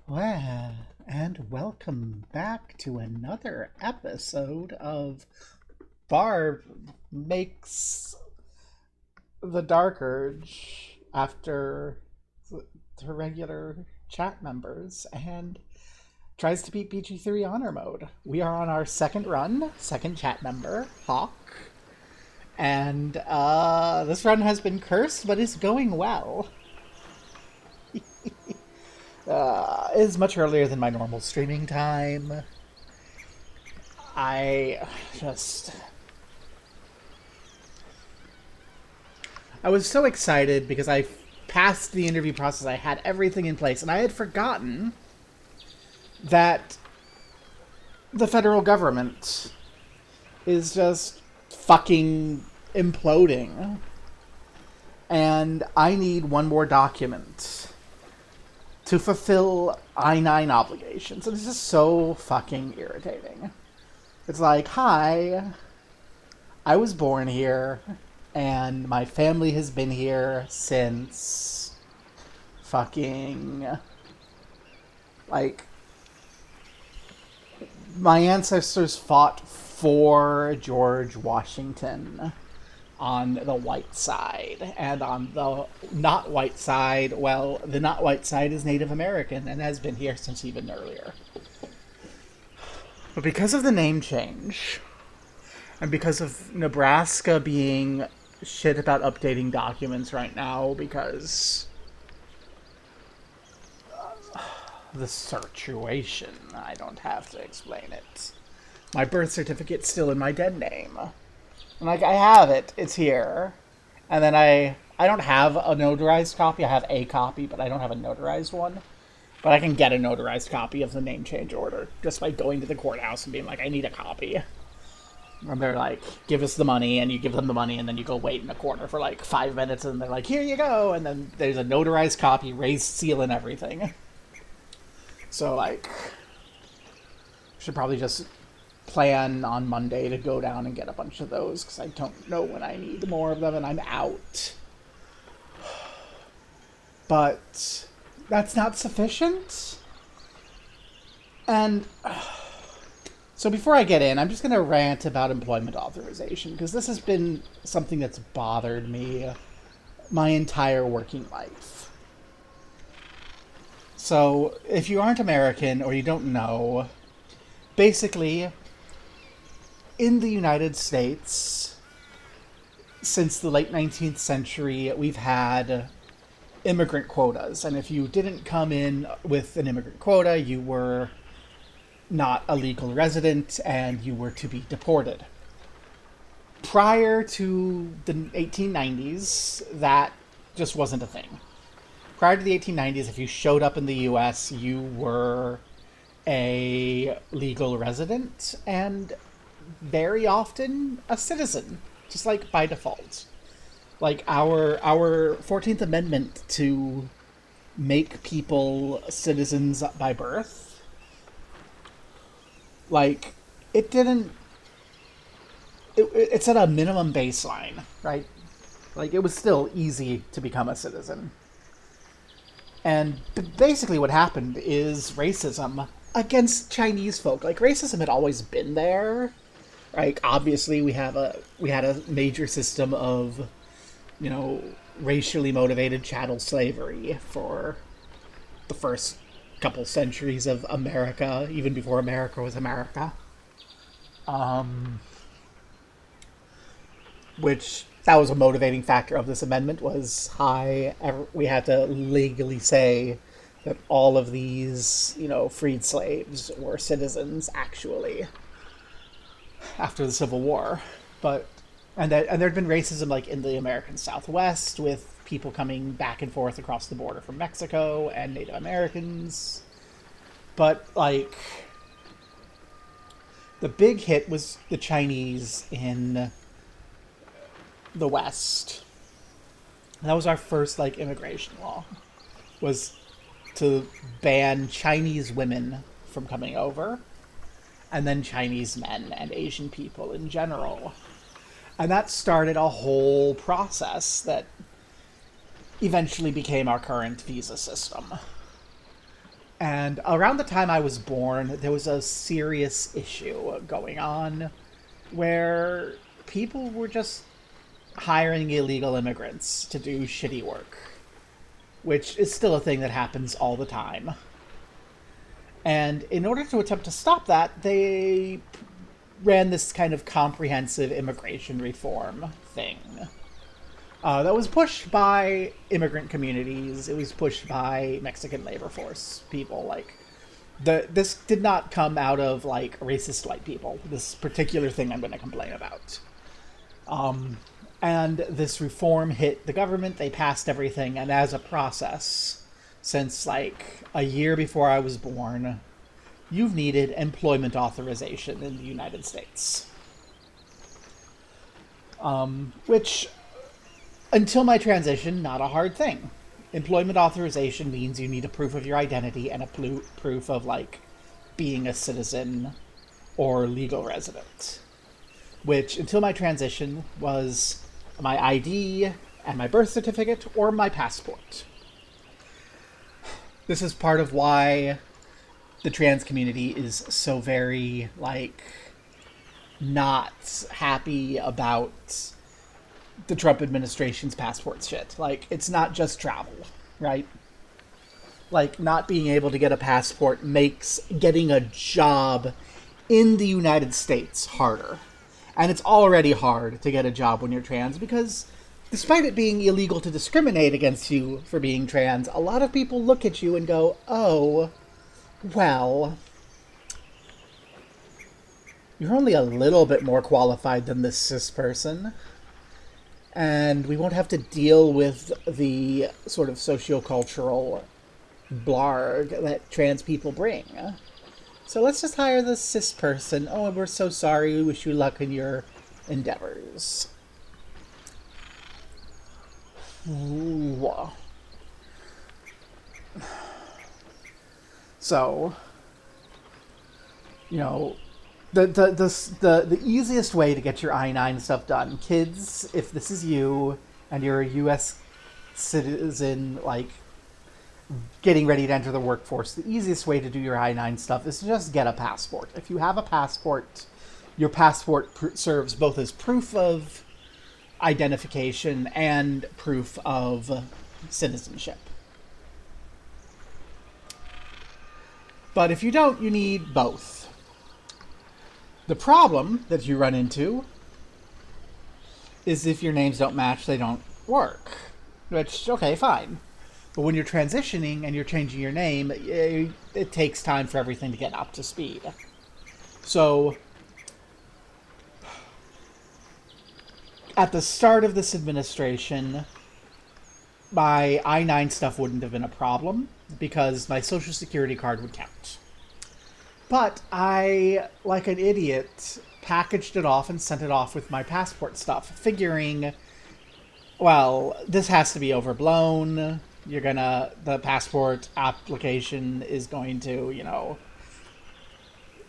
Well, and welcome back to another episode of Barb Makes the Dark Urge after her regular chat members and tries to beat BG3 honor mode. We are on our second run, second chat member, Hawk. And this run has been cursed, but is going well. It is much earlier than my normal streaming time. I just... I was so excited because I passed the interview process. I had everything in place, and I had forgotten that the federal government is just fucking imploding. And I need one more document to fulfill I-9 obligations. And it's just so fucking irritating. It's like, hi, I was born here, and my family has been here since fucking, like, my ancestors fought for George Washington on the white side, and on the not white side, well, the not white side is Native American and has been here since even earlier. But because of the name change, and because of Nebraska being shit about updating documents right now because the situation, I don't have to explain it. My birth certificate's still in my dead name. And like, I have it. It's here. And then I don't have a notarized copy. I have a copy, but I don't have a notarized one. But I can get a notarized copy of the name change order just by going to the courthouse and being like, I need a copy. And they're like, give us the money, and you give them the money, and then you go wait in a corner for like 5 minutes, and they're like, here you go. And then there's a notarized copy, raised seal and everything. So like, should probably just plan on Monday to go down and get a bunch of those, because I don't know when I need more of them, and I'm out. But that's not sufficient. And so before I get in, I'm just going to rant about employment authorization, because this has been something that's bothered me my entire working life. So if you aren't American or you don't know, basically, in the United States, since the late 19th century, we've had immigrant quotas. And if you didn't come in with an immigrant quota, you were not a legal resident and you were to be deported. Prior to the 1890s, that just wasn't a thing. Prior to the 1890s, if you showed up in the US, you were a legal resident and very often a citizen, just like by default. Like our 14th Amendment to make people citizens by birth, like it didn't it set a minimum baseline, right? Like it was still easy to become a citizen. And basically what happened is racism against Chinese folk. Like racism had always been there. Like obviously we had a major system of, racially motivated chattel slavery for the first couple centuries of America, even before America was America. Which that was a motivating factor of this amendment, was we had to legally say that all of these, freed slaves were citizens actually after the Civil War. But and there'd been racism like in the American Southwest with people coming back and forth across the border from Mexico and Native Americans. But like the big hit was the Chinese in the West. And that was our first like immigration law, was to ban Chinese women from coming over, and then Chinese men and Asian people in general. And that started a whole process that eventually became our current visa system. And around the time I was born, there was a serious issue going on where people were just hiring illegal immigrants to do shitty work, which is still a thing that happens all the time. And in order to attempt to stop that, they ran this kind of comprehensive immigration reform thing. That was pushed by immigrant communities. It was pushed by Mexican labor force people. Like, this did not come out of like racist white people. This particular thing I'm going to complain about. And this reform hit the government. They passed everything, and as a process, since like a year before I was born, you've needed employment authorization in the United States. Which, until my transition, not a hard thing. Employment authorization means you need a proof of your identity and a proof of, like, being a citizen or legal resident. Which, until my transition, was my ID and my birth certificate or my passport. This is part of why the trans community is so very, like, not happy about the Trump administration's passport shit. Like, it's not just travel, right? Like, not being able to get a passport makes getting a job in the United States harder. And it's already hard to get a job when you're trans because, despite it being illegal to discriminate against you for being trans, a lot of people look at you and go, oh, well, you're only a little bit more qualified than this cis person. And we won't have to deal with the sort of sociocultural blarg that trans people bring. So let's just hire this cis person. Oh, we're so sorry. We wish you luck in your endeavors. Ooh. So, you know, the easiest way to get your I-9 stuff done, kids, if this is you and you're a U.S. citizen, like, getting ready to enter the workforce, the easiest way to do your I-9 stuff is to just get a passport. If you have a passport, your passport serves both as proof of identification and proof of citizenship. But if you don't, you need both. The problem that you run into is if your names don't match, they don't work. Which, okay, fine. But when you're transitioning and you're changing your name, it takes time for everything to get up to speed. So, at the start of this administration, my I-9 stuff wouldn't have been a problem because my social security card would count. But I, like an idiot, packaged it off and sent it off with my passport stuff, figuring, well, this has to be overblown. The passport application is going to,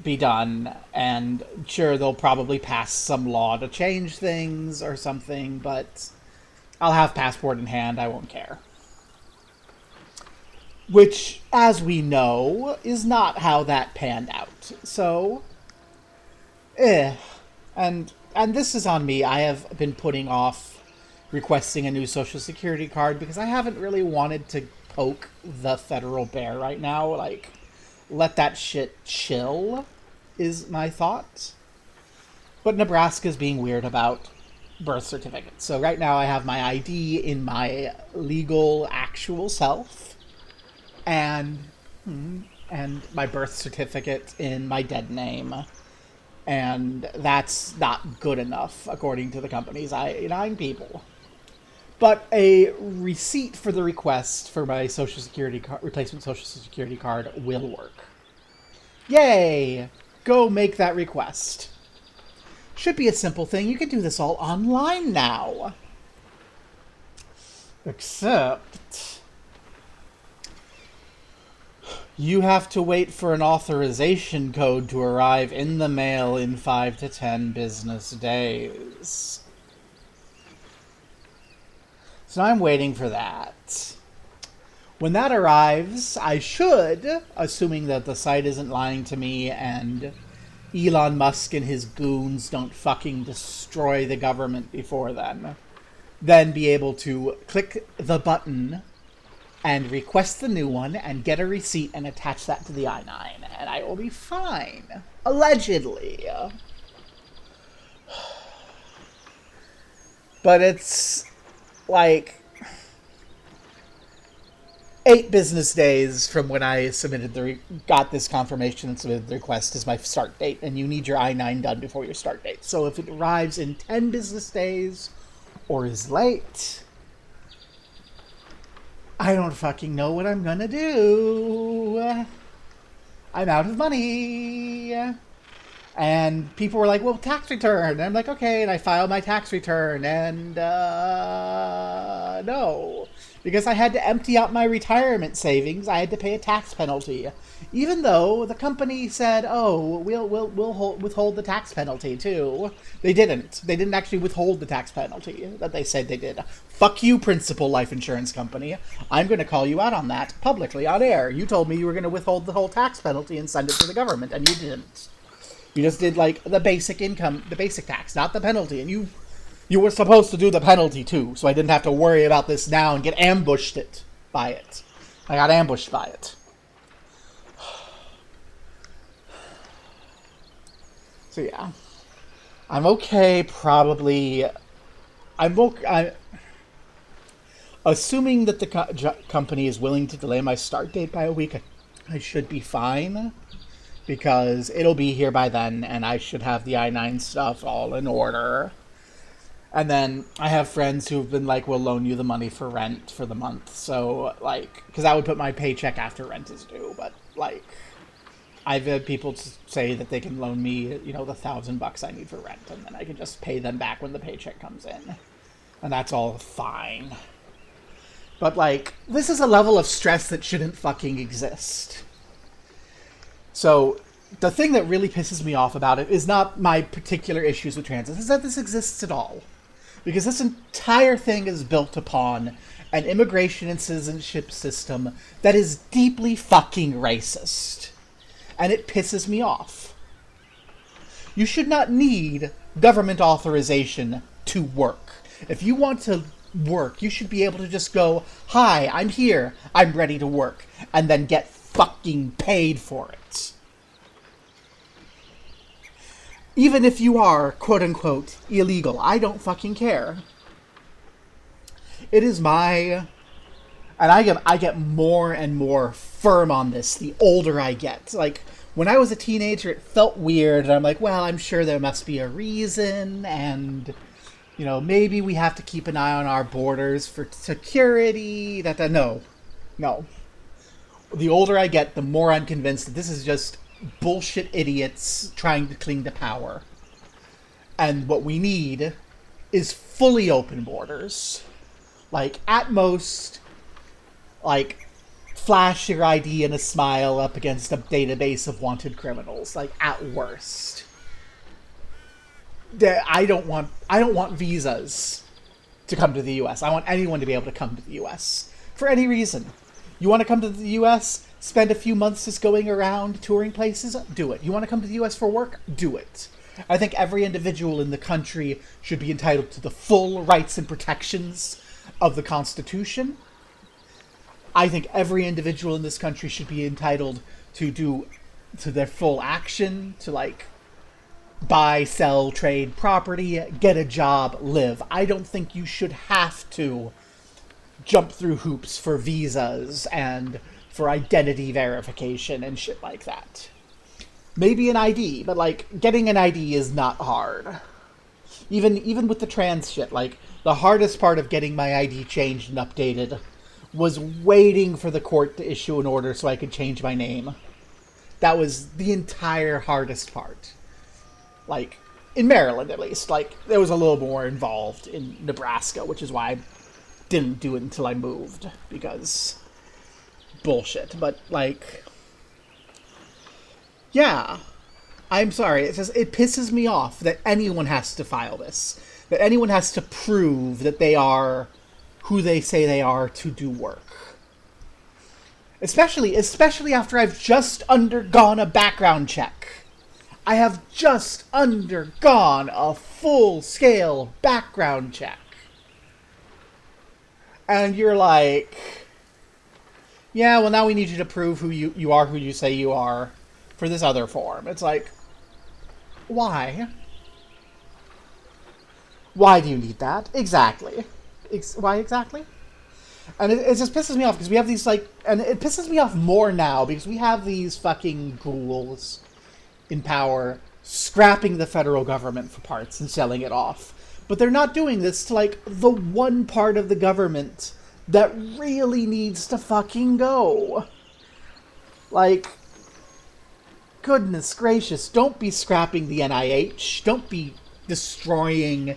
be done. And sure, they'll probably pass some law to change things or something, but I'll have passport in hand. I won't care. Which, as we know, is not how that panned out. So, And this is on me. I have been putting off requesting a new social security card because I haven't really wanted to poke the federal bear right now. Like, let that shit chill, is my thought. But Nebraska's being weird about birth certificates. So right now I have my ID in my legal, actual self. And my birth certificate in my dead name. And that's not good enough, according to the company's I-9 people. But a receipt for the request for my social security replacement social security card will work. Yay! Go make that request. Should be a simple thing. You can do this all online now. Except you have to wait for an authorization code to arrive in the mail in 5 to 10 business days. So I'm waiting for that. When that arrives, I should, assuming that the site isn't lying to me and Elon Musk and his goons don't fucking destroy the government before then be able to click the button and request the new one and get a receipt and attach that to the I-9, and I will be fine. Allegedly. But it's like 8 business days from when I got this confirmation and submitted the request as my start date, and you need your I-9 done before your start date. So if it arrives in 10 business days or is late, I don't fucking know what I'm gonna do. I'm out of money. And people were like, well, tax return. And I'm like, okay. And I filed my tax return. And, no. Because I had to empty out my retirement savings, I had to pay a tax penalty. Even though the company said, oh, we'll withhold the tax penalty, too. They didn't. They didn't actually withhold the tax penalty that they said they did. Fuck you, Principal Life Insurance Company. I'm going to call you out on that publicly on air. You told me you were going to withhold the whole tax penalty and send it to the government, and you didn't. You just did, like, the basic income, the basic tax, not the penalty. And you were supposed to do the penalty, too, so I didn't have to worry about this now and get ambushed by it. I got ambushed by it. So, yeah. I'm okay, probably. I'm assuming that the company is willing to delay my start date by a week, I should be fine. Because it'll be here by then, and I should have the I-9 stuff all in order. And then I have friends who've been like, we'll loan you the money for rent for the month. So, like, because I would put my paycheck after rent is due. But, like, I've had people say that they can loan me, the $1,000 I need for rent. And then I can just pay them back when the paycheck comes in. And that's all fine. But, like, this is a level of stress that shouldn't fucking exist. So, the thing that really pisses me off about it is not my particular issues with transit, is that this exists at all. Because this entire thing is built upon an immigration and citizenship system that is deeply fucking racist. And it pisses me off. You should not need government authorization to work. If you want to work, you should be able to just go, hi, I'm here, I'm ready to work, and then get fucking paid for it. Even if you are, quote-unquote, illegal, I don't fucking care. It is my... And I get more and more firm on this the older I get. Like, when I was a teenager, it felt weird, and I'm like, well, I'm sure there must be a reason, and, maybe we have to keep an eye on our borders for security. No. The older I get, the more I'm convinced that this is just bullshit idiots trying to cling to power. And what we need is fully open borders. Like, at most, like, flash your ID and a smile up against a database of wanted criminals. Like, at worst. I don't want visas to come to the U.S. I want anyone to be able to come to the U.S. for any reason. You want to come to the U.S., spend a few months just going around touring places? Do it. You want to come to the U.S. for work? Do it. I think every individual in the country should be entitled to the full rights and protections of the Constitution. I think every individual in this country should be entitled to their full action, to, like, buy, sell, trade property, get a job, live. I don't think you should have to jump through hoops for visas and for identity verification and shit like that. Maybe an ID, but, like, getting an ID is not hard. Even with the trans shit, like, the hardest part of getting my ID changed and updated was waiting for the court to issue an order so I could change my name. That was the entire hardest part. Like, in Maryland, at least. Like, there was a little more involved in Nebraska, which is why I didn't do it until I moved, because bullshit. But, like, yeah, I'm sorry. It pisses me off that anyone has to file this, that anyone has to prove that they are who they say they are to do work. Especially after I've just undergone a background check. I have just undergone a full-scale background check. And you're like, yeah, well, now we need you to prove you are who you say you are for this other form. It's like, why? Why do you need that? Exactly. Why exactly? And it just pisses me off because we have these, like, and it pisses me off more now because we have these fucking ghouls in power scrapping the federal government for parts and selling it off. But they're not doing this to, like, the one part of the government that really needs to fucking go. Like, goodness gracious, don't be scrapping the NIH. Don't be destroying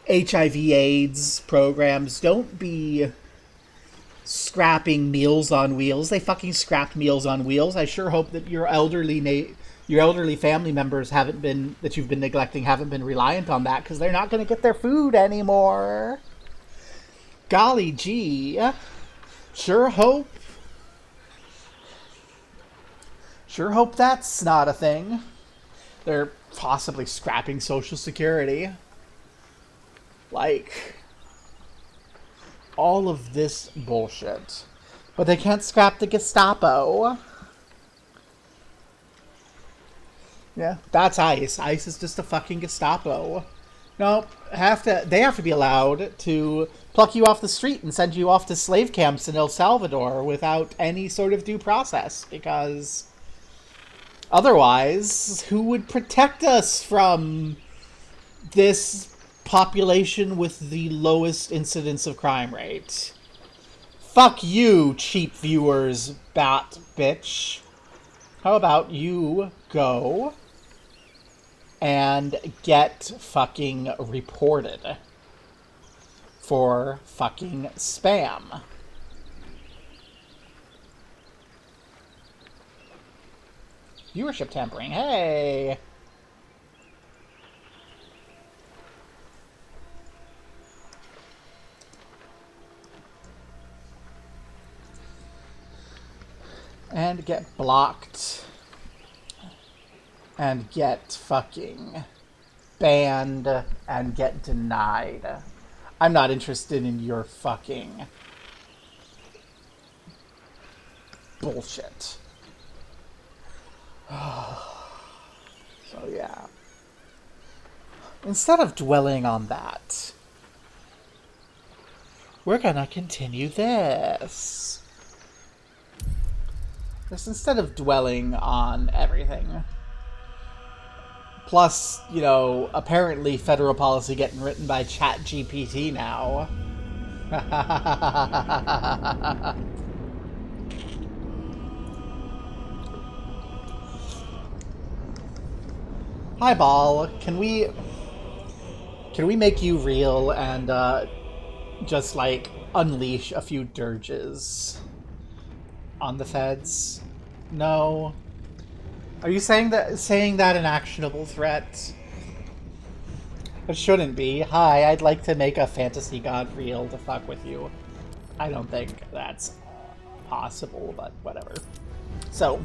HIV/AIDS programs. Don't be scrapping Meals on Wheels. They fucking scrapped Meals on Wheels. I sure hope that your elderly family members that you've been neglecting haven't been reliant on that, because they're not going to get their food anymore. Golly gee. Sure hope that's not a thing. They're possibly scrapping Social Security. Like, all of this bullshit. But they can't scrap the Gestapo. Yeah, that's ICE. ICE is just a fucking Gestapo. Nope, they have to be allowed to pluck you off the street and send you off to slave camps in El Salvador without any sort of due process, because otherwise, who would protect us from this population with the lowest incidence of crime rate? Fuck you, cheap viewers, bat bitch. How about you go and get fucking reported for fucking spam? Viewership tampering, hey! And get blocked. And get fucking banned. And get denied. I'm not interested in your fucking bullshit. So yeah. Instead of dwelling on that, we're gonna continue this. Just instead of dwelling on everything. Plus, you know, apparently federal policy getting written by ChatGPT now. Hi, Ball. Can we make you real and just like unleash a few dirges on the feds? No. Are you saying that an actionable threat? It shouldn't be. Hi, I'd like to make a fantasy god real to fuck with you. I don't think that's possible, but whatever. So,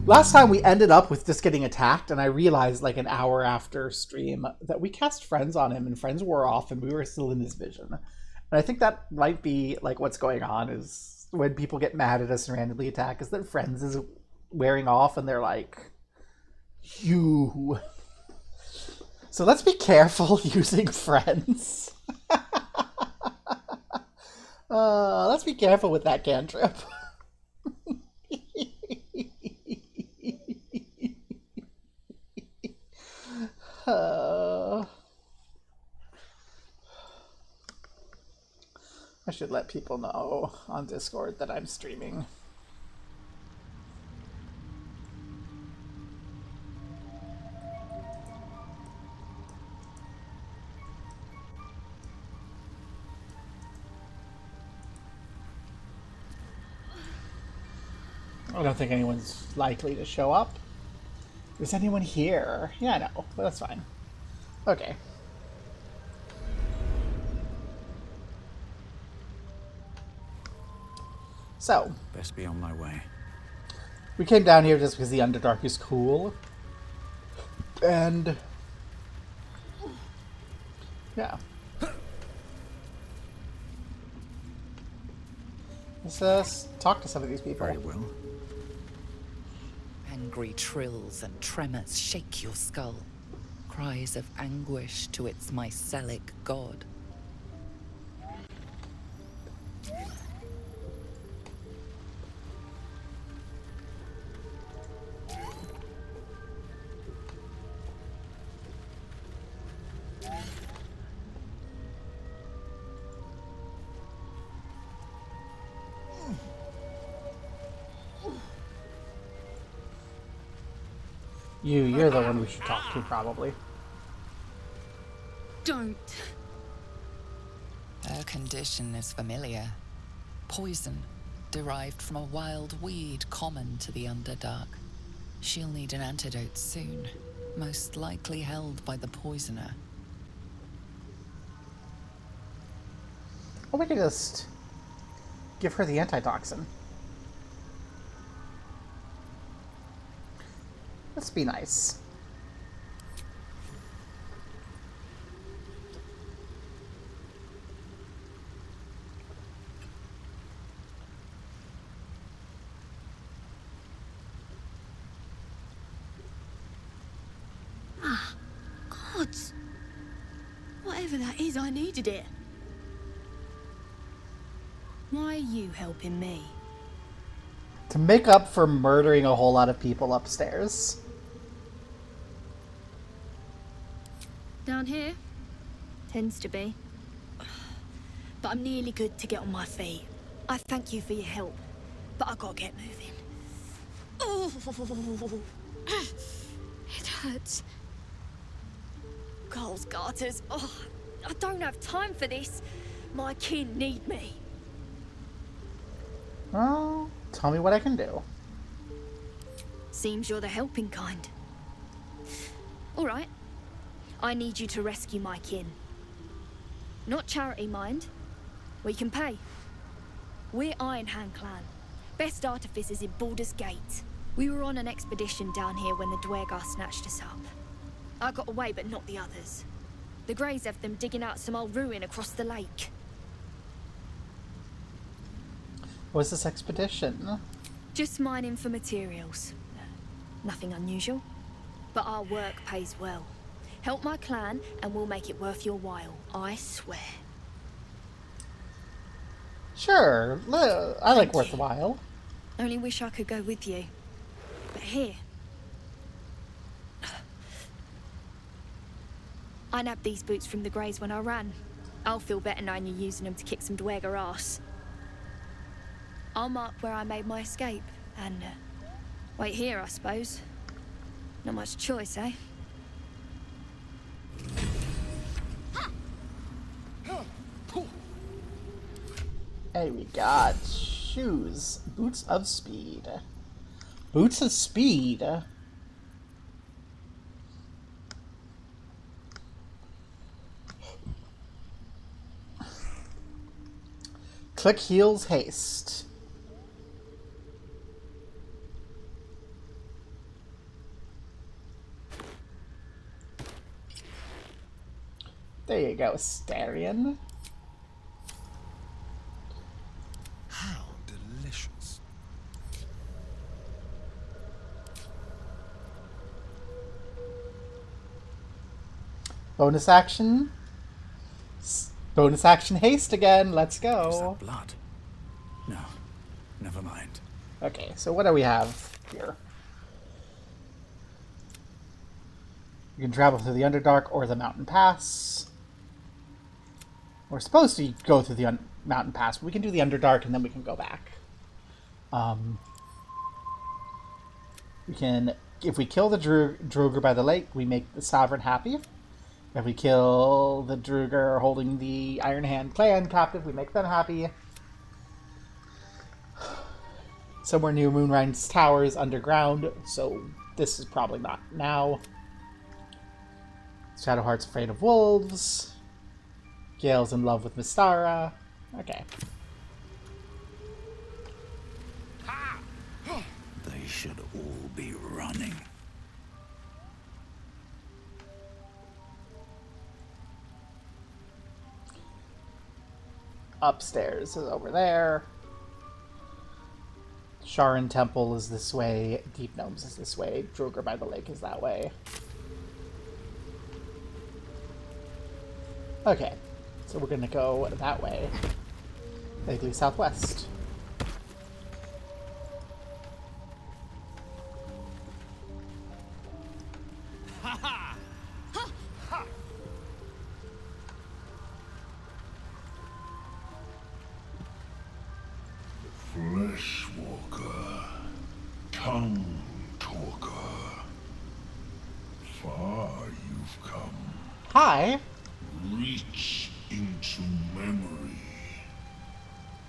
last time we ended up with just getting attacked, and I realized like an hour after stream that we cast Friends on him, and Friends wore off, and we were still in his vision. And I think that might be like what's going on, is when people get mad at us and randomly attack, is that Friends is wearing off, and they're like, you. So let's be careful using Friends. Let's be careful with that cantrip. I should let people know on Discord that I'm streaming. I don't think anyone's likely to show up. Is anyone here? Yeah, I know, but that's fine. Okay. So, Best be on my way. we came down here just because the Underdark is cool. And... yeah. Let's talk to some of these people. Very well. Angry trills and tremors shake your skull. Cries of anguish to its mycelic god. You're the one we should talk to, probably. Don't. Her condition is familiar. Poison, derived from a wild weed common to the Underdark. She'll need an antidote soon, most likely held by the poisoner. Or we could just give her the antitoxin. Let's be nice. Gods. Whatever that is, I needed it. Why are you helping me? To make up for murdering a whole lot of people upstairs. Down here? Tends to be. But I'm nearly good to get on my feet. I thank you for your help, but I gotta get moving. Oh, it hurts. Girls, garters. Oh, I don't have time for this. My kin need me. Well, tell me what I can do. Seems you're the helping kind. All right. I need you to rescue my kin. Not charity, mind. We can pay. We're Iron Hand Clan. Best artificers in Baldur's Gate. We were on an expedition down here when the Dwergar snatched us up. I got away, but not the others. The Greys have them digging out some old ruin across the lake. What's this expedition? Just mining for materials. Nothing unusual. But our work pays well. Help my clan and we'll make it worth your while, I swear. Sure, I like Thank worthwhile. Only wish I could go with you. But here... I nabbed these boots from the Greys when I ran. I'll feel better knowing you're using them to kick some Dwergar ass. I'll mark where I made my escape, and wait here, I suppose. Not much choice, eh? Hey, we got shoes. Boots of speed. Boots of speed? Click heals haste. There you go, Starion. How delicious. Bonus action. Bonus action haste again. Let's Is go. that blood? No, never mind. Okay, so what do we have here? You can travel through the Underdark or the Mountain Pass. We're supposed to go through the Mountain Pass, but we can do the Underdark and then we can go back. We can, if we kill the Droger by the lake, we make the Sovereign happy. If we kill the Droger holding the Iron Hand clan captive, we make them happy. Somewhere near Moonrine's Tower is underground, so this is probably not now. Shadowheart's afraid of wolves. Gale's in love with Mystara. Okay. should all be running. Upstairs is over there. Sharon Temple is this way. Deep Gnomes is this way. Droger by the Lake is that way. Okay, so we're gonna go that way. Vaguely southwest. Fleshwalker, tongue talker. Far you've come. Hi. Reach into memory.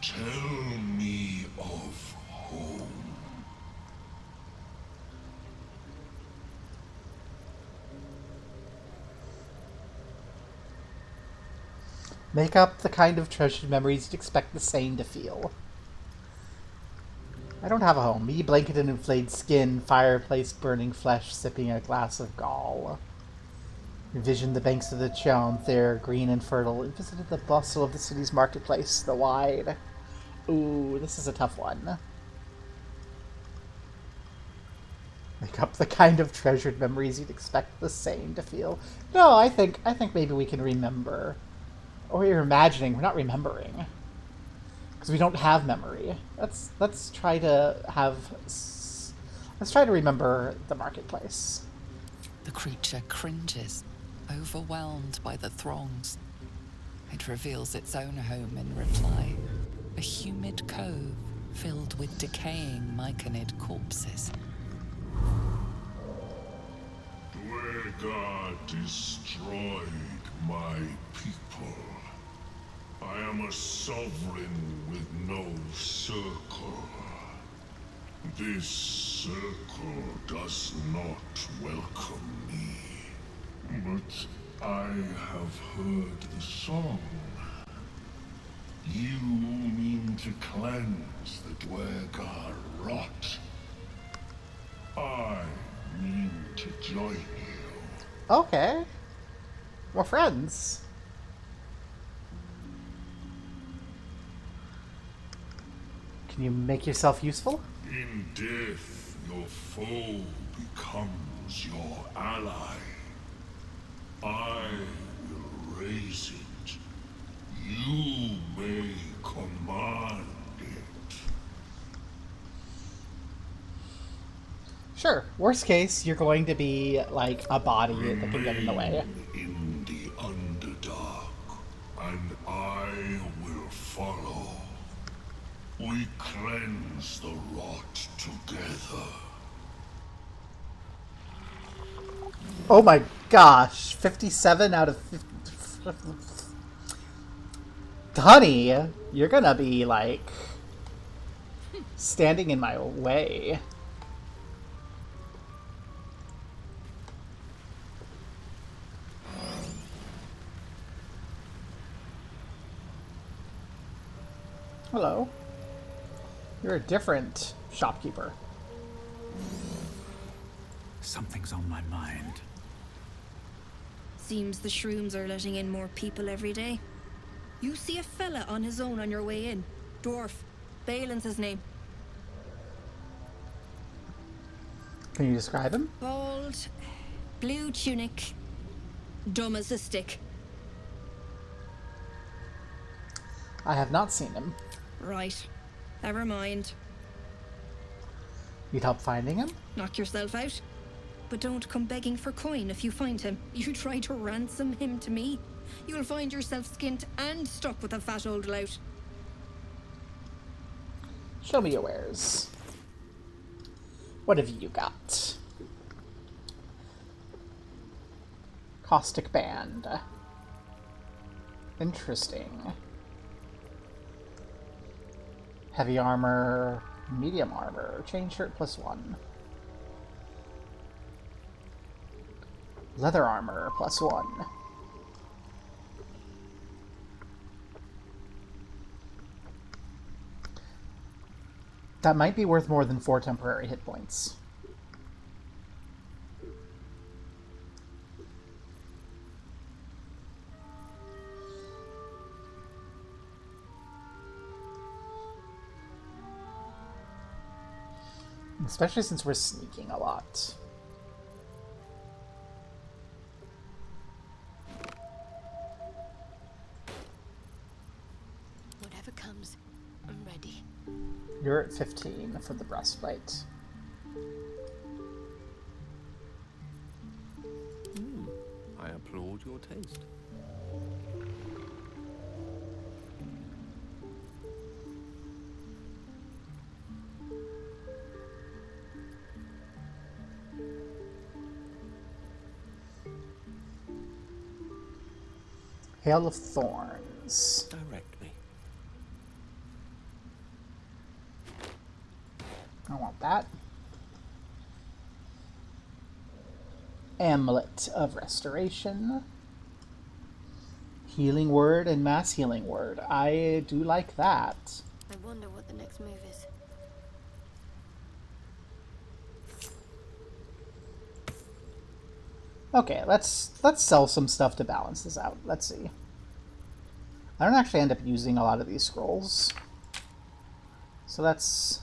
Tell me of home. Make up the kind of treasured memories you'd expect the sane to feel. I don't have a home. Me blanketed in flayed skin, fireplace burning flesh, sipping a glass of gall. Envisioned the banks of the Chone, there, green and fertile, and visited the bustle of the city's marketplace, the wide. Ooh, this is a tough one. Make up the kind of treasured memories you'd expect the sane to feel. No, I think maybe we can remember. Or you're imagining, we're not remembering. Because we don't have memory. Let's try to remember the marketplace. The creature cringes, overwhelmed by the throngs. It reveals its own home in reply. A humid cove filled with decaying myconid corpses. Dwegar destroyed my people. I am a sovereign with no circle. This circle does not welcome me. But I have heard the song. You mean to cleanse the Dwegar rot. I mean to join you. Okay. We're friends. Can you make yourself useful? In death, your foe becomes your ally. I will raise it. You may command it. Sure. Worst case, you're going to be like a body that can get in the way. In the Underdark, and I will follow. We cleanse the rot together. Oh my gosh. 57 out of 50. Honey, you're gonna be like standing in my way. Hello. You're a different shopkeeper. Something's on my mind. Seems the shrooms are letting in more people every day. You see a fella on his own on your way in. Dwarf. Balin's his name. Can you describe him? Bald, blue tunic, dumb as a stick. I have not seen him. Right. Never mind. You'd help finding him? Knock yourself out. But don't come begging for coin if you find him. You try to ransom him to me, you'll find yourself skint and stuck with a fat old lout. Show me your wares. What have you got? Caustic Band. Interesting. Heavy armor, medium armor, chain shirt +1. Leather armor +1. That might be worth more than 4 temporary hit points. Especially since we're sneaking a lot. Whatever comes, I'm ready. You're at 15 for the breastplate. I applaud your taste. Hail of Thorns. Direct me. I want that. Amulet of Restoration. Healing Word and Mass Healing Word. I do like that. I wonder what the next move is. Okay, let's sell some stuff to balance this out. Let's see. I don't actually end up using a lot of these scrolls. So that's...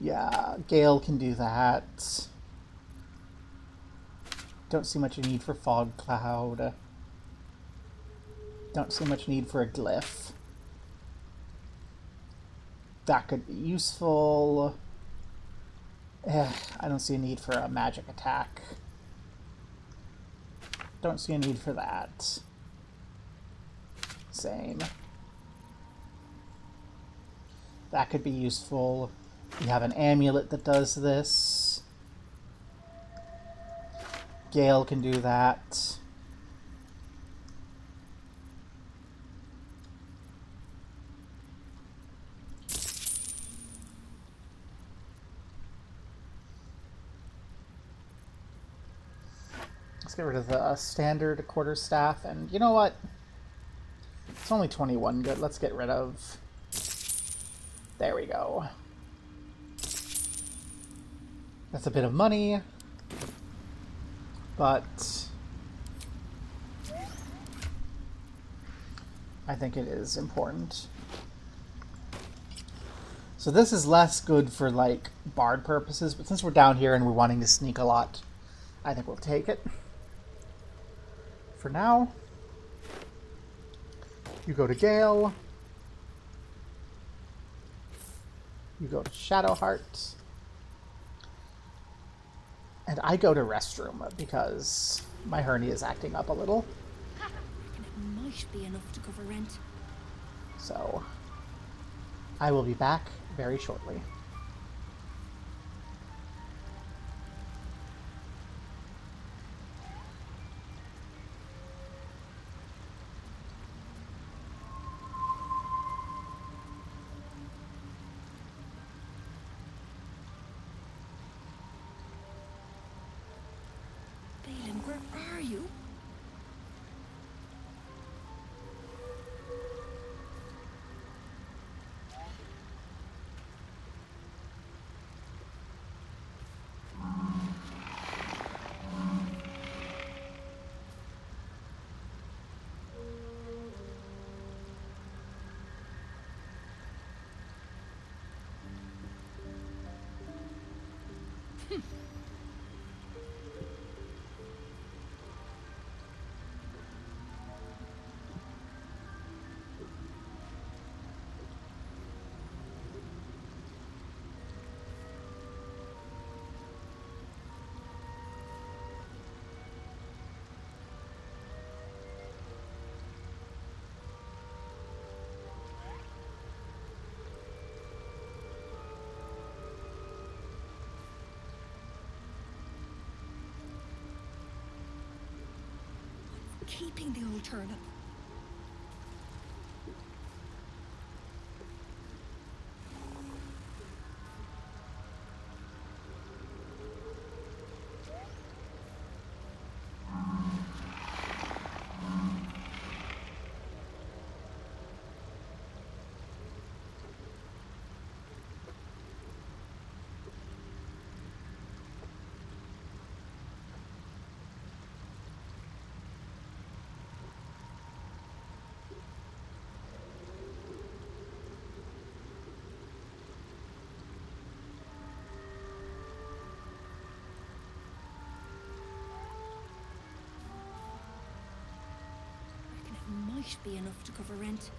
Yeah, Gale can do that. Don't see much need for Fog Cloud. Don't see much need for a Glyph. That could be useful. I don't see a need for a magic attack. Don't see a need for that. Same. That could be useful. We have an amulet that does this. Gale can do that. Let's get rid of the standard quarterstaff, and you know what? It's only 21 good. Let's get rid of... There we go. That's a bit of money, but I think it is important. So this is less good for, like, bard purposes, but since we're down here and we're wanting to sneak a lot, I think we'll take it. For now, you go to Gale. You go to Shadowheart. And I go to Restroom because my hernia is acting up a little. And it might be enough to cover rent. So I will be back very shortly. Balin, where are you? Keeping the old turnip. might be enough to cover rent.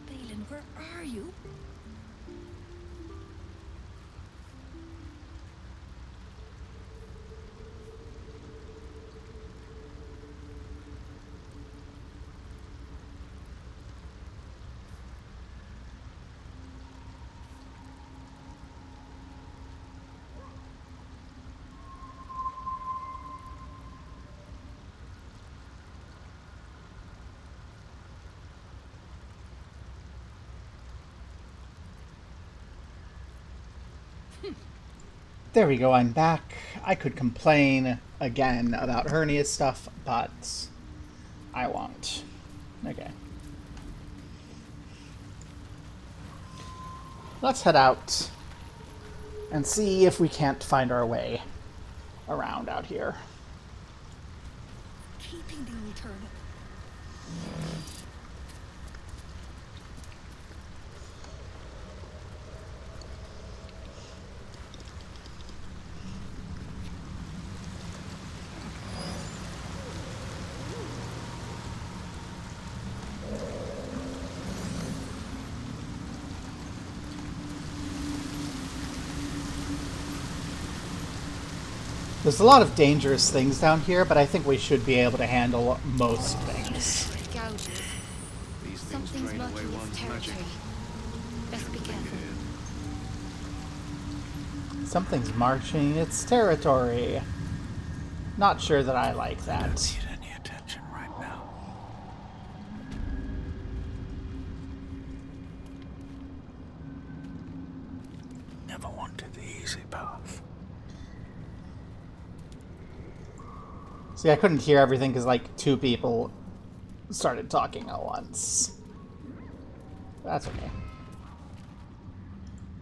Balin, where are you? There we go, I'm back. I could complain again about hernia stuff, but I won't. Okay. Let's head out and see if we can't find our way around out here. Keeping the old turnip. There's a lot of dangerous things down here, but I think we should be able to handle most things. Gouges. These things Something's drain away marking its one's magic. territory. Best be careful. Something's marching its territory. Not sure that I like that. Need any attention right now. Never wanted the easy path. See, I couldn't hear everything because, like, two people started talking at once. That's okay.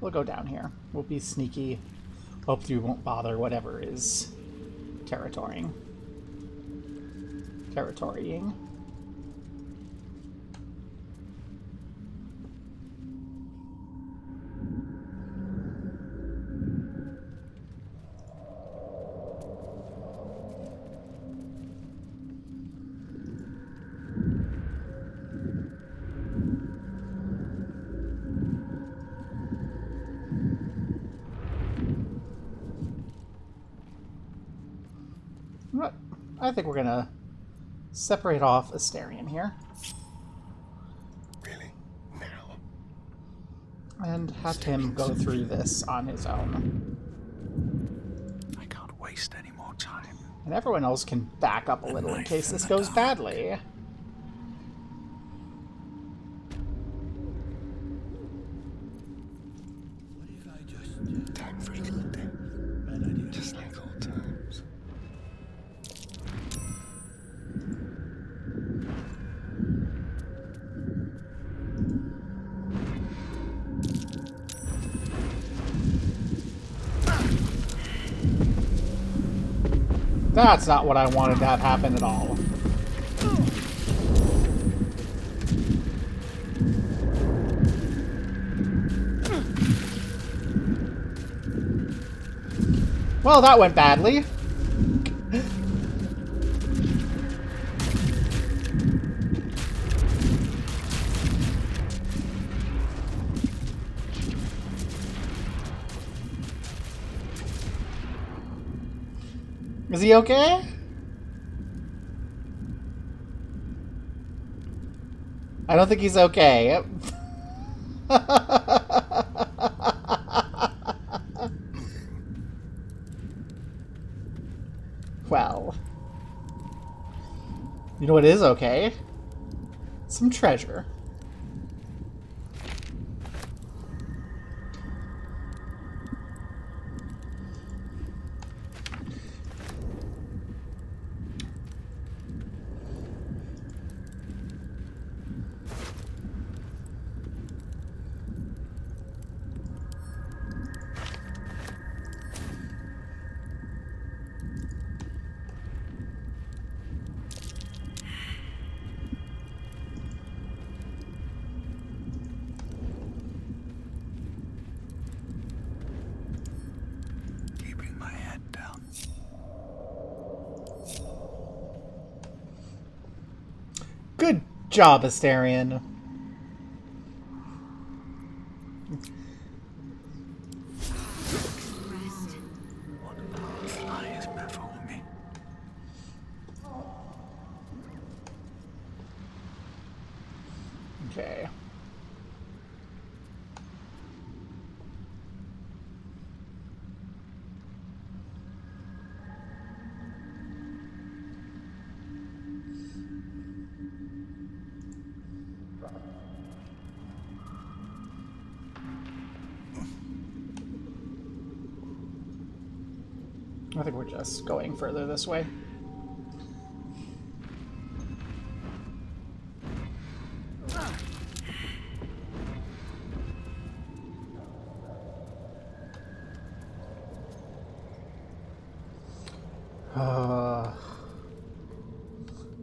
We'll go down here. We'll be sneaky. Hopefully we won't bother whatever is territorying. I think we're gonna separate off Asterion here. Really? Now? And have him go through this on his own. I can't waste any more time. And everyone else can back up a little in case this goes badly. Time for a little dip. Just like old times. That's not what I wanted to have happen at all. Well, that went badly. Is he okay? I don't think he's okay. Well. You know what is okay? Some treasure. job, Asterion. Rest. What lies before me? Okay. I think we're just going further this way.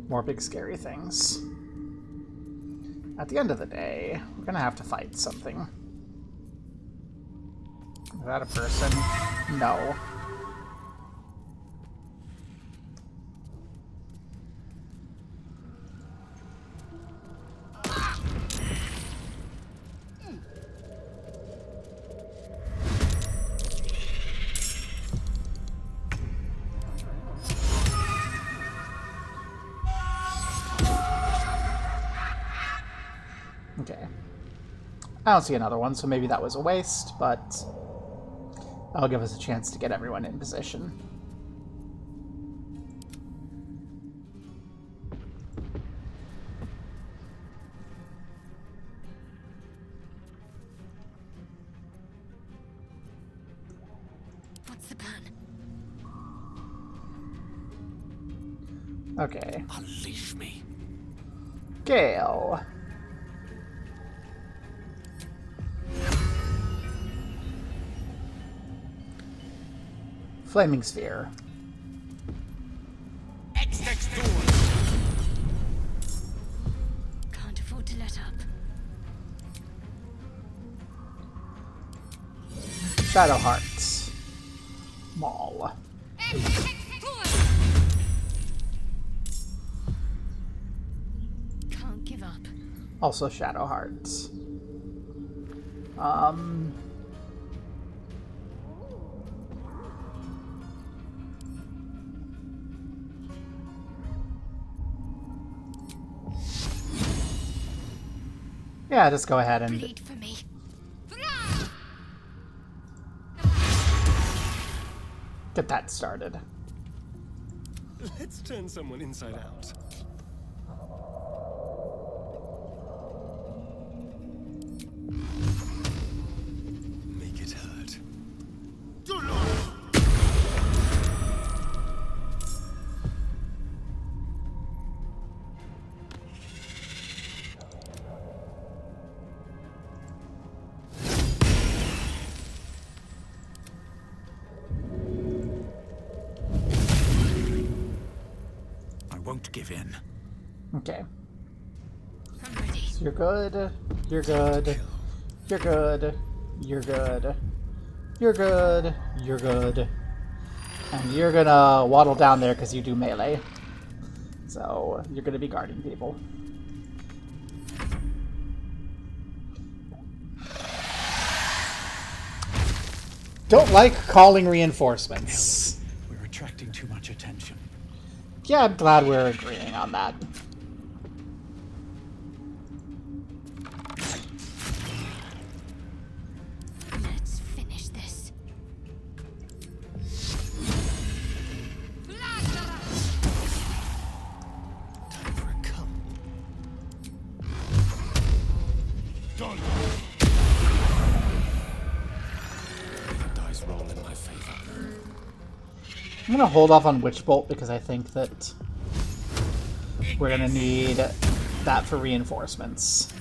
More big scary things. At the end of the day, we're gonna have to fight something. Is that a person? No. Okay. I don't see another one, so maybe that was a waste, but that'll give us a chance to get everyone in position. What's the plan? Okay. Unleash me. Gale. Flaming Sphere. Can't afford to let up. Shadow Hearts. Maul. Can't give up. Also Shadow Hearts. Yeah, just go ahead and Bleed for me. get that started. Let's turn someone inside out. Make it hurt. I won't give in. Okay. I'm ready. So you're good. You're good. You're good. You're good. You're good. You're good. And you're gonna waddle down there because you do melee. So you're gonna be guarding people. Don't like calling reinforcements. We're attracting too much attention. Yeah, I'm glad we're agreeing on that. Let's finish this. Time for a cup. Done. The dice roll in my favor. I'm gonna hold off on Witch Bolt because I think that we're gonna need that for reinforcements.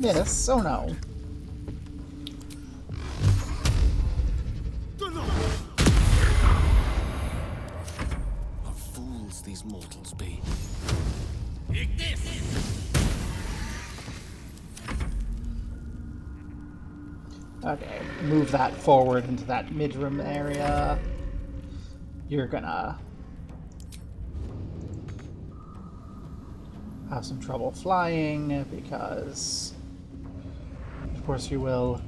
Miss? Oh no. What fools these mortals be. Okay, move that forward into that mid-room area. You're gonna have some trouble flying because, of course, you will.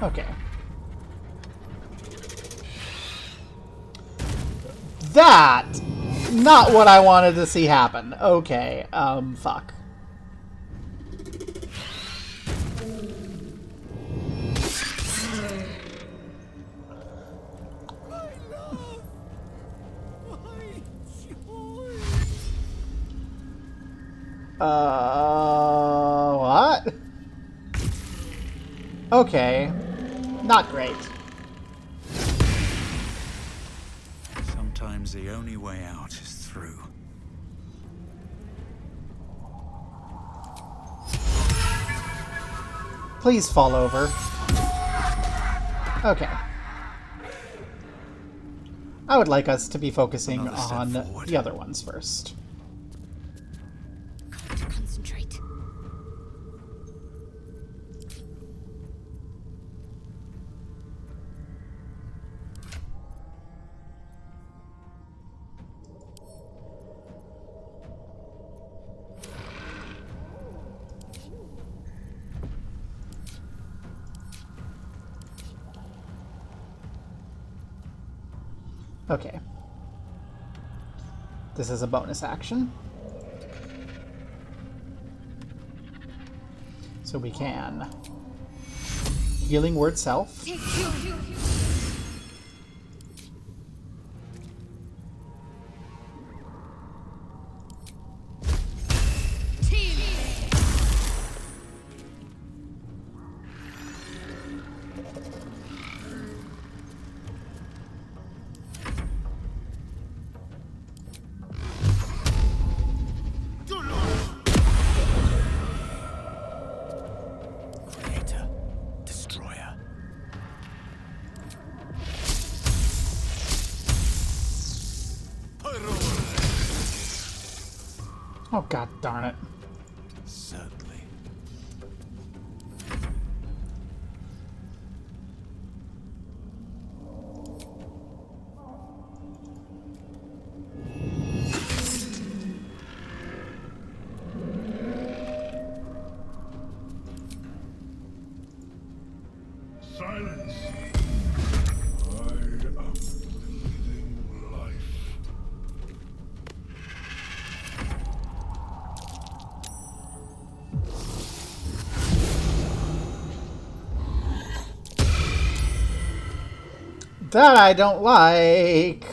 Okay. That! Not what I wanted to see happen. Okay, fuck. What? Okay. Not great. Sometimes the only way out is through. Please fall over. Okay. I would like us to be focusing Another step on forward. the other ones first. Got to concentrate. Okay. This is a bonus action. So we can. Healing word self. Creator. Destroyer. Oh, god darn it. Certainly. Silence. I am breathing life. That I don't like.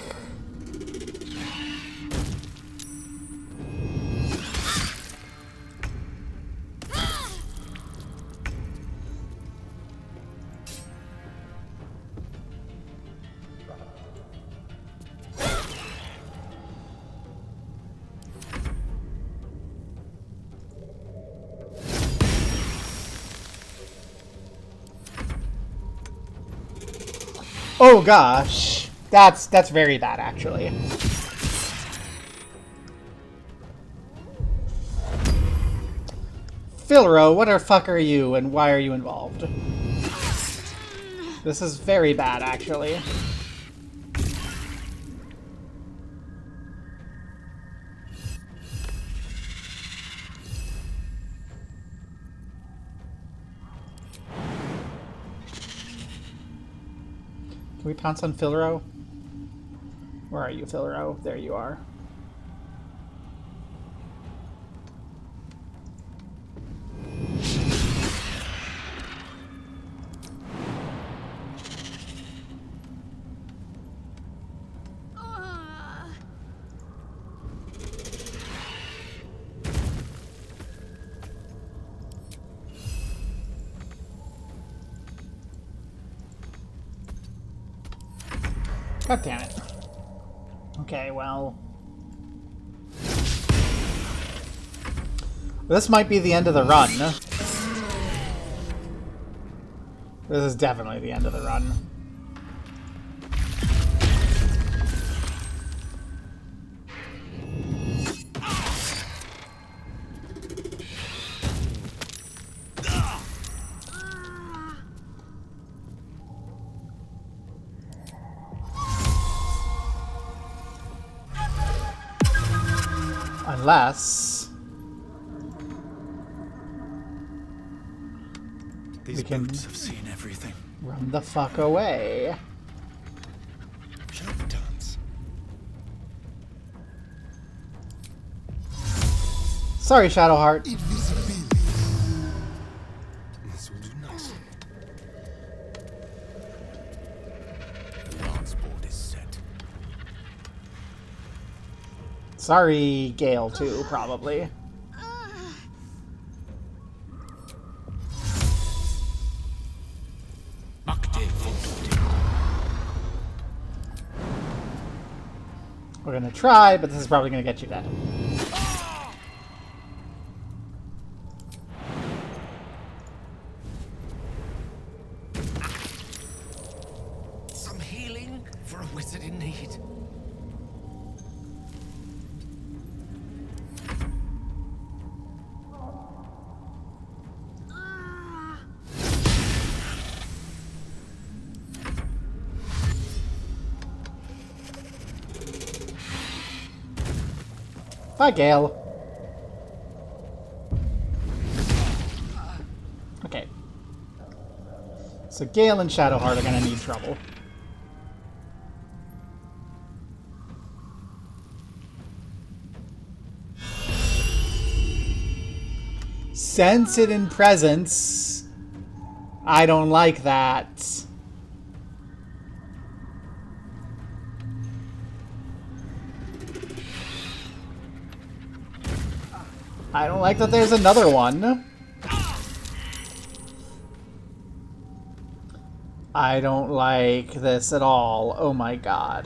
Oh gosh. That's very bad actually. Philro, what the fuck are you and why are you involved? This is very bad actually. Can we pounce on Philro? Where are you, Philro? There you are. God damn it. Okay, well... This might be the end of the run. This is definitely the end of the run. Unless These we can boots have seen everything. run the fuck away. Shall we dance? Sorry, Shadowheart. Invisibility. This will do nicely. The dance board is set. Sorry, Gale, too, probably. We're gonna try, but this is probably gonna get you dead. Some healing for a wizard in need. Bye, Gale. Okay. So Gale and Shadowheart are gonna need trouble. Sense it in presence. I don't like that. I don't like that there's another one. I don't like this at all. Oh my god.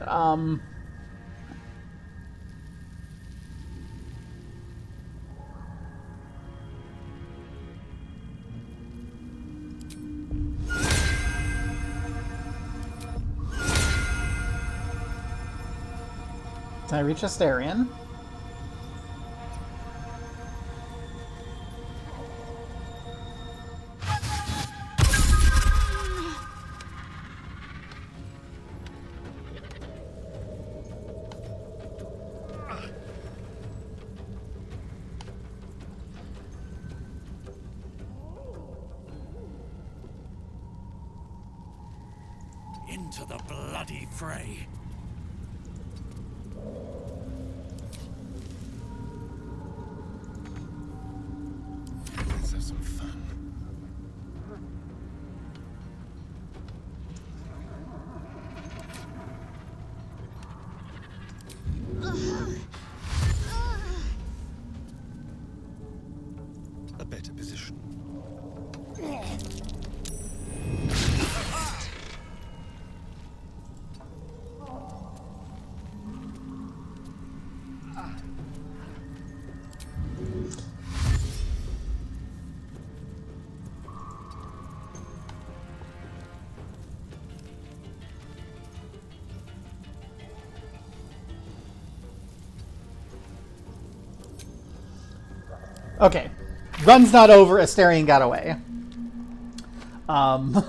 Can I reach Asterion? Into the bloody fray. Let's have some fun. A better position. Okay. Run's not over. Asterion got away. Um...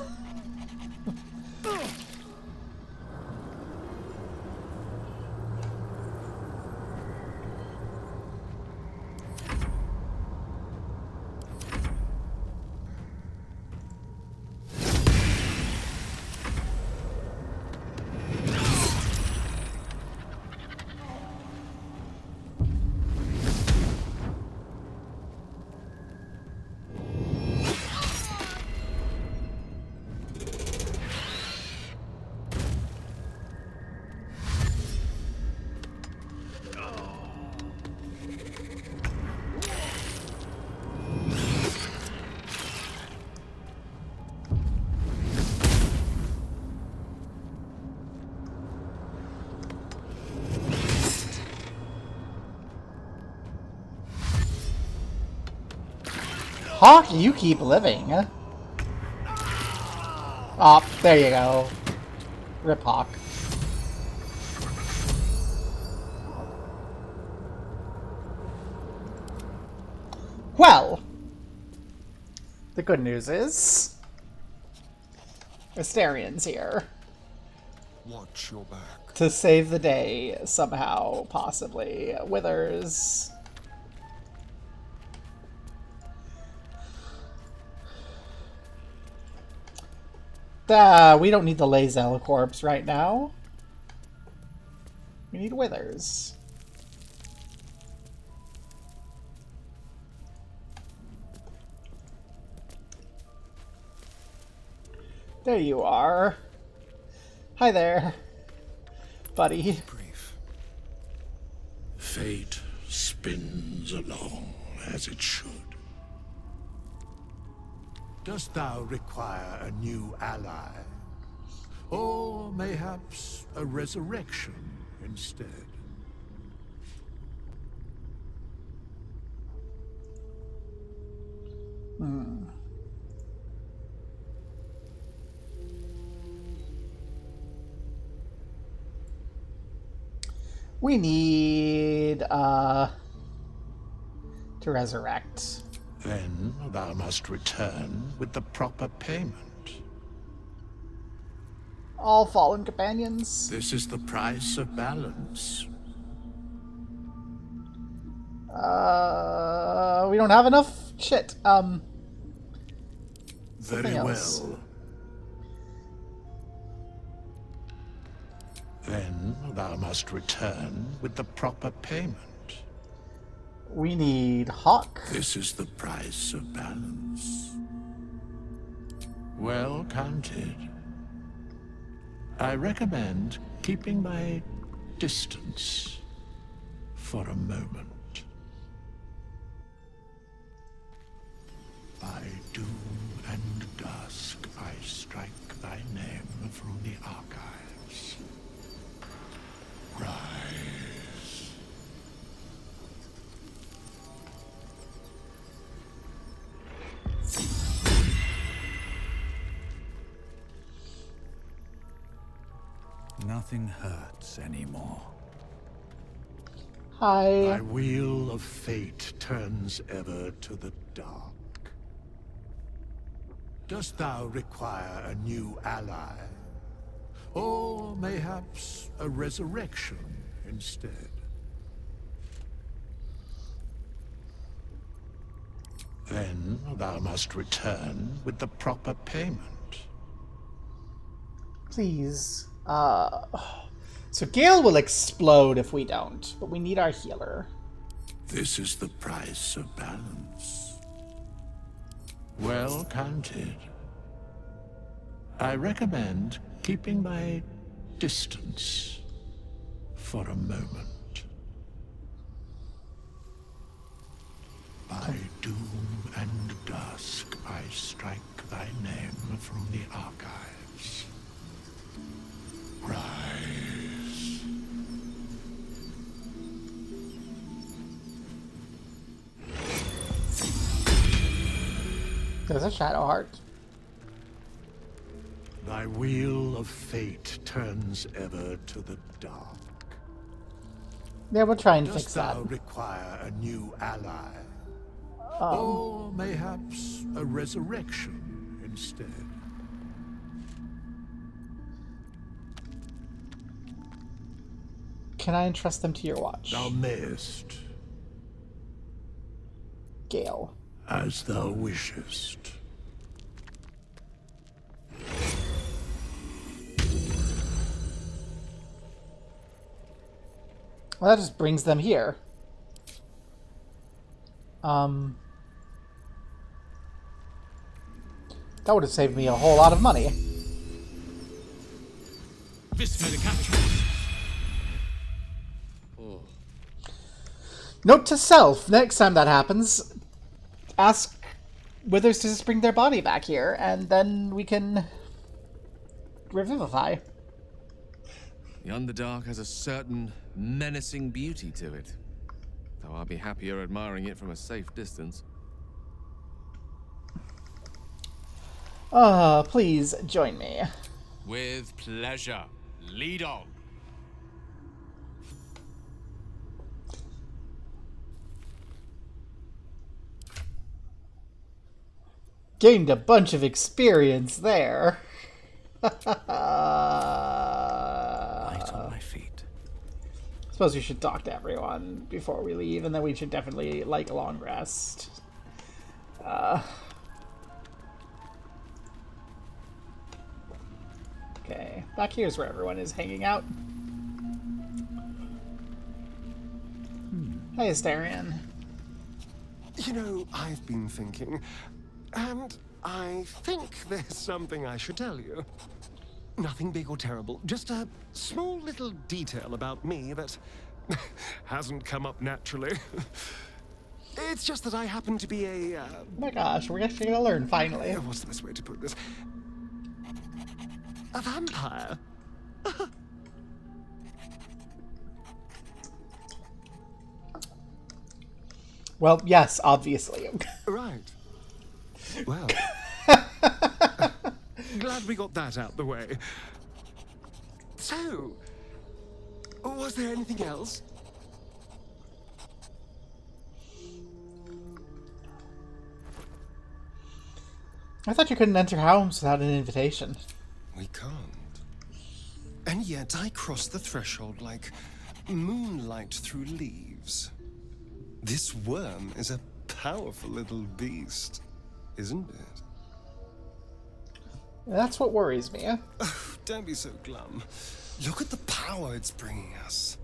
Hawk, you keep living. Oh, there you go. Rip Hawk. Well, the good news is Asterian's here Watch your back. to save the day somehow, possibly. Withers. We don't need the Lazel corpse right now. We need Withers. There you are. Hi there, buddy. Brief. Fate spins along as it should. Dost thou require a new ally? Or mayhaps a resurrection instead? We need, to resurrect. Then thou must return with the proper payment. All fallen companions. This is the price of balance. We don't have enough shit. Very else. well. Then thou must return with the proper payment. We need Hawk. This is the price of balance. Well counted. I recommend keeping my distance for a moment. By doom and dusk I strike thy name from the archives. Rise. Nothing hurts anymore. Hi. Thy wheel of fate turns ever to the dark. Dost thou require a new ally? Or mayhaps a resurrection instead? Then thou must return with the proper payment. Please. So Gale will explode if we don't, but we need our healer. This is the price of balance. Well counted. I recommend keeping my distance for a moment. By doom and dusk I strike thy name from the archives. Rise. There's a Shadow Heart. Thy wheel of fate turns ever to the dark. Yeah, we'll try and Dost fix that. thou require a new ally? Or mayhaps a resurrection instead? Can I entrust them to your watch? Thou mayest, Gale. as thou wishest. Well, that just brings them here. That would have saved me a whole lot of money. Note to self, next time that happens, ask Withers to just bring their body back here, and then we can revivify. The Underdark has a certain menacing beauty to it, though I'd be happier admiring it from a safe distance. Please join me. With pleasure. Lead on. Gained a bunch of experience there. Light on my feet. Suppose we should talk to everyone before we leave, and then we should definitely like a long rest. Okay, back here's where everyone is hanging out. Hey, Astarion. You know, I've been thinking, and I think there's something I should tell you. Nothing big or terrible, just a small little detail about me that hasn't come up naturally. It's just that I happen to be a... Oh my gosh, we're actually gonna learn, finally. What's the best way to put this? A vampire. Well, yes, obviously. Right. Well. Glad we got that out the way. So, was there anything else? I thought you couldn't enter homes without an invitation. We can't. And yet I cross the threshold like moonlight through leaves. This worm is a powerful little beast, isn't it? That's what worries me. Oh, don't be so glum. Look at the power it's bringing us.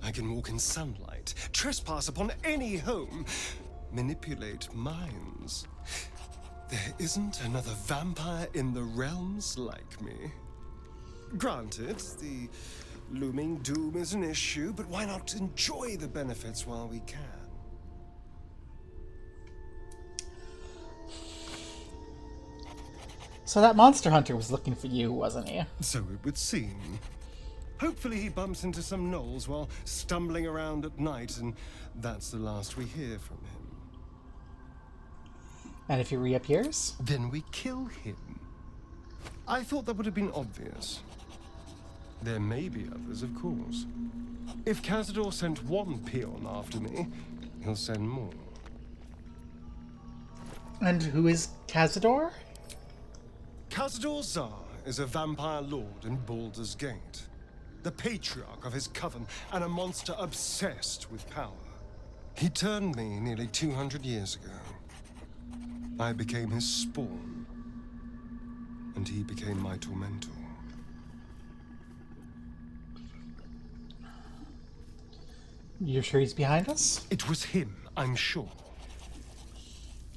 I can walk in sunlight, trespass upon any home, manipulate minds. There isn't another vampire in the realms like me. Granted, the looming doom is an issue, but why not enjoy the benefits while we can? So that monster hunter was looking for you, wasn't he? So it would seem. Hopefully he bumps into some gnolls while stumbling around at night, and that's the last we hear from him. And if he reappears? Then we kill him. I thought that would have been obvious. There may be others, of course. If Cazador sent one peon after me, he'll send more. And who is Cazador? Cazador Zar is a vampire lord in Baldur's Gate, the patriarch of his coven and a monster obsessed with power. He turned me nearly 200 years ago. I became his spawn, and he became my tormentor. You're sure he's behind us? It was him, I'm sure.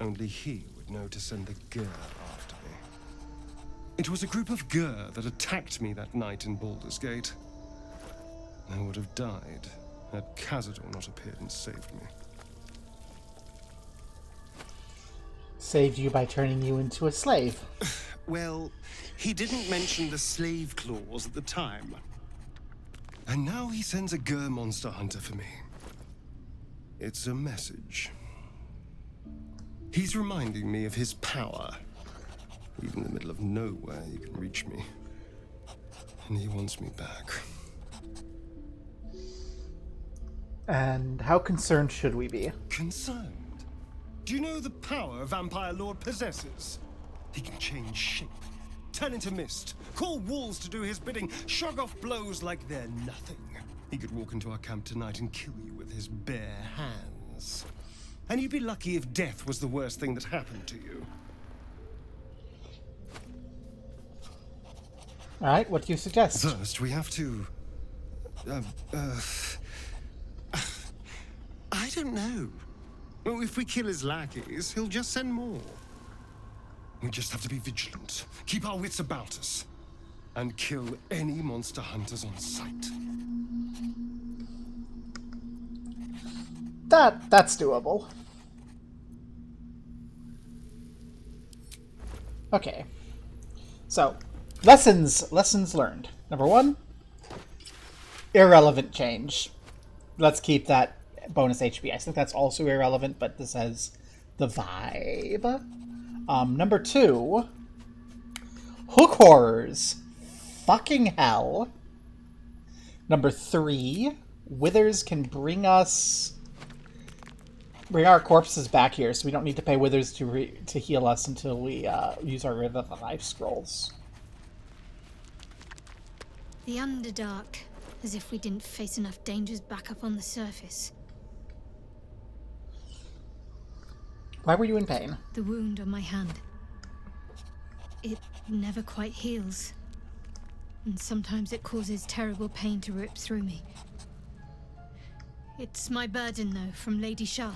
Only he would know to send the Gur after me. It was a group of Gur that attacked me that night in Baldur's Gate. I would have died had Cazador not appeared and saved me. Saved you by turning you into a slave. Well, he didn't mention the slave clause at the time. And now he sends a Gur monster hunter for me. It's a message. He's reminding me of his power. Even in the middle of nowhere, you can reach me. And he wants me back. And how concerned should we be? Concerned? Do you know the power a Vampire Lord possesses? He can change shape, turn into mist, call walls to do his bidding, shrug off blows like they're nothing. He could walk into our camp tonight and kill you with his bare hands. And you'd be lucky if death was the worst thing that happened to you. Alright, what do you suggest? First, we have to... I don't know. Well, if we kill his lackeys, he'll just send more. We just have to be vigilant, keep our wits about us, and kill any monster hunters on sight. That's doable. Okay. So, lessons learned. Number 1, irrelevant change. Let's keep that bonus HP. I think that's also irrelevant, but this has the vibe. Number 2, Hook horrors. Fucking hell. Number 3. Withers can bring our corpses back here, so we don't need to pay Withers to heal us until we use our River of Life scrolls. The Underdark, as if we didn't face enough dangers back up on the surface. Why were you in pain? The wound on my hand. It never quite heals. And sometimes it causes terrible pain to rip through me. It's my burden, though, from Lady Shah.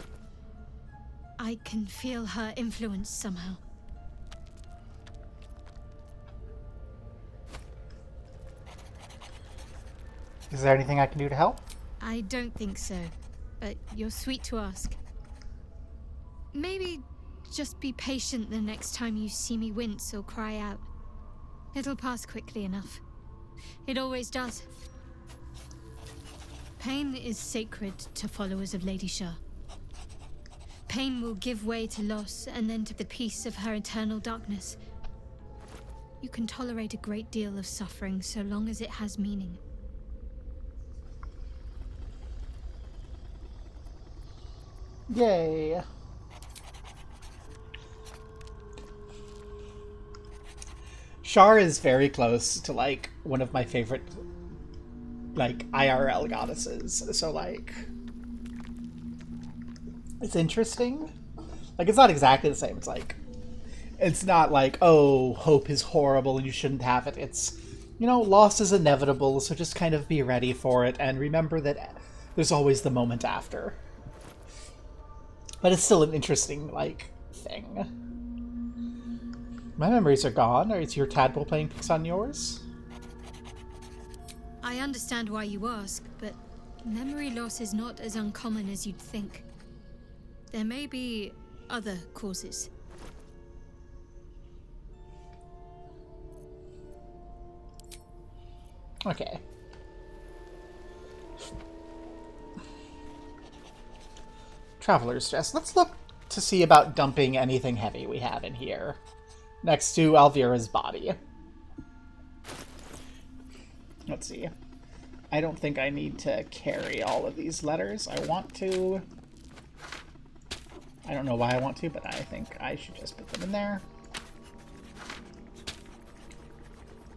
I can feel her influence somehow. Is there anything I can do to help? I don't think so, but you're sweet to ask. Maybe just be patient the next time you see me wince or cry out. It'll pass quickly enough. It always does. Pain is sacred to followers of Lady Shah. Pain will give way to loss and then to the peace of her eternal darkness. You can tolerate a great deal of suffering so long as it has meaning. Yay. Shar is very close to, like, one of my favorite, like, IRL goddesses. So, like, it's interesting. Like, it's not exactly the same. It's like, it's not like, oh, hope is horrible and you shouldn't have it. It's, you know, loss is inevitable, so just kind of be ready for it and remember that there's always the moment after. But it's still an interesting, like, thing. My memories are gone. Is your tadpole playing tricks on yours? I understand why you ask, but memory loss is not as uncommon as you'd think. There may be other causes. Okay. Traveler's Chest. Let's look to see about dumping anything heavy we have in here. Next to Alvira's body. Let's see. I don't think I need to carry all of these letters. I want to. I don't know why I want to, but I think I should just put them in there.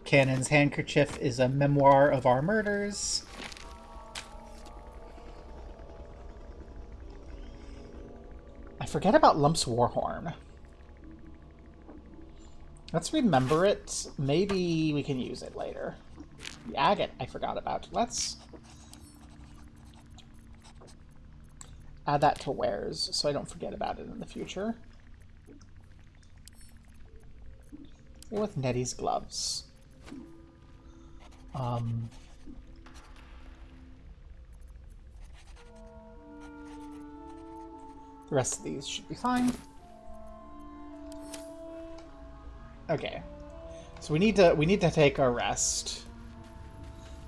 Cannon's Handkerchief is a memoir of our murders. I forget about Lump's Warhorn. Let's remember it. Maybe we can use it later. The agate I forgot about. Let's add that to wares so I don't forget about it in the future. Go with Nettie's gloves. The rest of these should be fine. Okay, so we need to take our rest,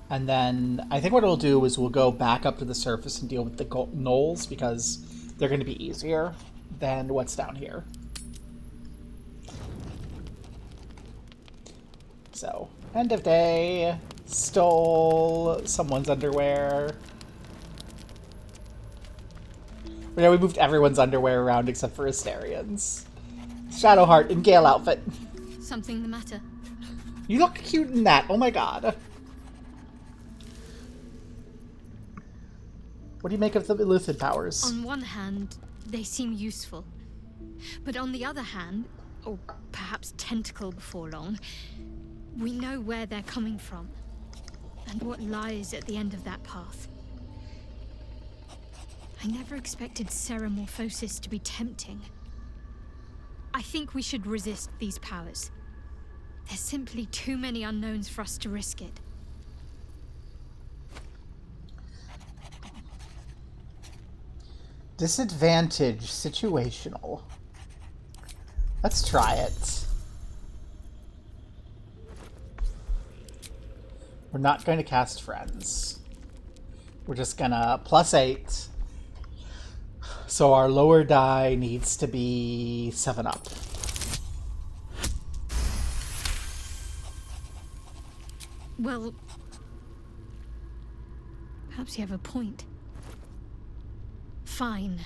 and then I think what we'll do is we'll go back up to the surface and deal with the gnolls because they're going to be easier than what's down here. So, end of day. Stole someone's underwear. Yeah, we moved everyone's underwear around except for Asterian's. Shadowheart in Gale outfit. Something the matter? You look cute in that. Oh my god. What do you make of the Illithid powers? On one hand, they seem useful. But on the other hand, or perhaps tentacle before long, we know where they're coming from. And what lies at the end of that path. I never expected Ceramorphosis to be tempting. I think we should resist these powers. There's simply too many unknowns for us to risk it. Disadvantage situational. Let's try it. We're not going to cast Friends. We're just gonna +8. So our lower die needs to be 7 up. Well, perhaps you have a point. Fine.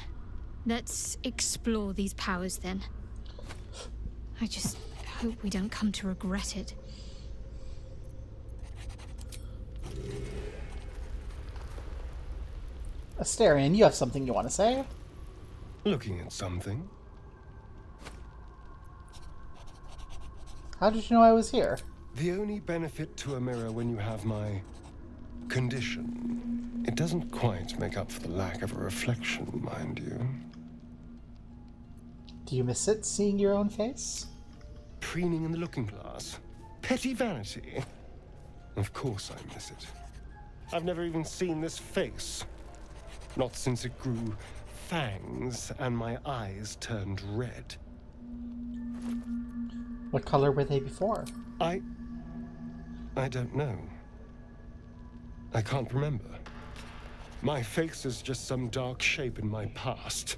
Let's explore these powers then. I just hope we don't come to regret it. Astarion, you have something you want to say? Looking at something. How did you know I was here? The only benefit to a mirror when you have my condition, it doesn't quite make up for the lack of a reflection, mind you. Do you miss it, seeing your own face? Preening in the looking glass. Petty vanity. Of course I miss it. I've never even seen this face. Not since it grew fangs and my eyes turned red. What color were they before? I don't know. I can't remember. My face is just some dark shape in my past.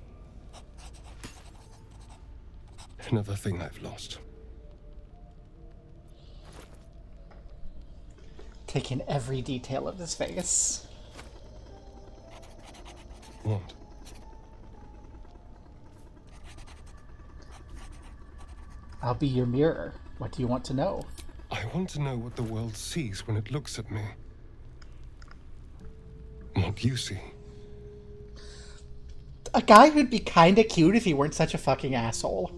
Another thing I've lost. Taking every detail of his face. What? I'll be your mirror. What do you want to know? I want to know what the world sees when it looks at me. What you see. A guy who'd be kinda cute if he weren't such a fucking asshole.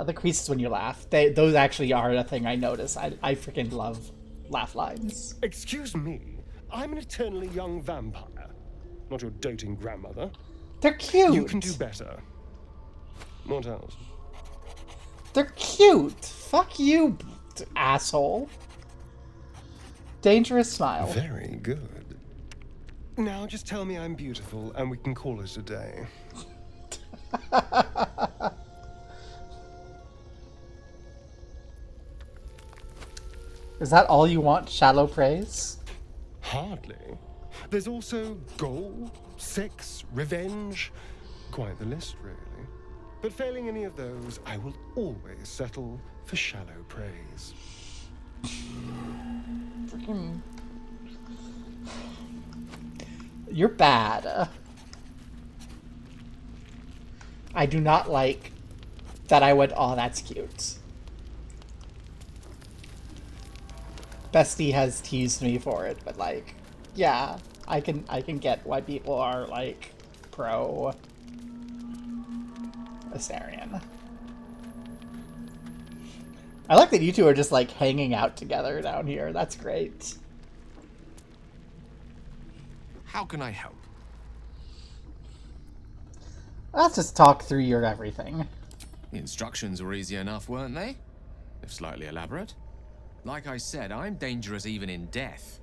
The creases when you laugh. Those actually are a thing I notice. I freaking love laugh lines. Excuse me, I'm an eternally young vampire, not your doting grandmother. They're cute. You can do better. What else? They're cute. Fuck you, asshole. Dangerous smile. Very good. Now just tell me I'm beautiful and we can call it a day. Is that all you want? Shallow praise? Hardly. There's also gold, sex, revenge. Quite the list, really. But failing any of those, I will always settle for shallow praise. Freaking... You're bad. I do not like that I went, oh, that's cute. Bestie has teased me for it, but like, yeah, I can get why people are like pro Astarion. I like that you two are just like hanging out together down here. That's great. How can I help? Let's just talk through your everything. The instructions were easy enough, weren't they? If slightly elaborate. Like I said, I'm dangerous even in death.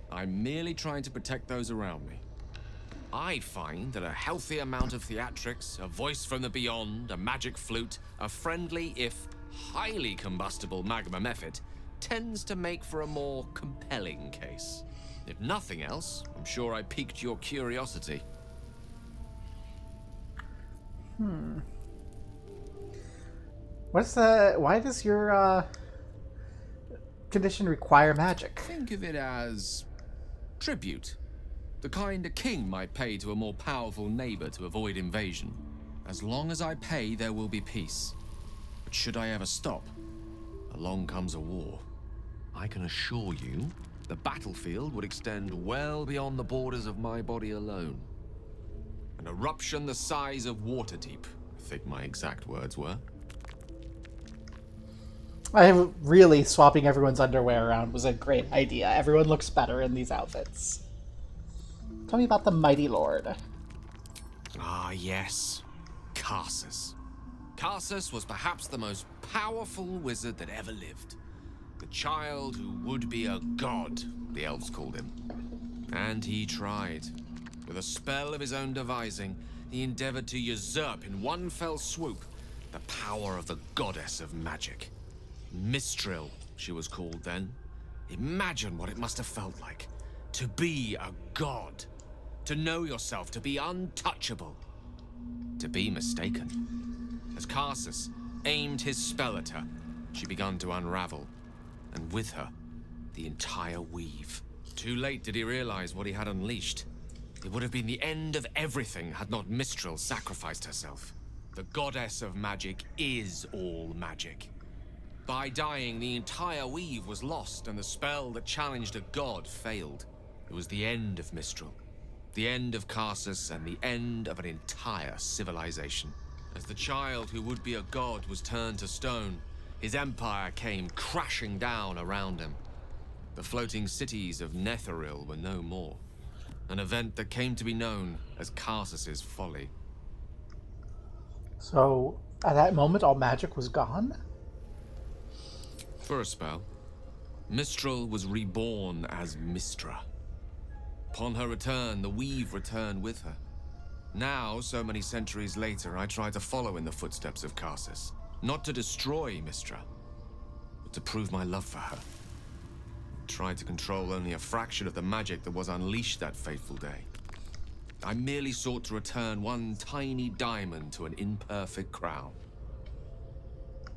I'm merely trying to protect those around me. I find that a healthy amount of theatrics, a voice from the beyond, a magic flute, a friendly, if highly combustible magma method, tends to make for a more compelling case. If nothing else, I'm sure I piqued your curiosity. Why does your, condition require magic? Think of it as tribute. The kind a king might pay to a more powerful neighbor to avoid invasion. As long as I pay, there will be peace. But should I ever stop, along comes a war. I can assure you, the battlefield would extend well beyond the borders of my body alone. An eruption the size of Waterdeep, I think my exact words were. Really swapping everyone's underwear around was a great idea. Everyone looks better in these outfits. Tell me about the Mighty Lord. Ah, yes. Karsus. Karsus was perhaps the most powerful wizard that ever lived. The child who would be a god, the elves called him. And he tried. With a spell of his own devising, he endeavored to usurp in one fell swoop the power of the goddess of magic. Mistril, she was called then. Imagine what it must have felt like. To be a god. To know yourself, to be untouchable. To be mistaken. As Karsus aimed his spell at her, she began to unravel, and with her, the entire weave. Too late did he realize what he had unleashed. It would have been the end of everything had not Mistral sacrificed herself. The goddess of magic is all magic. By dying, the entire weave was lost, and the spell that challenged a god failed. It was the end of Mistral, the end of Karsus, and the end of an entire civilization. As the child who would be a god was turned to stone, his empire came crashing down around him. The floating cities of Netheril were no more, an event that came to be known as Karsus's folly. So, at that moment, all magic was gone? For a spell, Mistral was reborn as Mistra. Upon her return, the weave returned with her. Now, so many centuries later, I try to follow in the footsteps of Karsus. Not to destroy Mistra, but to prove my love for her. Tried to control only a fraction of the magic that was unleashed that fateful day. I merely sought to return one tiny diamond to an imperfect crown.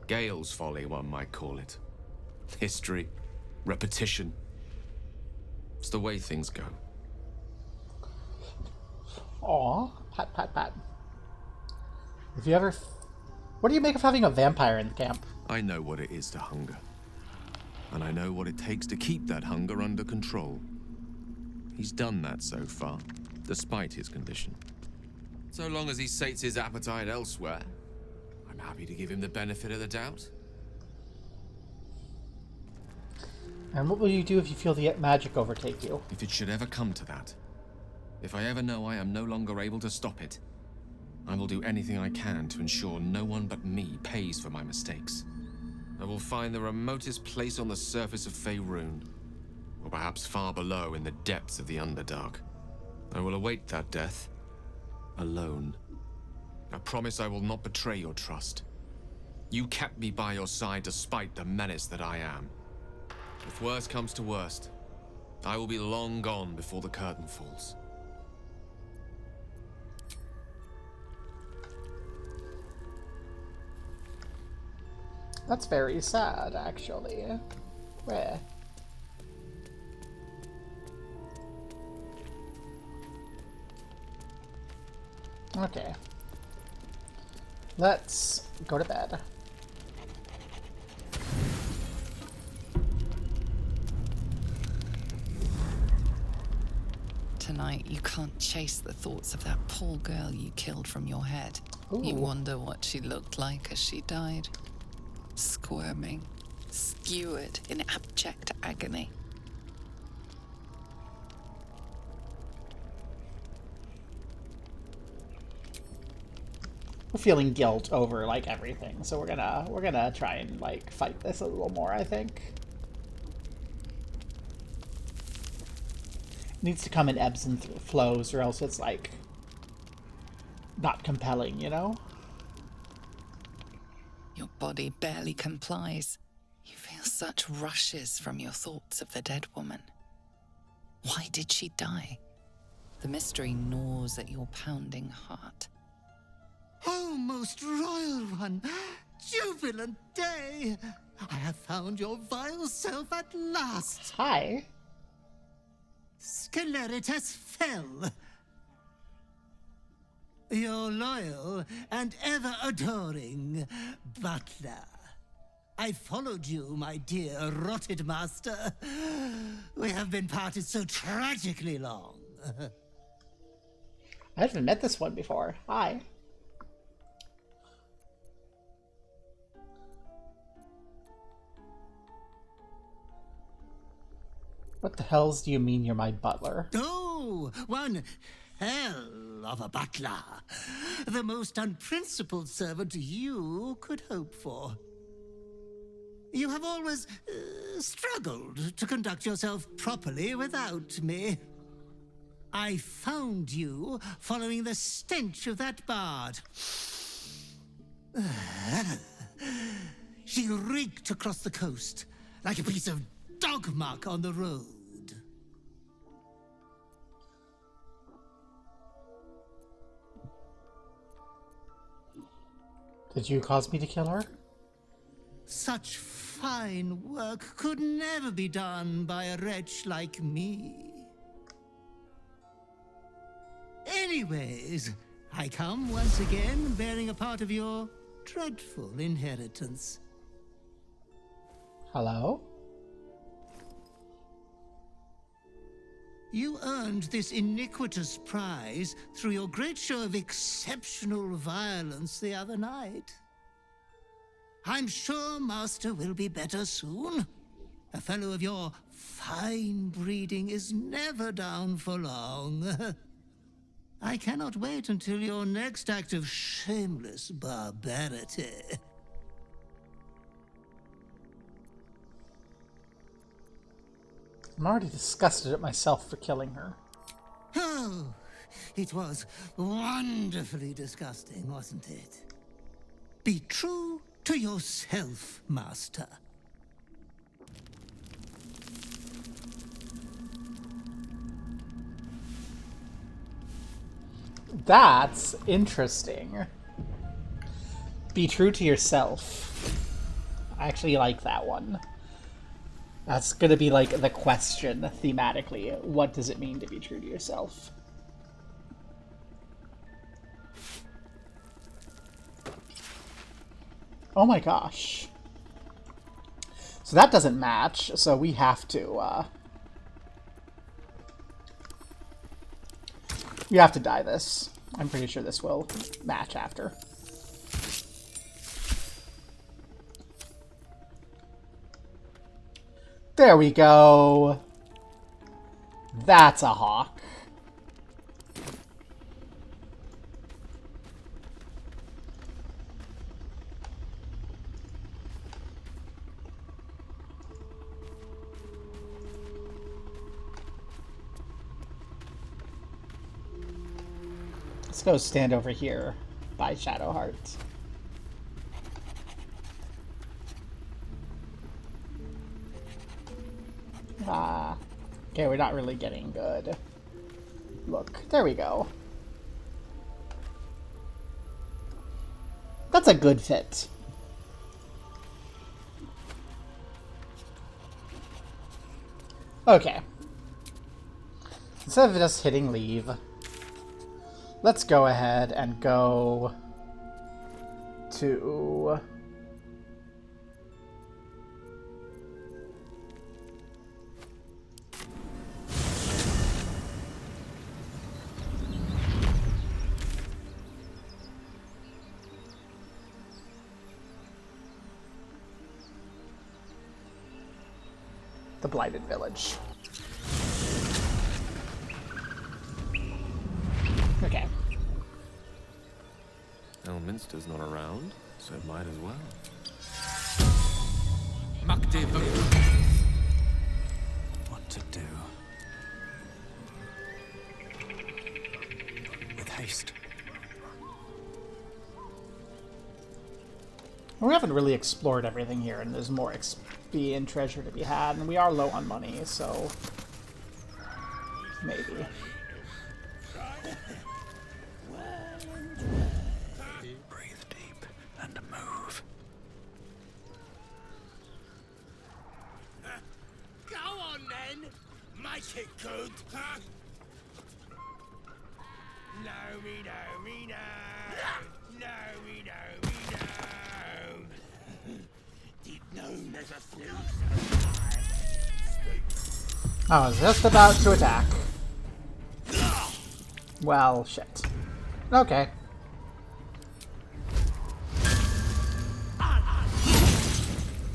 Gale's folly, one might call it. History, repetition. It's the way things go. Aw, pat, pat, pat. If you ever... What do you make of having a vampire in the camp? I know what it is to hunger. And I know what it takes to keep that hunger under control. He's done that so far, despite his condition. So long as he sates his appetite elsewhere, I'm happy to give him the benefit of the doubt. And what will you do if you feel the magic overtake you? If it should ever come to that, if I ever know I am no longer able to stop it, I will do anything I can to ensure no one but me pays for my mistakes. I will find the remotest place on the surface of Faerun, or perhaps far below in the depths of the Underdark. I will await that death, alone. I promise I will not betray your trust. You kept me by your side despite the menace that I am. If worst comes to worst, I will be long gone before the curtain falls. That's very sad, actually. Where? Okay. Let's go to bed. Tonight, you can't chase the thoughts of that poor girl you killed from your head. You Ooh. wonder what she looked like as she died. Squirming, skewered in abject agony. We're feeling guilt over like everything, so we're gonna try and like fight this a little more, I think. It needs to come in ebbs and flows, or else it's like not compelling, you know? Your body barely complies. You feel such rushes from your thoughts of the dead woman. Why did she die? The mystery gnaws at your pounding heart. Oh, most royal one, jubilant day! I have found your vile self at last. Hi. Sceleritas fell. Your loyal and ever-adoring butler. I followed you, my dear rotted master. We have been parted so tragically long. I haven't met this one before. Hi. What the hells do you mean you're my butler? Oh, one hell of a butler. The most unprincipled servant you could hope for. You have always struggled to conduct yourself properly without me. I found you following the stench of that bard. She reeked across the coast like a piece of dog muck on the road. Did you cause me to kill her? Such fine work could never be done by a wretch like me. Anyways, I come once again bearing a part of your dreadful inheritance. Hello? You earned this iniquitous prize through your great show of exceptional violence the other night. I'm sure Master will be better soon. A fellow of your fine breeding is never down for long. I cannot wait until your next act of shameless barbarity. I'm already disgusted at myself for killing her. Oh, it was wonderfully disgusting, wasn't it? Be true to yourself, Master. That's interesting. Be true to yourself. I actually like that one. That's gonna be like the question thematically. What does it mean to be true to yourself? Oh my gosh. So that doesn't match, so we have to, you have to dye this. I'm pretty sure this will match after. There we go. That's a hawk. Let's go stand over here by Shadowheart. Ah. Okay, we're not really getting good. Look, there we go. That's a good fit. Okay. Instead of just hitting leave, let's go ahead and go to... the Blighted Village. Okay. Elminster's not around, so might as well. What to do? With haste. We haven't really explored everything here, and there's more XP and treasure to be had, and we are low on money, so maybe. Breathe deep and move. Go on then! Make it good! Huh? No, me, no, me, no! No, me, no, me, no! Deep known as a snoozer. I was just about to attack. Well, shit. Okay.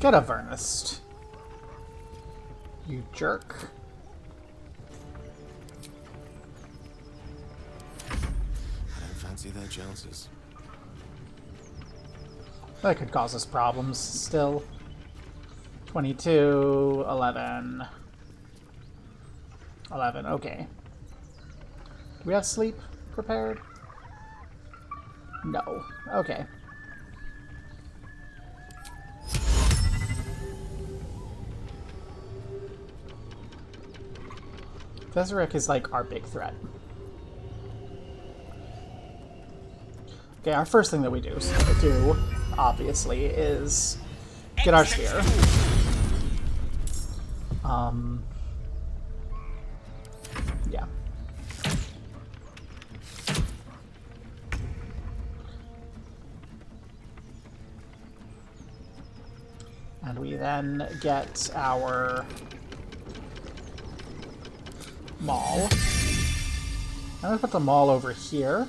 Get a Vernest. You jerk. I don't fancy their chances. That could cause us problems still. 22, 11. 11, okay. Do we have sleep prepared? No. Okay. Desirek is like our big threat. Okay, our first thing that we do, obviously, is Get our spear. Yeah. And we then get our maul. I'm gonna put the maul over here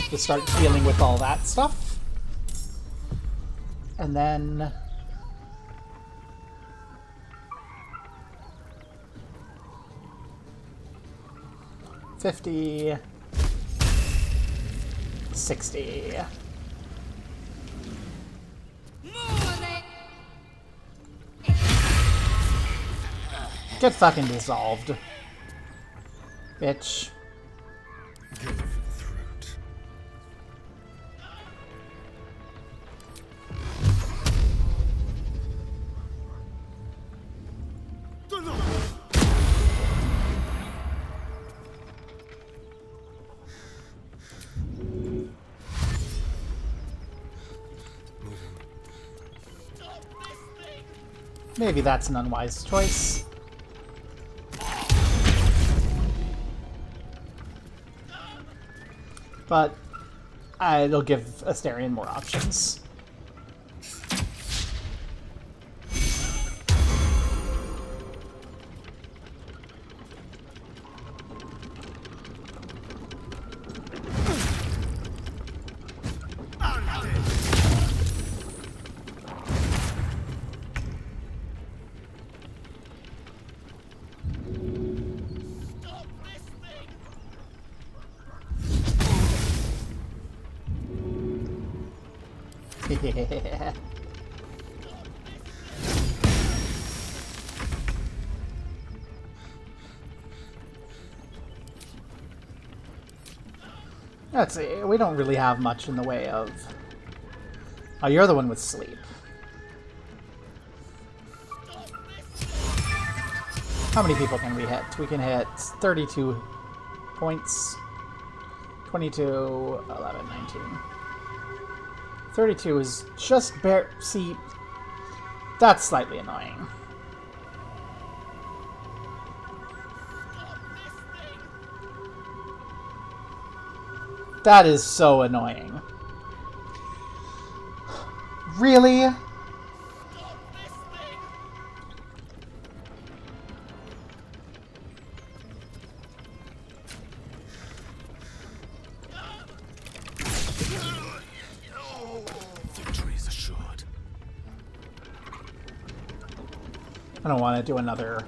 to start dealing with all that stuff. And then 50, 60. Get fucking dissolved, bitch. Go for the throat. Maybe that's an unwise choice. But it'll give Astarion more options. Yeah. Let's see, we don't really have much in the way of... Oh, you're the one with sleep. How many people can we hit? We can hit 32 points. 22, 11, 19. 32 is just bare... See, that's slightly annoying. That is so annoying. Really? Victory is assured. I don't want to do another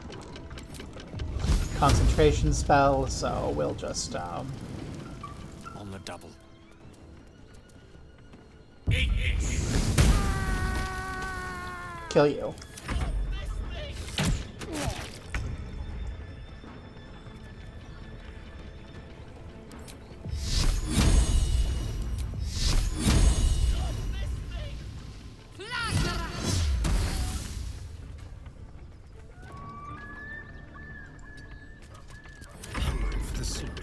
concentration spell, so we'll just, On the double. kill you. Hungry for the slaughter.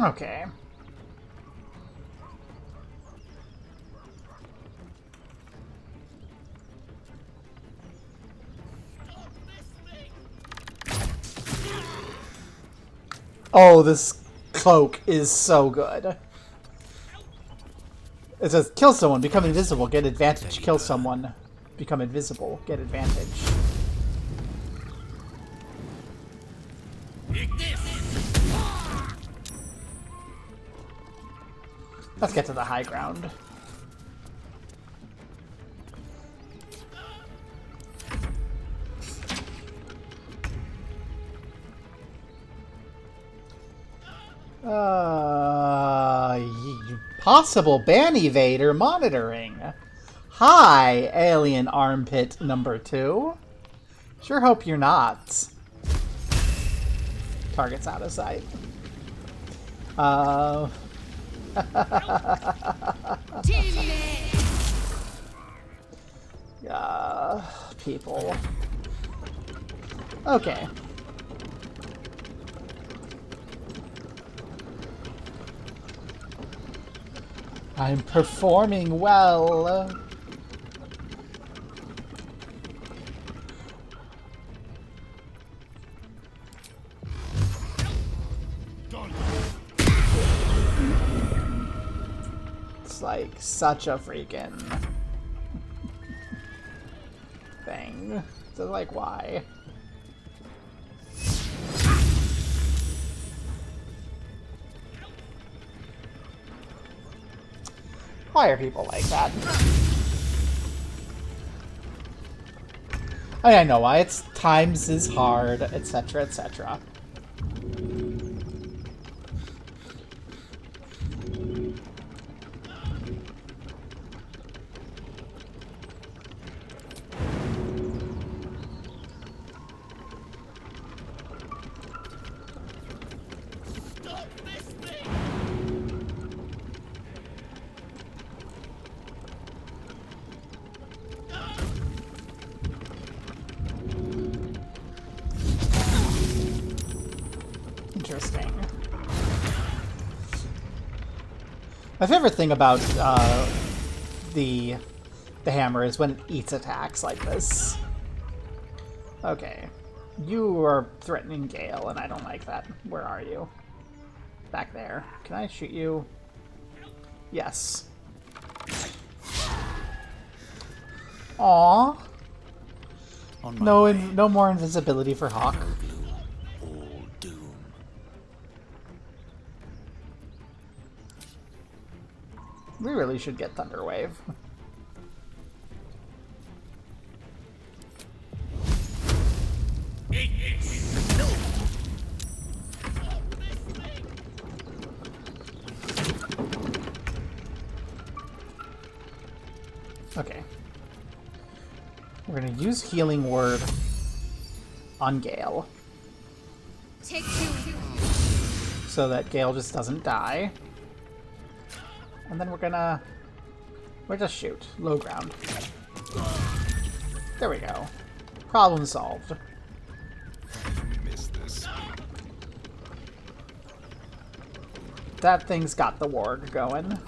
Okay. Oh, this cloak is so good. It says, kill someone, become invisible, get advantage. Kill someone, become invisible, get advantage. Let's get to the high ground. Possible ban evader monitoring. Hi, alien armpit number 2. Sure hope you're not. Target's out of sight. People. Okay. I'm performing well. It's like such a freaking thing. So like, why? Why are people like that? I know why. It's times is hard, etc., etc. Interesting. My favorite thing about the hammer is when it eats attacks like this. Okay. You are threatening Gale, and I don't like that. Where are you? Back there. Can I shoot you? Yes. Aww. No more invisibility for Hawk. All doom. We really should get Thunderwave. Okay. We're gonna use Healing Word on Gale. Take 2. So that Gale just doesn't die. And then we'll just shoot. Low ground. There we go. Problem solved. Miss this. That thing's got the warg going.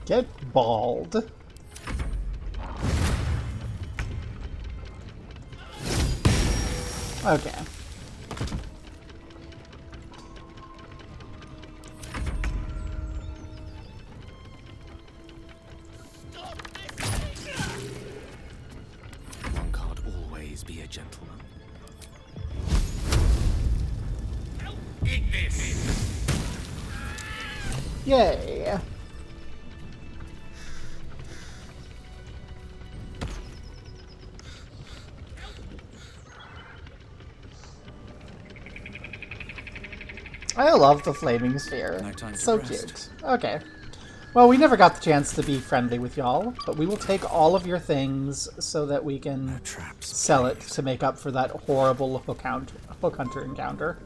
Get bald. Okay. One can't always be a gentleman. Eat this! Yay. I love the flaming sphere. No time to So rest. cute. Okay. Well, we never got the chance to be friendly with y'all, but we will take all of your things so that we can Traps. sell it to make up for that horrible hook hunter encounter.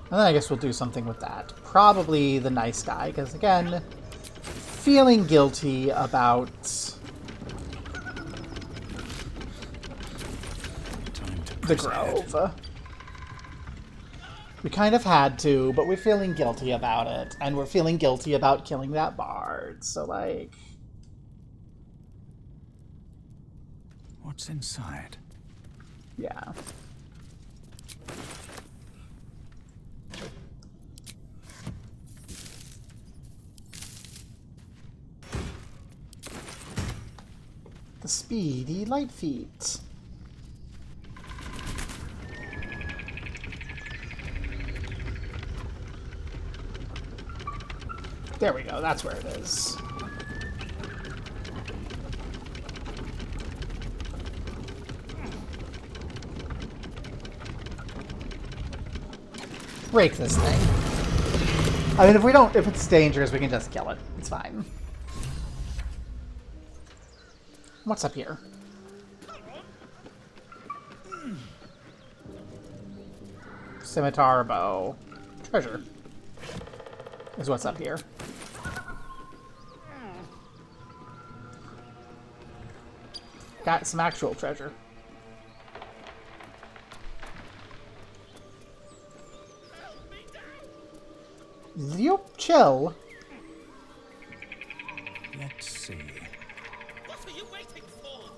And then I guess we'll do something with that. Probably the nice guy, because again, feeling guilty about Time to the press ahead. Grove. We kind of had to, but we're feeling guilty about it. And we're feeling guilty about killing that bard. So, like... What's inside? Yeah. The speedy light feet. There we go, that's where it is. Break this thing. I mean, if it's dangerous, we can just kill it. It's fine. What's up here? Scimitar bow. Treasure. Is what's up here. Got some actual treasure. Yup, chill. Let's see. What are you waiting for?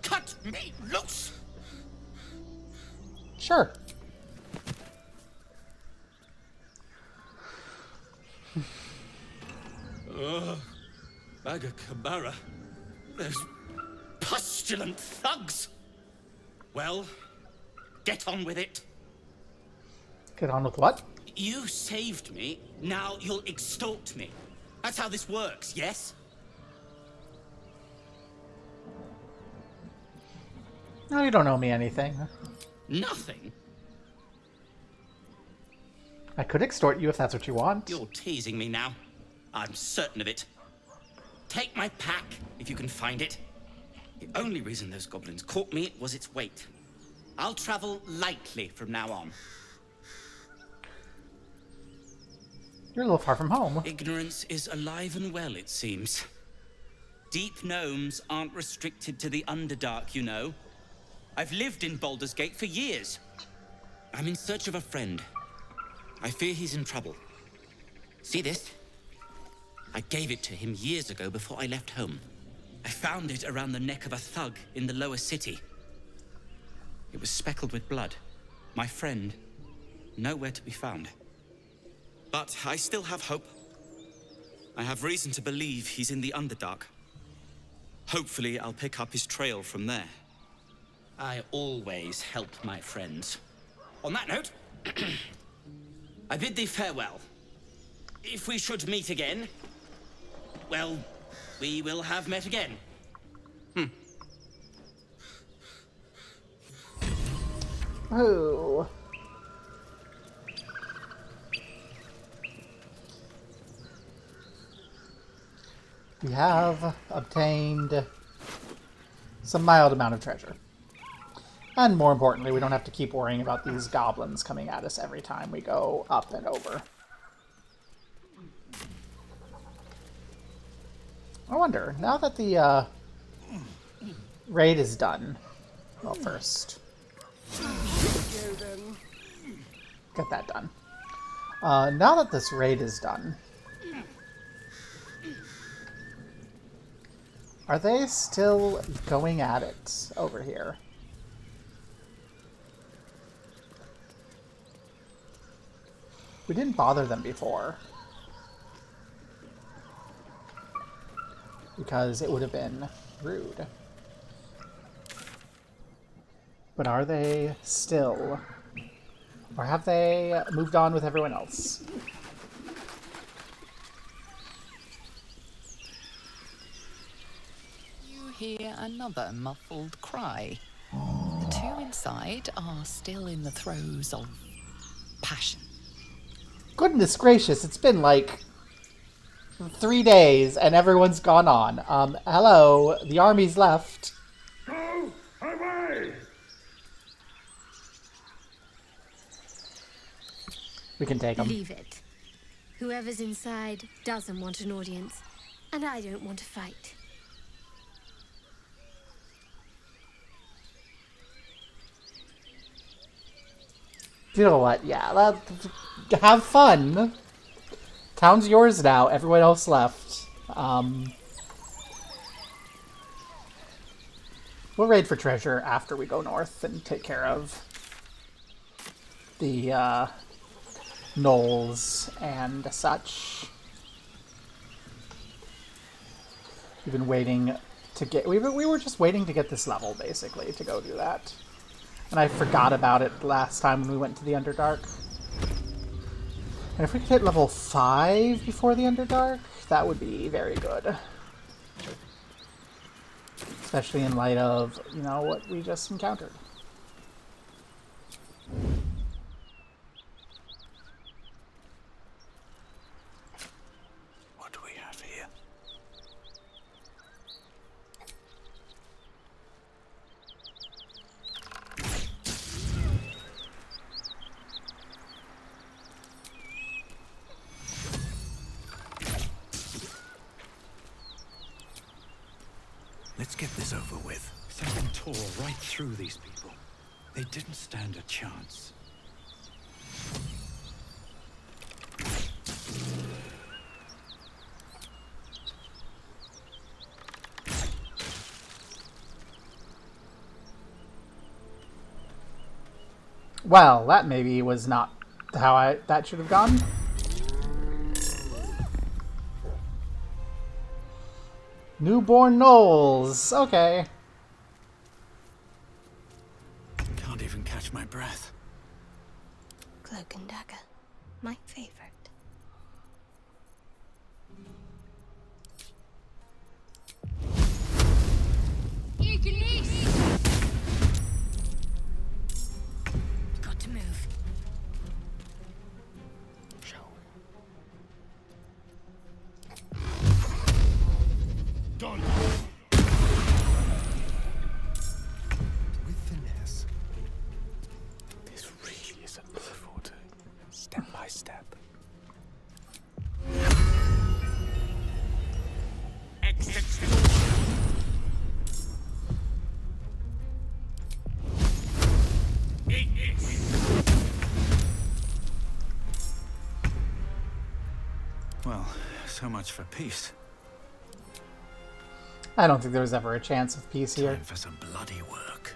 Cut me loose! Sure. Bagakabara. Those pustulant thugs. Well, get on with it. Get on with what? You saved me, now you'll extort me. That's how this works, yes? No, you don't owe me anything. Nothing? I could extort you if that's what you want. You're teasing me now. I'm certain of it. Take my pack, if you can find it. The only reason those goblins caught me was its weight. I'll travel lightly from now on. You're a little far from home. Ignorance is alive and well, it seems. Deep gnomes aren't restricted to the Underdark, you know. I've lived in Baldur's Gate for years. I'm in search of a friend. I fear he's in trouble. See this? I gave it to him years ago before I left home. I found it around the neck of a thug in the lower city. It was speckled with blood. My friend, nowhere to be found. But I still have hope. I have reason to believe he's in the Underdark. Hopefully, I'll pick up his trail from there. I always help my friends. On that note, I bid thee farewell. If we should meet again, well, we will have met again. Oh. We have obtained some mild amount of treasure. And more importantly, we don't have to keep worrying about these goblins coming at us every time we go up and over. I wonder, now that the raid is done, well, first, get that done. Now that this raid is done, are they still going at it over here? We didn't bother them before, because it would have been rude. But are they still? Or have they moved on with everyone else? You hear another muffled cry. The two inside are still in the throes of passion. Goodness gracious, it's been like 3 days and everyone's gone on. Hello, the army's left. Go away! We can take them. Leave it. Whoever's inside doesn't want an audience, and I don't want to fight. You know what? Yeah, have fun. Town's yours now. Everyone else left. We'll raid for treasure after we go north and take care of the gnolls and such. We've been waiting to get... We were just waiting to get this level, basically, to go do that. And I forgot about it last time when we went to the Underdark. And if we could hit level 5 before the Underdark, that would be very good. Especially in light of, you know, what we just encountered. What do we have here? Let's get this over with. Something tore right through these people. They didn't stand a chance. Well, that maybe was not how that should have gone. Newborn gnolls. Okay. Can't even catch my breath. Cloak and dagger. My favorite. Got to move. Done. With finesse. This really isn't my forte. Step by step. Well, so much for peace. I don't think there was ever a chance of peace here. Time for some bloody work.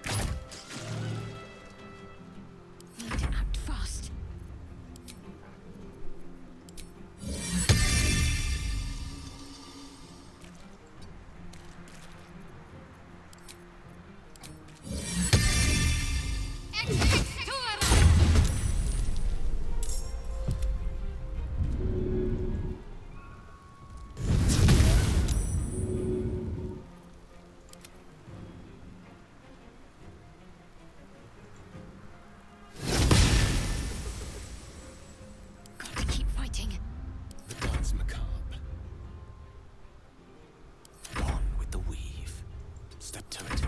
Need to act fast. Got to keep fighting. The dance macabre. On with the weave. Step to it.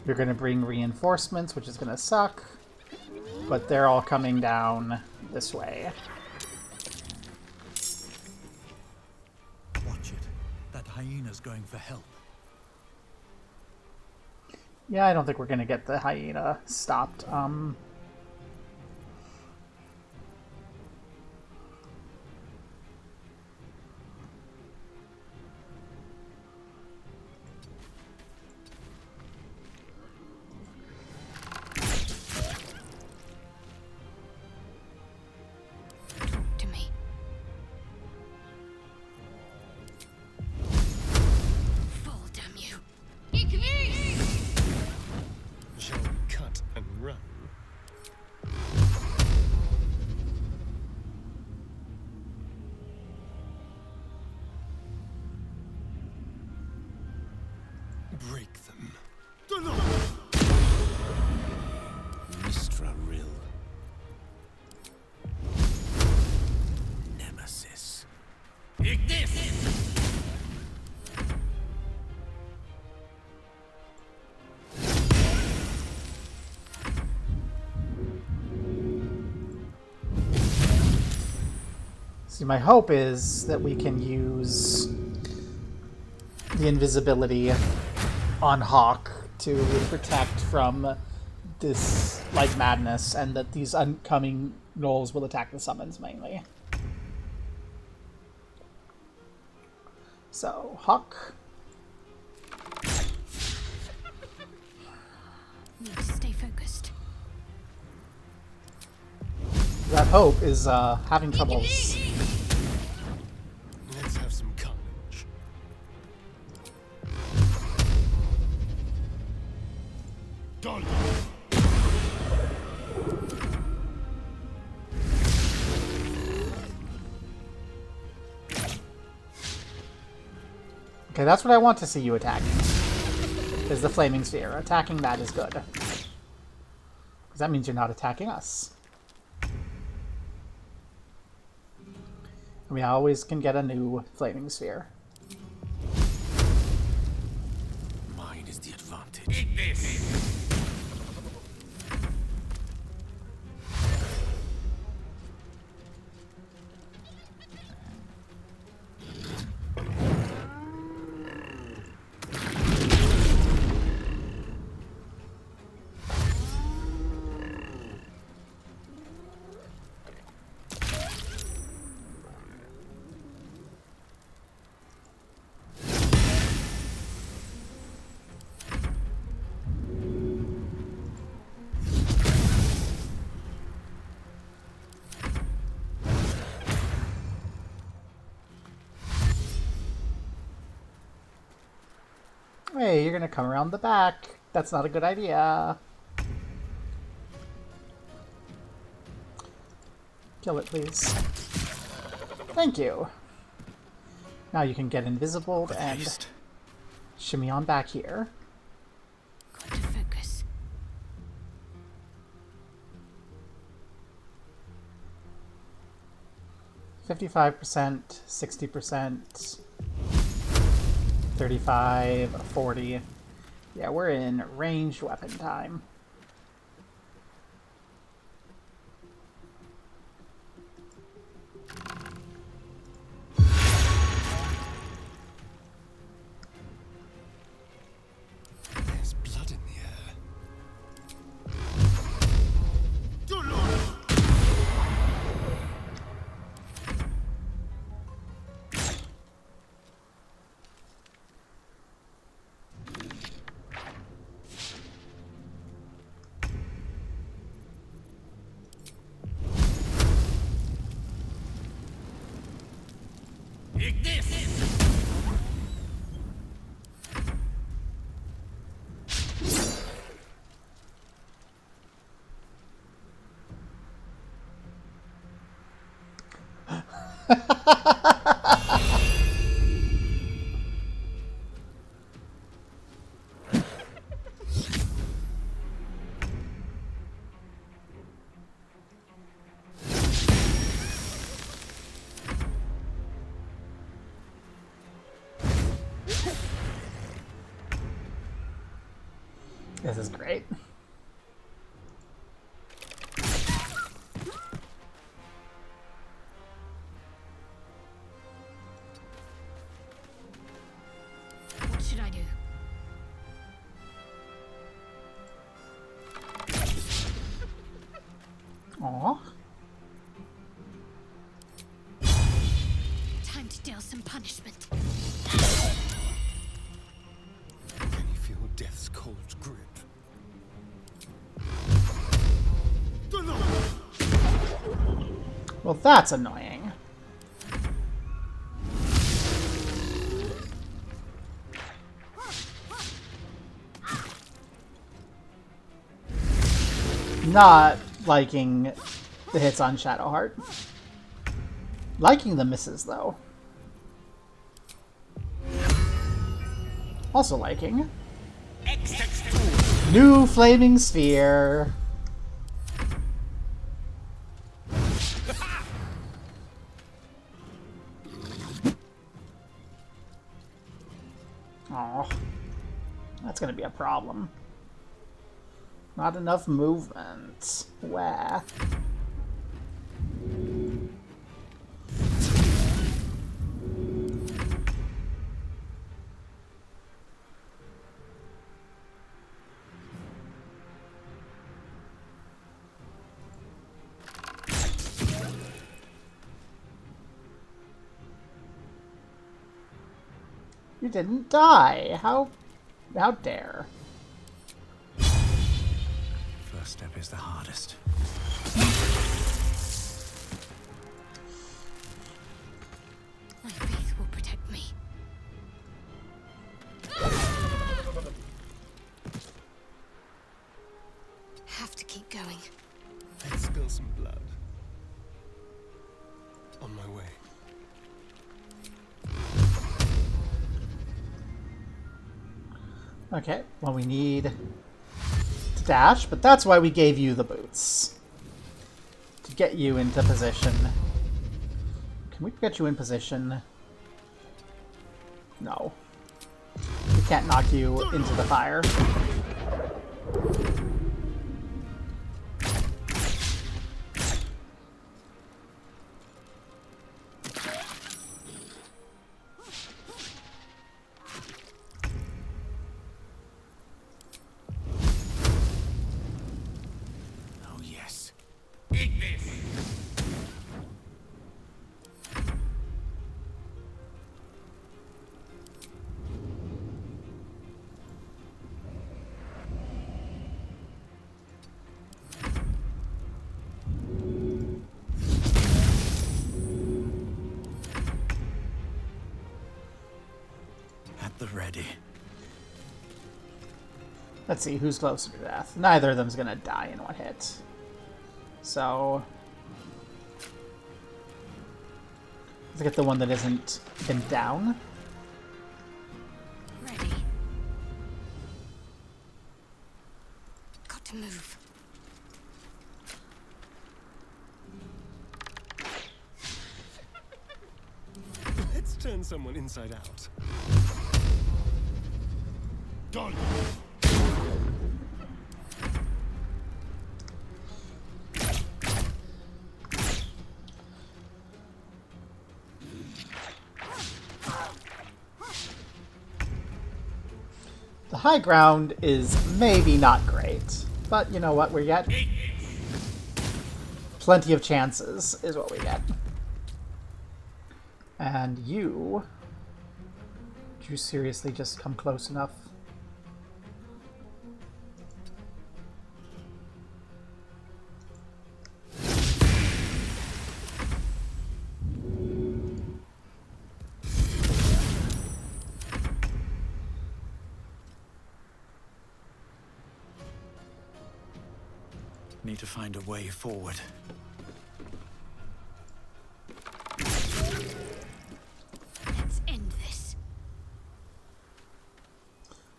You're going to bring reinforcements, which is going to suck. But they're all coming down this way. Watch it. That hyena's going for help. Yeah, I don't think we're going to get the hyena stopped. To me. Fall, damn you. Shall we cut and run? See, my hope is that we can use the invisibility on Hawk to protect from this like madness, and that these upcoming gnolls will attack the summons mainly. So, Hawk. Need to stay focused. That hope is having troubles. Let's have some courage. Done. Okay, that's what I want to see you attacking. Is the Flaming Sphere. Attacking that is good. Because that means you're not attacking us. And we always can get a new Flaming Sphere. Mine is the advantage. Hey, you're gonna come around the back. That's not a good idea. Kill it, please. Thank you. Now you can get invisible and shimmy on back here. Got to focus. %, 60%, 35, 40. Yeah, we're in ranged weapon time. There's blood in the air. This is great. What should I do? Aw. Time to deal some punishment. Can you feel death's cold grip? Well, that's annoying. Not liking the hits on Shadowheart. Liking the misses, though. Also liking. New Flaming Sphere. Oh, that's gonna be a problem. Not enough movement. Where? You didn't die. How dare. First step is the hardest. My faith will protect me. Have to keep going. Let's spill some blood. On my way. Okay, well, we need to dash, but that's why we gave you the boots. To get you into position. Can we get you in position? No. We can't knock you into the fire. Oh, yes. At the ready. Let's see, who's closer to death? Neither of them's gonna die in one hit. So... let's get the one that isn't been down. Ready. Got to move. Let's turn someone inside out. Done. The high ground is maybe not great, but you know what we get? Plenty of chances is what we get. And you... did you seriously just come close enough? Need to find a way forward. Let's end this.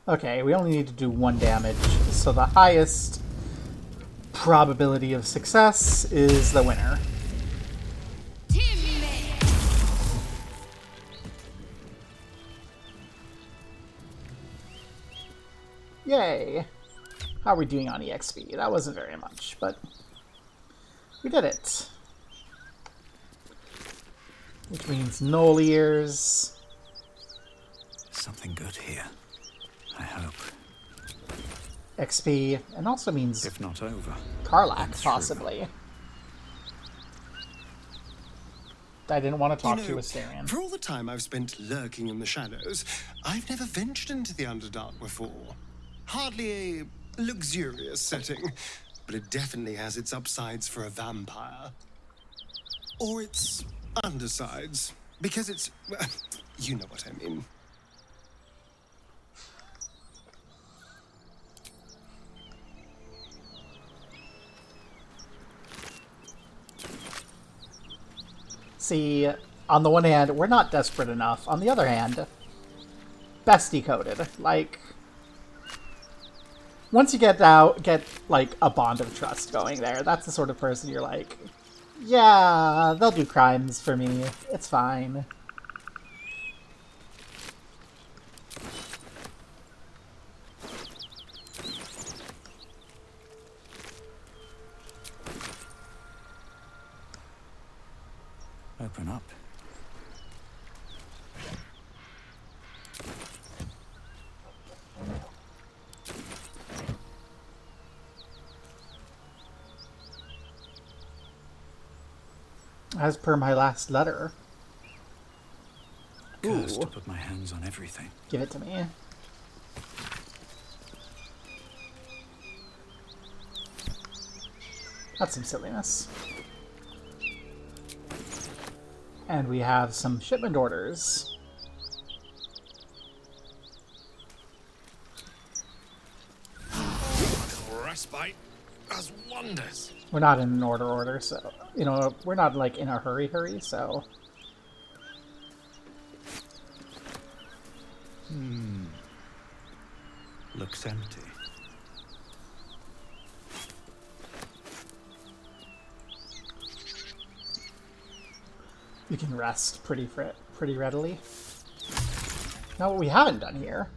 Okay, we only need to do 1 damage, so the highest probability of success is the winner. Yay! How are we doing on EXP? That wasn't very much, but we did it. Which means null ears. Something good here. I hope. XP, and also means If not over. Karlach, possibly. I didn't want to talk to Astarion. For all the time I've spent lurking in the shadows, I've never ventured into the Underdark before. Hardly a luxurious setting, but it definitely has its upsides for a vampire. Or its undersides, because it's... you know what I mean. See, on the one hand, we're not desperate enough. On the other hand, bestie coded. Like, once you get like a bond of trust going there, that's the sort of person you're like, yeah, they'll do crimes for me. It's fine. Open up. As per my last letter. cursed to Ooh. put my hands on everything. Give it to me. That's some silliness. And we have some shipment orders. Respite does wonders. We're not in an order, so, you know, we're not, like, in a hurry, so... Looks empty. You can rest pretty readily. Now, what we haven't done here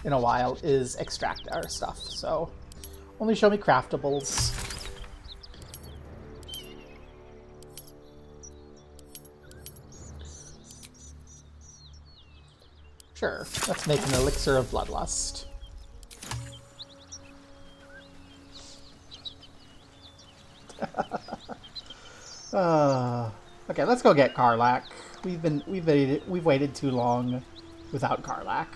in a while is extract our stuff, so only show me craftables. Sure, let's make an elixir of bloodlust. Okay, let's go get Karlach. We've waited too long without Karlach.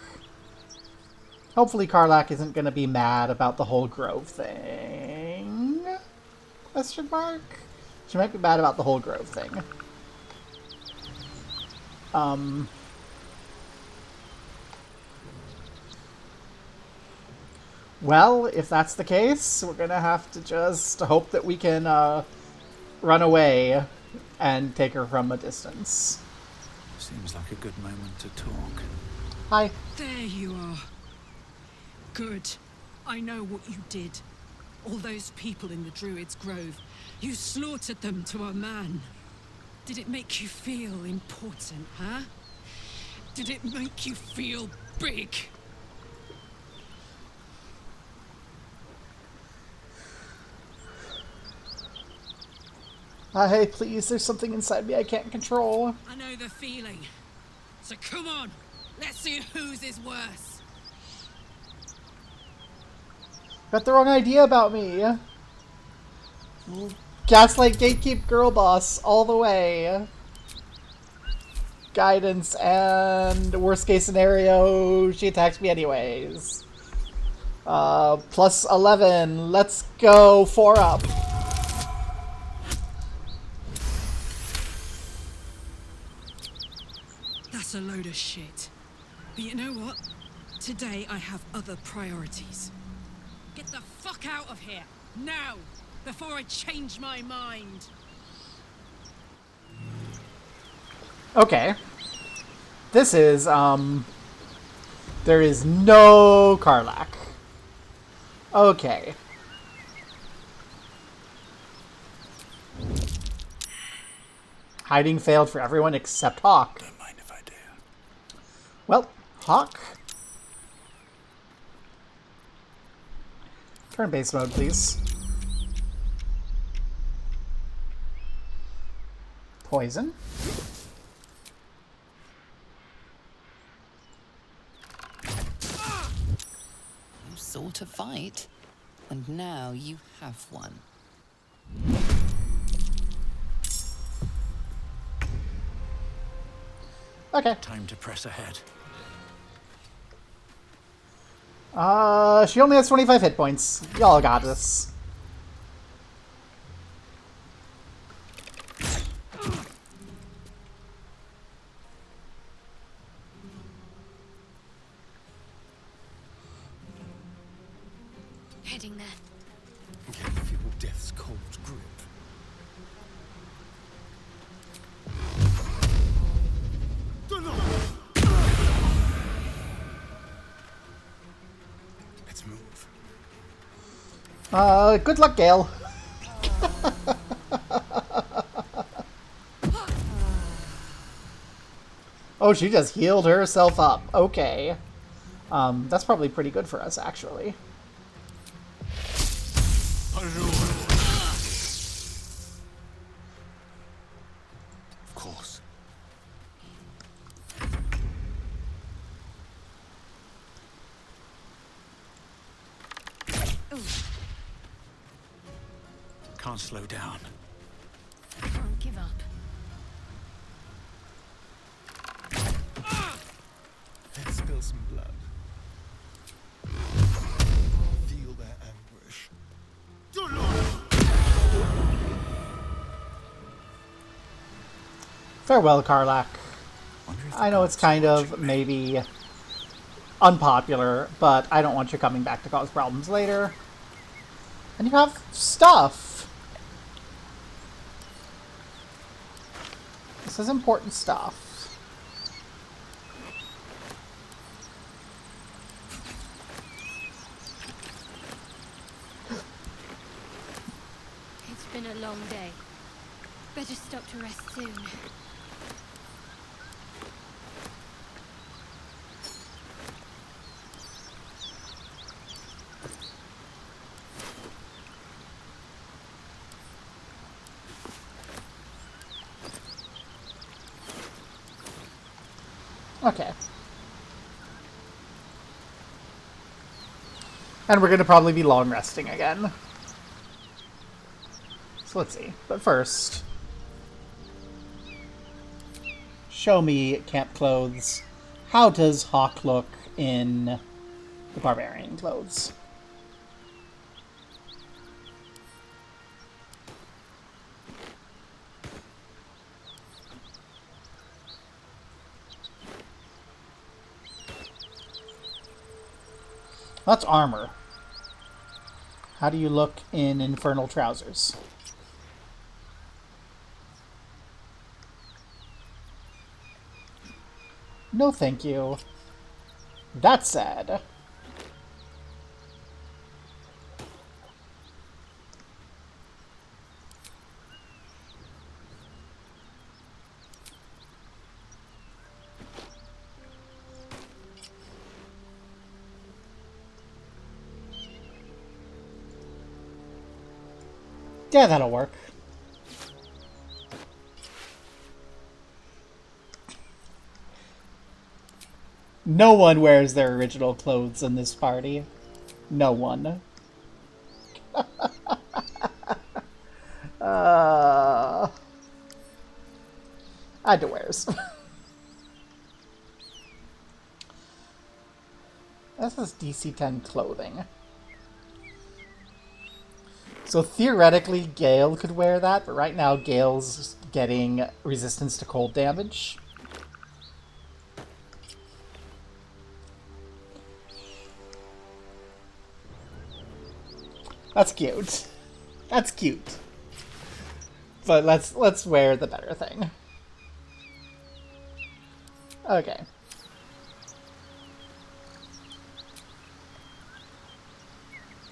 Hopefully Karlach isn't gonna be mad about the whole Grove thing. Question mark? She might be mad about the whole Grove thing. Well, if that's the case, we're gonna have to just hope that we can run away and take her from a distance. Seems like a good moment to talk. Hi. There you are. Good. I know what you did. All those people in the Druid's Grove. You slaughtered them to a man. Did it make you feel important, huh? Did it make you feel big? Hey, please, there's something inside me I can't control. I know the feeling. So come on, let's see whose is worse. Got the wrong idea about me. Gaslight Gatekeep Girl Boss all the way. Guidance and worst case scenario, she attacks me anyways. Plus 11. Let's go 4 up. That's a load of shit. But you know what? Today I have other priorities. Get the fuck out of here! Now! Before I change my mind! Okay. This is, there is no Karlach. Okay. Hiding failed for everyone except Hawk. Don't mind if I do. Well, Hawk. Turn base mode, please. Poison. You sought to fight, and now you have one. Okay. Time to press ahead. She only has 25 hit points. Y'all got this. Heading there. I can feel death's cold grip. Let's move. Good luck, Gale. Oh, she just healed herself up. Okay. That's probably pretty good for us, actually. Of course. Can't slow down. Can't give up. Farewell, Karlak. I know it's kind of maybe unpopular, but I don't want you coming back to cause problems later. And you have stuff. This is important stuff. It's been a long day. Better stop to rest soon. Okay. And we're going to probably be long resting again. So let's see. But first, show me camp clothes. How does Hawk look in the barbarian clothes? That's armor. How do you look in infernal trousers? No, thank you. That's sad. Yeah, that'll work. No one wears their original clothes in this party. No one. Underwears. This is DC 10 clothing. So theoretically, Gale could wear that, but right now Gale's getting resistance to cold damage. That's cute. That's cute. But let's wear the better thing. Okay.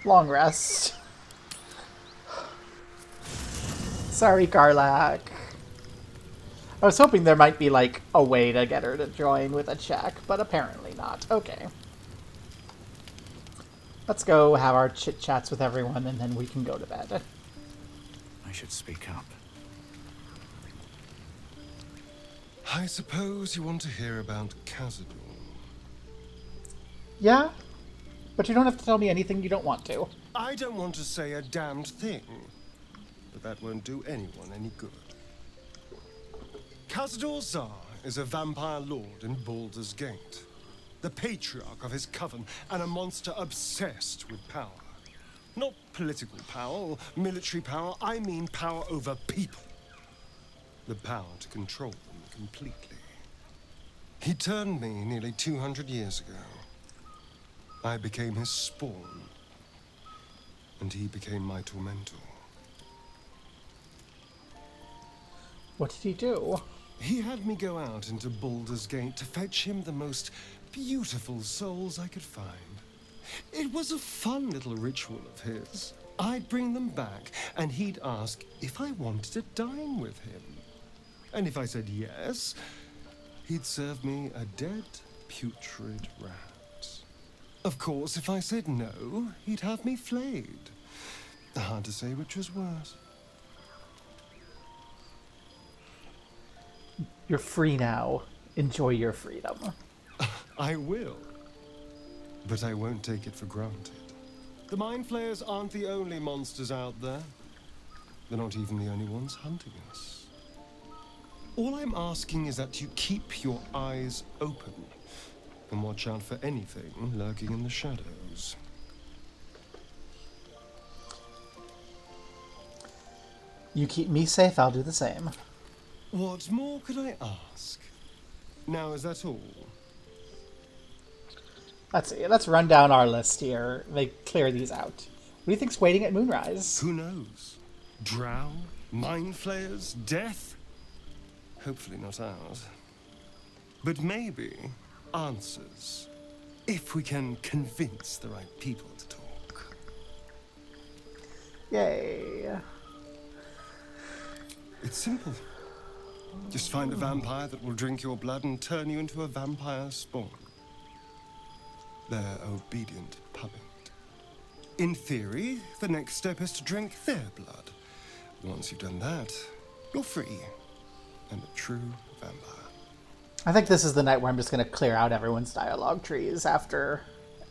Long rest. Sorry, Karlak. I was hoping there might be, like, a way to get her to join with a check, but apparently not. Okay. Let's go have our chit-chats with everyone, and then we can go to bed. I should speak up. I suppose you want to hear about Cazador. Yeah? But you don't have to tell me anything you don't want to. I don't want to say a damned thing, but that won't do anyone any good. Cazador Zar is a vampire lord in Baldur's Gate, the patriarch of his coven, and a monster obsessed with power. Not political power or military power, I mean power over people. The power to control them completely. He turned me nearly 200 years ago. I became his spawn, and he became my tormentor. What did he do? He had me go out into Baldur's Gate to fetch him the most beautiful souls I could find. It was a fun little ritual of his. I'd bring them back, and he'd ask if I wanted to dine with him. And if I said yes, he'd serve me a dead, putrid rat. Of course, if I said no, he'd have me flayed. Hard to say which was worse. You're free now. Enjoy your freedom. I will. But I won't take it for granted. The Mind Flayers aren't the only monsters out there. They're not even the only ones hunting us. All I'm asking is that you keep your eyes open and watch out for anything lurking in the shadows. You keep me safe, I'll do the same. What more could I ask? Now, is that all? Let's see. Let's run down our list here. They clear these out. What do you think's waiting at Moonrise? Who knows? Drow? Mind flayers? Death? Hopefully not ours. But maybe answers. If we can convince the right people to talk. Yay. It's simple. Just find a vampire that will drink your blood and turn you into a vampire spawn. Their obedient puppet. In theory, the next step is to drink their blood. Once you've done that, you're free. And a true vampire. I think this is the night where I'm just going to clear out everyone's dialogue trees after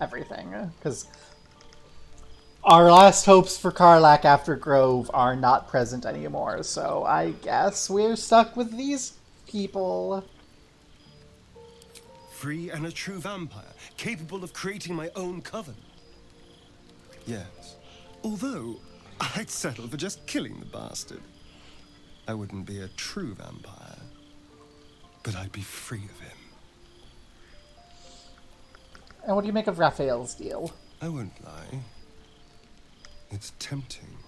everything. Because our last hopes for Karlach after Grove are not present anymore. So I guess we're stuck with these people. Free and a true vampire, capable of creating my own coven. Yes. Although, I'd settle for just killing the bastard. I wouldn't be a true vampire, but I'd be free of him. And what do you make of Raphael's deal? I won't lie. It's tempting.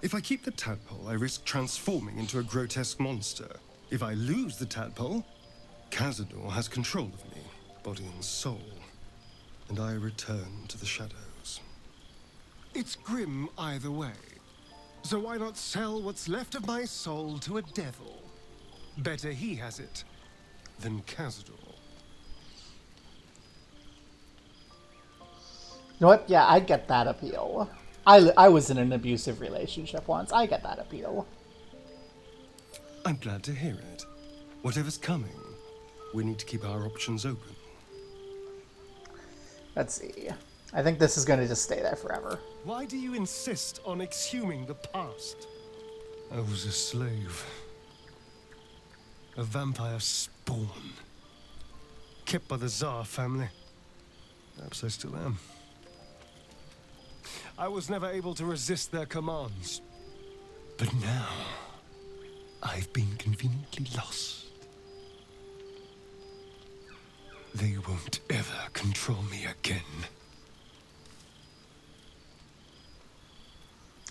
If I keep the tadpole, I risk transforming into a grotesque monster. If I lose the tadpole, Cazador has control of me, body and soul, and I return to the shadows. It's grim either way, so why not sell what's left of my soul to a devil? Better he has it than Cazador. You know what? Yeah, I get that appeal. I was in an abusive relationship once. I get that appeal. I'm glad to hear it. Whatever's coming, we need to keep our options open. Let's see. I think this is going to just stay there forever. Why do you insist on exhuming the past? I was a slave. A vampire spawn. Kept by the Tsar family. Perhaps I still am. I was never able to resist their commands. But now, I've been conveniently lost. They won't ever control me again.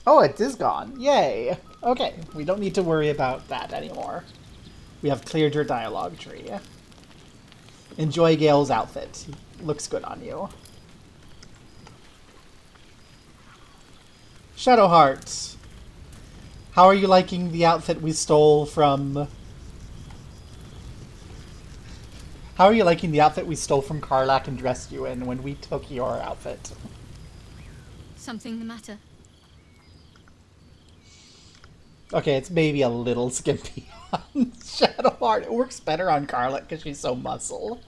Oh, it is gone. Yay. Okay, we don't need to worry about that anymore. We have cleared your dialogue tree. Enjoy Gale's outfit. Looks good on you. Shadowheart. How are you liking the outfit we stole from... How are you liking the outfit we stole from Karlach and dressed you in when we took your outfit? Something the matter? Okay, it's maybe a little skimpy on Shadowheart. It works better on Karlach because she's so muscle.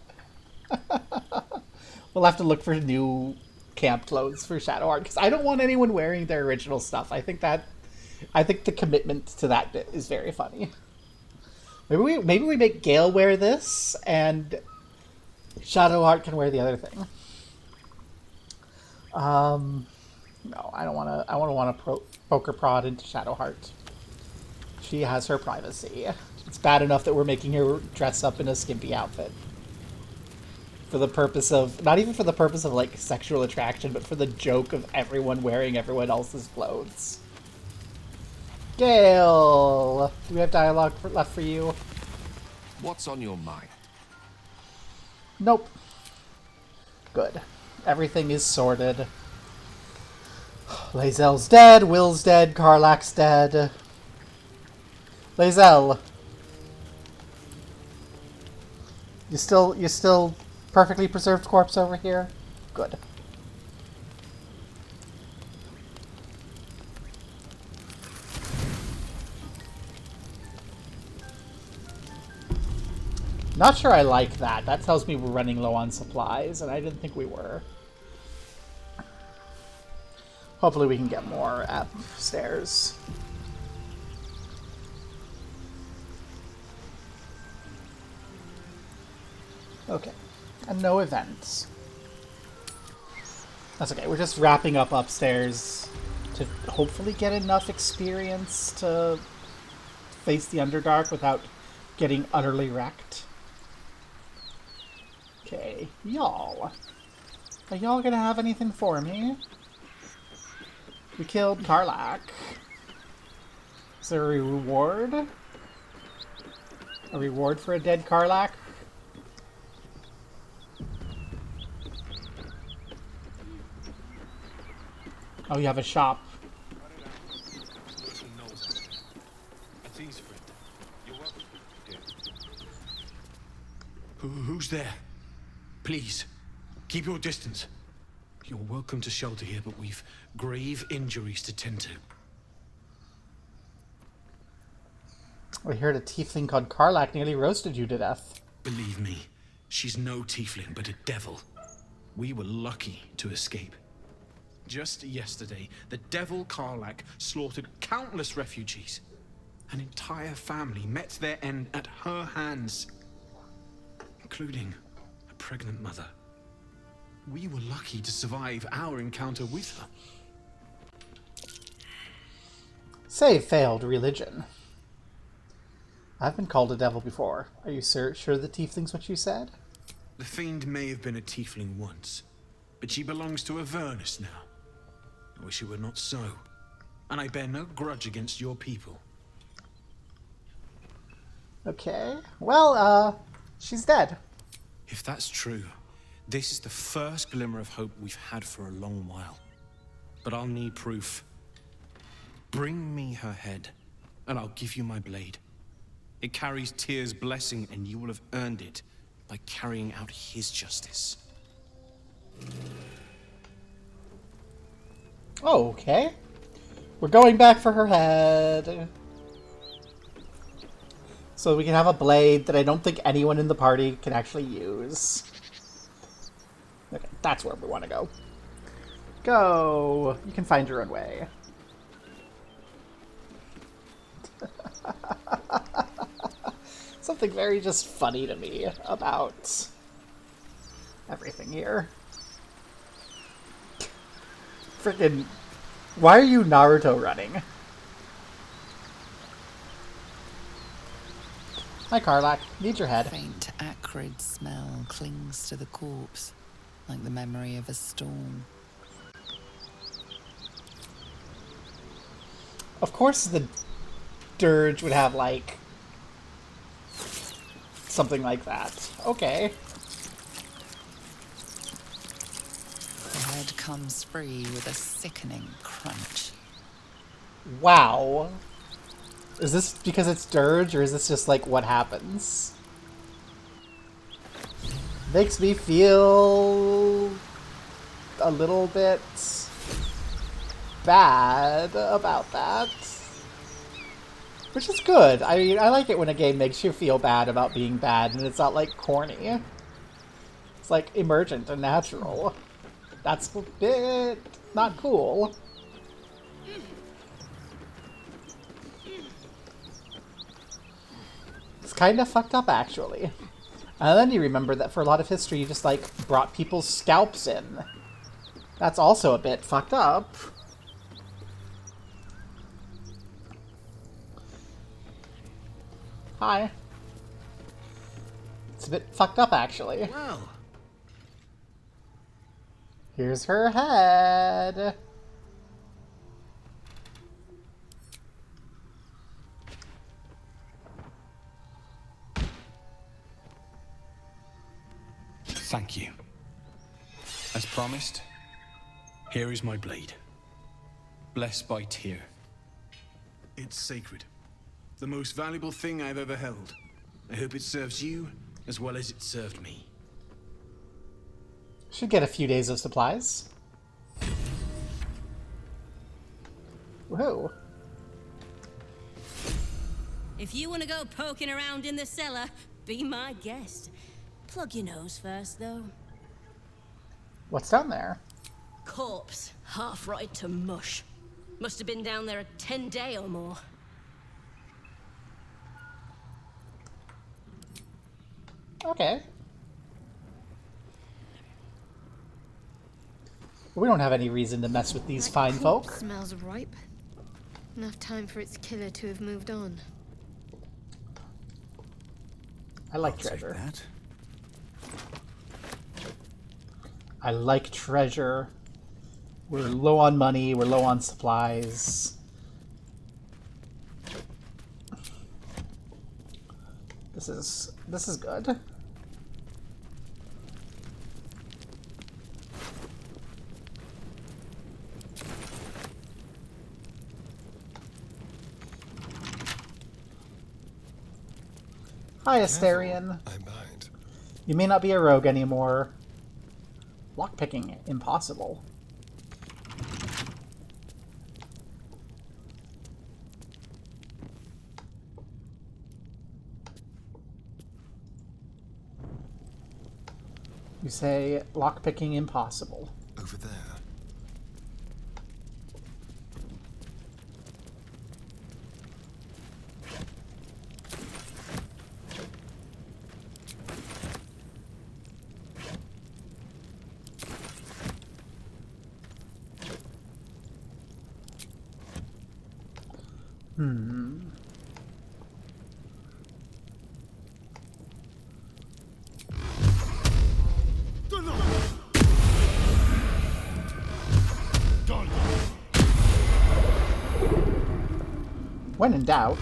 We'll have to look for new camp clothes for Shadowheart because I don't want anyone wearing their original stuff. I think the commitment to that bit is very funny. Maybe we make Gale wear this and Shadowheart can wear the other thing. No, I don't want to. I want to poker prod into Shadowheart. She has her privacy. It's bad enough that we're making her dress up in a skimpy outfit. For the purpose of, not even for the purpose of like sexual attraction, but for the joke of everyone wearing everyone else's clothes. Gale! Do we have dialogue left for you? What's on your mind? Nope. Good. Everything is sorted. Lae'zel's dead, Will's dead, Karlach's dead. Lae'zel. You still perfectly preserved corpse over here? Good. Not sure I like that. That tells me we're running low on supplies, and I didn't think we were. Hopefully we can get more upstairs. Okay. And no events. That's okay. We're just wrapping up upstairs to hopefully get enough experience to face the Underdark without getting utterly wrecked. Okay, y'all. Are y'all gonna have anything for me? We killed Karlak. Is there a reward? A reward for a dead Karlak? Oh, you have a shop. Who's there? Please, keep your distance. You're welcome to shelter here, but we've grave injuries to tend to. We heard a tiefling called Karlak nearly roasted you to death. Believe me, she's no tiefling, but a devil. We were lucky to escape. Just yesterday, the devil Karlak slaughtered countless refugees. An entire family met their end at her hands, including a pregnant mother. We were lucky to survive our encounter with her. Say failed religion. I've been called a devil before. Are you sure the tiefling's what you said? The fiend may have been a tiefling once, but she belongs to Avernus now. I wish it were not so, and I bear no grudge against your people. Okay. Well, she's dead. If that's true, this is the first glimmer of hope we've had for a long while. But I'll need proof. Bring me her head, and I'll give you my blade. It carries Tyr's blessing, and you will have earned it by carrying out his justice. Okay. We're going back for her head. So we can have a blade that I don't think anyone in the party can actually use. Okay, that's where we want to go. Go! You can find your own way. Something very just funny to me about everything here. Frickin', why are you Naruto running? Hi, Karlak. Need your head. Faint, acrid smell clings to the corpse, like the memory of a storm. Of course the dirge would have, like, something like that. Okay. The head comes free with a sickening crunch. Wow. Is this because it's dirge, or is this just, like, what happens? Makes me feel a little bit bad about that. Which is good. I mean, I like it when a game makes you feel bad about being bad, and it's not, like, corny. It's, like, emergent and natural. That's a bit not cool. It's kind of fucked up, actually. And then you remember that for a lot of history, you just, like, brought people's scalps in. That's also a bit fucked up. Hi. It's a bit fucked up, actually. Well, Here's her head. thank you. As promised, here is my blade. Blessed by Tyr. It's sacred. The most valuable thing I've ever held. I hope it serves you as well as it served me. Should get a few days of supplies. Woohoo. If you want to go poking around in the cellar, be my guest. Plug your nose first, though. What's down there? Corpse, half rotted to mush. Must have been down there a 10-day or more. Okay. We don't have any reason to mess with these fine folk. Smells ripe. Enough time for its killer to have moved on. I like I'll take treasure. that. I like treasure. We're low on money. We're low on supplies. This is good. Hi, Asterion. I bind. You may not be a rogue anymore. Lockpicking impossible. You say lockpicking impossible. Over there. When in doubt.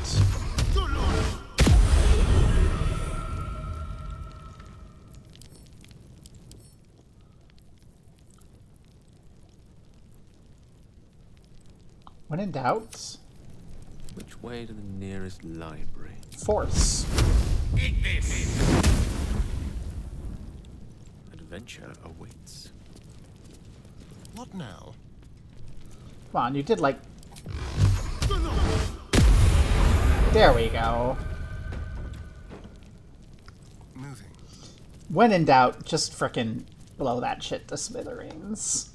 When in doubt. Which way to the nearest library? Force. Eat this! Adventure awaits. What now? Come on, you did like... There we go. Moving. When in doubt, just frickin' blow that shit to smithereens.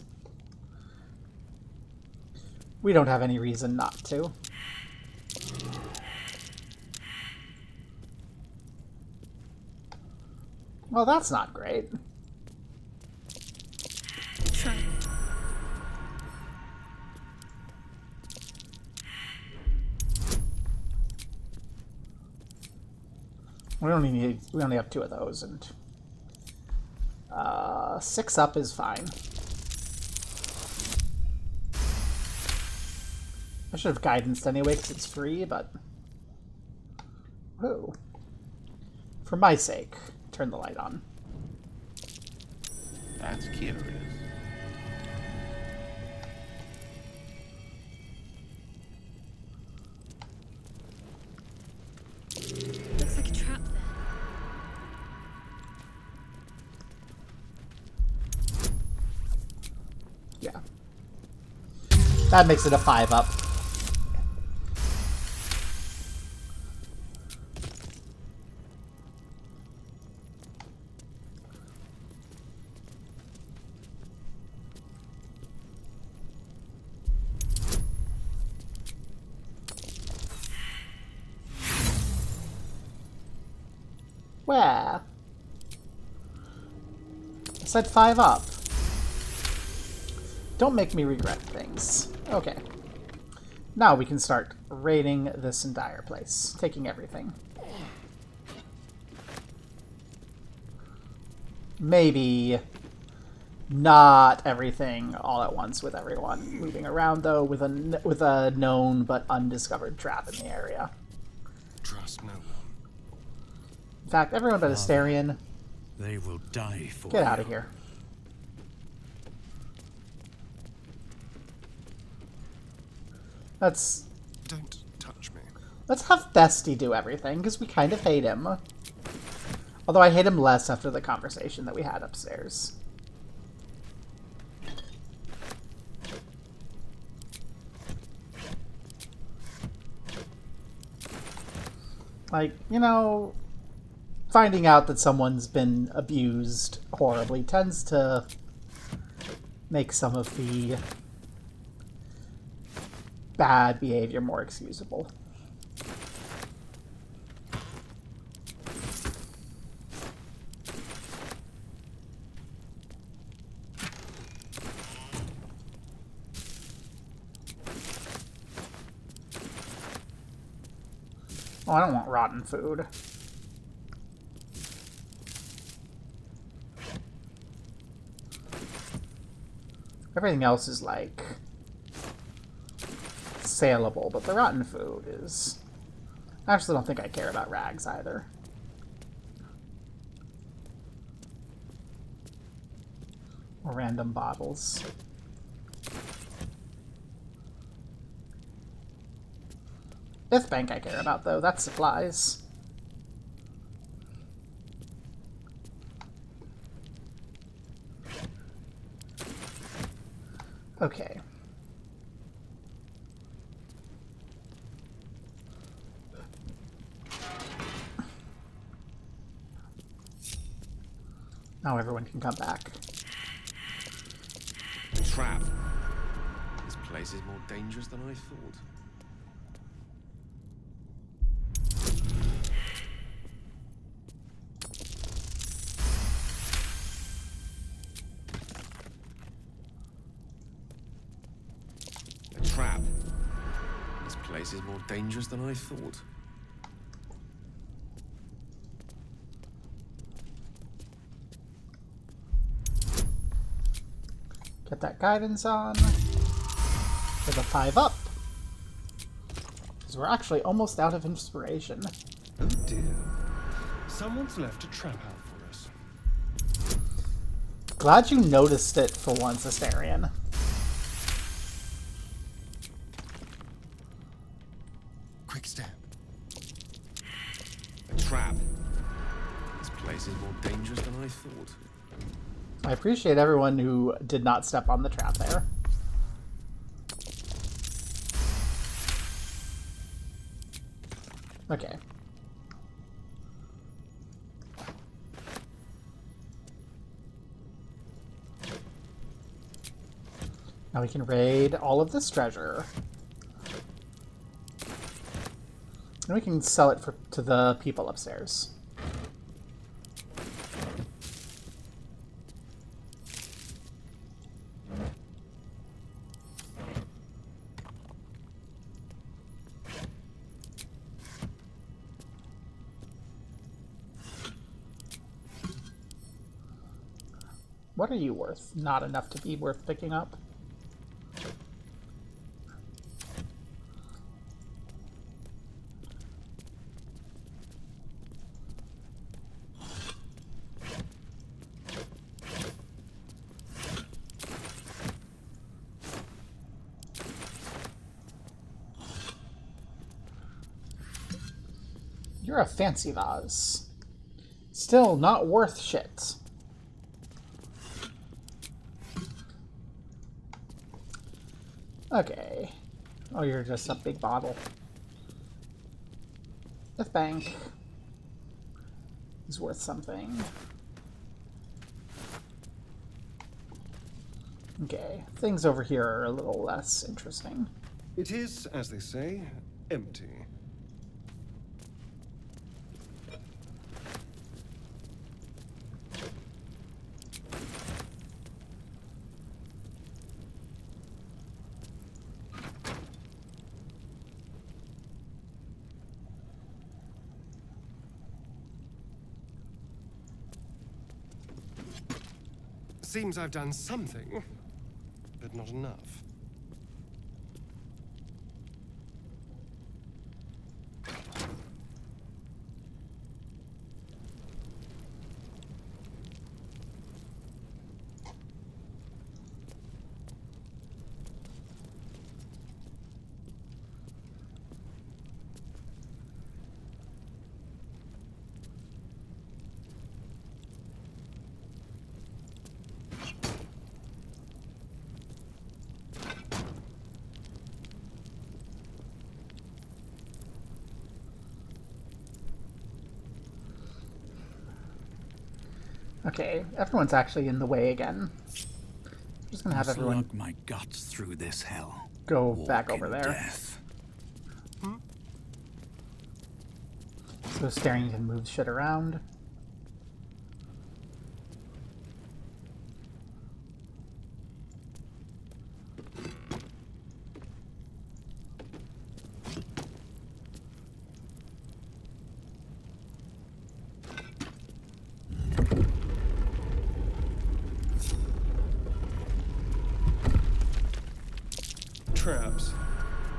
We don't have any reason not to. Well, that's not great. So, We only have 2 of those, and 6 up is fine. I should have guidance anyway because it's free, but ooh. For my sake, turn the light on. That's curious. looks like a trap there. Yeah. That makes it a 5 up. Where? I said 5 up. Don't make me regret things. Okay. Now we can start raiding this entire place, taking everything. Maybe not everything all at once with everyone moving around, though, with a known but undiscovered trap in the area. Trust no one. In fact, everyone but Asterion, They will die for get you. out of here. Let's Don't touch me. have Bestie do everything, because we kind of hate him. Although I hate him less after the conversation that we had upstairs. Like, you know, finding out that someone's been abused horribly tends to make some of the bad behavior more excusable. Oh, I don't want rotten food. Everything else is, like, saleable, but the rotten food is... I actually don't think I care about rags either. Or random bottles. Fifth bank I care about, though. That's supplies. Okay. Now everyone can come back. A trap. This place is more dangerous than I thought. A trap. This place is more dangerous than I thought. Get that guidance on. With a 5 up. Because we're actually almost out of inspiration. Oh dear. Someone's left a trap out for us. Glad you noticed it for once, Astarion. Quick step. A trap. This place is more dangerous than I thought. I appreciate everyone who did not step on the trap there. Okay. Now we can raid all of this treasure. And we can sell it to the people upstairs. What are you worth? Not enough to be worth picking up. You're a fancy vase. Still not worth shit. Okay. Oh, you're just a big bottle. Fifth bank is worth something. Okay, things over here are a little less interesting. It is, as they say, empty. Seems I've done something, but not enough. Okay, everyone's actually in the way again. I'm just gonna have everyone slug my guts through this hell. go Walk back over in there. Death. So Staring can move shit around. traps.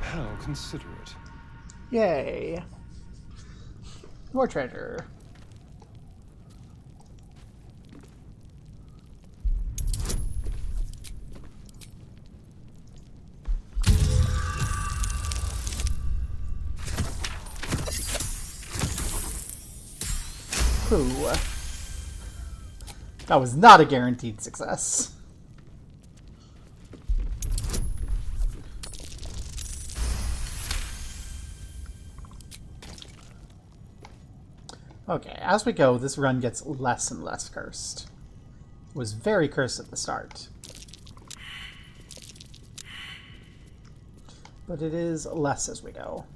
How considerate. Yay. More treasure. Ooh. That was not a guaranteed success. Okay, as we go, this run gets less and less cursed. It was very cursed at the start. But it is less as we go.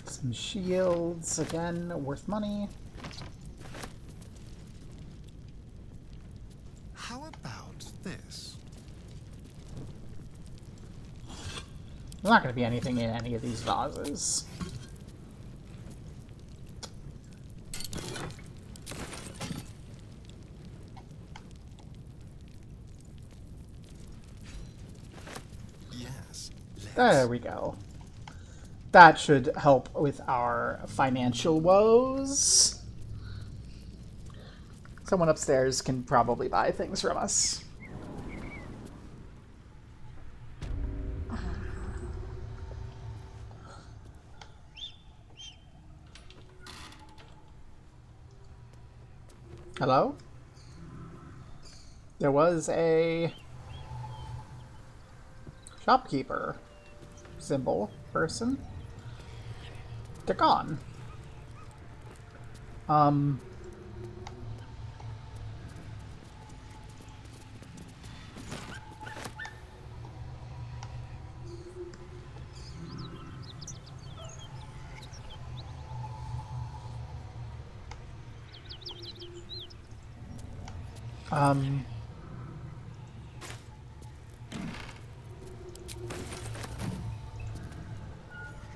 Some shields, again, worth money. How about this? There's not going to be anything in any of these vases. Yes. There we go. That should help with our financial woes. Someone upstairs can probably buy things from us. Hello? There was a shopkeeper symbol person. They're gone.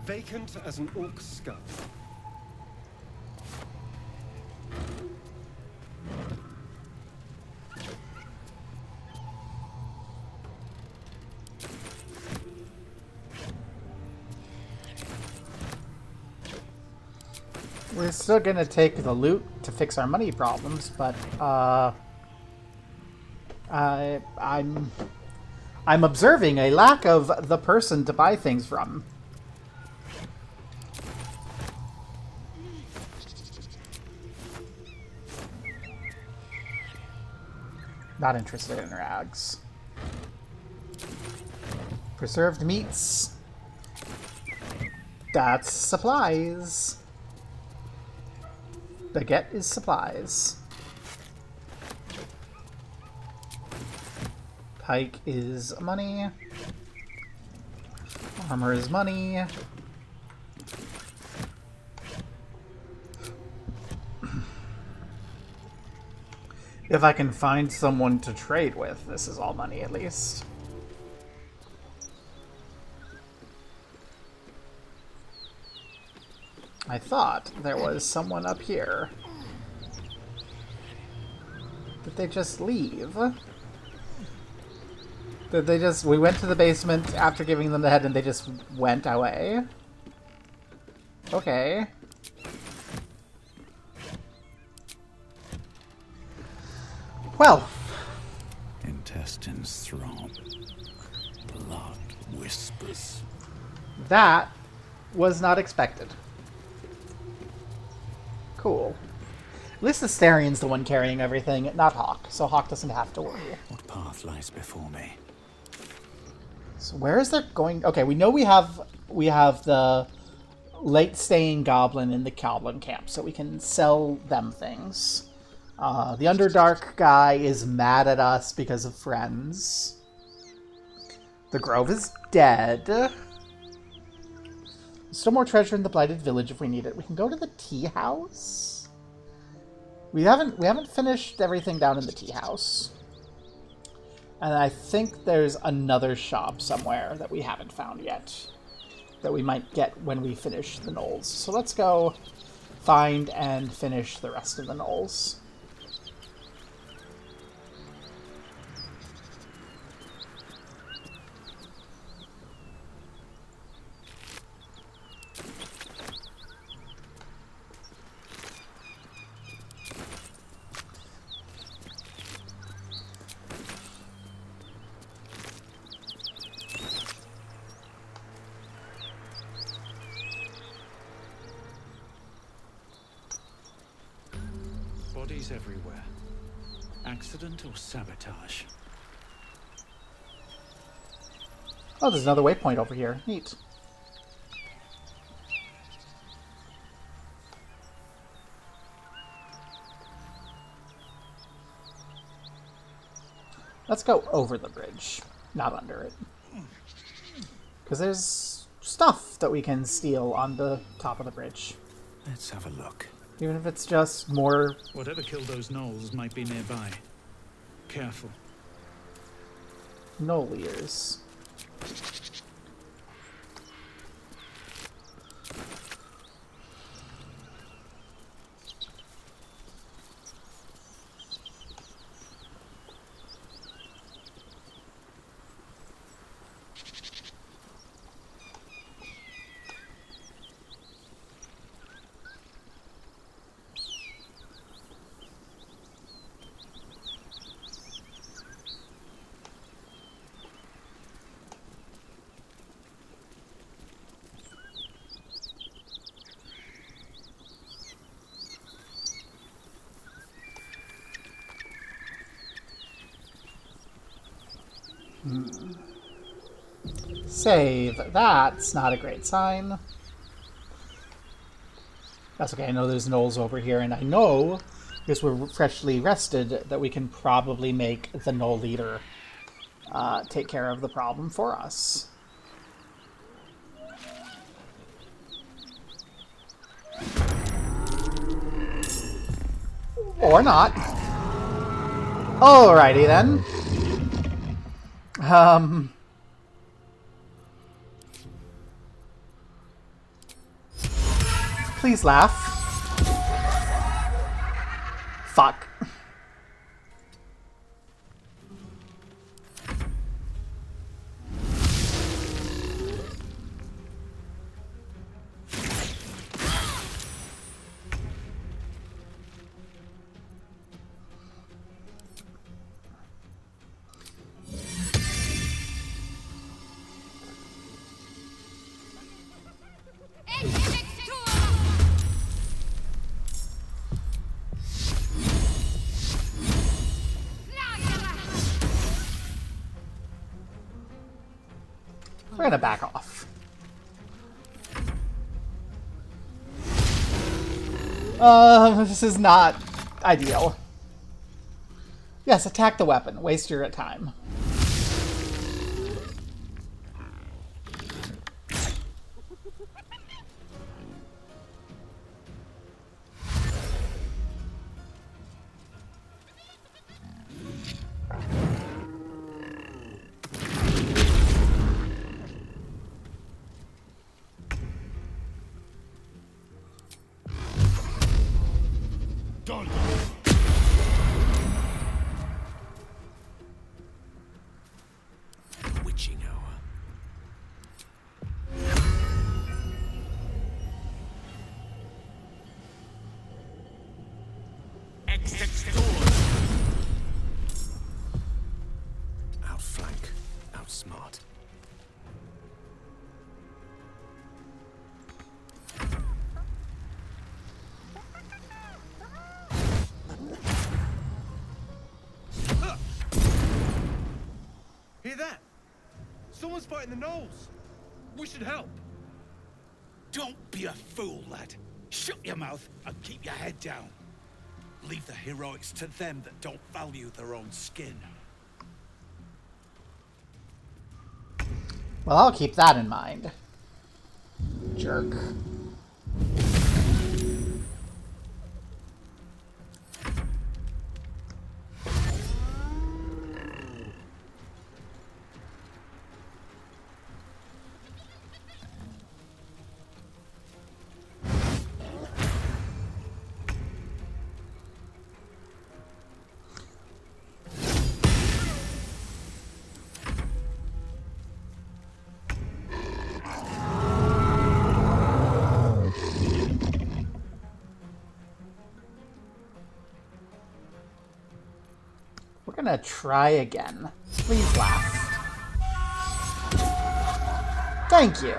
Vacant as an orc skull. We're still gonna take the loot to fix our money problems, but I'm observing a lack of the person to buy things from. Not interested in rags. Preserved meats. That's supplies. Baguette is supplies. Pike is money. Armor is money. If I can find someone to trade with, this is all money at least. I thought there was someone up here. Did they just leave? Did they just... We went to the basement after giving them the head and they just went away? Okay. Well. Intestines throb. Blood whispers. That was not expected. Cool. At least the Asterian's the one carrying everything, not Hawk, so Hawk doesn't have to worry. What path lies before me? So where is that going? Okay, we know we have the late staying goblin in the goblin camp, so we can sell them things. The Underdark guy is mad at us because of friends. The Grove is dead. Still more treasure in the Blighted Village if we need it. We can go to the tea house. We haven't finished everything down in the tea house. And I think there's another shop somewhere that we haven't found yet that we might get when we finish the gnolls. So let's go find and finish the rest of the gnolls. Bodies everywhere. Accident or sabotage? Oh, there's another waypoint over here. Neat. Let's go over the bridge, not under it. Because there's stuff that we can steal on the top of the bridge. Let's have a look. Even if it's just more... Whatever killed those gnolls might be nearby. Careful. Gnoll ears. Save. That's not a great sign. That's okay. I know there's gnolls over here, and I know, because we're freshly rested, that we can probably make the gnoll leader take care of the problem for us. Or not. Alrighty then. Please laugh. Fuck. We're gonna back off. This is not ideal. Yes, attack the weapon. Waste your time. Witching hour. Exit doors. Outflank. Outsmart. Hear that? Someone Someone's fighting the gnolls. We should help. Don't be a fool, lad. Shut your mouth and keep your head down. Leave the heroics to them that don't value their own skin. Well, I'll keep that in mind. Jerk. We're gonna try again. Please last. Thank you.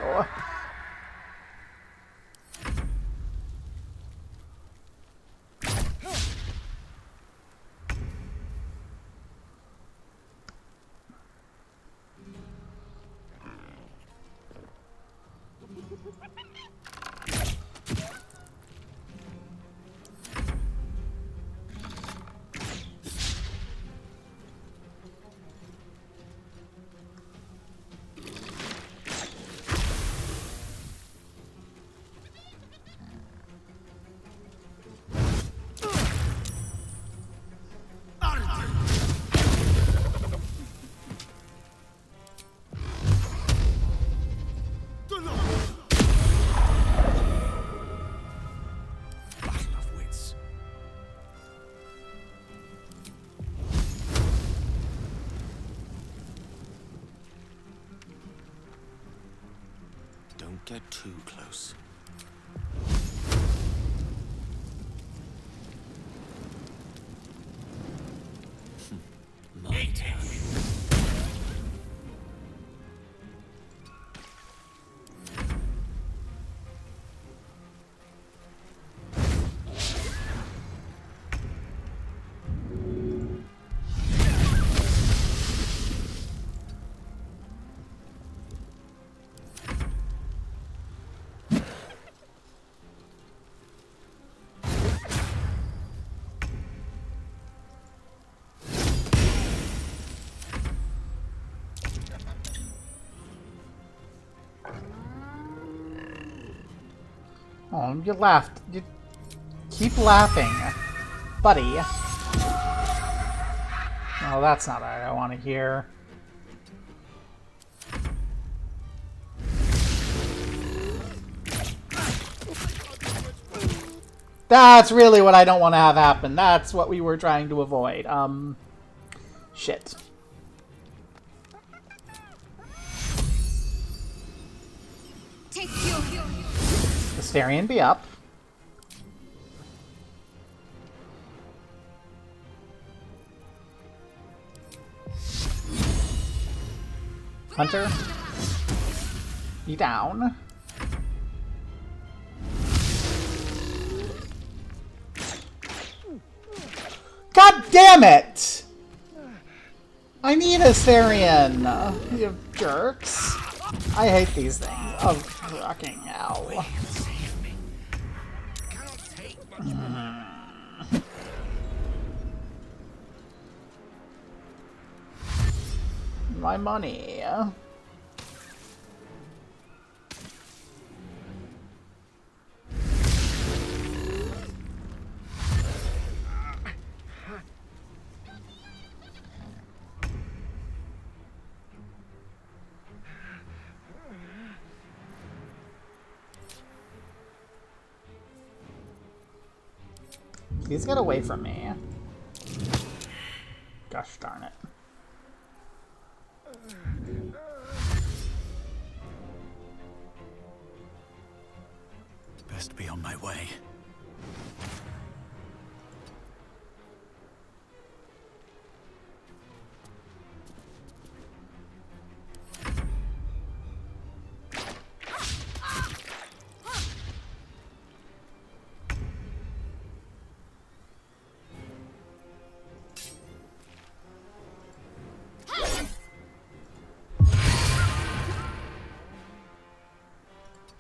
Don't get too close. My turn. Oh, you laughed. You keep laughing, buddy. Oh, that's not what I want to hear. That's really what I don't want to have happen. That's what we were trying to avoid. Shit. Take your Astarion be up. Hunter be down. God damn it! I need Astarion, you jerks. I hate these things. Oh, fucking hell. My money. Please get away from me. Gosh darn it. Best be on my way.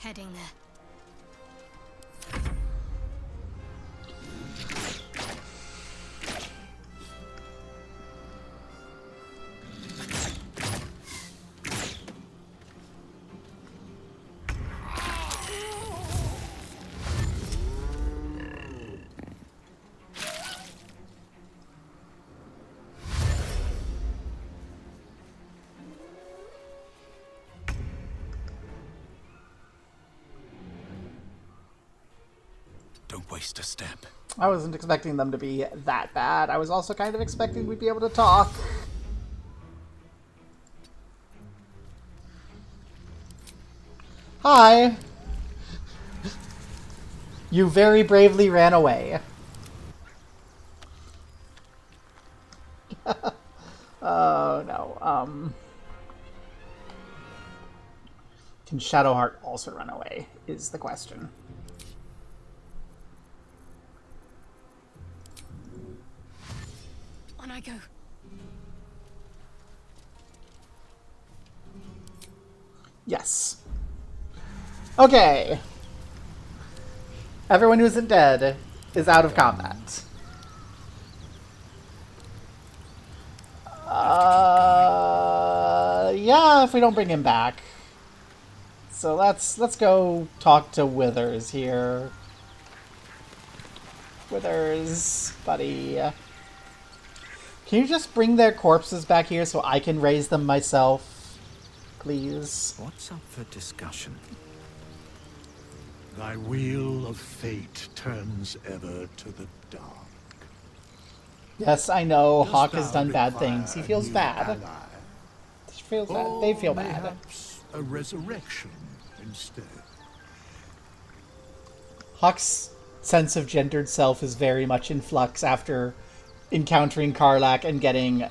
heading there. Don't waste a step. I wasn't expecting them to be that bad. I was also kind of expecting we'd be able to talk. Hi! You very bravely ran away. Oh, no. Can Shadowheart also run away, is the question. On I go. Yes. Okay. Everyone who isn't dead is out of combat. Yeah, if we don't bring him back. So let's go talk to Withers here. Withers, buddy. Can you just bring their corpses back here so I can raise them myself? Please. What's up for discussion? Thy wheel of fate turns ever to the dark. Yes, I know Dost Hawk has thou done bad require things. He a feels new bad. ally? He feels bad. They feel Or bad. perhaps a resurrection instead. Hawk's sense of gendered self is very much in flux after encountering Karlach and getting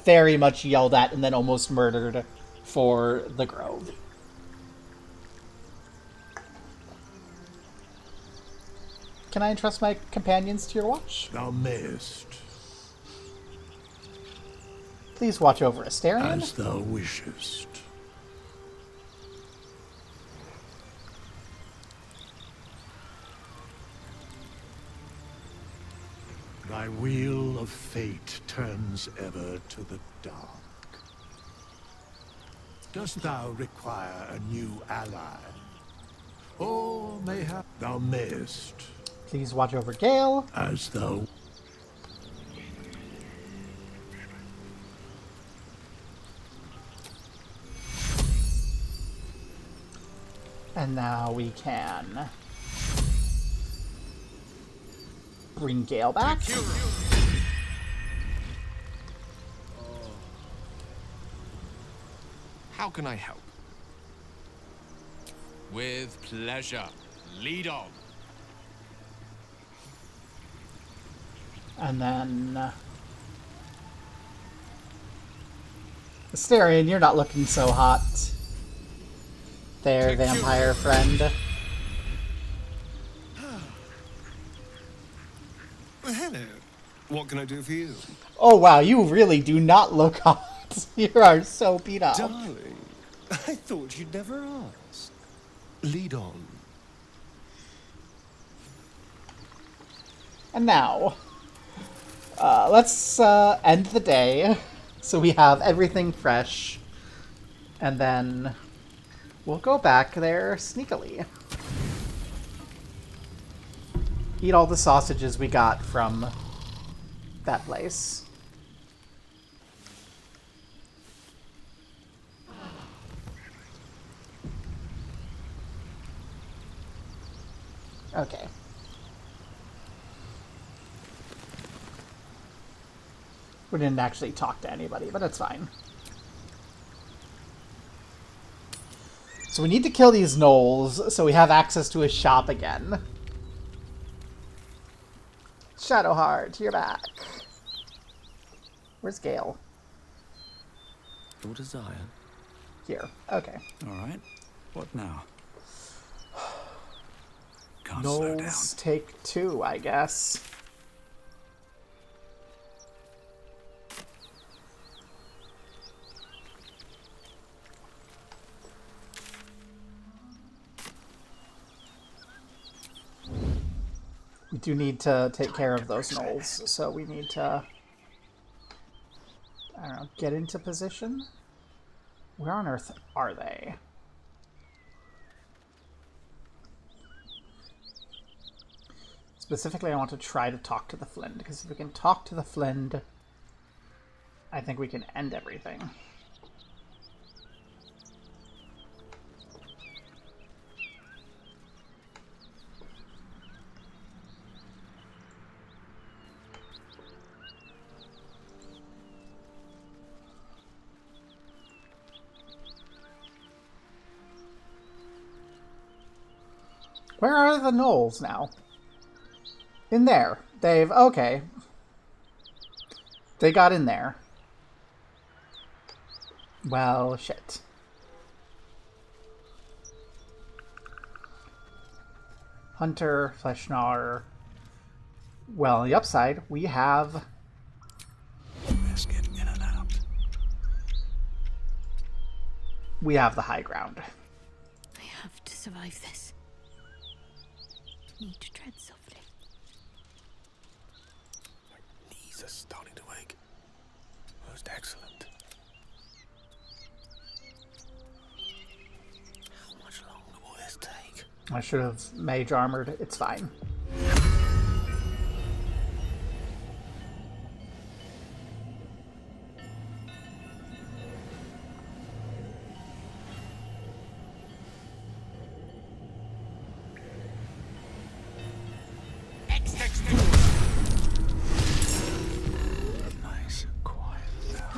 very much yelled at and then almost murdered for the Grove. Can I entrust my companions to your watch? Thou mayest. Please watch over Asterion. As thou wishest. Thy wheel of fate turns ever to the dark. Dost thou require a new ally? Or mayhap thou mayest. Please watch over Gale. As thou... And now we can bring Gale back. How can I help? With pleasure. Lead on. And then Asterion, you're not looking so hot. There, vampire friend. Well, hello. What can I do for you? Oh wow, you really do not look hot. You are so beat up. Darling, I thought you'd never ask. Lead on. And now, let's end the day so we have everything fresh. And then we'll go back there sneakily. Eat all the sausages we got from that place. Okay. We didn't actually talk to anybody, but it's fine. So we need to kill these gnolls so we have access to his shop again. Shadowheart, you're back. Where's Gale? Your desire. Here. Okay. All right. What now? Can't slow down. Gnolls take 2, I guess. We do need to take care of those gnolls, so we need to, I don't know, get into position? Where on earth are they? Specifically, I want to try to talk to the Flind, because if we can talk to the Flind, I think we can end everything. Where are the gnolls now? In there. They've... Okay. They got in there. Well, shit. Hunter, Fleshnar. Well, on the upside, we have... Let's get in and out. We have the high ground. I have to survive this. Need to tread softly. My knees are starting to ache. Most excellent. How much longer will this take? I should have mage armored. It's fine. Nice and quiet now.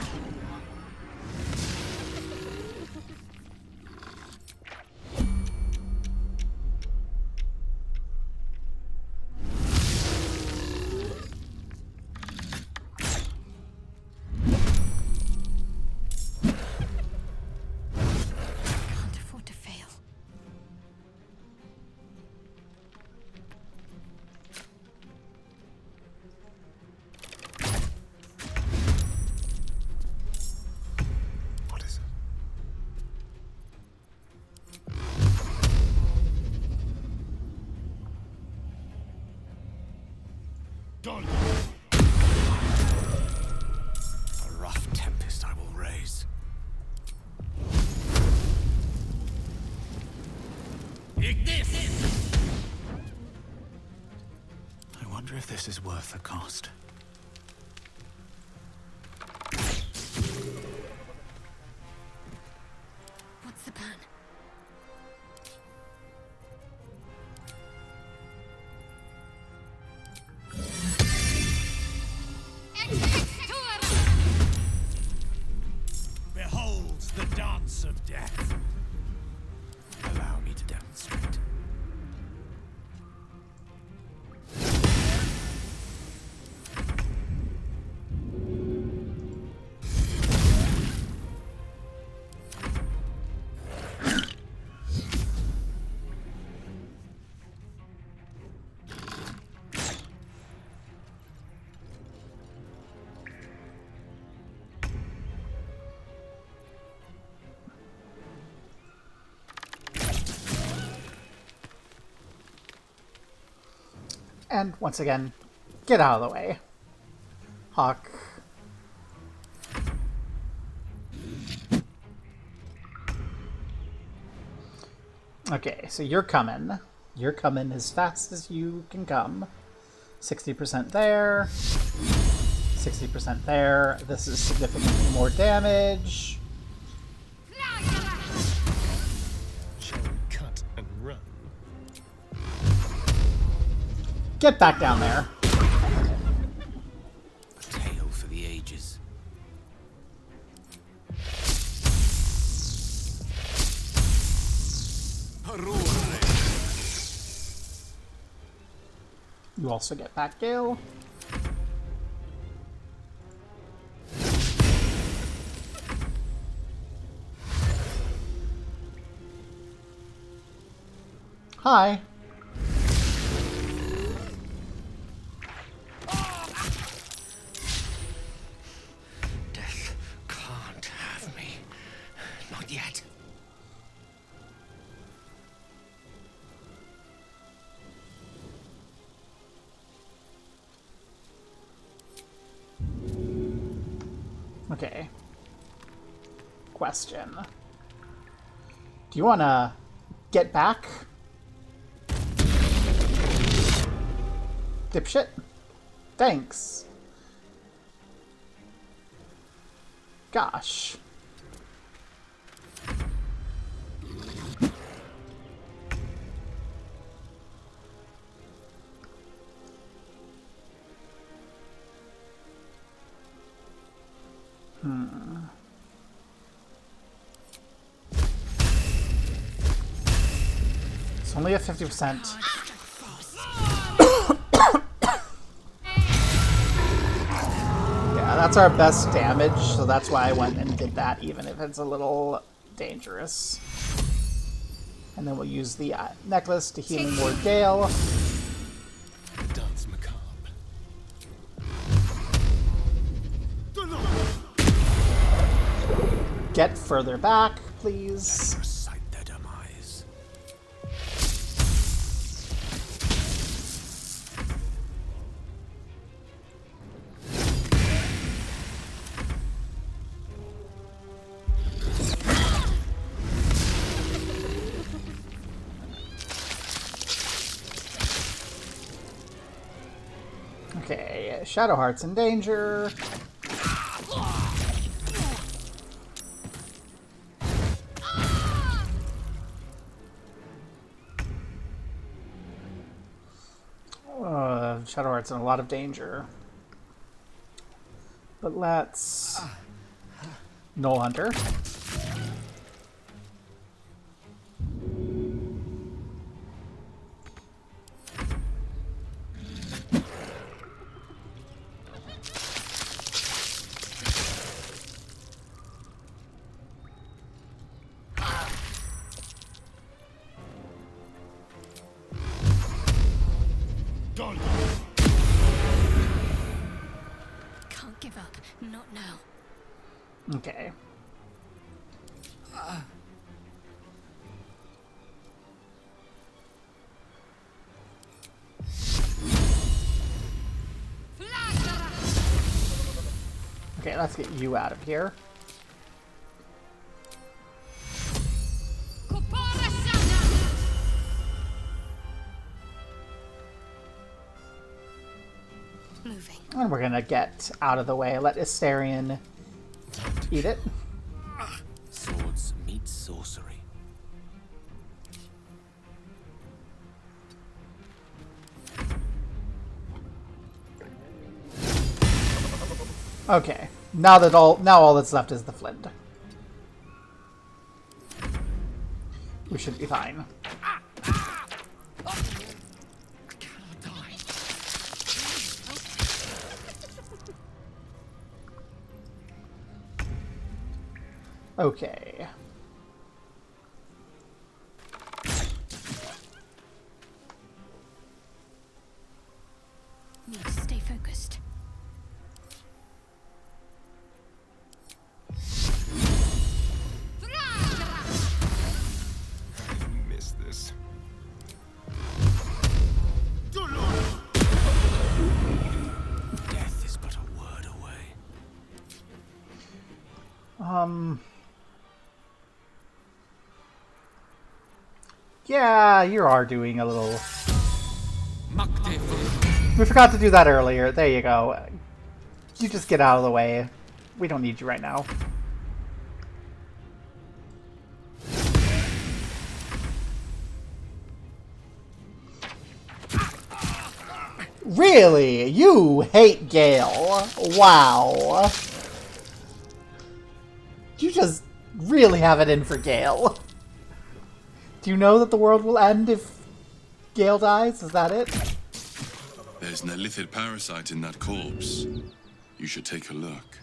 Can't afford to fail. What is it? Done. A rough tempest I will raise. I wonder if this is worth the cost. What's the plan? Behold the dance of death. Allow me to demonstrate. And once again, get out of the way. Hawk. Okay, so you're coming. You're coming as fast as you can come. 60% there. 60% there. This is significantly more damage. Shall we cut and run? Get back down there. A tale for the ages. You also get back, Gale. Hi. Death can't have me. Not yet. Okay. Question. Do you want to get back? Dipshit. Thanks. Gosh. It's only at 50%. Yeah, that's our best damage, so that's why I went and did that, even if it's a little dangerous. And then we'll use the necklace to healing word Gale. Dance macabre. Get further back, please. Recite their demise. Okay, Shadowheart's in danger. Shadowheart's in a lot of danger. But let's... Null Hunter. Can't give up. Not now. Okay. Okay, let's get you out of here. Moving. And we're gonna get out of the way. Let Astarion eat it. Swords meet sorcery. Okay. Now all that's left is the flint. We should be fine. Okay. Need to stay focused. Miss this. Death is but a word away. Yeah, you are doing a little... We forgot to do that earlier. There you go. You just get out of the way. We don't need you right now. Really? You hate Gale? Wow. You just really have it in for Gale. Do you know that the world will end if Gale dies? Is that it? There's an illithid parasite in that corpse. You should take a look.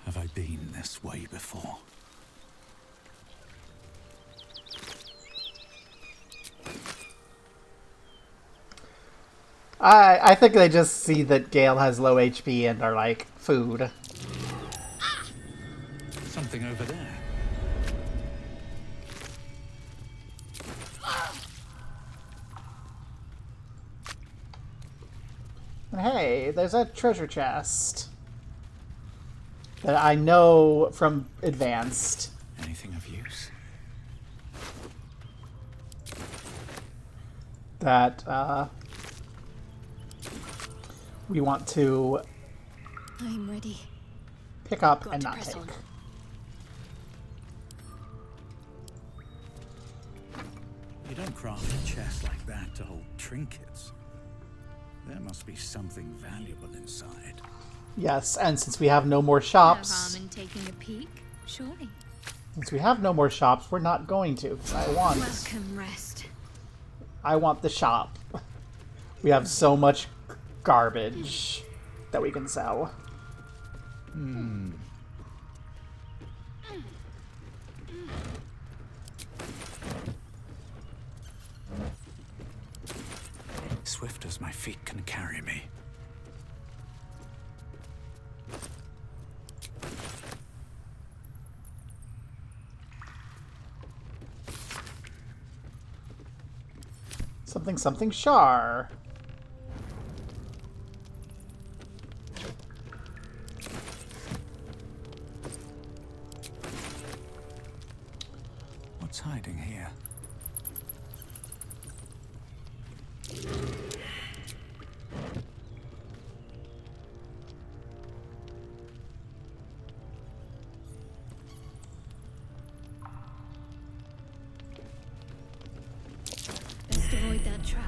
Have I been this way before? I think they just see that Gale has low HP and are like, food. Something over there. hey, there's a treasure chest that I know from Advanced. Anything of use? That we want to I'm ready. pick up Got and to not press take. on. You don't craft a chest like that to hold trinkets. There must be something valuable inside. Yes, and since we have no more No shops, harm in taking a peek, surely. since we have no more shops, we're not going to. 'Cause Welcome, rest. I want the shop. We have so much garbage that we can sell. Swift as my feet can carry me. Something something Shar. What's hiding here? Best avoid that trap.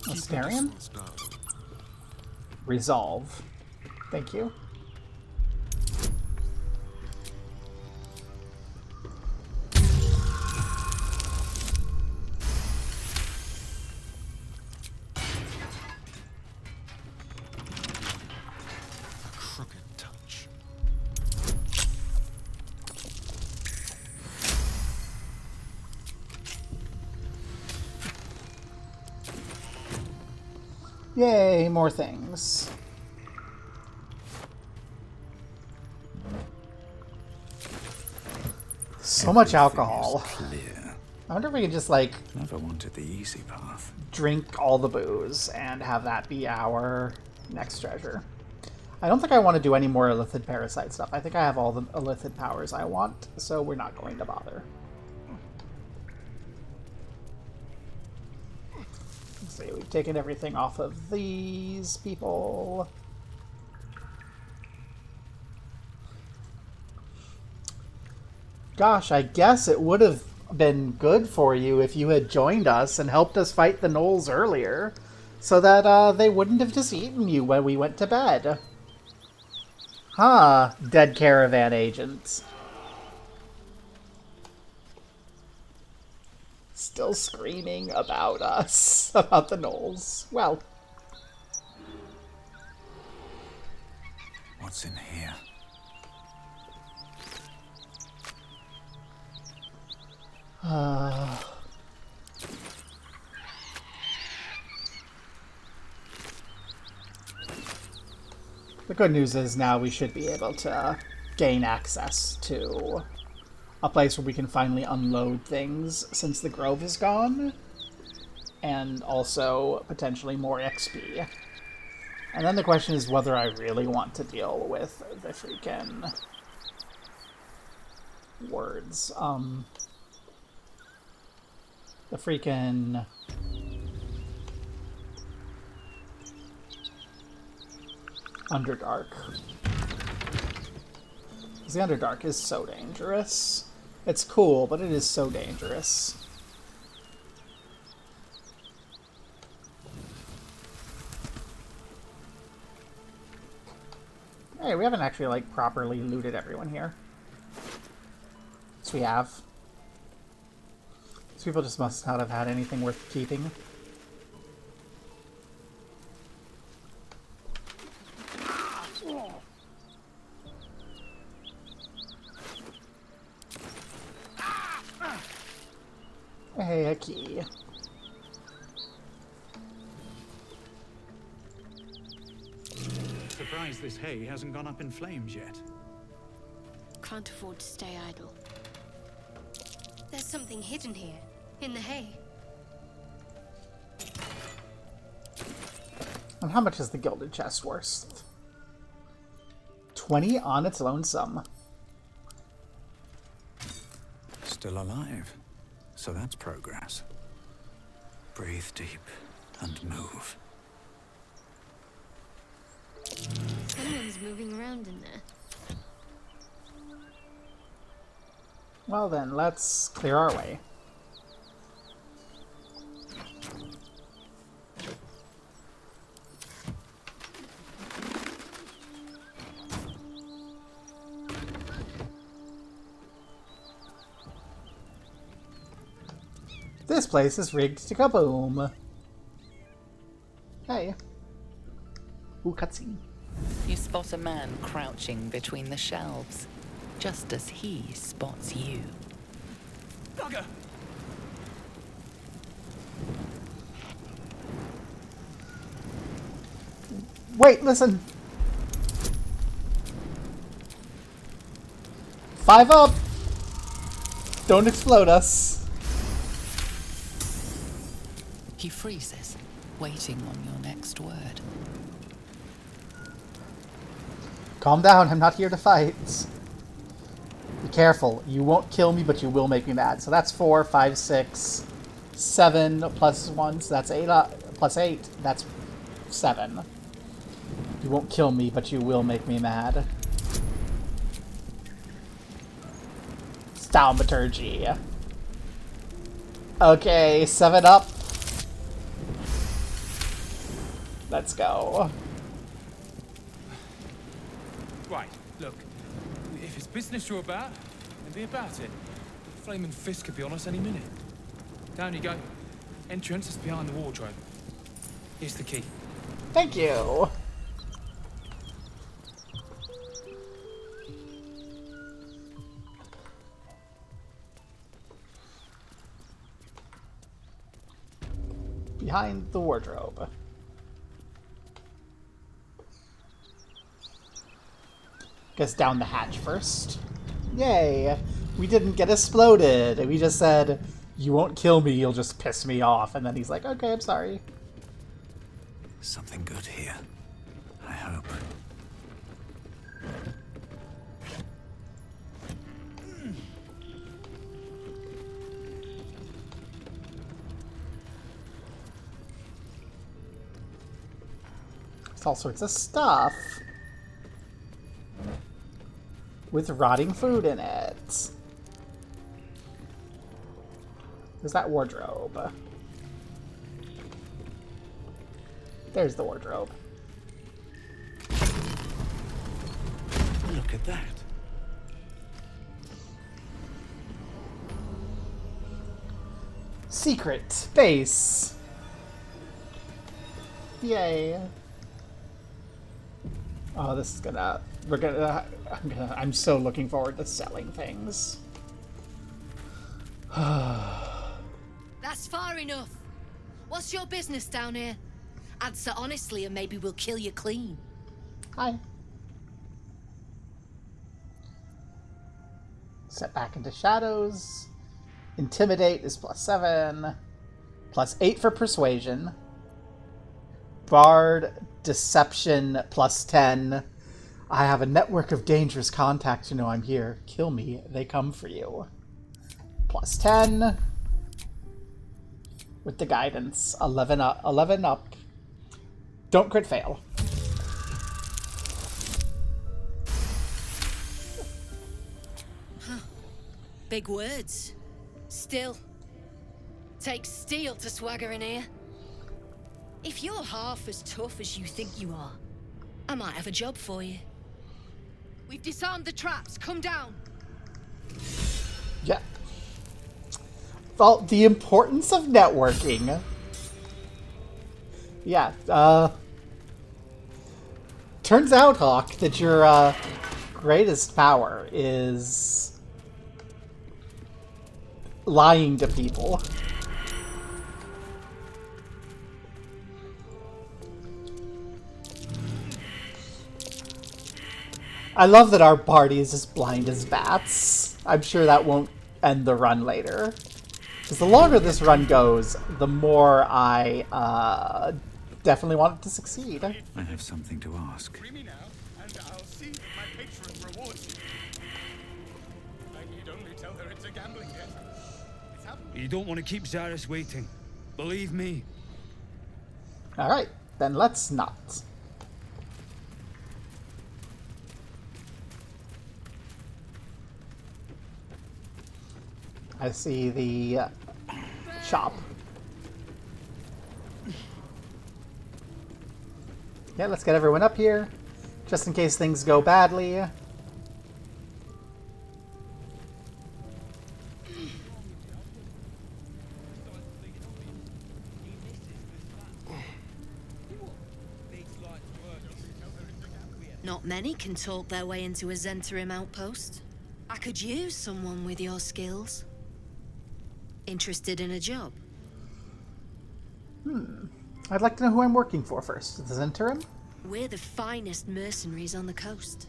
Astarion? Resolve. Thank you. Crooked touch. Yay, more things. So much alcohol. Clear. I wonder if we could just, like, Never wanted the easy path. drink all the booze and have that be our next treasure. I don't think I want to do any more Illithid Parasite stuff. I think I have all the Illithid powers I want, so we're not going to bother. Let's see, we've taken everything off of these people. Gosh, I guess it would have been good for you if you had joined us and helped us fight the gnolls earlier, so that they wouldn't have just eaten you when we went to bed. Huh, dead caravan agents. Still screaming about us, about the gnolls. Well. What's in here? The good news is now we should be able to gain access to a place where we can finally unload things since the Grove is gone. And also potentially more XP. And then the question is whether I really want to deal with the freaking words. The freaking Underdark. Because the Underdark is so dangerous. It's cool, but it is so dangerous. Hey, we haven't actually, like, properly looted everyone here. Yes, we have. These people just must not have had anything worth keeping. Hey, a key. Surprised this hay hasn't gone up in flames yet. can't afford to stay idle. There's something hidden here, in the hay. And how much is the gilded chest worth? 20 on its lonesome. Still alive. So that's progress. Breathe deep and move. Someone's moving around in there. Well then, let's clear our way. This place is rigged to kaboom. Hey. Ooh, cutscene. You spot a man crouching between the shelves, just as he spots you. Bugger! Wait, listen. 5 up. Don't explode us. He freezes, waiting on your next word. Calm down, I'm not here to fight. Be careful. You won't kill me, but you will make me mad. So that's 4, 5, 6, 7 plus 1, so that's 8, plus 8, that's 7. You won't kill me, but you will make me mad. Thaumaturgy. Okay, 7 up. Let's go. Right, look. If it's business you're about, then be about it. Flaming Fist could be on us any minute. Down you go. Entrance is behind the wardrobe. Here's the key. Thank you. Behind the wardrobe. Guess down the hatch first. Yay! We didn't get exploded. We just said, you won't kill me, you'll just piss me off. And then he's like, okay, I'm sorry. Something good here. I hope. It's all sorts of stuff. With rotting food in it. There's that wardrobe. There's the wardrobe. Look at that. Secret base. Yay. Oh, this is gonna... I'm so looking forward to selling things. That's far enough. What's your business down here? Answer honestly and maybe we'll kill you clean. Hi. Set back into shadows. Intimidate is +7. +8 for persuasion. Bard deception +10. I have a network of dangerous contacts who know I'm here. Kill me, they come for you. +10. With the guidance. 11 up. 11 up. Don't crit fail. Huh. Big words. Still. Takes steel to swagger in here. If you're half as tough as you think you are, I might have a job for you. We've disarmed the traps. Come down. Yeah. Well, the importance of networking. Yeah, turns out, Hawk, that your, greatest power is lying to people. I love that our party is as blind as bats. I'm sure that won't end the run later. Because the longer this run goes, the more I definitely want it to succeed. I have something to ask. Free me now, and I'll see that my patron rewards you. I need only tell her it's a gambling debt. It's happened. You don't want to keep Zaris waiting. Believe me. Alright, then let's not. I see the shop. Yeah, let's get everyone up here, just in case things go badly. Not many can talk their way into a Zentarim outpost. I could use someone with your skills. Interested in a job? I'd like to know who I'm working for first. The Zentarim? We're the finest mercenaries on the coast.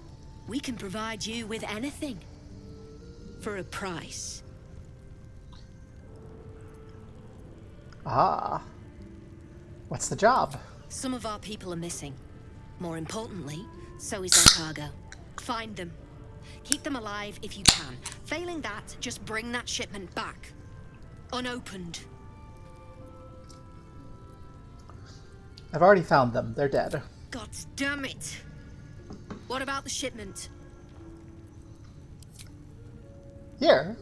We can provide you with anything. For a price. Ah. What's the job? Some of our people are missing. More importantly, so is their cargo. Find them. Keep them alive if you can. Failing that, just bring that shipment back. Unopened. I've already found them. They're dead. God damn it! What about the shipment? Here.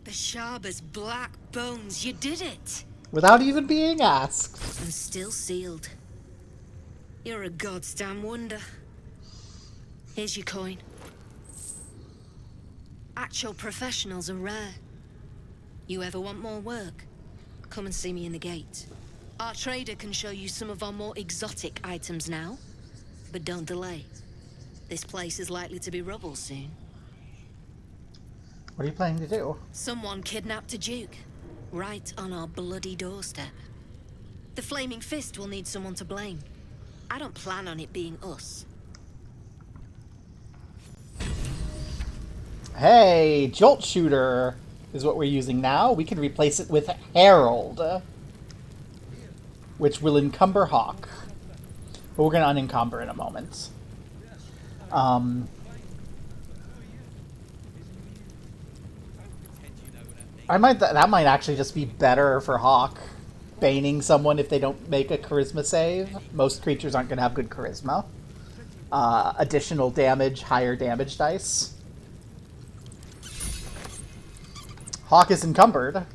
The Sharba's black bones. You did it! Without even being asked. And still sealed. You're a goddamn wonder. Here's your coin. Actual professionals are rare. You ever want more work? Come and see me in the gate. Our trader can show you some of our more exotic items now. But don't delay. This place is likely to be rubble soon. What are you planning to do? Someone kidnapped a duke. Right on our bloody doorstep. The Flaming Fist will need someone to blame. I don't plan on it being us. Hey, Jolt Shooter is what we're using now. We can replace it with Herald, which will encumber Hawk. But we're going to unencumber in a moment. That might actually just be better for Hawk. Baning someone if they don't make a charisma save. Most creatures aren't going to have good charisma. Additional damage, higher damage dice. Hawk is encumbered.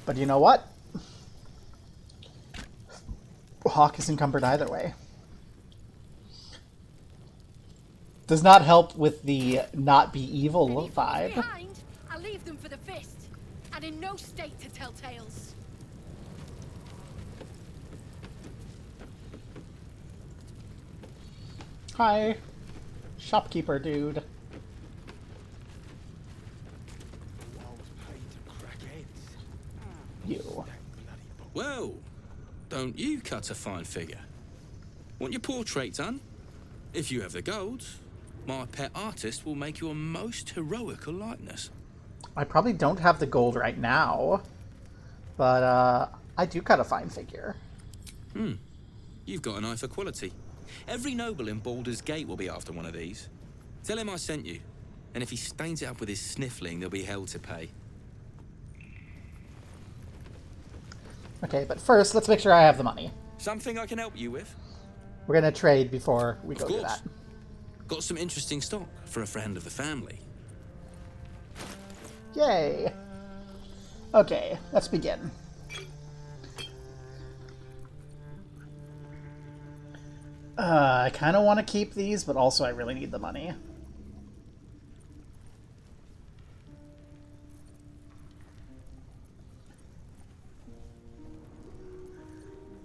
But you know what? Hawk is encumbered either way. Does not help with the not be evil vibe. Behind, I leave them for the fist, and in no state to tell tales. Hi, shopkeeper dude. You. Well, don't you cut a fine figure? Want your portrait done? If you have the gold, my pet artist will make you a most heroical likeness. I probably don't have the gold right now, but I do cut a fine figure. You've got an eye for quality. Every noble in Baldur's Gate will be after one of these. Tell him I sent you, and if he stains it up with his sniffling, there'll be hell to pay. Okay, but first, let's make sure I have the money. Something I can help you with? We're gonna trade before we go do that. Got some interesting stock for a friend of the family. Yay! Okay, let's begin. I kind of want to keep these, but also I really need the money.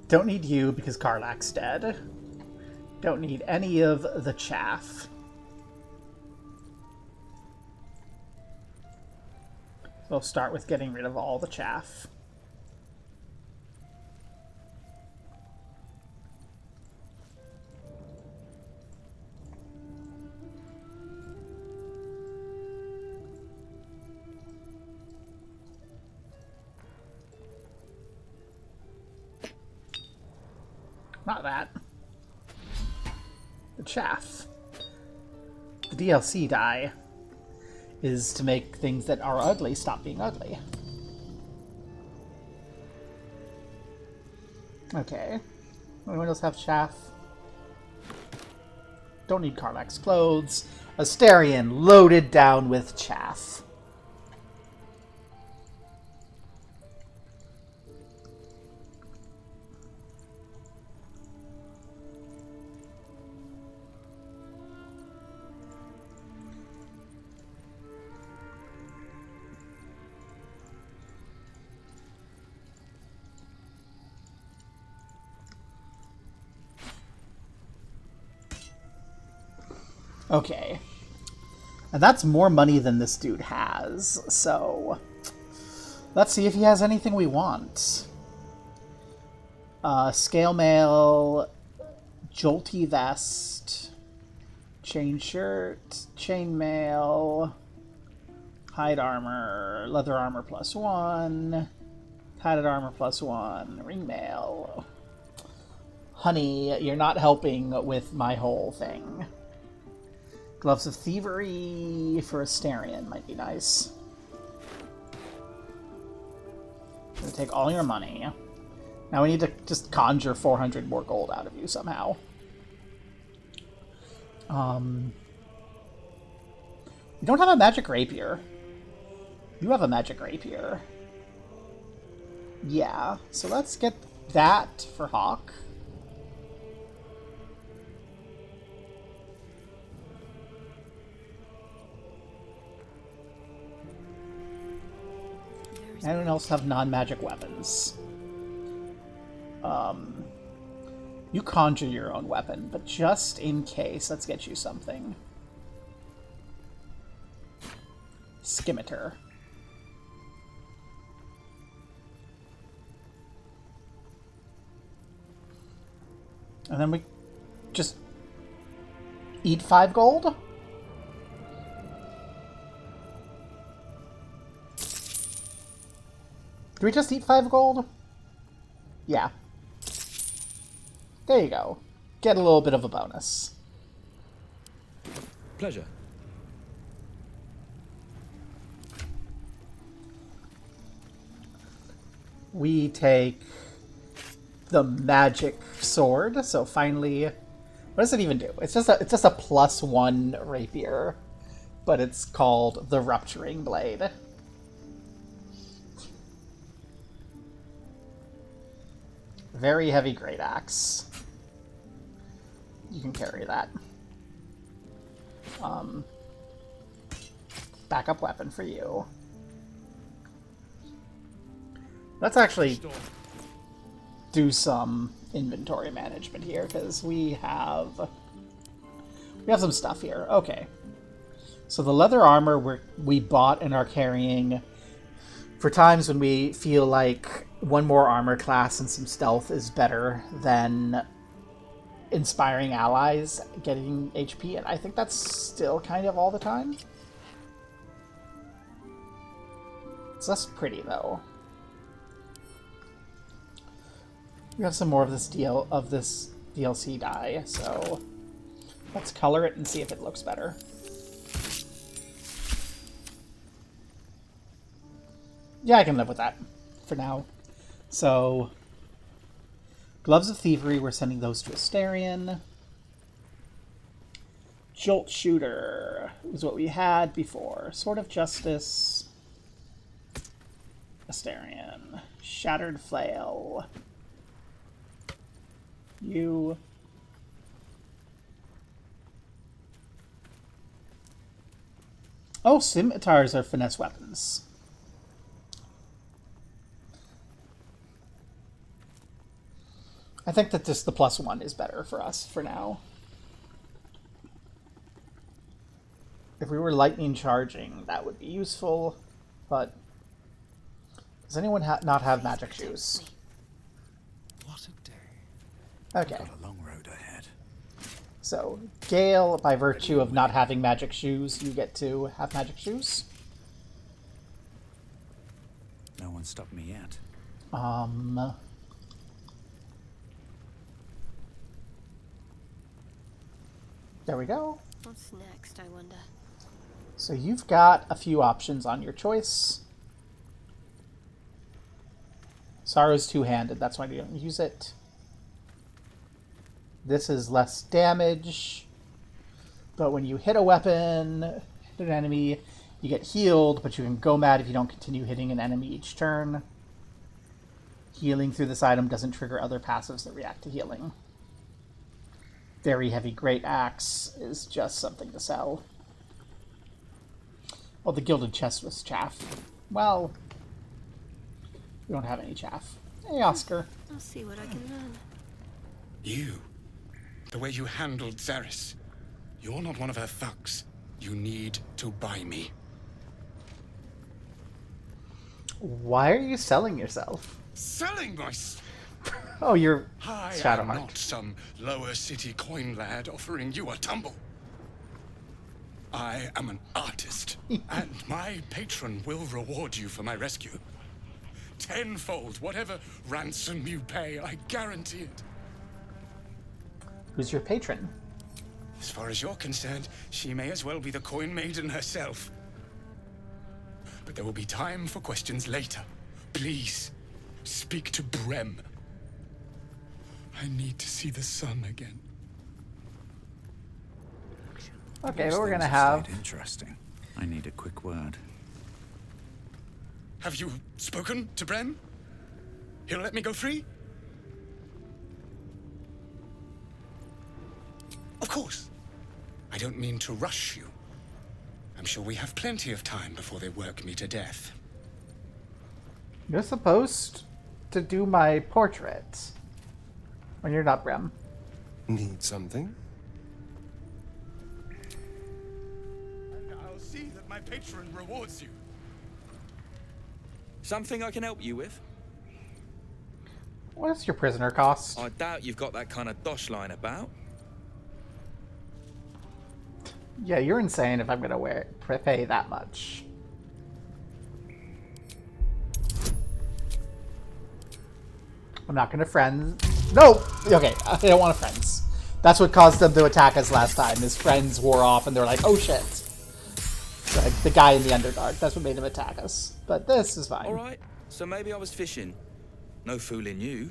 Don't need you because Karlak's dead. Don't need any of the chaff. We'll start with getting rid of all the chaff. not that. The chaff. The DLC die is to make things that are ugly stop being ugly. Okay. Anyone else have chaff? Don't need Karlach's clothes. Astarion loaded down with chaff. Okay. And that's more money than this dude has, so let's see if he has anything we want. Scale mail, jolty vest, chain shirt, chain mail, hide armor, leather armor +1, padded armor +1, ring mail. Honey, you're not helping with my whole thing. Gloves of Thievery for Astarion might be nice. Gonna take all your money. Now we need to just conjure 400 more gold out of you somehow. You don't have a magic rapier. You have a magic rapier. Yeah, so let's get that for Hawk. Anyone else have non-magic weapons? You conjure your own weapon, but just in case, let's get you something. Scimitar. And then we just eat 5 gold? Do we just eat 5 gold? Yeah. There you go. Get a little bit of a bonus. Pleasure. We take the magic sword, so finally... What does it even do? It's just a +1 rapier, but it's called the Rupturing Blade. Very heavy great axe. You can carry that. Backup weapon for you. Let's actually do some inventory management here, because we have some stuff here. Okay. So the leather armor we bought and are carrying for times when we feel like one more armor class and some stealth is better than inspiring allies getting HP, and I think that's still kind of all the time. It's less pretty though. We have some more of this DLC dye, so let's color it and see if it looks better. Yeah, I can live with that for now. So, Gloves of Thievery, we're sending those to Astarion. Jolt Shooter was what we had before. Sword of Justice, Astarion. Shattered Flail. You. Oh, scimitars are finesse weapons. I think that just the +1 is better for us for now. If we were lightning charging, that would be useful, but does anyone not have magic shoes? What a day. Okay. Got a long road ahead. So, Gale, by virtue of not having magic shoes, you get to have magic shoes. No one stopped me yet. There we go. What's next, I wonder? So you've got a few options on your choice. Sorrow's two-handed, that's why you don't use it. This is less damage, but when you hit a weapon, hit an enemy, you get healed, but you can go mad if you don't continue hitting an enemy each turn. Healing through this item doesn't trigger other passives that react to healing. Very heavy great axe is just something to sell. Well, the gilded chest was chaff. Well, we don't have any chaff. Hey, Oscar. I'll see what I can learn. You. The way you handled Zaris. You're not one of her thugs. You need to buy me. Why are you selling yourself? Selling myself? Oh, you're I am Shadowheart. not some lower city coin lad offering you a tumble. I am an artist, and my patron will reward you for my rescue. Tenfold, whatever ransom you pay, I guarantee it. Who's your patron? As far as you're concerned, she may as well be the coin maiden herself. But there will be time for questions later. Please, speak to Brem. I need to see the sun again. Okay, These but we're things gonna have have... stayed interesting. I need a quick word. Have you spoken to Brem? He'll let me go free? Of course. I don't mean to rush you. I'm sure we have plenty of time before they work me to death. You're supposed to do my portrait. When you're not Brem. Need something? And I'll see that my patron rewards you. Something I can help you with? What does your prisoner cost? I doubt you've got that kind of dosh line about. Yeah, you're insane if I'm gonna pay that much. I'm not gonna friends. No! Okay, I don't want friends. That's what caused them to attack us last time. His friends wore off and they're like, oh shit. Like the guy in the Underdark. That's what made him attack us. But this is fine. Alright, so maybe I was fishing. No fooling you.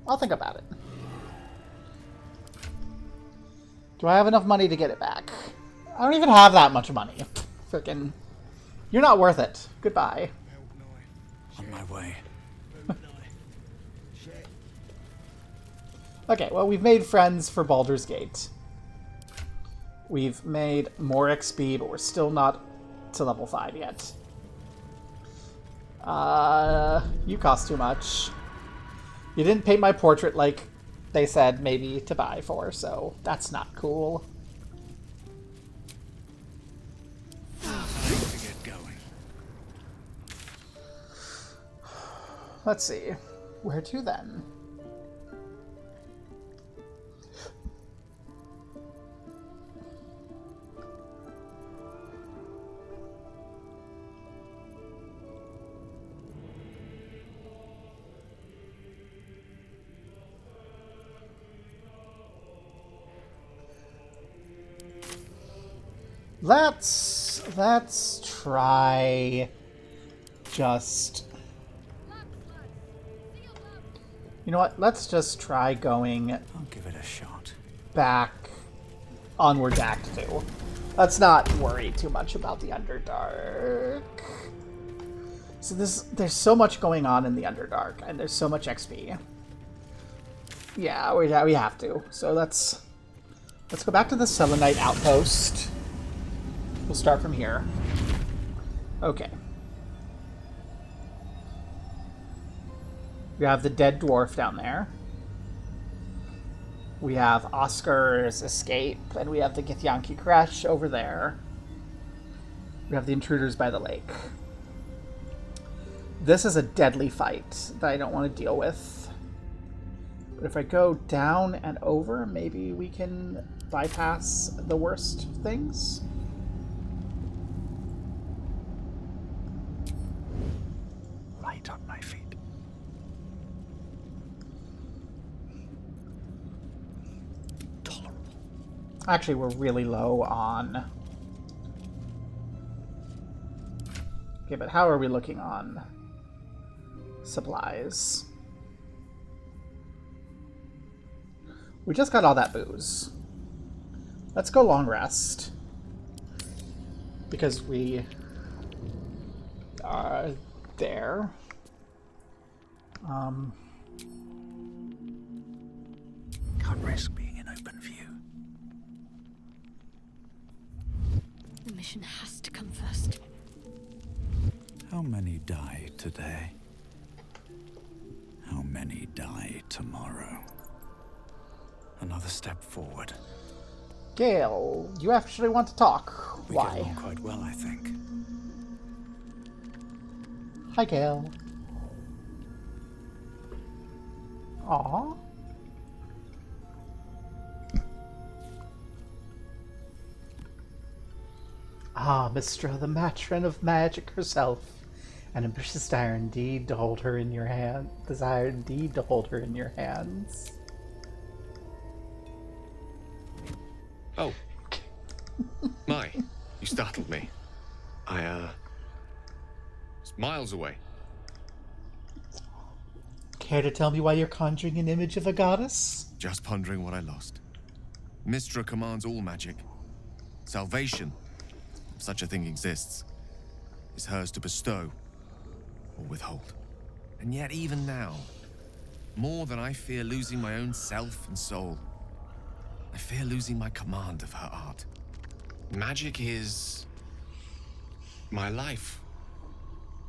I'll think about it. Do I have enough money to get it back? I don't even have that much money. Frickin'. You're not worth it. Goodbye. On my way. Okay, well, we've made friends for Baldur's Gate. We've made more XP, but we're still not to level 5 yet. You cost too much. You didn't paint my portrait like they said maybe to buy for, so that's not cool. To get going. Let's see. Where to then? Let's try just... You know what? Let's just try going... I'll give it a shot. Back onward to Act 2. Let's not worry too much about the Underdark. So there's so much going on in the Underdark, and there's so much XP. Yeah, we have to. So let's go back to the Selenite Outpost. We'll start from here. Okay. We have the dead dwarf down there. We have Oscar's escape, and we have the Githyanki crash over there. We have the intruders by the lake. This is a deadly fight that I don't want to deal with. But if I go down and over, maybe we can bypass the worst things. Light on my feet. Actually, we're really low on... Okay, but how are we looking on supplies? We just got all that booze. Let's go long rest. Because we are there. Can't risk being in open view. The mission has to come first. How many die today? How many die tomorrow? Another step forward. Gale, you actually want to talk. We Why? get along quite well, I think. Hi, Gale. Aw. Ah, Mistra, the matron of magic herself. An ambitious desire indeed to hold her in your hand. Desire indeed to hold her in your hands. Oh. My, you startled me. I, was miles away. Care to tell me why you're conjuring an image of a goddess? Just pondering what I lost. Mistra commands all magic. Salvation, if such a thing exists, is hers to bestow or withhold. And yet even now, more than I fear losing my own self and soul, I fear losing my command of her art. Magic is my life.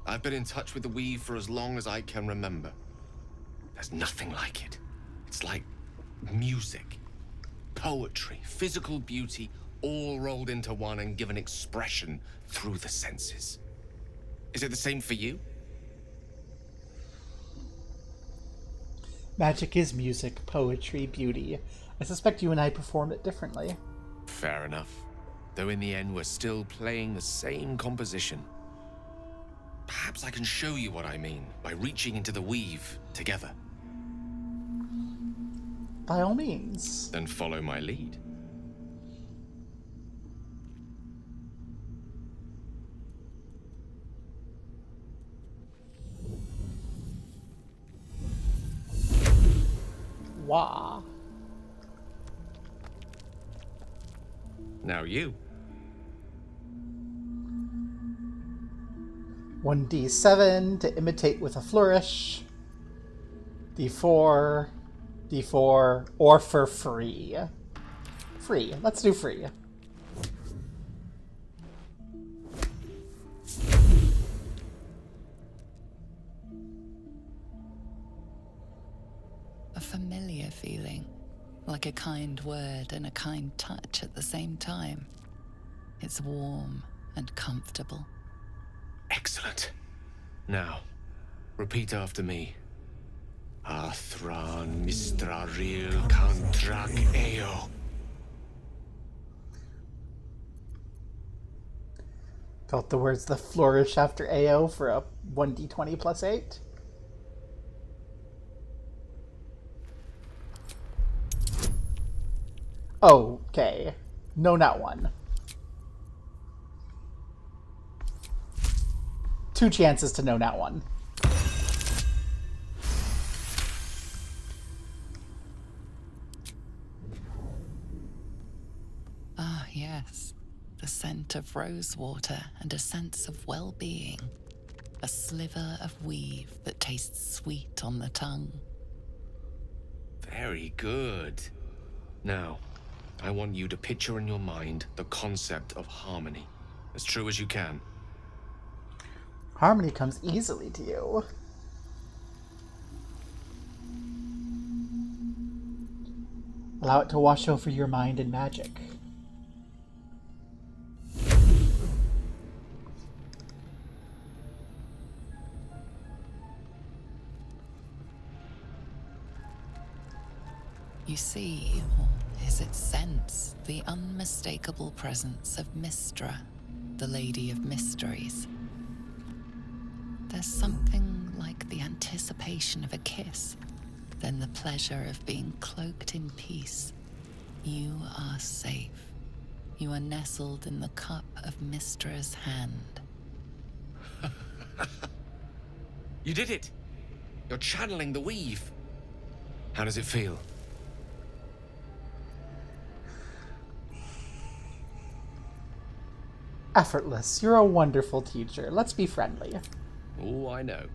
I've been in touch with the weave for as long as I can remember. There's nothing like it. It's like music, poetry, physical beauty, all rolled into one and given expression through the senses. Is it the same for you? Magic is music, poetry, beauty. I suspect you and I perform it differently. Fair enough. Though in the end, we're still playing the same composition. Perhaps I can show you what I mean by reaching into the weave together. By all means. Then follow my lead. Wah. Now you. 1d7 to imitate with a flourish. D4, D4, or for free. Free. Let's do free. A familiar feeling, like a kind word and a kind touch at the same time. It's warm and comfortable. Excellent. Now, repeat after me. Athran Mistraril Kantrak Eo. Felt the words the flourish after AO for a 1d20 plus 8. Okay. No, not one. 2 chances to no, not one. Ah, yes. The scent of rosewater and a sense of well-being. A sliver of weave that tastes sweet on the tongue. Very good. Now, I want you to picture in your mind the concept of harmony, as true as you can. Harmony comes easily to you. Allow it to wash over your mind and magic. You see, or is it sense, the unmistakable presence of Mistra, the Lady of Mysteries. There's something like the anticipation of a kiss, then the pleasure of being cloaked in peace, You are safe. You are nestled in the cup of Mystra's hand. You did it! You're channeling the weave. How does it feel? Effortless. You're a wonderful teacher. Let's be friendly. Oh, I know.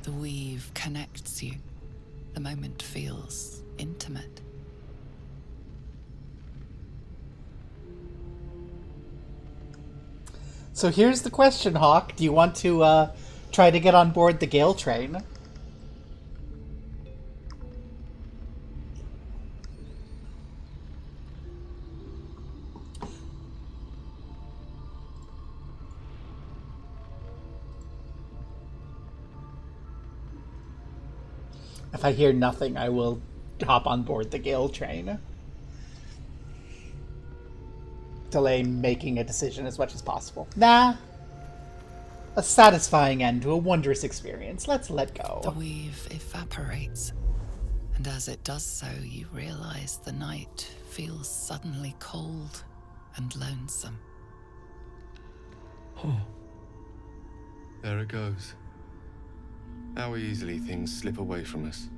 The weave connects you. The moment feels intimate. So here's the question, Hawk. Do you want to try to get on board the Gale train? If I hear nothing, I will hop on board the Gale train. Delay making a decision as much as possible. Nah. A satisfying end to a wondrous experience. Let's let go. The weave evaporates, and as it does so, you realize the night feels suddenly cold and lonesome. Oh. There it goes. How easily things slip away from us,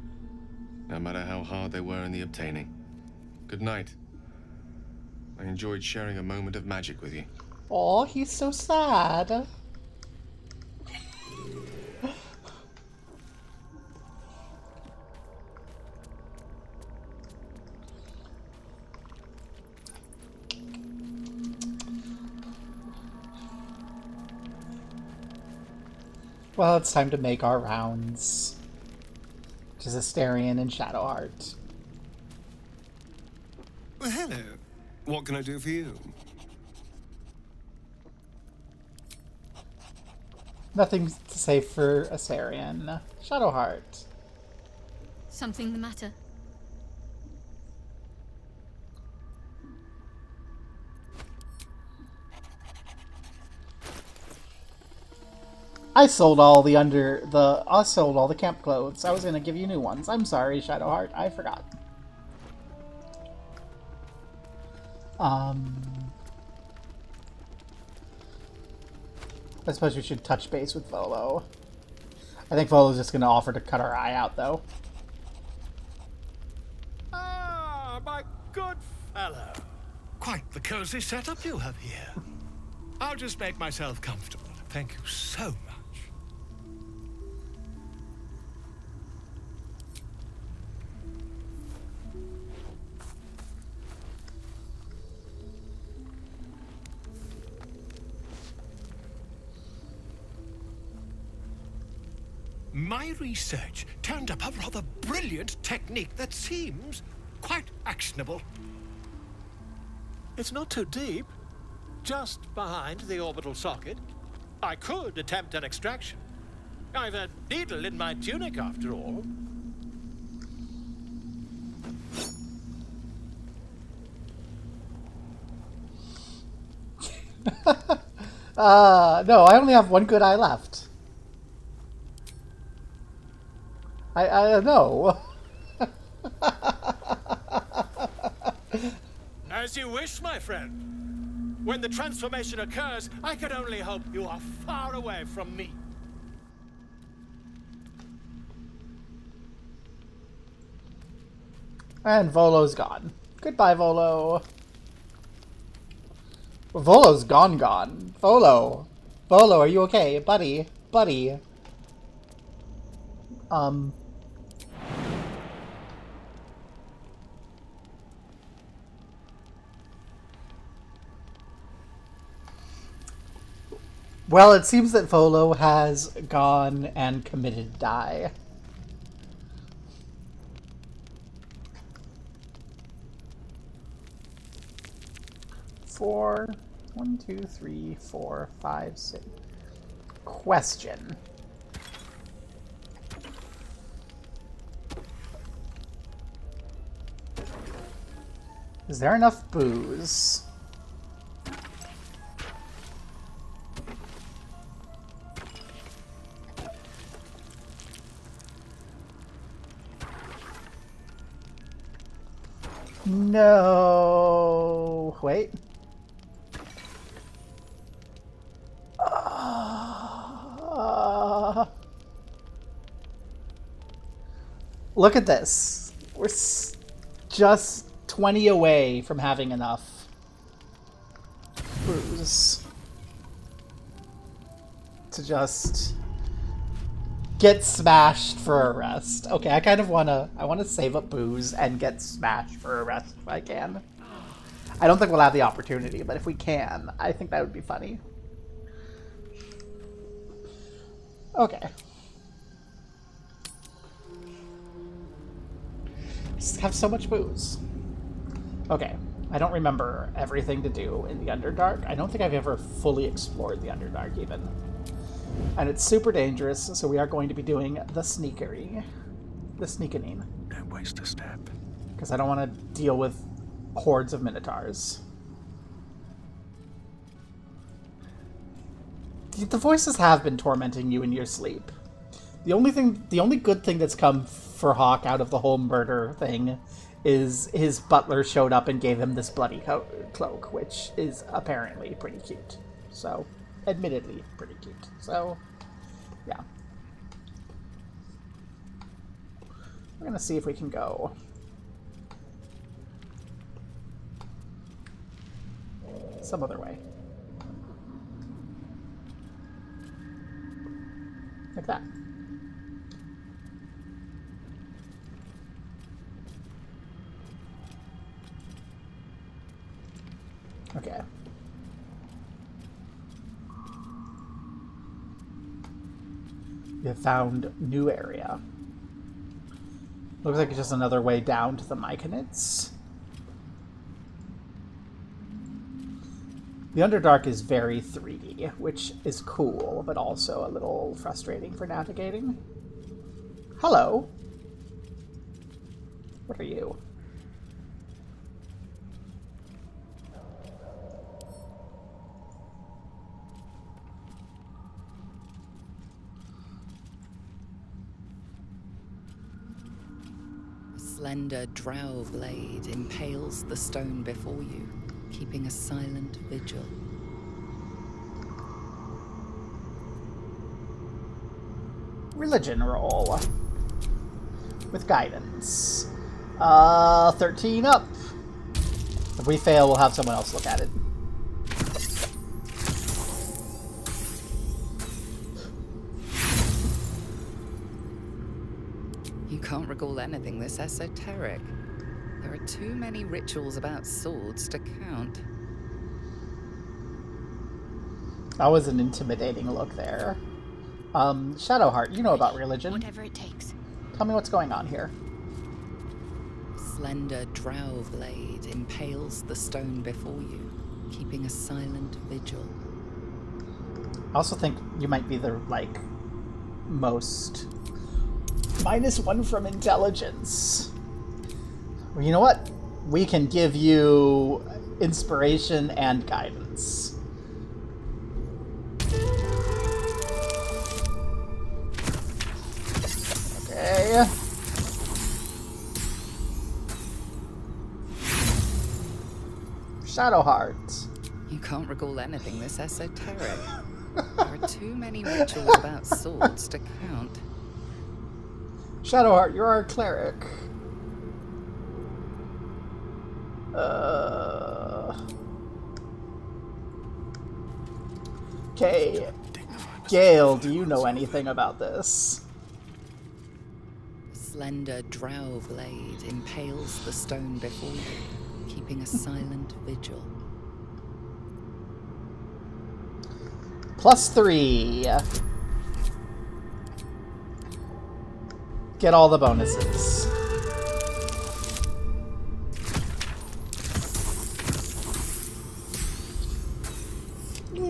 no matter how hard they were in the obtaining. Good night. I enjoyed sharing a moment of magic with you. Aw, he's so sad. Well, it's time to make our rounds. Which is Asterion and Shadowheart. Well, hello. What can I do for you? Nothing to say for Asterion. Shadowheart. Something the matter? I sold all the camp clothes. I was gonna give you new ones. I'm sorry, Shadowheart. I forgot. I suppose we should touch base with Volo. I think Volo's just gonna offer to cut our eye out, though. Ah, my good fellow. Quite the cozy setup you have here. I'll just make myself comfortable. Thank you so much. My research turned up a rather brilliant technique that seems quite actionable. It's not too deep. Just behind the orbital socket. I could attempt an extraction. I've a needle in my tunic, after all. No, I only have one good eye left. I know. As you wish, my friend. When the transformation occurs, I can only hope you are far away from me. And Volo's gone. Goodbye, Volo. Volo's gone. Volo. Volo, are you okay? Buddy. Buddy. Well, it seems that Volo has gone and committed die. Four. 1, 2, 3, 4, 5, 6. Question. Is there enough booze? No. Wait. Look at this. We're just 20 away from having enough booze to just get smashed for a rest. Okay, I kind of wanna save up booze and get smashed for a rest if I can. I don't think we'll have the opportunity, but if we can, I think that would be funny. Okay. Just have so much booze. Okay. I don't remember everything to do in the Underdark. I don't think I've ever fully explored the Underdark even. And it's super dangerous, so we are going to be doing the sneakery. The sneakening. Don't waste a step. Because I don't want to deal with hordes of minotaurs. The voices have been tormenting you in your sleep. The only good thing that's come for Hawk out of the whole murder thing is his butler showed up and gave him this bloody cloak, which is apparently pretty cute. So, admittedly, pretty cute. So, yeah. We're gonna see if we can go some other way. Like that. Okay. We have found new area. Looks like it's just another way down to the Myconids. The Underdark is very 3D, which is cool, but also a little frustrating for navigating. Hello. What are you? A slender drow blade impales the stone before you, keeping a silent vigil. Religion roll. With guidance. 13 up. If we fail, we'll have someone else look at it. You can't recall anything this esoteric. There are too many rituals about swords to count. That was an intimidating look there. Shadowheart, you know about religion. Whatever it takes. Tell me what's going on here. Slender drow blade impales the stone before you, keeping a silent vigil. I also think you might be the, like, most... -1 from intelligence. Well, you know what? We can give you inspiration and guidance. Okay. Shadowheart. You can't recall anything this esoteric. There are too many rituals about swords to count. Shadowheart, you're our cleric. Okay. Gale, do you know anything about this? Slender drow blade impales the stone before you, keeping a silent vigil. +3. Get all the bonuses.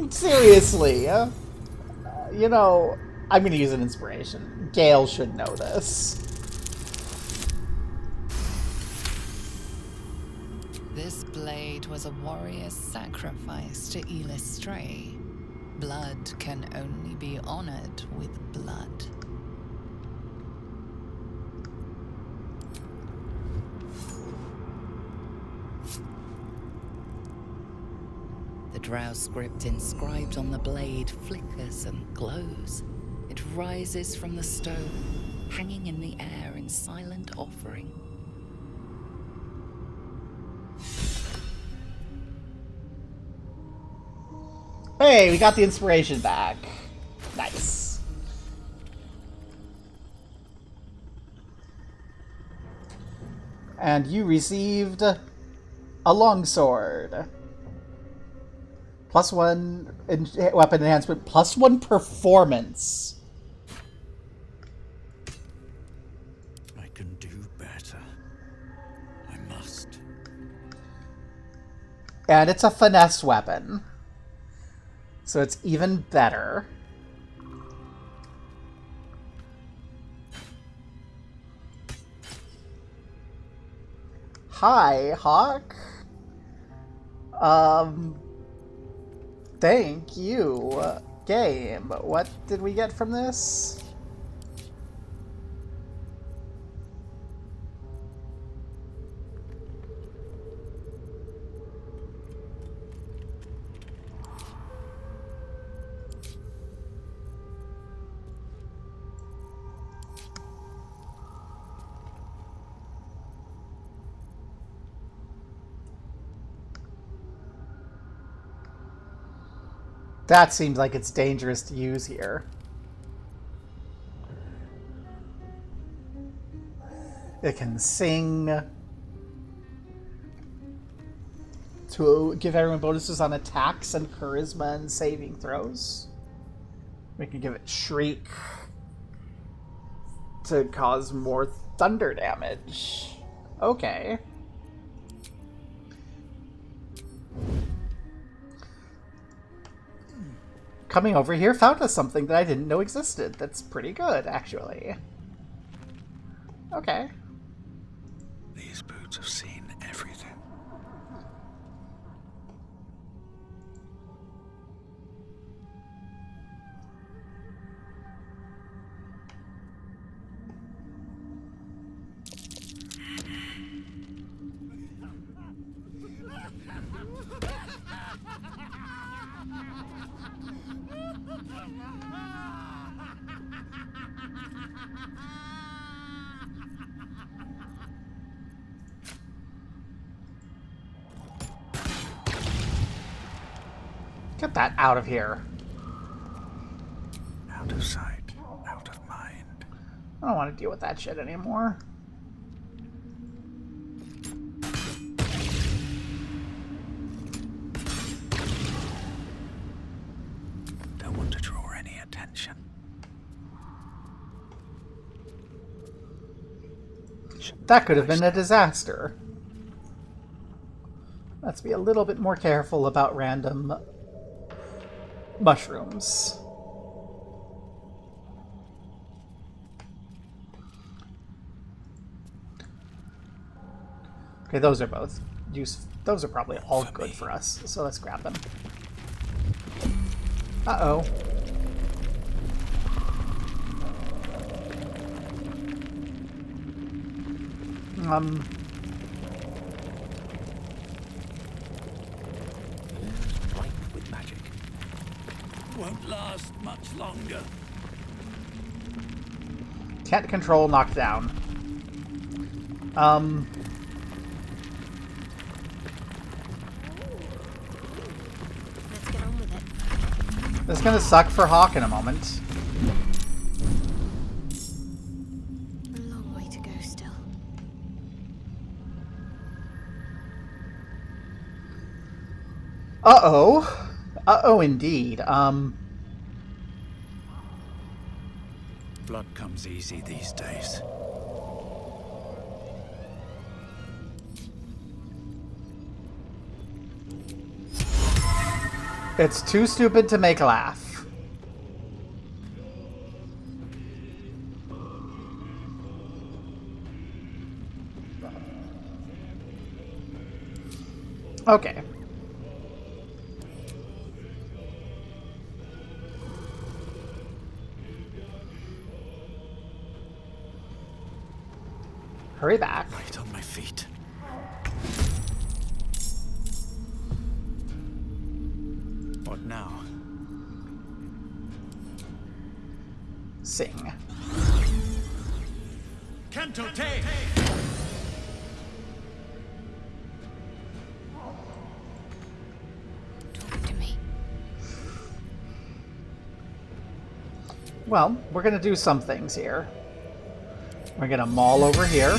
Seriously, you know, I'm gonna use an inspiration. Gale should know this. This blade was a warrior's sacrifice to Illustray. Blood can only be honored with blood. drow script inscribed on the blade flickers and glows. It rises from the stone, hanging in the air in silent offering. Hey, we got the inspiration back. Nice. And you received a longsword. +1 weapon enhancement, +1 performance. I can do better. I must. And it's a finesse weapon. So it's even better. Hi, Hawk. Thank you, game. What did we get from this? That seems like it's dangerous to use here. It can sing to give everyone bonuses on attacks and charisma and saving throws. We can give it shriek to cause more thunder damage. Okay. Coming over here found us something that I didn't know existed. That's pretty good, actually. Okay. These boots have seen everything. Get that out of here. Out of sight, out of mind. I don't want to deal with that shit anymore. Don't want to draw any attention. That could have been a disaster. Let's be a little bit more careful about random mushrooms. Okay, those are both those are probably all good for us, so let's grab them. Uh-oh. Bright with magic. Won't last much longer. Can't control knockdown. Let's get on with it. This is gonna suck for Hawk in a moment. A long way to go still. Uh-oh. Uh-oh, indeed. Blood comes easy these days. It's too stupid to make laugh. Okay. Hurry back. Right on my feet. now. Sing. Canto te! Well, we're gonna do some things here. We're gonna maul over here.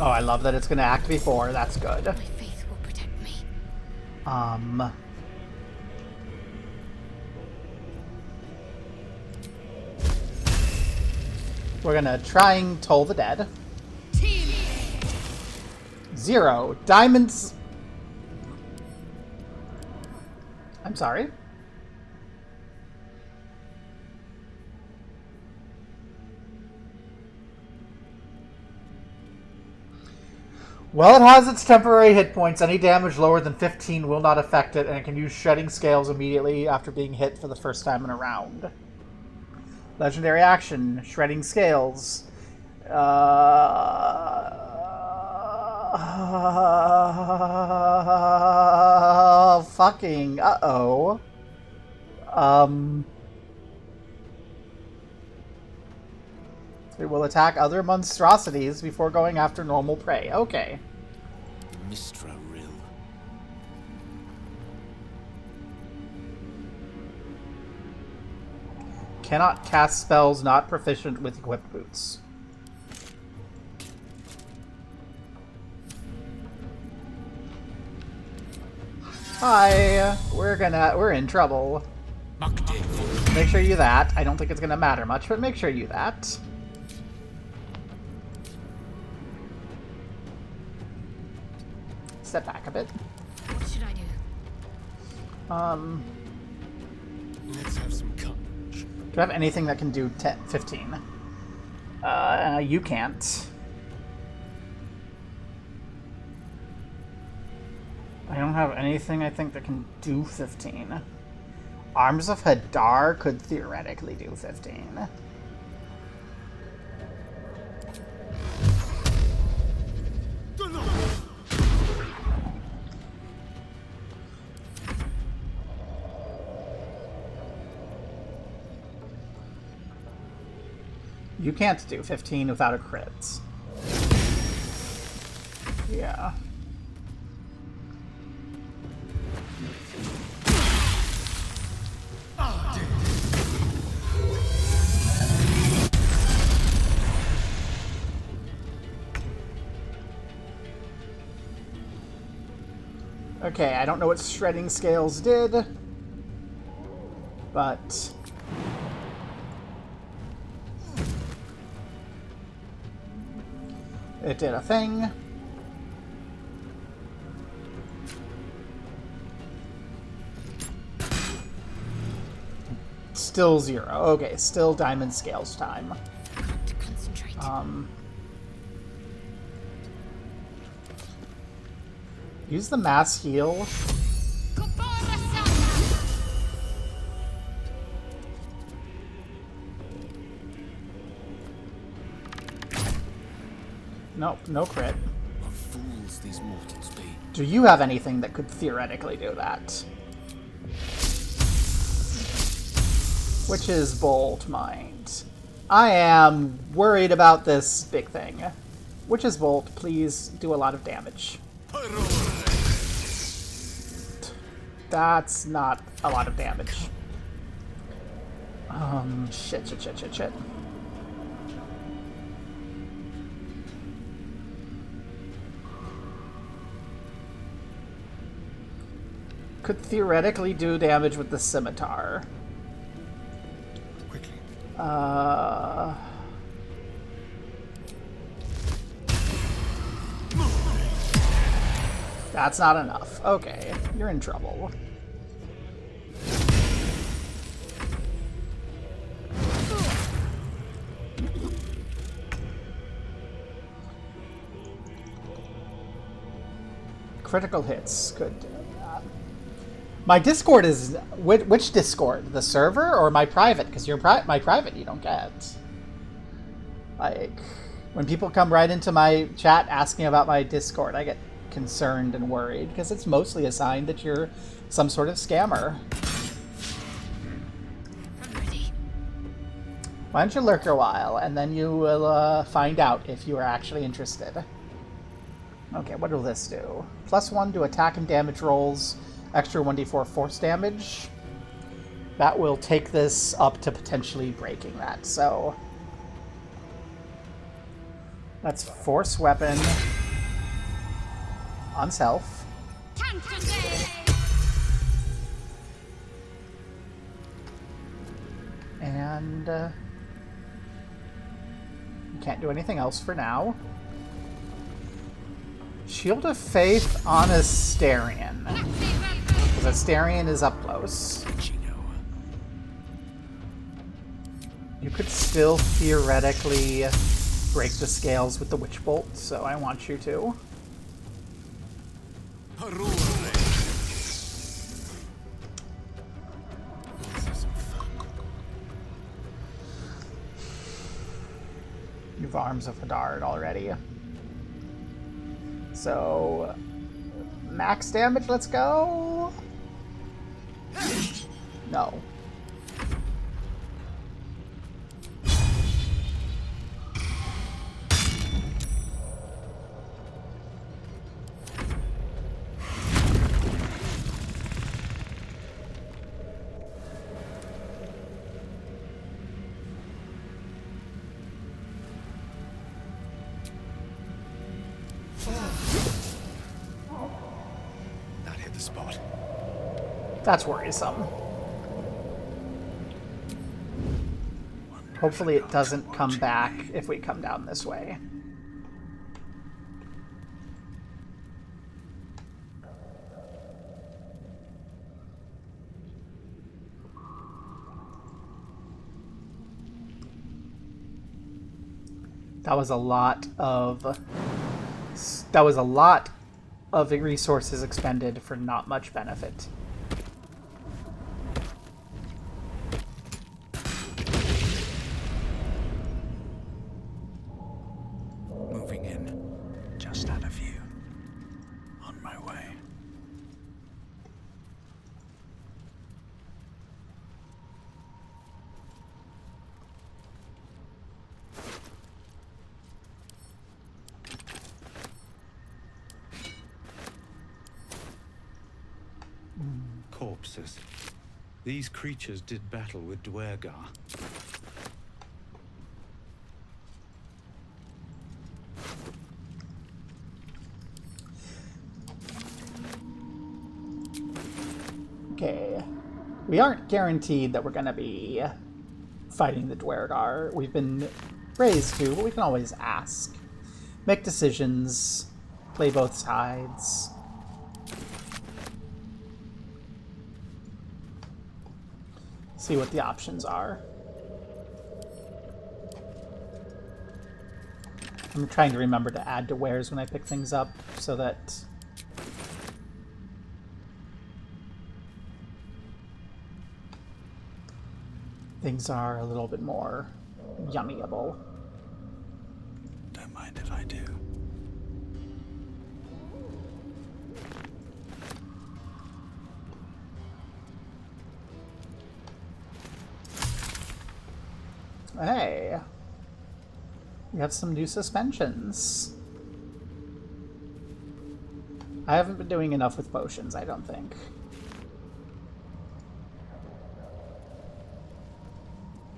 Oh, I love that it's gonna act before. That's good. My faith will protect me. We're gonna try and toll the dead. 0 diamonds. I'm sorry. Well, it has its temporary hit points. Any damage lower than 15 will not affect it, and it can use Shredding Scales immediately after being hit for the first time in a round. Legendary action, Shredding Scales. Fucking, uh-oh. It will attack other monstrosities before going after normal prey. Okay. Mistra Rill. Cannot cast spells not proficient with equipped boots. Hi, we're in trouble. Make sure you that. I don't think it's gonna matter much, but make sure you that. Step back a bit. What should I do? Let's have some courage. Do I have anything that can do 10, 15? You can't. I don't have anything I think that can do 15. Arms of Hadar could theoretically do 15. You can't do 15 without a crit. Yeah. Okay, I don't know what Shredding Scales did, but it did a thing. Still 0. Okay, still Diamond Scales time. Use the mass heal. Nope, no crit. What fools these mortals be. Do you have anything that could theoretically do that? Which is Bolt Mind. I am worried about this big thing. Which is Bolt, please do a lot of damage. That's not a lot of damage. Shit. Could theoretically do damage with the scimitar. Quickly. That's not enough. Okay, you're in trouble. Critical hits. Good. My Discord is... Which Discord? The server or my private? Because my private you don't get. Like, when people come right into my chat asking about my Discord, I get concerned and worried, because it's mostly a sign that you're some sort of scammer. Why don't you lurk a while, and then you will find out if you are actually interested. Okay, what will this do? +1 to attack and damage rolls, extra 1d4 force damage. That will take this up to potentially breaking that, so... That's force weapon on self. And you can't do anything else for now. Shield of Faith on Asterion. Because Asterion is up close. You could still theoretically break the scales with the Witch Bolt, so I want you to. You've Arms of Hadard already. So, max damage, let's go. No. That hit the spot. That's worrisome. Hopefully it doesn't come back if we come down this way. That was a lot of resources expended for not much benefit. Moving in, just out of view. On my way. Corpses. These creatures did battle with Dwergar. Okay. We aren't guaranteed that we're going to be fighting the Dwergar. We've been raised to, but we can always ask. Make decisions. Play both sides. See what the options are. I'm trying to remember to add to wares when I pick things up so that things are a little bit more yummyable. Don't mind if I do. Hey, we have some new suspensions. I haven't been doing enough with potions, I don't think.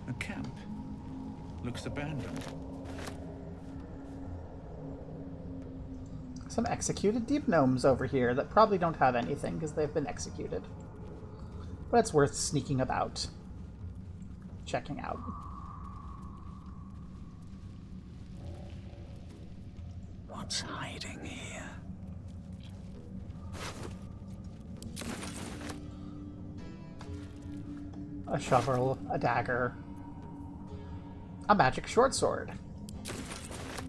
A camp. Looks abandoned. Some executed deep gnomes over here that probably don't have anything because they've been executed. But it's worth sneaking about, checking out. What's hiding here? A shovel, a dagger, a magic short sword.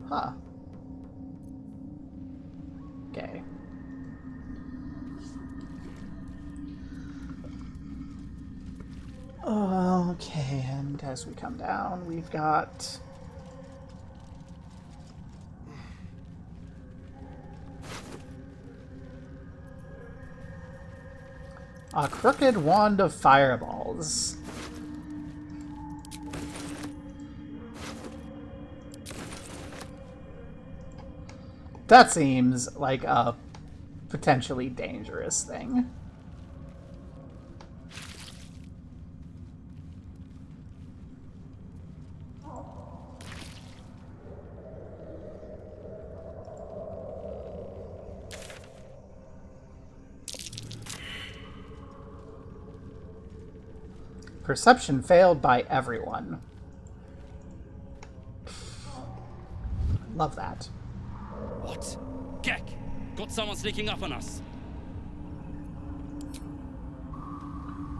Huh. Okay. Okay, and as we come down, we've got A crooked wand of fireballs. That seems like a potentially dangerous thing. Perception failed by everyone. Love that. What? Gek! Got someone sneaking up on us.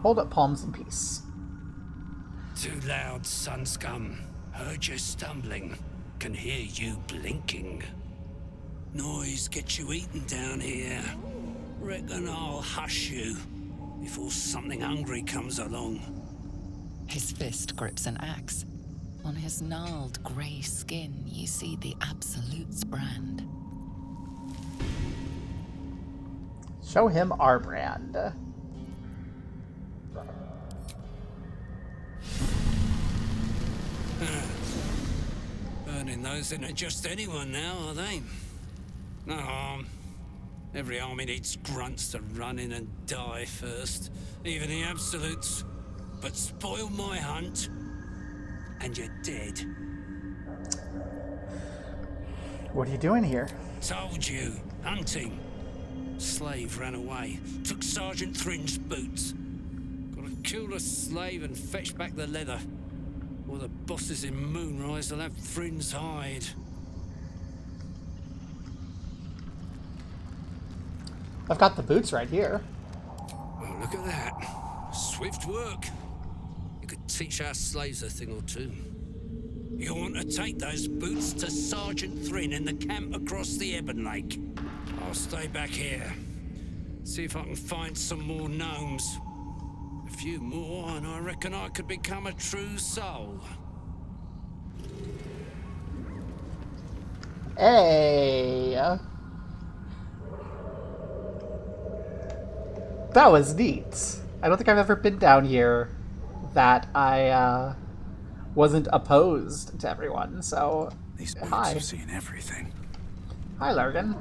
Hold up palms in peace. Too loud, sun scum. Heard you stumbling. Can hear you blinking. Noise gets you eaten down here. Reckon I'll hush you before something hungry comes along. His fist grips an axe. On his gnarled grey skin, you see the Absolute's brand. Show him our brand. Burning those isn't just anyone now, are they? No harm. Every army needs grunts to run in and die first. Even the Absolutes. But spoil my hunt, and you're dead. What are you doing here? Told you. Hunting. Slave ran away. Took Sergeant Thrin's boots. Gotta kill the slave and fetch back the leather. Or the bosses in Moonrise will have Thrin's hide. I've got the boots right here. Well, look at that. Swift work. You could teach our slaves a thing or two. You want to take those boots to Sergeant Thrin in the camp across the Ebon Lake. I'll stay back here. See if I can find some more gnomes. A few more, and I reckon I could become a true soul. Hey! That was neat. I don't think I've ever been down here that I wasn't opposed to everyone, so These boots hi. have seen everything. Hi, Lurgan.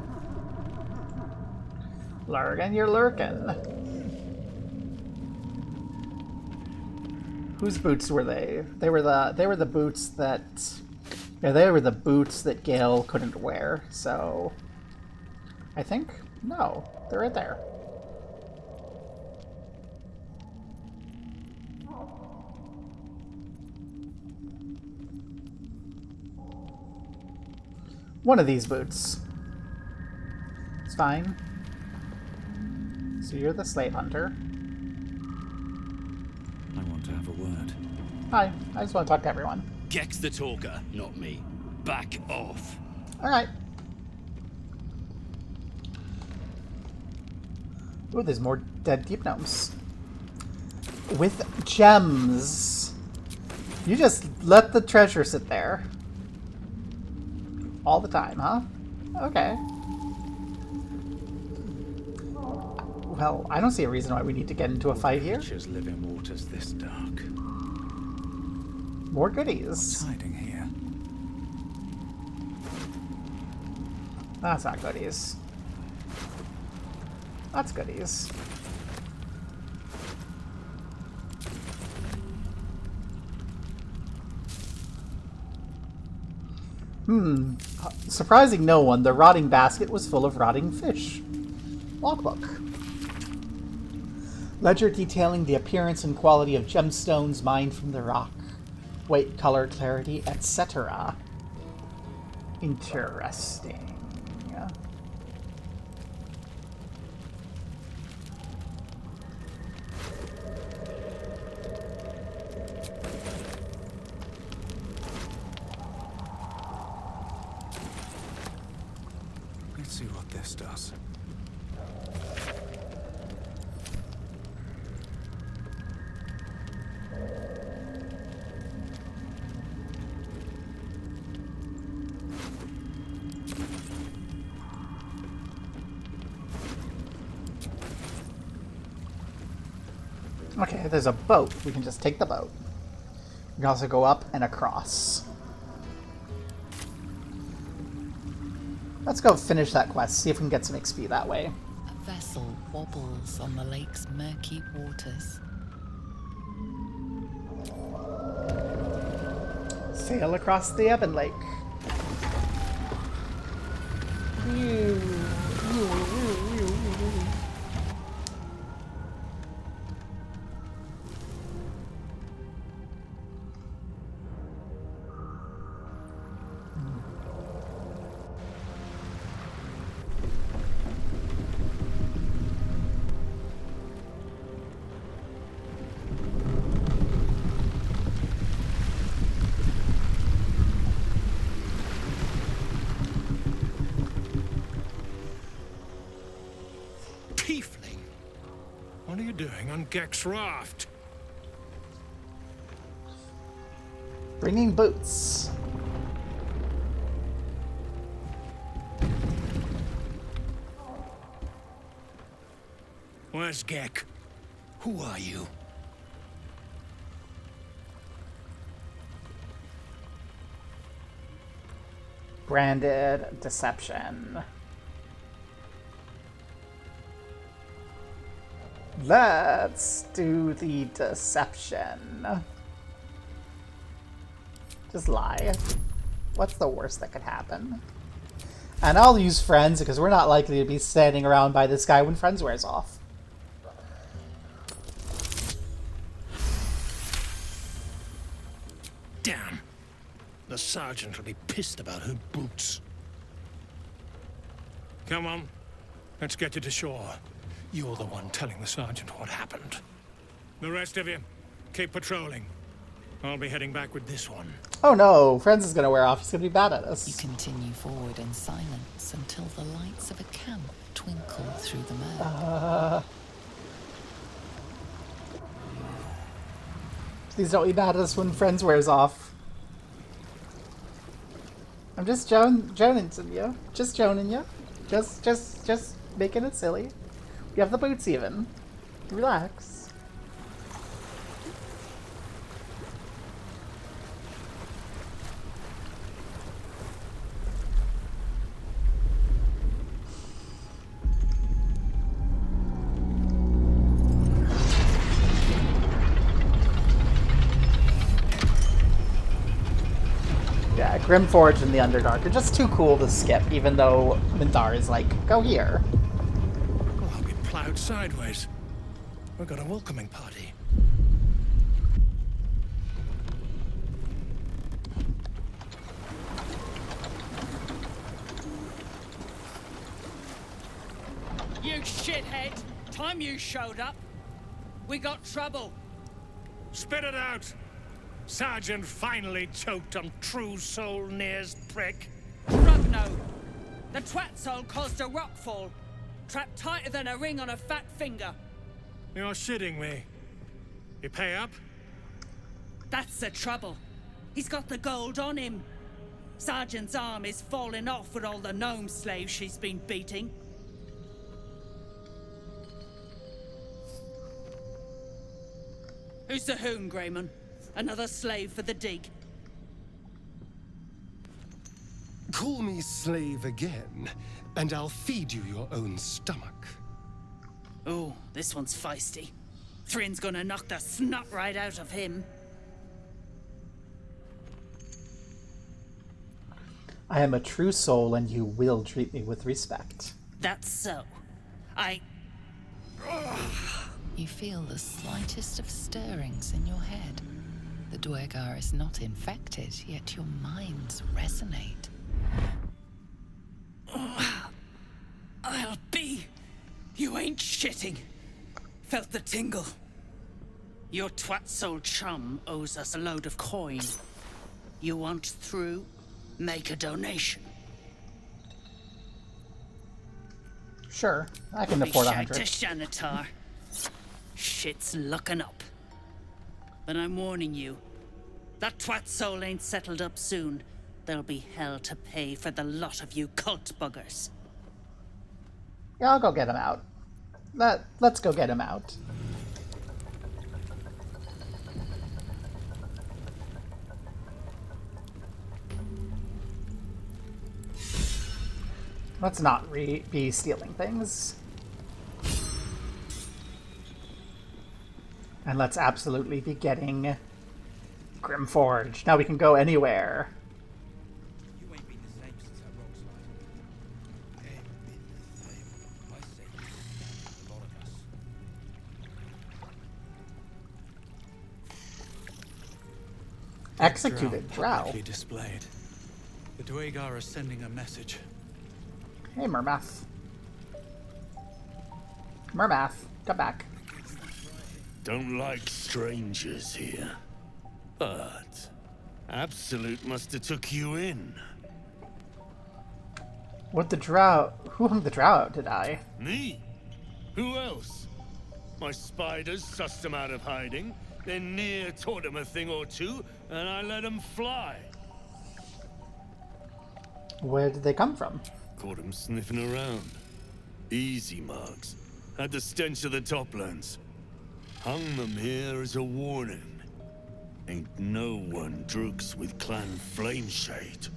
Lurgan, you're lurking. Whose boots were they? They were the boots that they were the boots that Gale couldn't wear, so I think no, they're right there. One of these boots. It's fine. So you're the slave hunter. I want to have a word. Hi, I just want to talk to everyone. Gek's the talker, not me. Back off. Alright. Ooh, there's more dead deep gnomes. With gems. You just let the treasure sit there. All the time, huh? Okay. Well, I don't see a reason why we need to get into a fight here. Nature's living waters this dark. More goodies. What's hiding here? That's not goodies. That's goodies. Surprising no one, the rotting basket was full of rotting fish. Logbook. Ledger detailing the appearance and quality of gemstones mined from the rock. Weight, color, clarity, etc. Interesting. Let's see what this does. Okay, there's a boat. We can just take the boat. We can also go up and across. Let's go finish that quest, see if we can get some XP that way. A vessel wobbles on the lake's murky waters. Sail across the Ebon Lake. Tiefling? What are you doing on Gek's raft? Bringing boots. Where's Gek? Who are you? Branded deception. Let's do the deception. Just lie. What's the worst that could happen? And I'll use friends because we're not likely to be standing around by this guy when friends wears off. Damn. The sergeant will be pissed about her boots. Come on. Let's get you to shore. You're the one telling the sergeant what happened. The rest of you, keep patrolling. I'll be heading back with this one. Oh no, Friends is gonna wear off. He's gonna be bad at us. You continue forward in silence until the lights of a camp twinkle through the murk. Please don't be mad at us when Friends wears off. I'm just joning you. Just joning you. Just making it silly. We have the boots even. Relax. Yeah, Grimforge and the Underdark are just too cool to skip, even though Mindar is like, go here. Well, I'll be plowed sideways. We've got a welcoming party. You shithead! Time you showed up. We got trouble. Spit it out! Sergeant finally choked on True Soul Near's prick. Rugno! The twat soul caused a rockfall. Trapped tighter than a ring on a fat finger. You're shitting me. You pay up? That's the trouble. He's got the gold on him. Sergeant's arm is falling off with all the gnome slaves she's been beating. Who's the hoon, Greyman? Another slave for the dig? Call me slave again, and I'll feed you your own stomach. Oh, this one's feisty. Thrin's gonna knock the snot right out of him. I am a true soul and you will treat me with respect. That's so. You feel the slightest of stirrings in your head. The Dwergar is not infected, yet your minds resonate. I'll be. You ain't shitting. Felt the tingle. Your twat soul chum owes us a load of coin. You want through? Make a donation. Sure, I can afford Be shy 100. to Shanatar. Shit's looking up. But I'm warning you, that twat soul ain't settled up soon. There'll be hell to pay for the lot of you cult buggers. Yeah, I'll go get him out. Let's go get him out. Let's not be stealing things. And let's absolutely be getting Grimforge. Now we can go anywhere. You ain't been the same since that rock slide. Ain't been the same. I say a lot of us. Executed Drow. Publicly displayed. The Dwagar are sending a message. Hey, Mermath. Mermath, come back. Don't like strangers here. But Absolute must have took you in. What the Drow? Who hung the Drow out to die? Me? Who else? My spiders sussed them out of hiding, then Near taught them a thing or two, and I let them fly. Where did they come from? Caught them sniffing around. Easy marks. Had the stench of the Toplands. Hung them here as a warning. Ain't no one droogs with Clan Flameshade.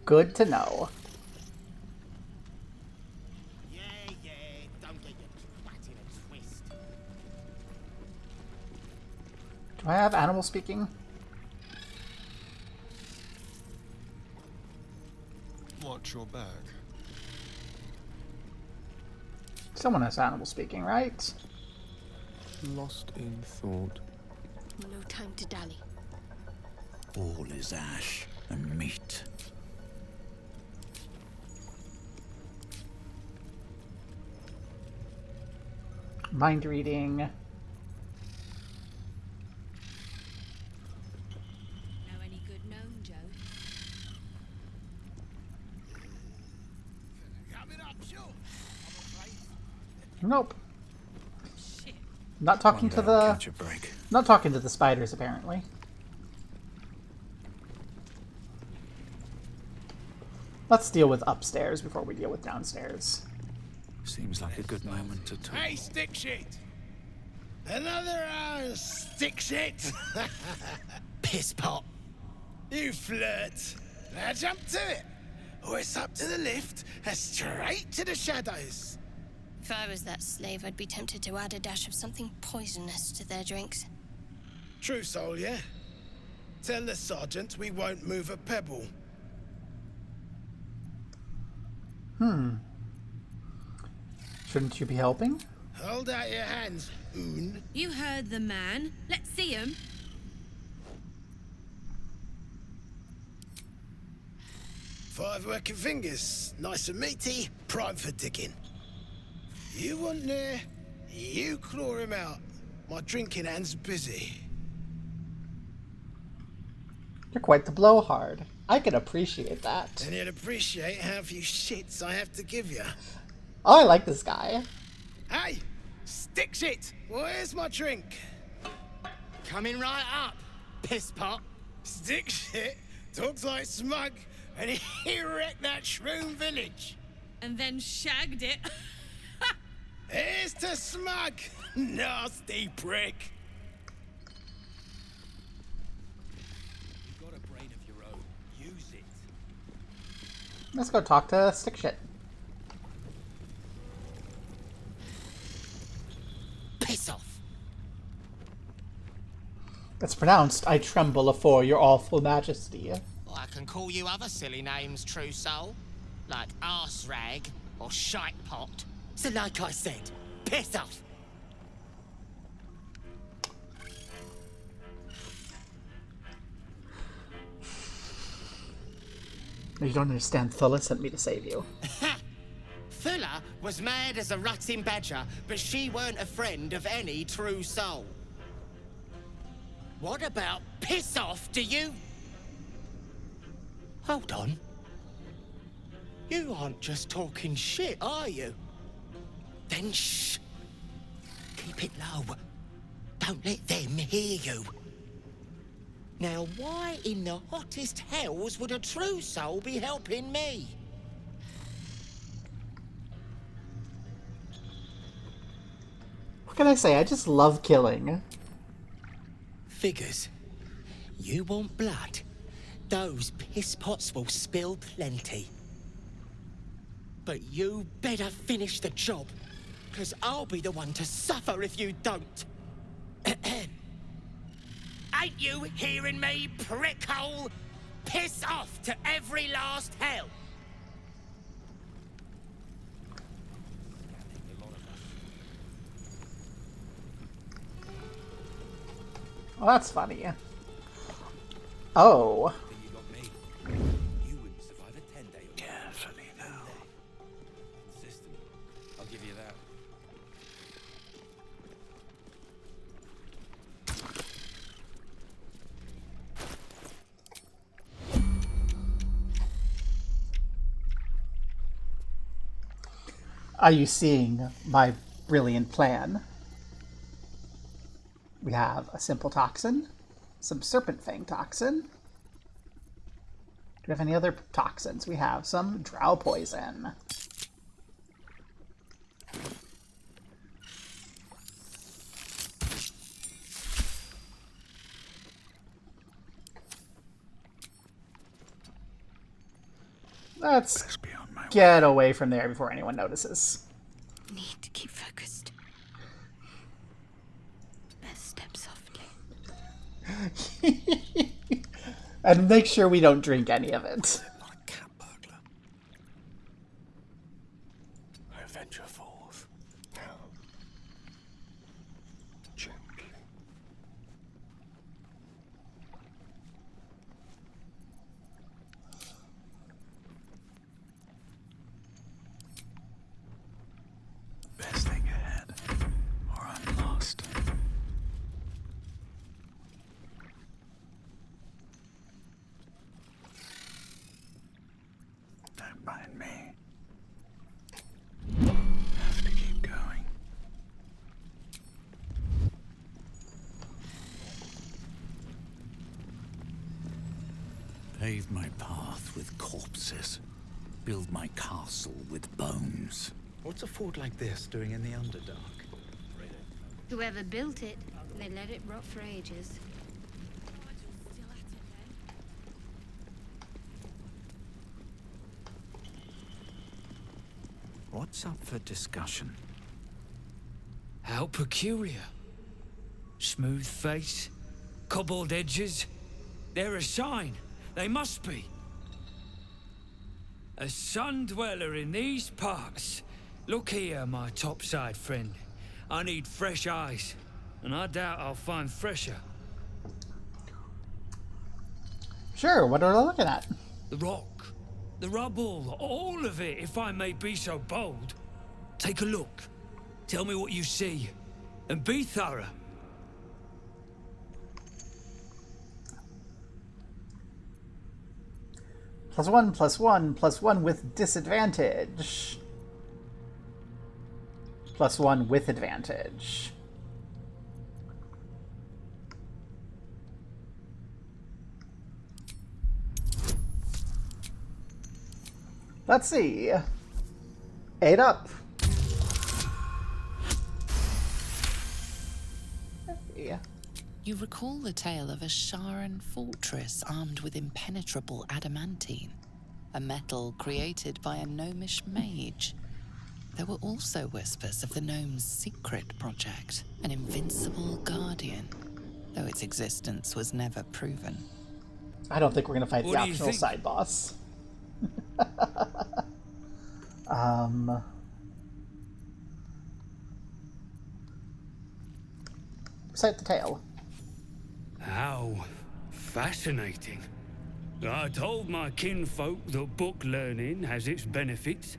Good to know. Don't get your twat in a twist. Do I have animal speaking? Watch your back. Someone has animal speaking, right? Lost in thought. No time to dally. All is ash and meat. Mind reading. Know any good gnome, Joe? Nope. Not talking to the. Catch a break. Not talking to the spiders, apparently. Let's deal with upstairs before we deal with downstairs. Seems like a good moment to talk. Hey, stick shit! Another hour of stick shit? Piss pot. You flirt. Now jump to it. Or it's up to the lift and straight to the shadows. If I was that slave, I'd be tempted to add a dash of something poisonous to their drinks. True soul, yeah? Tell the sergeant we won't move a pebble. Shouldn't you be helping? Hold out your hands, Oon. You heard the man. Let's see him. 5 working fingers, nice and meaty, prime for digging. You want near, you claw him out. My drinking hand's busy. You're quite the blowhard. I can appreciate that. And you'd appreciate how few shits I have to give you. Oh, I like this guy. Hey, stick shit, where's my drink? Coming right up, piss pot. Stick shit talks like smug, and he wrecked that shroom village. And then shagged it. Here's to smug, nasty prick. You've got a brain of your own. Use it. Let's go talk to Stick Shit. Piss off. It's pronounced, I tremble afore your awful majesty. I can call you other silly names, true soul. Like arse rag or shite pot. So like I said, piss off. You don't understand. Thulla sent me to save you. Thulla was mad as a rutting badger, but she weren't a friend of any true soul. What about piss off, do you? Hold on. You aren't just talking shit, are you? Then shh. Keep it low. Don't let them hear you. Now, why in the hottest hells would a true soul be helping me? What can I say? I just love killing. Figures. You want blood? Those piss pots will spill plenty. But you better finish the job, because I'll be the one to suffer if you don't. Ain't you hearing me, prickhole? Piss off to every last hell! Well, that's funny. Oh. You wouldn't survive a 10-day. Carefully now. Consistent. I'll give you that. Are you seeing my brilliant plan? We have a simple toxin, some serpent fang toxin. Do we have any other toxins? We have some drow poison. Let's get away from there before anyone notices. Need to keep focused. Best step softly. And make sure we don't drink any of it. I venture forth. Now. Gently. Best thing ahead, or I'm lost. Don't mind me. Have to keep going. Pave my path with corpses. Build my castle with bones. What's a fort like this doing in the Underdark? Whoever built it, they let it rot for ages. What's up for discussion? How peculiar. Smooth face, cobbled edges. They're a sign. They must be. A sun dweller in these parts. Look here, my topside friend. I need fresh eyes, and I doubt I'll find fresher. Sure, what are we looking at? The rock, the rubble, all of it, if I may be so bold. Take a look. Tell me what you see, and be thorough. +1, +1, +1 with disadvantage. +1 with advantage. Let's see. 8 up. Yeah. You recall the tale of a Sharan fortress armed with impenetrable adamantine, a metal created by a gnomish mage. There were also whispers of the gnome's secret project, an invincible guardian, though its existence was never proven. I don't think we're going to fight What the do you optional think? side boss. Recite the tale. How fascinating. I told my kinfolk that book learning has its benefits.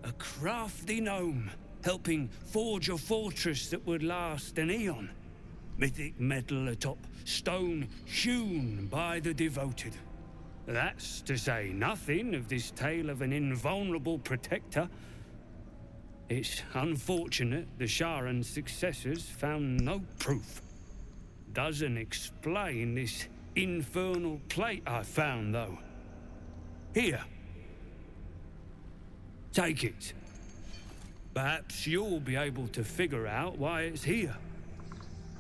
A crafty gnome, helping forge a fortress that would last an eon. Mythic metal atop stone hewn by the devoted. That's to say nothing of this tale of an invulnerable protector. It's unfortunate the Sharan's successors found no proof. Doesn't explain this infernal plate I found, though. Here. Take it. Perhaps you'll be able to figure out why it's here.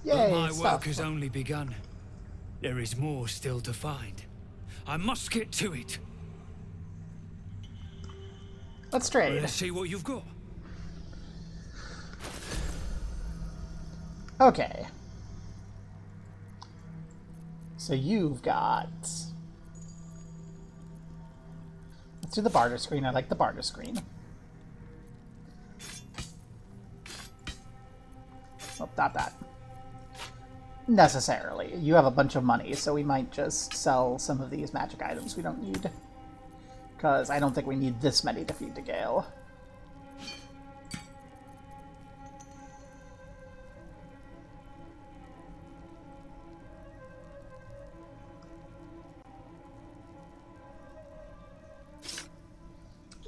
Yay, But my stuff. work has only begun. There is more still to find. I must get to it. Let's trade. Let's see what you've got. Okay. So you've got... Let's do the barter screen. I like the barter screen. Oh, not that. Necessarily. You have a bunch of money, so we might just sell some of these magic items we don't need. Because I don't think we need this many to feed to Gale.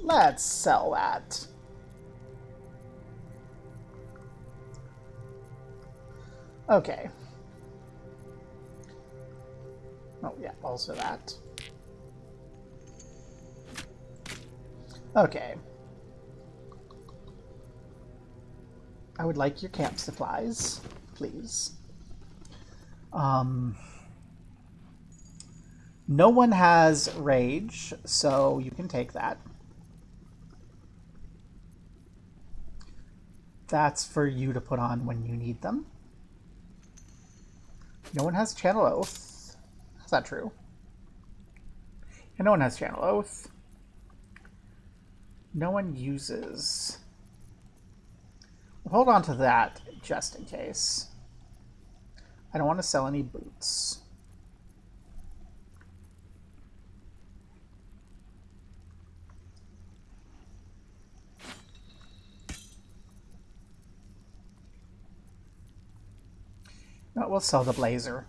Let's sell that. Okay. Oh, yeah, also that. Okay. I would like your camp supplies, please. No one has rage, so you can take that. That's for you to put on when you need them. No one has Channel Oath. Is that true? And no one has Channel Oath. No one uses... Hold on to that just in case. I don't want to sell any boots. No, we'll sell the blazer.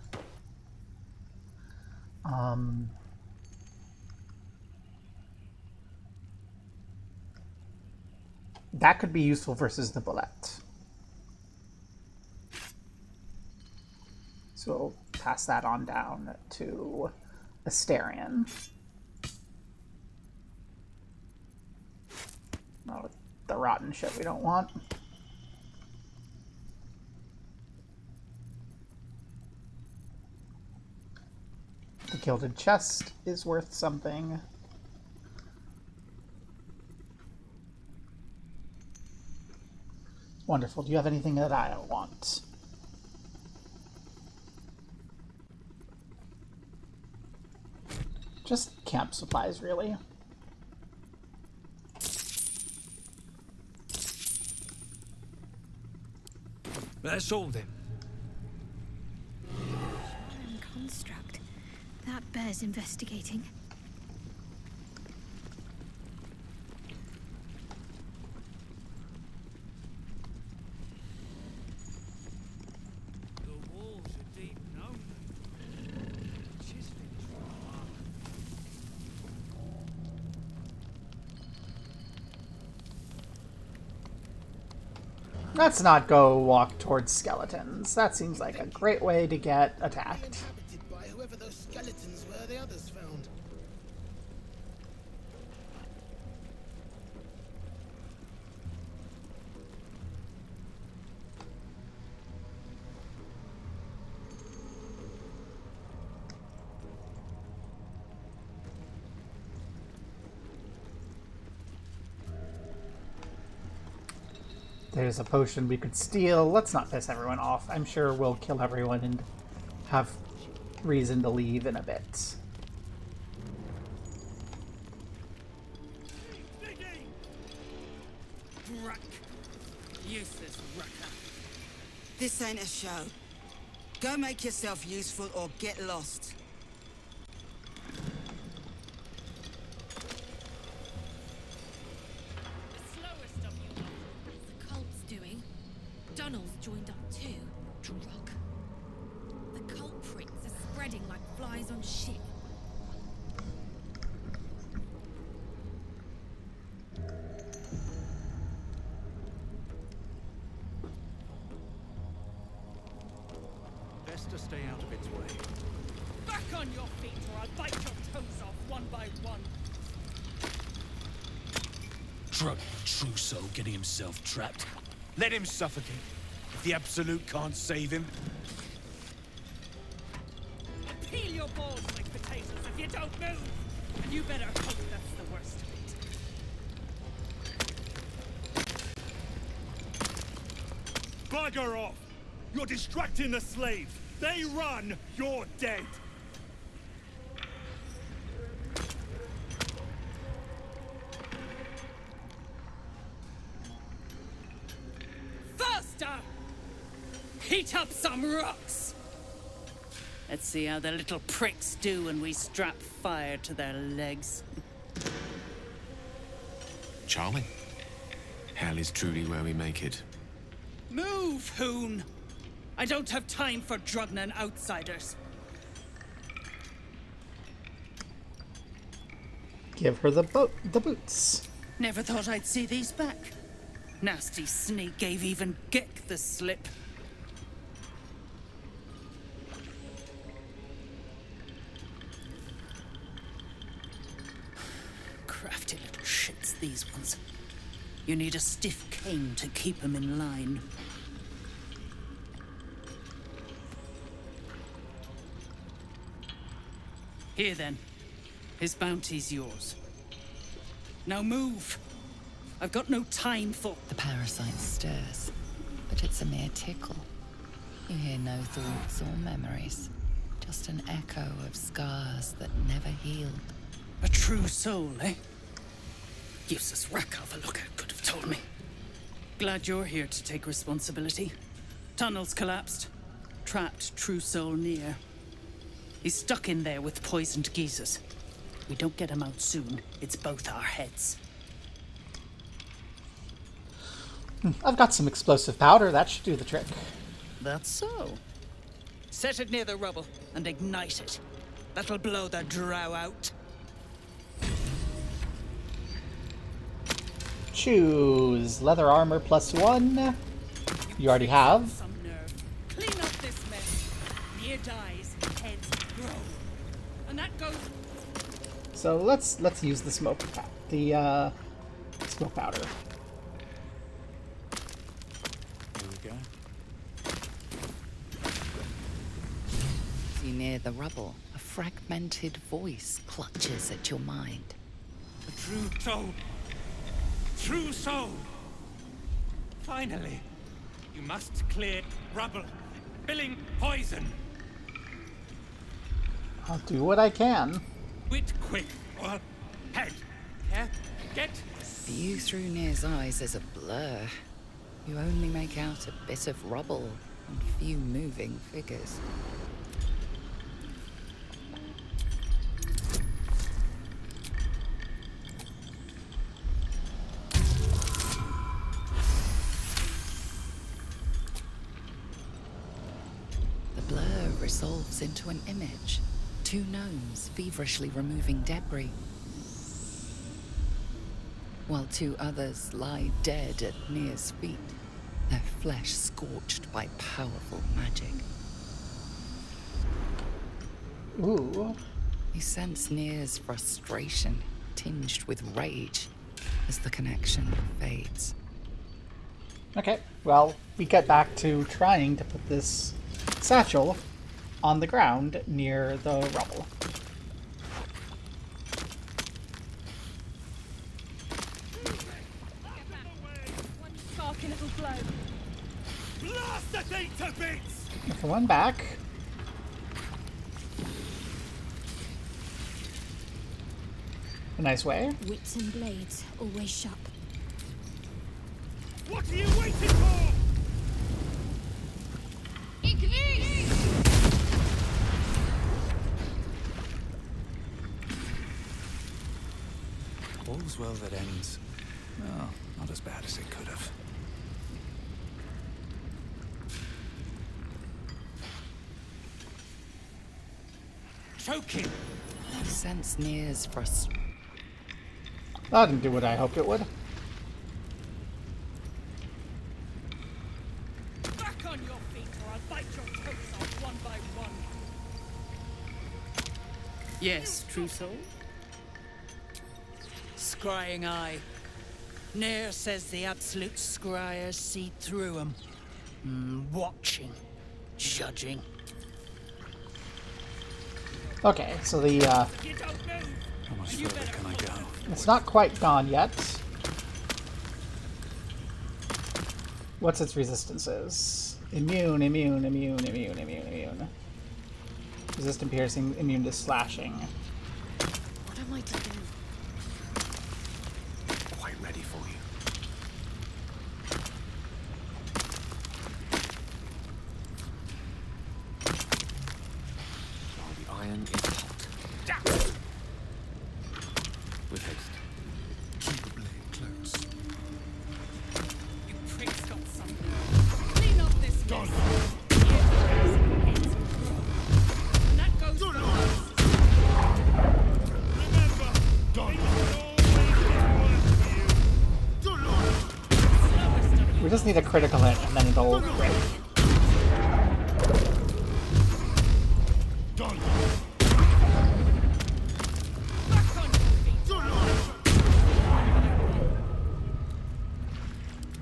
That could be useful versus the bullet. So we'll pass that on down to Asterion. Oh, the rotten shit we don't want. The gilded chest is worth something. Wonderful. Do you have anything that I want? Just camp supplies, really. That's all then. Construct. That bears investigating. The walls are deep known. Let's not go walk towards skeletons. That seems like a great way to get attacked. Inhabited by whoever those skeletons were the others found. There's a potion we could steal. Let's not piss everyone off. I'm sure we'll kill everyone and have reason to leave in a bit. Ruck. Useless rucker. This ain't a show. Go make yourself useful or get lost. Dunnel's joined up too. Drug. The culprits are spreading like flies on shit. Best to stay out of its way. Back on your feet or I'll bite your toes off one by one. Drug Trousseau getting himself trapped. Let him suffocate. If the Absolute can't save him. Peel your balls like potatoes if if you don't move. And you better hope that's the worst of it. Bugger off! You're distracting the slaves. They run, you're dead. Faster! Heat up some rocks! Let's see how the little pricks do when we strap fire to their legs. Charming. Hell is truly where we make it. Move, Hoon! I don't have time for Drugnan outsiders. Give her the boots. Never thought I'd see these back. Nasty sneak gave even Gek the slip. Crafty little shits, these ones. You need a stiff cane to keep them in line. Here then. His bounty's yours. Now move! I've got no time for... The parasite stirs, but it's a mere tickle. You hear no thoughts or memories, just an echo of scars that never healed. A true soul, eh? Useless wreck of a lookout could have told me. Glad you're here to take responsibility. Tunnels collapsed. Trapped true soul near. He's stuck in there with poisoned geezers. We don't get him out soon, it's both our heads. I've got some explosive powder. That should do the trick. That's so. Set it near the rubble and ignite it. That'll blow the drow out. Choose leather armor +1. You already have. Some nerve. Clean up this mess. Near dies, heads grow. And that goes... So let's use the smoke powder. Here we go. As you near the rubble, a fragmented voice clutches at your mind. A true soul. True soul. Finally. You must clear rubble. Spilling poison. I'll do what I can. Quit quick, or head. Yeah? Get. View through Nir's eyes is a blur. You only make out a bit of rubble and few moving figures. The blur resolves into an image. Two gnomes feverishly removing debris, while two others lie dead at Nir's feet, their flesh scorched by powerful magic. Ooh. You sense Nir's frustration, tinged with rage, as the connection fades. Okay, well, we get back to trying to put this satchel on the ground near the rubble. One sparky little blow. Blast the thing to bits! For one back. A nice way. Wits and blades, always sharp. What are you waiting for? All's well that ends. Oh, not as bad as it could have. Choking. You sense Nir's frustration. That didn't do what I hoped it would. Back on your feet or I'll bite your toes off one by one. Yes, true soul? Scrying eye. Nair says the absolute scryers see through 'em. Watching. Judging. Okay, so the How much further can I go? it's not quite gone yet. What's its resistances? Immune, immune, immune, immune, immune, immune. Resistant piercing, immune to slashing. What am I to do? Quite ready for you. While the iron is hot. With haste. Keep the blade close. You pricks got something. Clean up this mess. And that goes for We just need a critical hit and then it'll break.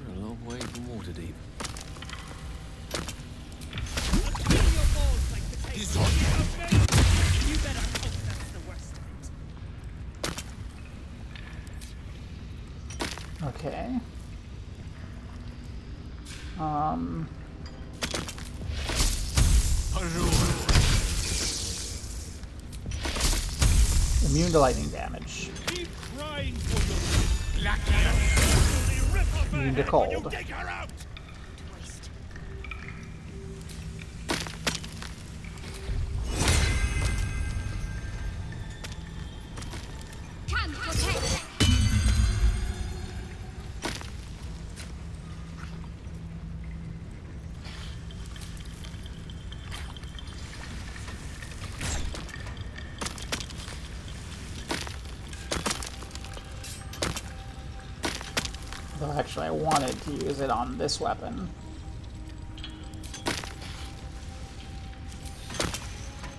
We're a long way from Waterdeep. You better hope that's the worst of it. Okay. Immune to lightning damage. Keep crying for your Immune to cold. take her out. Can protect. Though actually I wanted to use it on this weapon.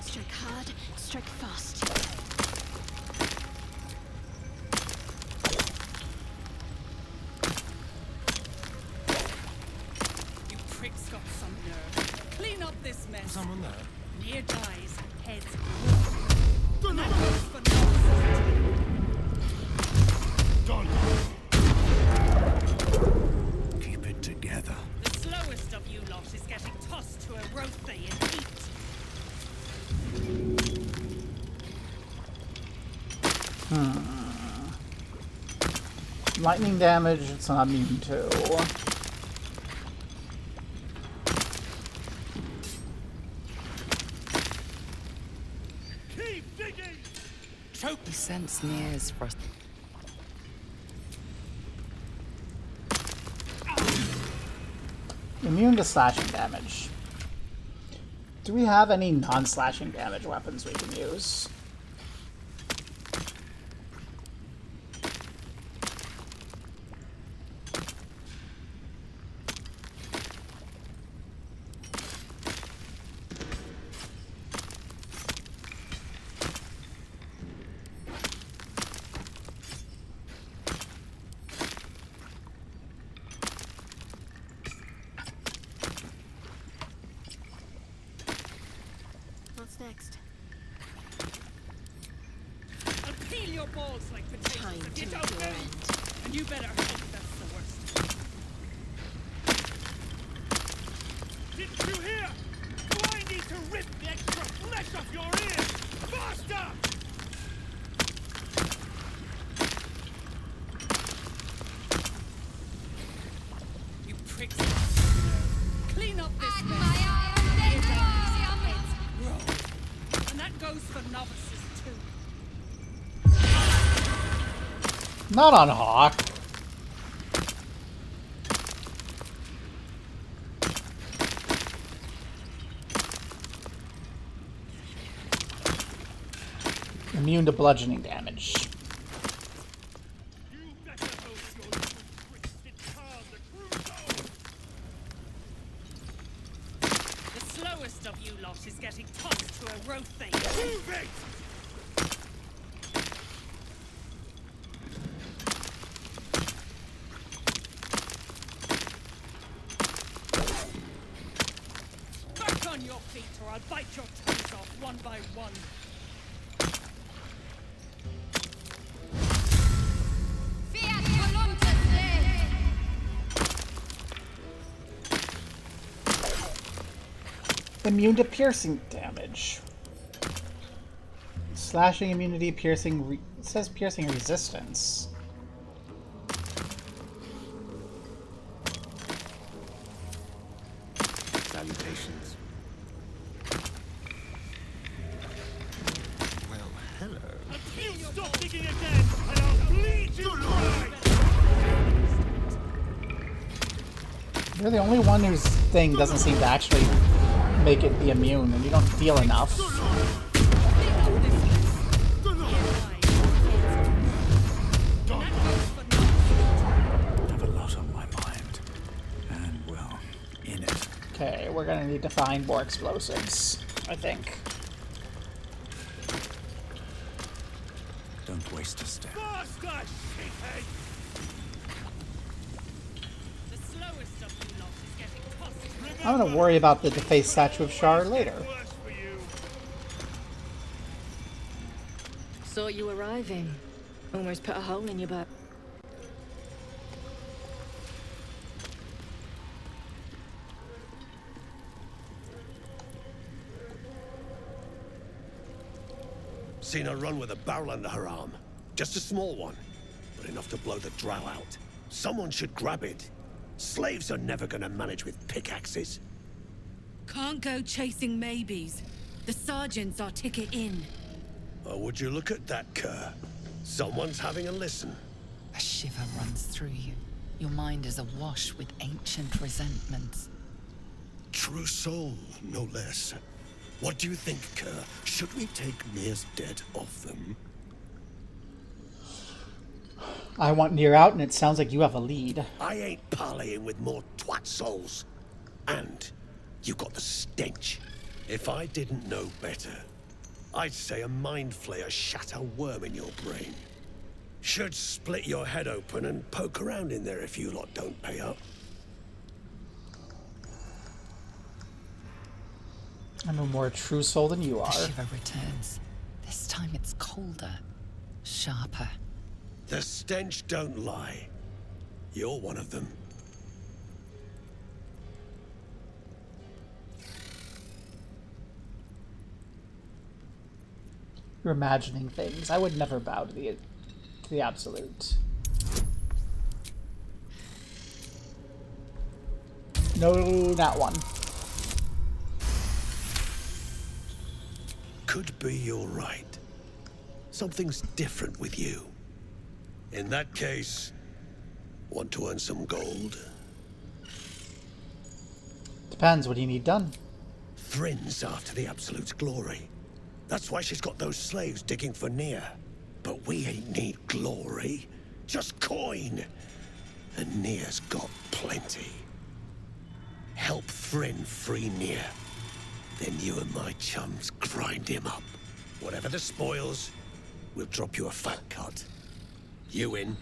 Strike hard, strike fast. You pricks got some nerve. Clean up this mess. Someone there? Near dies, heads roll. And that goes for nonsense. Keep it together. The slowest of you lot is getting tossed to a rothe in heat. Lightning damage, it's not immune to. Keep digging. He sense Nier's frust. Immune to slashing damage. Do we have any non-slashing damage weapons we can use? What's next? I'll peel your balls like potatoes Time if to you meet don't your move. end. And you better hope that's the worst. Didn't you hear? Do I need to rip the extra flesh off your ears? Faster! You pricks. Clean up this mess. Near dies, heads roll. And that goes for novices too. Not on Hawk. Immune to bludgeoning damage. The slowest of you lot is getting tossed to a rothe. Move it! Back on your feet or I'll bite your toes off one by one. Immune to piercing damage. Slashing immunity, piercing... it says piercing resistance. Salutations. Well, hello. You stop digging again, and I'll bleed you dry! You're the only one whose thing doesn't seem to actually make it be immune, and you don't feel enough. Have a lot on my mind. And, well, in it. Okay, we're gonna need to find more explosives, I think. Don't waste a step. Faster, shithead! The slowest of you lot is getting tossed. I'm gonna worry about the defaced statue of Shar later. Saw you arriving. Almost put a hole in your butt. Seen her run with a barrel under her arm. Just a small one, but enough to blow the drow out. Someone should grab it. Slaves are never gonna manage with pickaxes. Can't go chasing maybes. The sergeant's our ticket in. Oh, would you look at that, Kerr? Someone's having a listen. A shiver runs through you. Your mind is awash with ancient resentments. True soul, no less. What do you think, Kerr? Should we take Mir's dead off them? I want Nier out, and it sounds like you have a lead. I ain't parleying with more twat souls. And you got the stench. If I didn't know better, I'd say a mind flayer shat a worm in your brain. Should split your head open and poke around in there if you lot don't pay up. I'm a more true soul than you The are. shiver returns. This time it's colder, sharper. The stench don't lie. You're one of them. You're imagining things. I would never bow to the absolute. No, not one. Could be you're right. Something's different with you. In that case, want to earn some gold? Depends. What do you need done? Thrin's after the Absolute's glory. That's why she's got those slaves digging for Nier. But we ain't need glory, just coin. And Nier's got plenty. Help Thrin free Nier. Then you and my chums grind him up. Whatever the spoils, we'll drop you a fat cut. You in?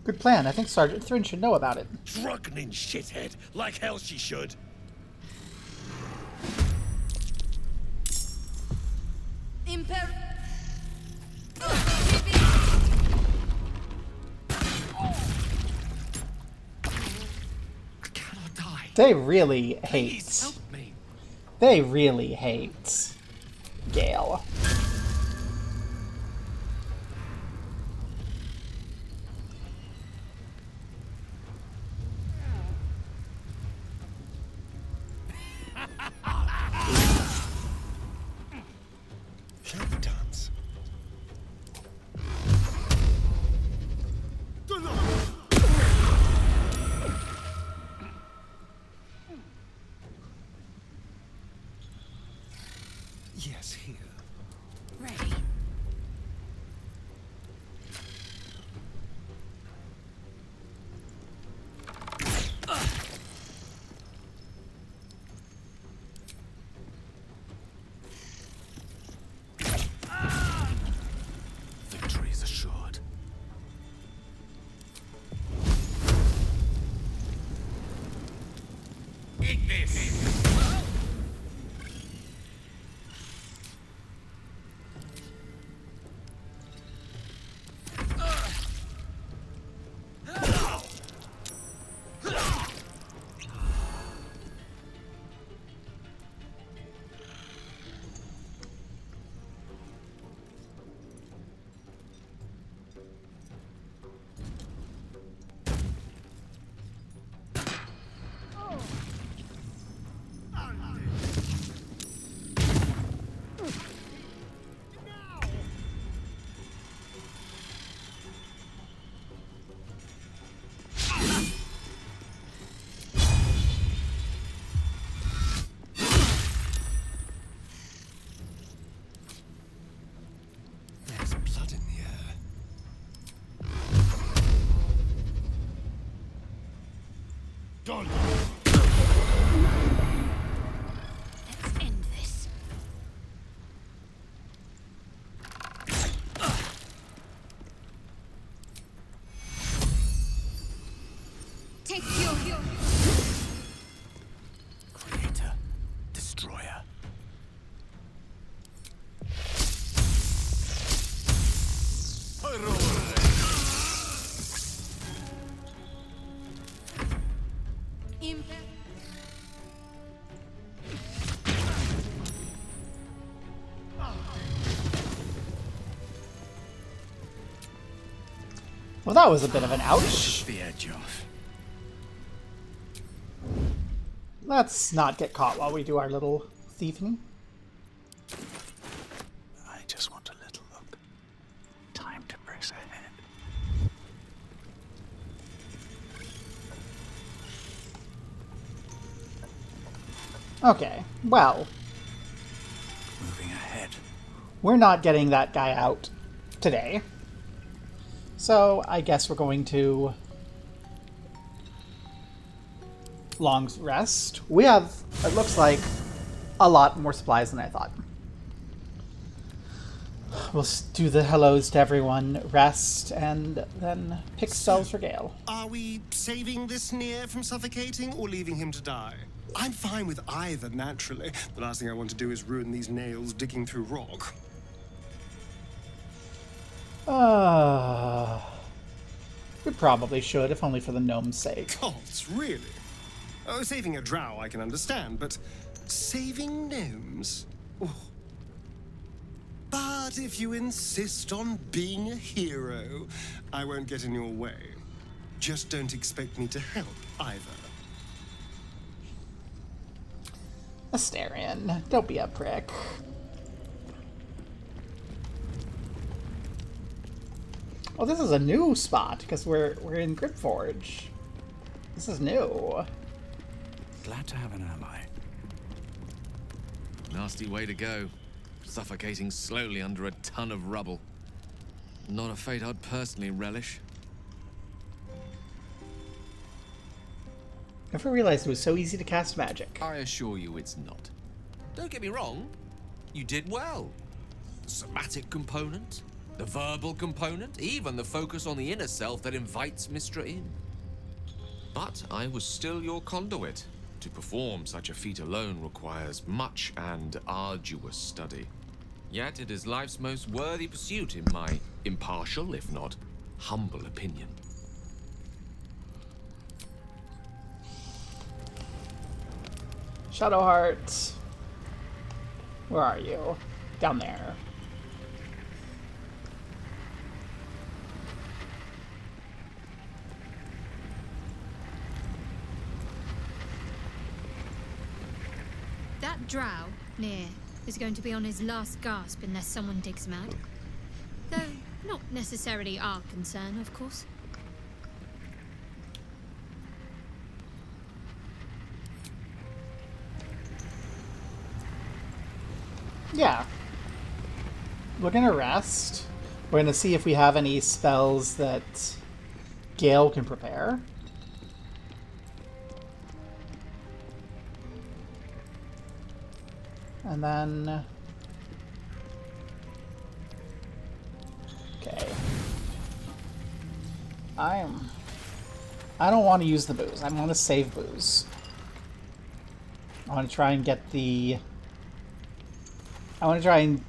Good plan. I think Sergeant Thrin should know about it. Drugnin shithead, like hell she should. They really hate. They really hate Gale. Dance. Yes, here. Ready. Victory is assured. Eat this! Take your... Creator, destroyer. Well, that was a bit of an ouch. The edge off. Let's not get caught while we do our little thieving. I just want a little look. Time to press ahead. Okay, well. Moving ahead. We're not getting that guy out today. So I guess we're going to long rest. We have, it looks like, a lot more supplies than I thought. We'll do the hellos to everyone, rest, and then pick spells for Gale. Are we saving this Nier from suffocating or leaving him to die? I'm fine with either, naturally. The last thing I want to do is ruin these nails digging through rock. We probably should, if only for the gnome's sake. Gods, really? Oh, saving a drow I can understand, but saving gnomes? Oh. But if you insist on being a hero, I won't get in your way. Just don't expect me to help, either. Astarion, don't be a prick. Oh, this is a new spot, because we're in Gripforge. This is new. Glad to have an ally. Nasty way to go. Suffocating slowly under a ton of rubble. Not a fate I'd personally relish. Never realized it was so easy to cast magic. I assure you it's not. Don't get me wrong. You did well. The somatic component, the verbal component, even the focus on the inner self that invites Mistra in. But I was still your conduit. To perform such a feat alone requires much and arduous study. Yet it is life's most worthy pursuit in my impartial, if not humble opinion. Shadowheart. Where are you? Down there. That drow, Nier, is going to be on his last gasp unless someone digs him out. Though, not necessarily our concern, of course. Yeah. We're gonna rest. We're gonna see if we have any spells that Gale can prepare. And then... Okay. I don't want to use the booze. I want to save booze. I want to try and get the... I want to try and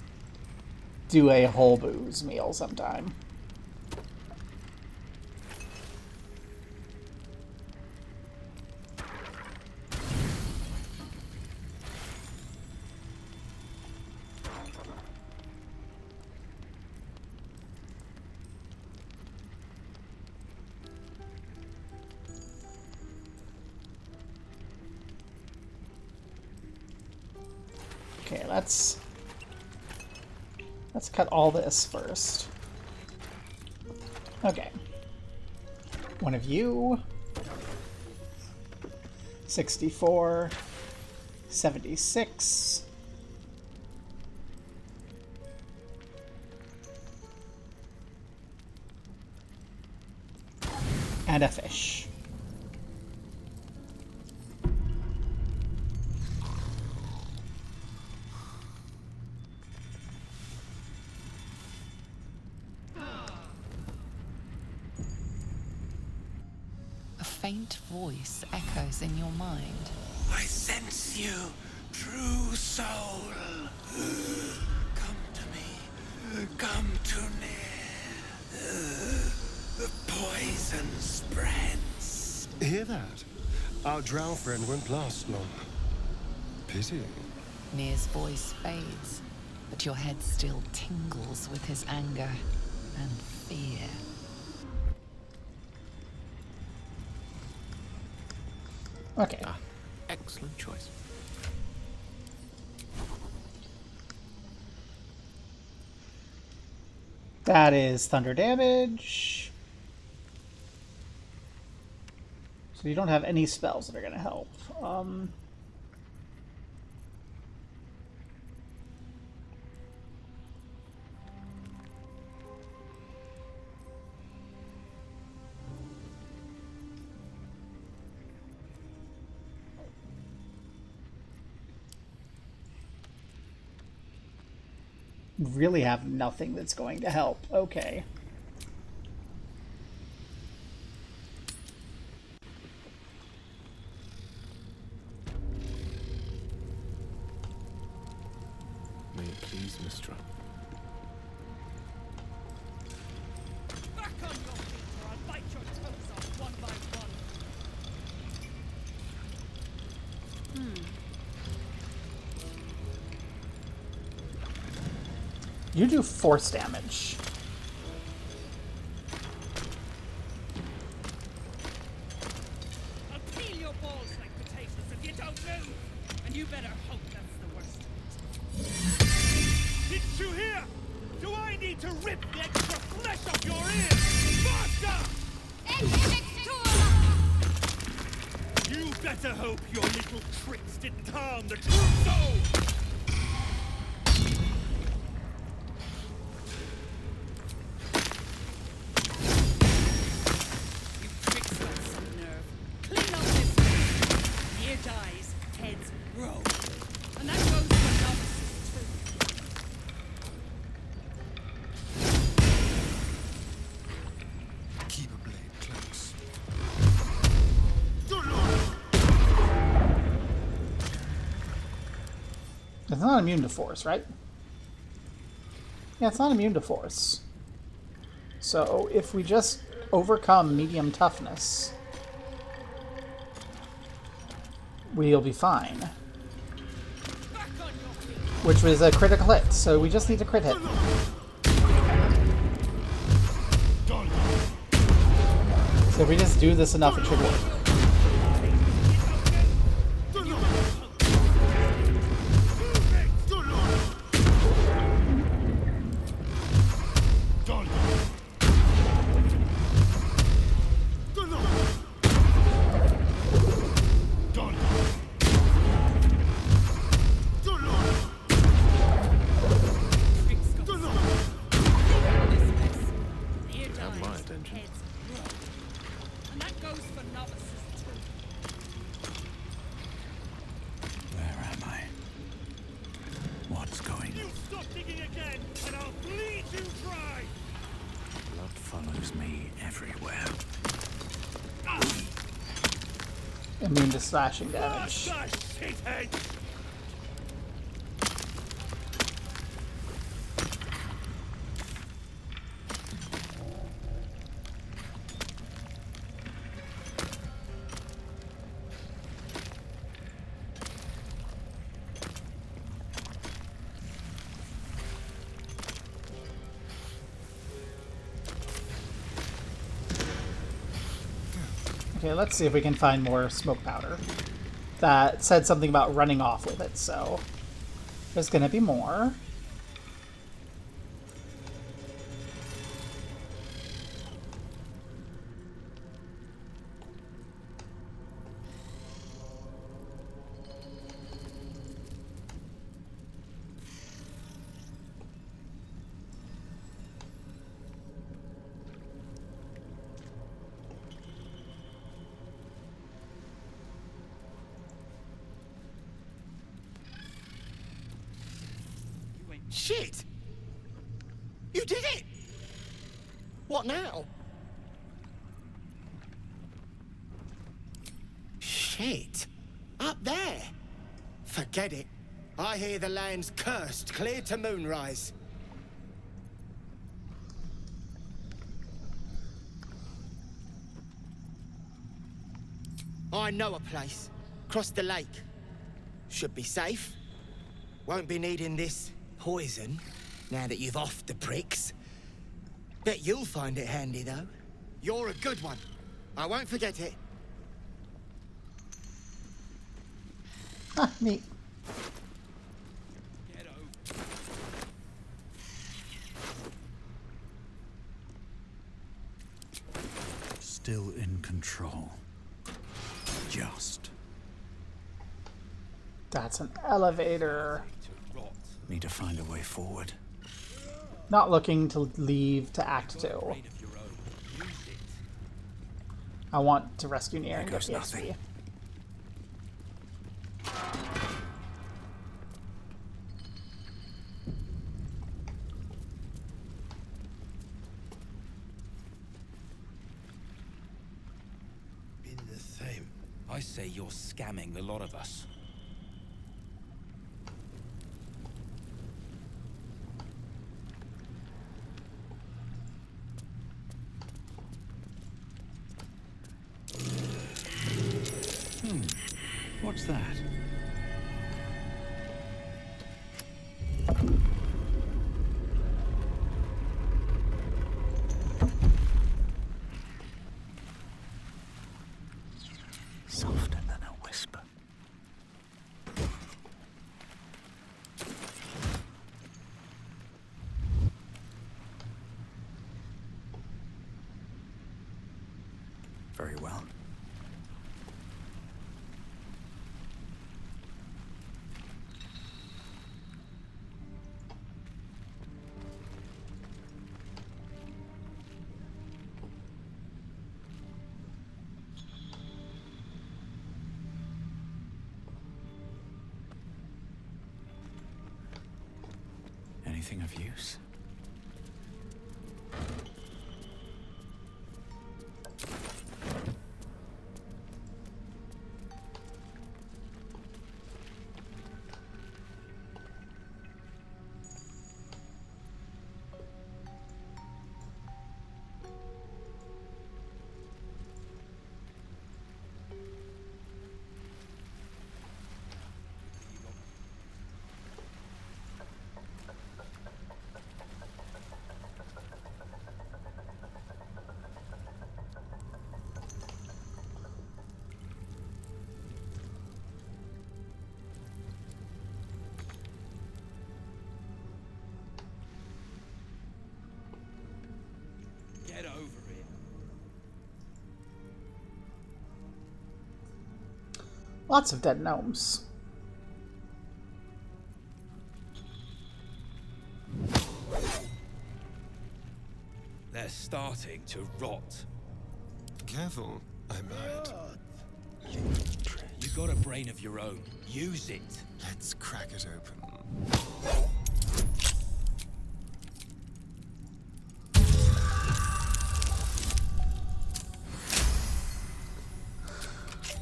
do a whole booze meal sometime. Okay, let's cut all this first. Okay. One of you. 64. 76. And a fish. faint voice echoes in your mind. I sense you, true soul. Come to me. Come too near. The poison spreads. Hear that? Our drow friend won't last long. Pity. Nir's voice fades, but your head still tingles with his anger and fear. Okay. Excellent choice. That is thunder damage. So you don't have any spells that are going to help. Really have nothing that's going to help. Okay. May it please Mistra. Back on your feet or I'll bite your toes off one by one. You do force damage. I'll peel your balls like potatoes if you don't move. And you better hope that's the worst of it. Didn't you hear? Do I need to rip the extra flesh off your ears? Faster! You better hope your little tricks didn't harm the true soul! You pricks got some nerve. Clean up this mess. Here dies, heads roll. And that goes for novices too. Keep a blade close. It's not immune to force, right? Yeah, it's not immune to force. So if we just overcome medium toughness, we'll be fine. Which was a critical hit, so we just need a crit hit. So if we just do this enough, it should work. And that goes for novices too. Where am I? What's going on? You stop digging again, and I'll bleed you dry! Blood follows me everywhere. Immune to slashing damage. Shithead! Okay, let's see if we can find more smoke powder. That said something about running off with it, so there's gonna be more. Shit! You did it! What now? Forget it. I hear the land's cursed clear to moonrise. I know a place. Across the lake. Should be safe. Won't be needing this poison now that you've offed the pricks. Bet you'll find it handy, though. You're a good one. I won't forget it. Ah, neat. Still in control. Just. That's an elevator. Need to find a way forward. Not looking to leave to Act 2. I want to rescue Nier and get the XP. Been the same. I say you're scamming the lot of us. What's that? Softer than a whisper. Very well. Anything of use? Get over it. Lots of dead gnomes. They're starting to rot. Careful, I might. You got a brain of your own. Use it. Let's crack it open.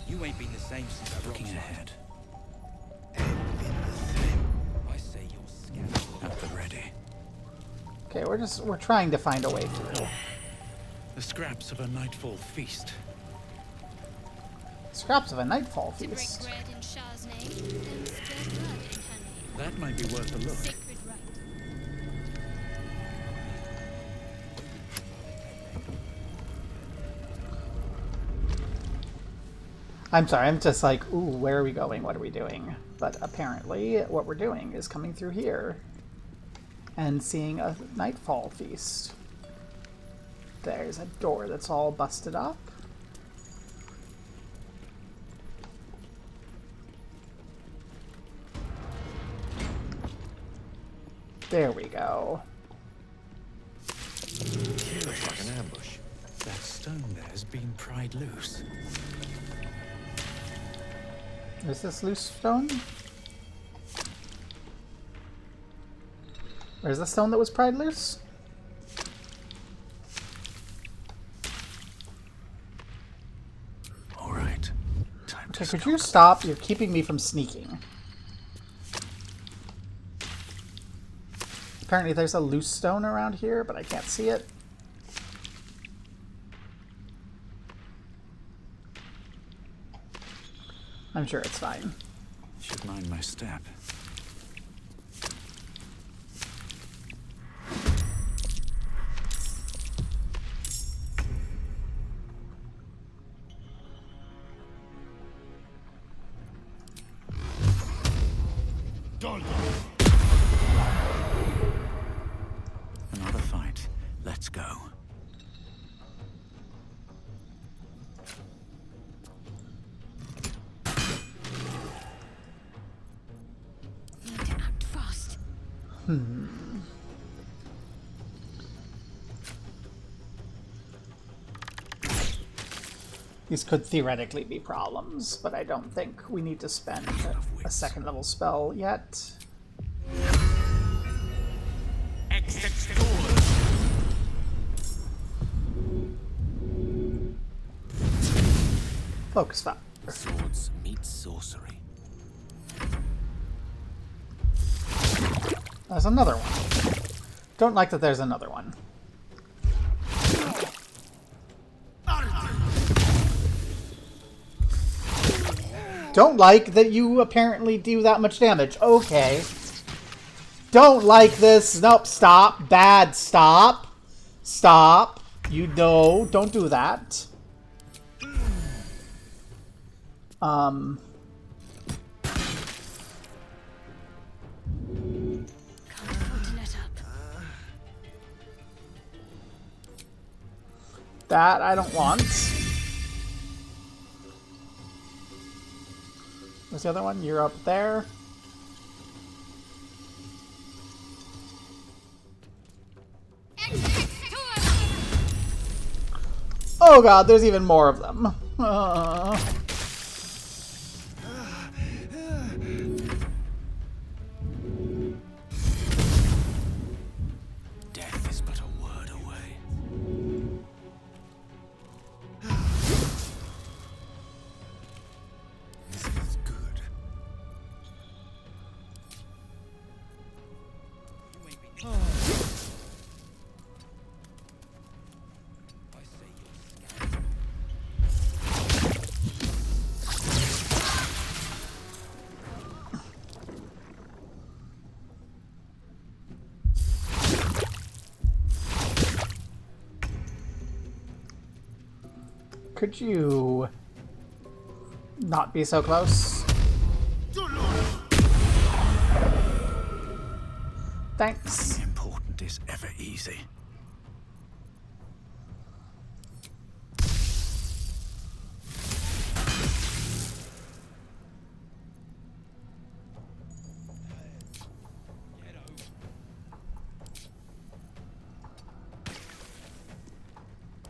You ain't been the same since I Looking ahead. I say you're scamming. At the ready. Okay, we're trying to find a way through. The scraps of a nightfall feast. Scraps of a nightfall To break feast. bread in Shah's name, then spill blood in her name. That might be worth a look. Sacred rite. I'm sorry, I'm just like, ooh, where are we going? What are we doing? But apparently, what we're doing is coming through here and seeing a nightfall feast. There's a door that's all busted up. There we go. Looks like an ambush. That stone there has been pried loose. Is this loose stone? Where's the stone that was pried loose? All right. Time to Okay, could you stop? You're keeping me from sneaking. Apparently there's a loose stone around here, but I can't see it. I'm sure it's fine. Should mind my step. Another fight. Let's go. Need to act fast. These could theoretically be problems, but I don't think we need to spend a second level spell yet. Focus fire. Swords meet sorcery. There's another one. Don't like that there's another one. Don't like that you apparently do that much damage. Okay. Don't like this. Nope, stop. Bad. Stop. Stop. You know, don't do that. That I don't want. Where's the other one? You're up there. Oh god, there's even more of them. Death is but a word away. This feels good. Could you not be so close? Thanks. Nothing important is ever easy.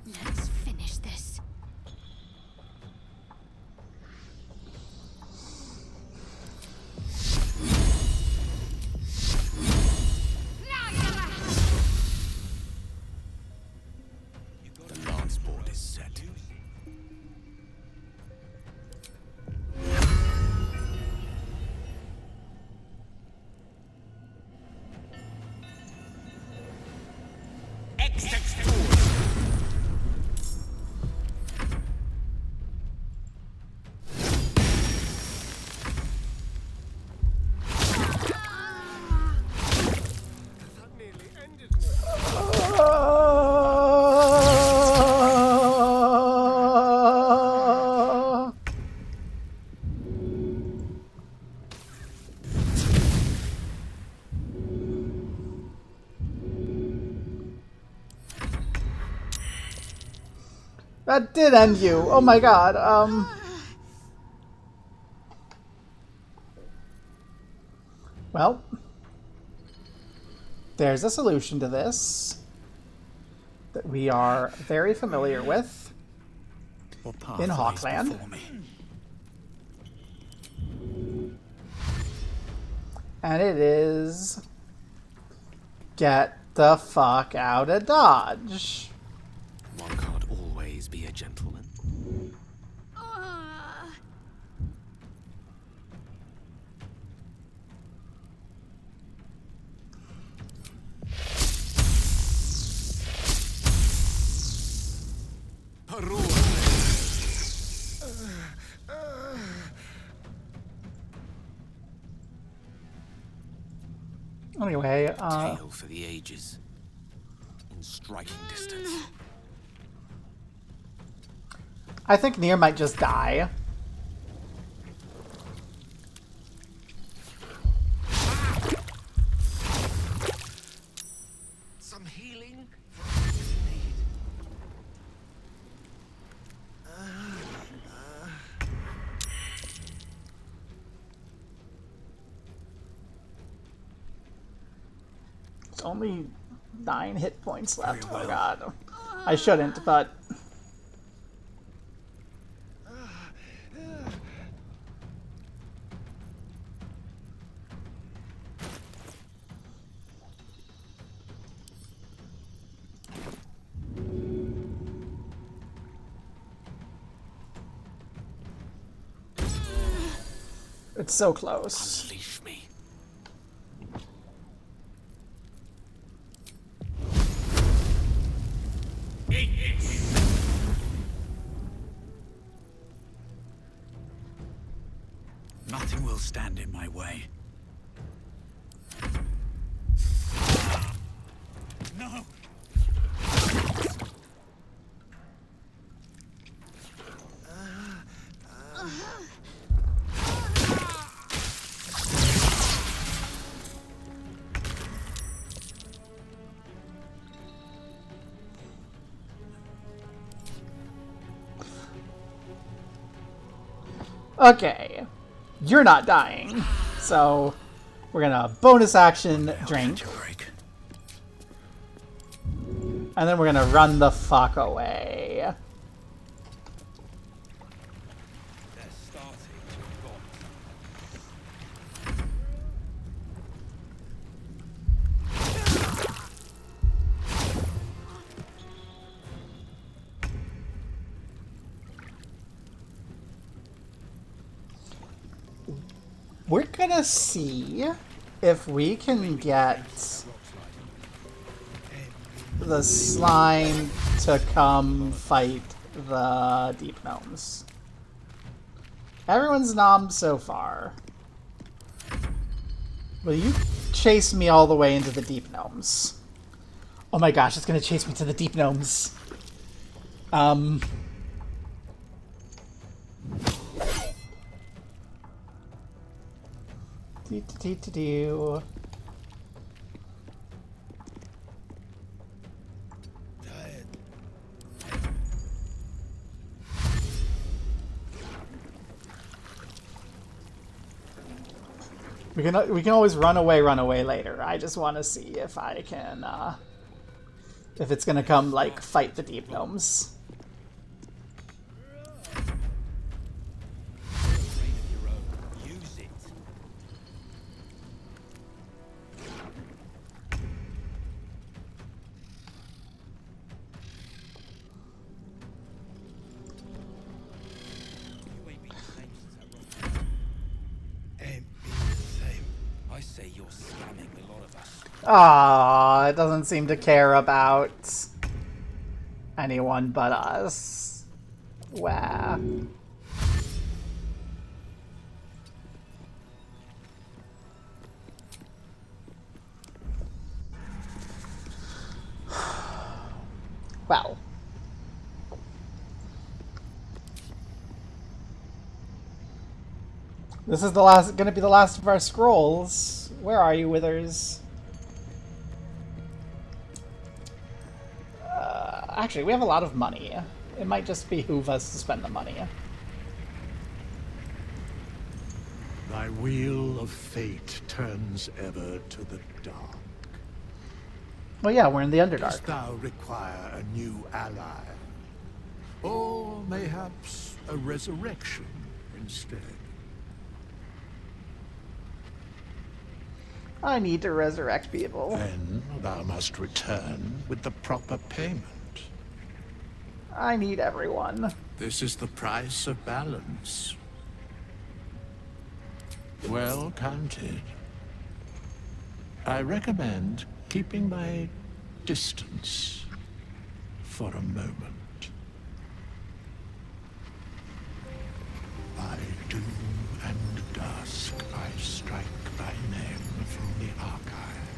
Let's finish this. The lance board is set. That did end you. Oh my god. Well, there's a solution to this that we are very familiar with in Hawkland. And it is get the fuck out of Dodge. One can't always be a gentleman. Anyway, Tale for the ages. In striking distance. I think Nier might just die. Some healing? It's only 9 hit points left. Oh god. I shouldn't, but... It's so close. Unleash me. Nothing will stand in my way. No! Okay. You're not dying. So, we're gonna bonus action drink. And then we're gonna run the fuck away. They're starting to rot. We're gonna see if we can get the slime to come fight the deep gnomes. Everyone's nommed so far. Will you chase me all the way into the deep gnomes? Oh my gosh, it's gonna chase me to the deep gnomes. Do. We can always run away later. I just want to see if I can, if it's gonna come, like, fight the deep gnomes. I say you're scamming a lot of us. Aww, it doesn't seem to care about anyone but us. Wow. Well. This is gonna be the last of our scrolls. Where are you, Withers? Actually, we have a lot of money. It might just behoove us to spend the money. Thy wheel of fate turns ever to the dark. Well, yeah, we're in the Underdark. Dost thou require a new ally? Or mayhaps a resurrection instead? I need to resurrect people. Then thou must return with the proper payment. I need everyone. This is the price of balance. Well counted. I recommend keeping my distance for a moment. By doom and dusk I strike thy name from the archive.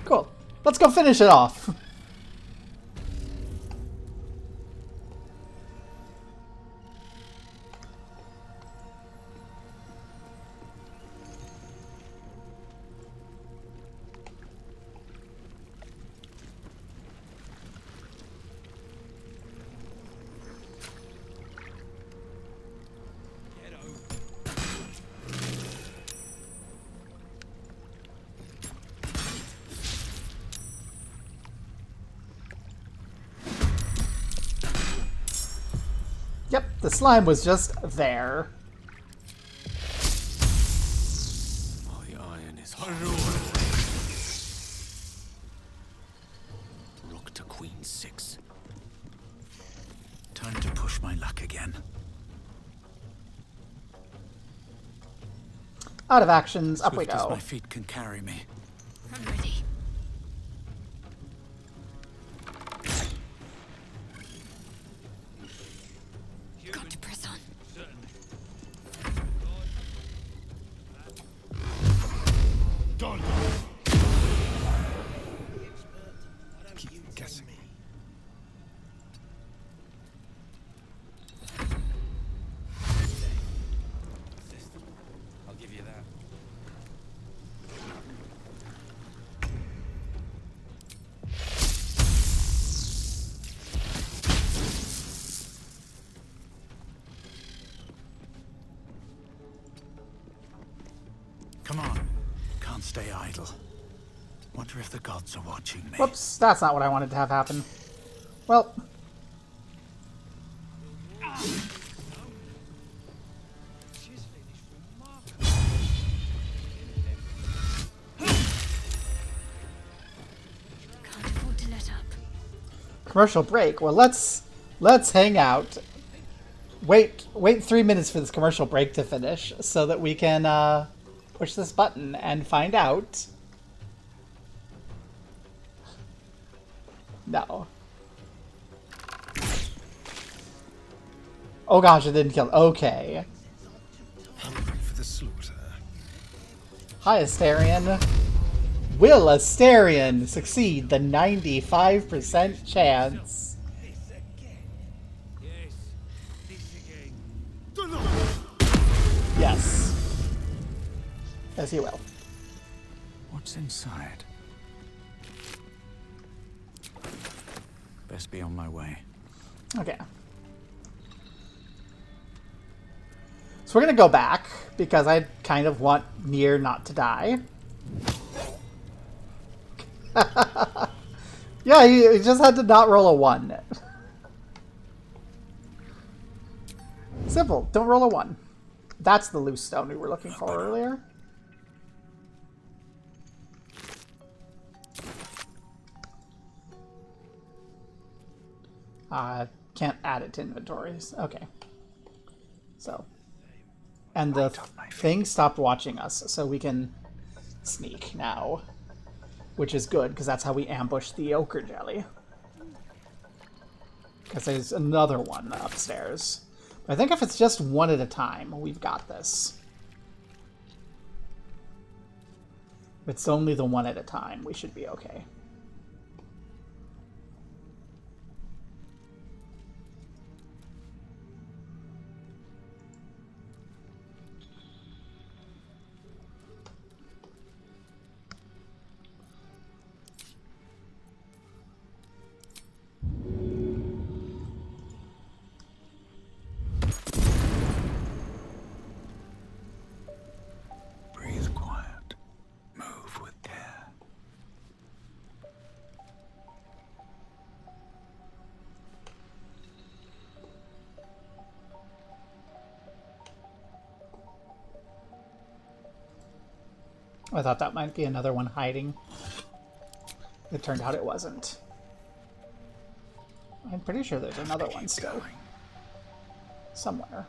Cool. Let's go finish it off. Yep, the slime was just there. My iron is hot. Rook to queen 6. Time to push my luck again. Out of actions, up we Swift as go. my feet can carry me. I'm ready. Got to press on. Done. Keep guessing. I'll give you that. Come on. Can't stay idle. Wonder if the gods are watching me. Whoops, that's not what I wanted to have happen. Well. Can't afford to let up. Commercial break. Well, let's hang out. Wait 3 minutes for this commercial break to finish so that we can push this button and find out. No. Oh gosh, it didn't kill. Okay. Hungry for the slaughter. Hi, Asterion. Will Asterion succeed the 95% chance? Yes. Yes, he will. What's inside? Best be on my way. Okay. So we're gonna go back because I kind of want Nier not to die. Yeah, he just had to not roll a 1. Simple. Don't roll a 1. That's the loose stone we were looking for earlier. Can't add it to inventories. Okay. So. And the thing stopped watching us, so we can sneak now. Which is good, because that's how we ambush the ochre jelly. Because there's another one upstairs. But I think if it's just one at a time, we've got this. If it's only the one at a time, we should be okay. Breathe quiet. Move with care. I thought that might be another one hiding. It turned out it wasn't. I'm pretty sure there's another one still. Somewhere.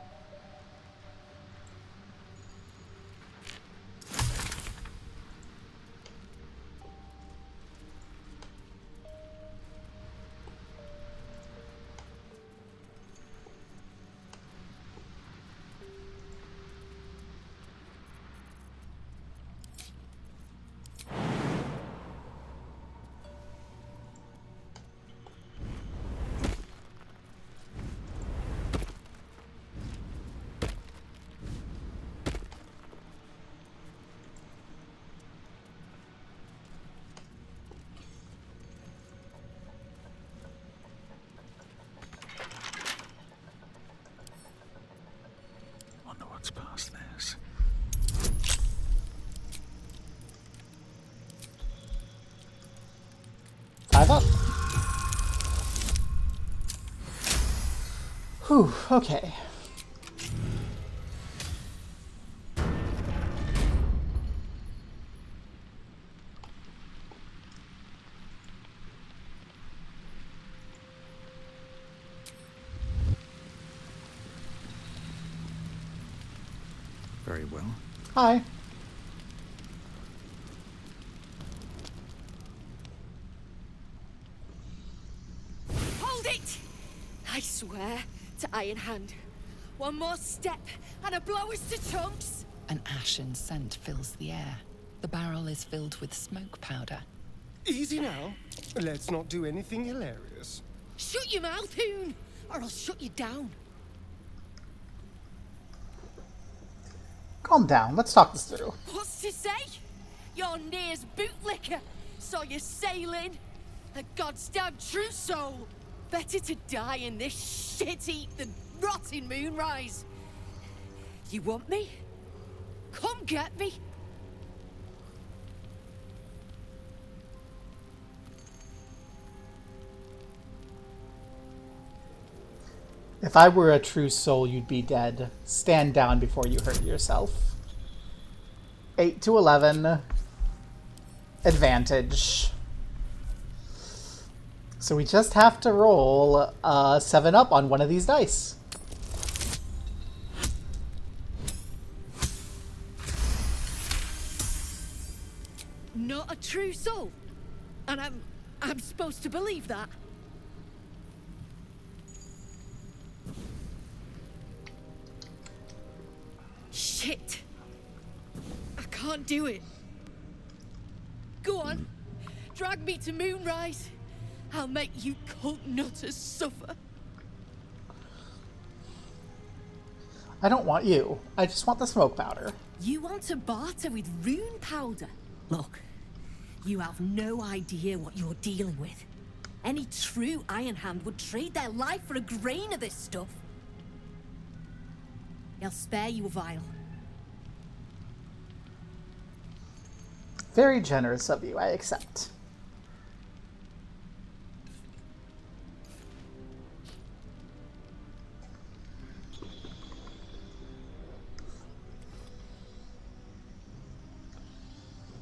rev up. Whew, okay. Very well. Hi. Hold it! I swear to Iron Hand. One more step, and I blow us to chunks! An ashen scent fills the air. The barrel is filled with smoke powder. Easy now. Let's not do anything hilarious. Shut your mouth, Hoon, or I'll shut you down. Calm down. Let's talk this through. What's to say? You're Near's bootlicker. Saw you sailing. A goddamn true soul. Better to die in this shit heap than rot in Moonrise. You want me? Come get me. If I were a true soul, you'd be dead. Stand down before you hurt yourself. 8 to 11. Advantage. So we just have to roll 7 up on one of these dice. Not a true soul. And I'm supposed to believe that. Shit. I can't do it. Go on. Drag me to Moonrise. I'll make you cult nutters suffer. I don't want you. I just want the smoke powder. You want to barter with rune powder? Look, you have no idea what you're dealing with. Any true Iron Hand would trade their life for a grain of this stuff. I'll spare you a vial. Very generous of you, I accept.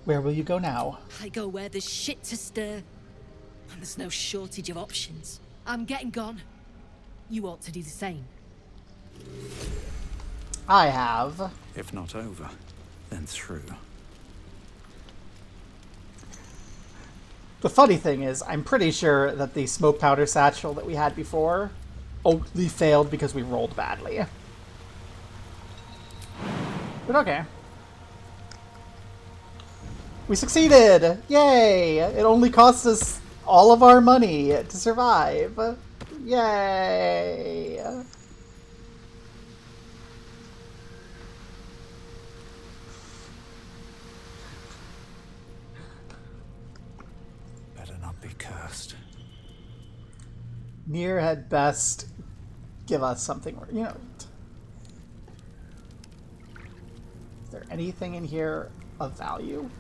Where will you go now? I go where there's shit to stir. And there's no shortage of options. I'm getting gone. You ought to do the same. I have. If not over, then through. The funny thing is, I'm pretty sure that the smoke powder satchel that we had before only failed because we rolled badly. But okay. We succeeded! Yay! It only cost us all of our money to survive. Yay! Better not be cursed. Nier had best give us something, you know. Is there anything in here of value?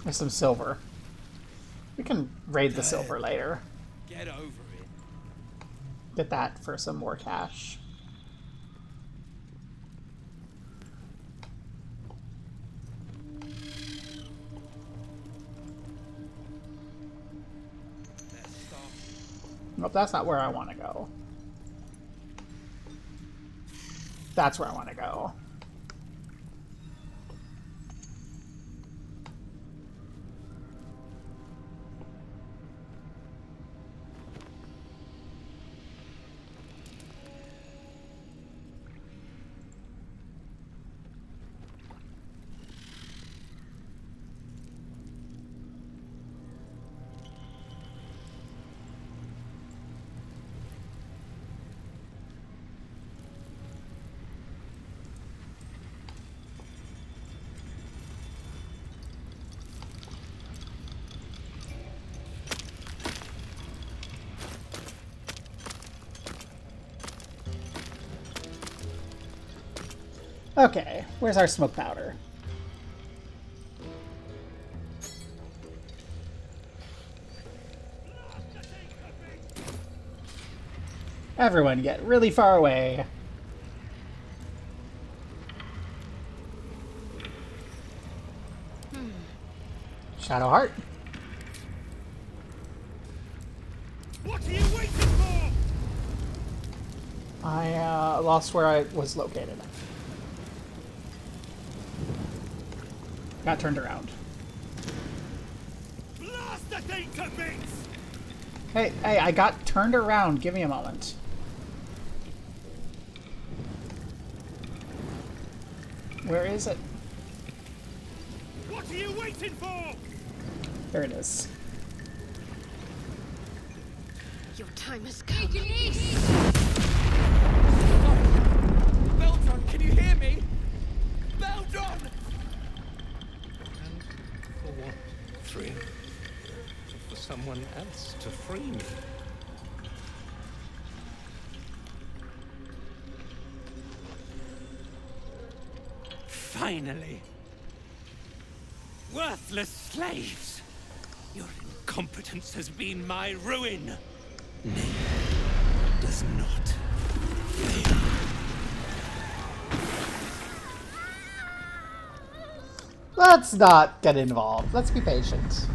There's some silver. We can raid the silver later. Get over it. Get that for some more cash. Nope, that's not where I want to go. That's where I want to go. Okay, where's our smoke powder? Everyone get really far away. Shadowheart. What are you waiting for? I lost where I was located. Got turned around. Blast the thing to bits! Hey, I got turned around. Give me a moment. Where is it? What are you waiting for? There it is. Your time has come. Beldron, can you hear me? Beldron! And for what, Three? For someone else to free me. Finally! Worthless slaves! Your incompetence has been my ruin! Does not. Let's not get involved. Let's be patient.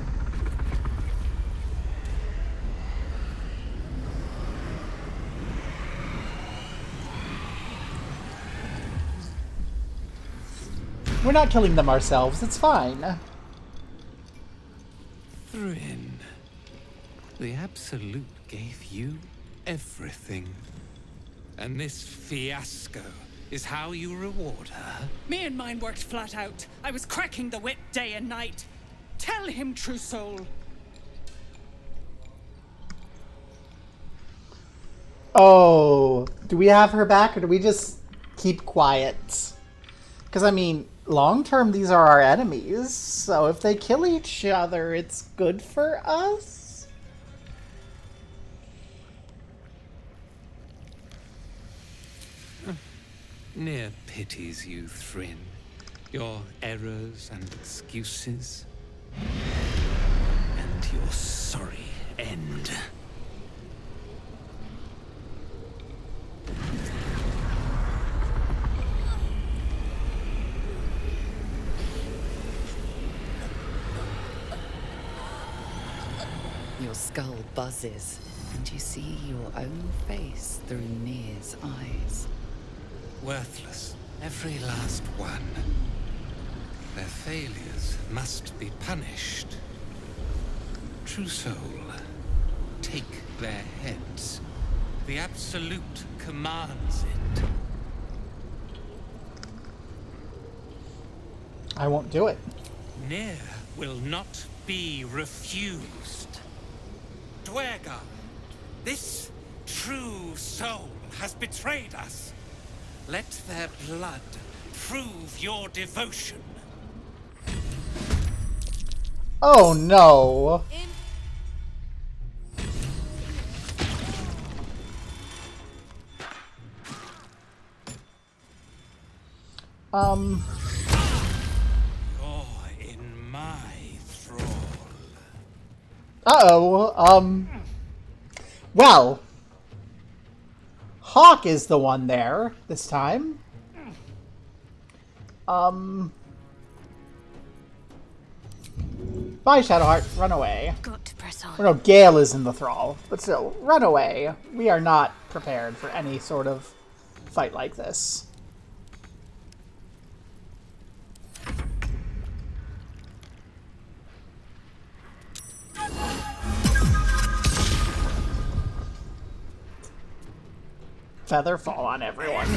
We're not killing them ourselves. It's fine. Thrin, the Absolute gave you everything. And this fiasco is how you reward her? Me and mine worked flat out. I was cracking the whip day and night. Tell him, true soul. Oh, do we have her back or do we just keep quiet? Because, I mean, long term, these are our enemies. So if they kill each other, it's good for us? Near pities you, Thrin. Your errors and excuses. And your sorry end. Your skull buzzes, and you see your own face through Nir's eyes. Worthless, every last one. Their failures must be punished. True soul, take their heads. The Absolute commands it. I won't do it. Nir will not be refused. Dwergar, this true soul has betrayed us. Let their blood prove your devotion. Oh no. You're in my thrall. Uh-oh. Well, Hawk is the one there this time. Bye, Shadowheart. Run away. Got to press on. Oh, no, Gale is in the thrall. But still, run away. We are not prepared for any sort of fight like this. Feather fall on everyone.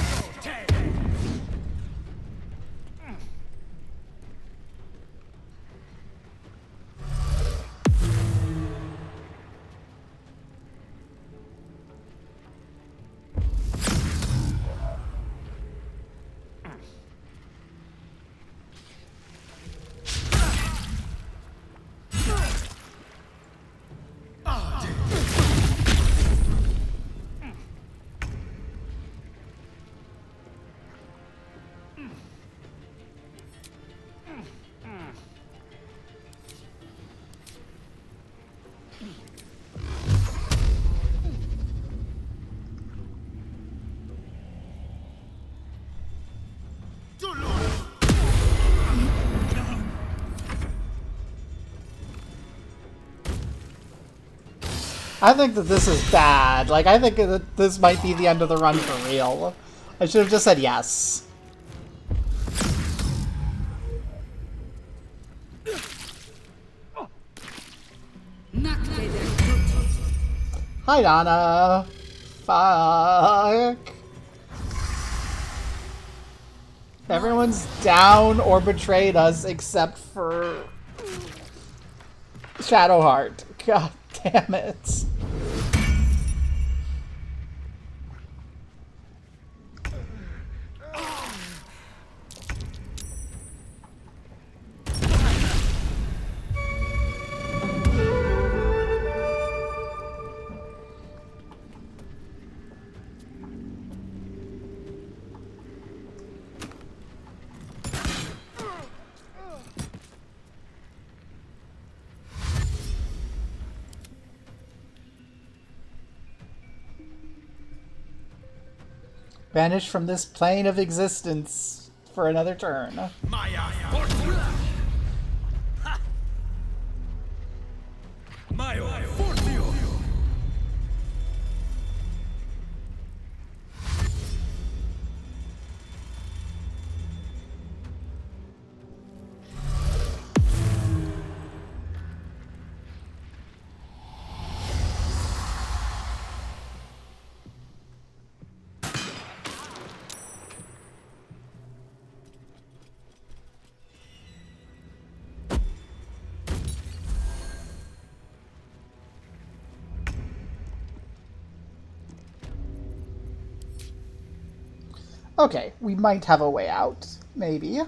I think that this is bad. Like, I think that this might be the end of the run for real. I should have just said yes. Hi, Donna. Fuck. Everyone's down or betrayed us except for Shadowheart. God damn it. Vanish from this plane of existence for another turn. Okay, we might have a way out. Maybe.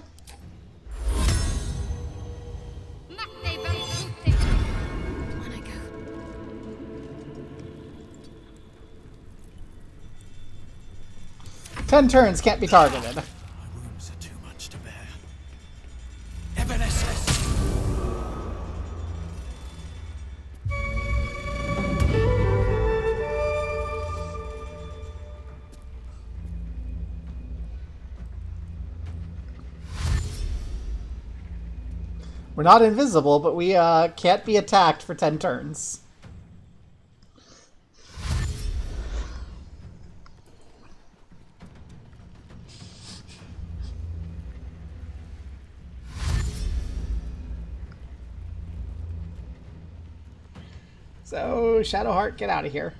Ten turns can't be targeted. My wounds are too much to bear. Evanescence! We're not invisible, but we can't be attacked for 10 turns. So, Shadowheart, get out of here.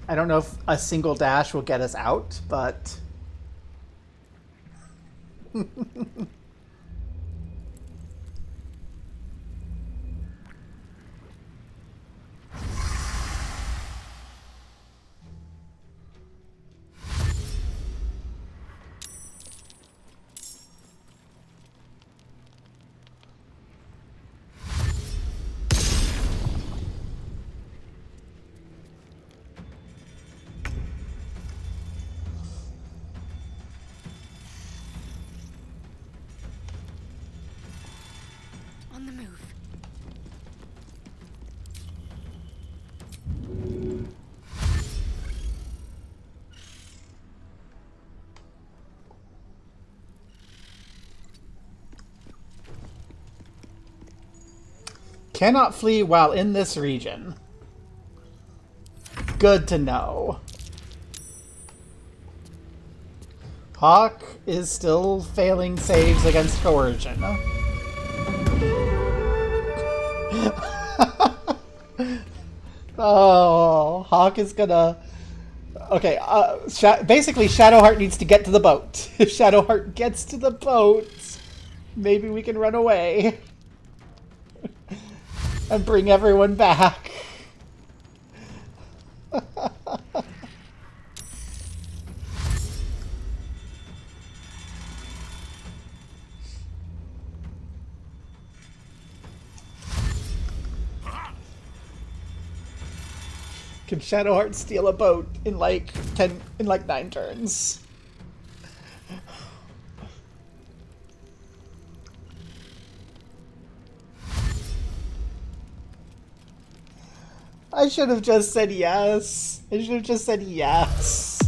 I don't know if a single dash will get us out, but... On the move. Cannot flee while in this region. Good to know. Hawk is still failing saves against coercion. Oh, Hawk is gonna... Okay, basically Shadowheart needs to get to the boat. If Shadowheart gets to the boat, maybe we can run away. And bring everyone back. Can Shadowheart steal a boat in like 9 turns? I should have just said yes. I should have just said yes.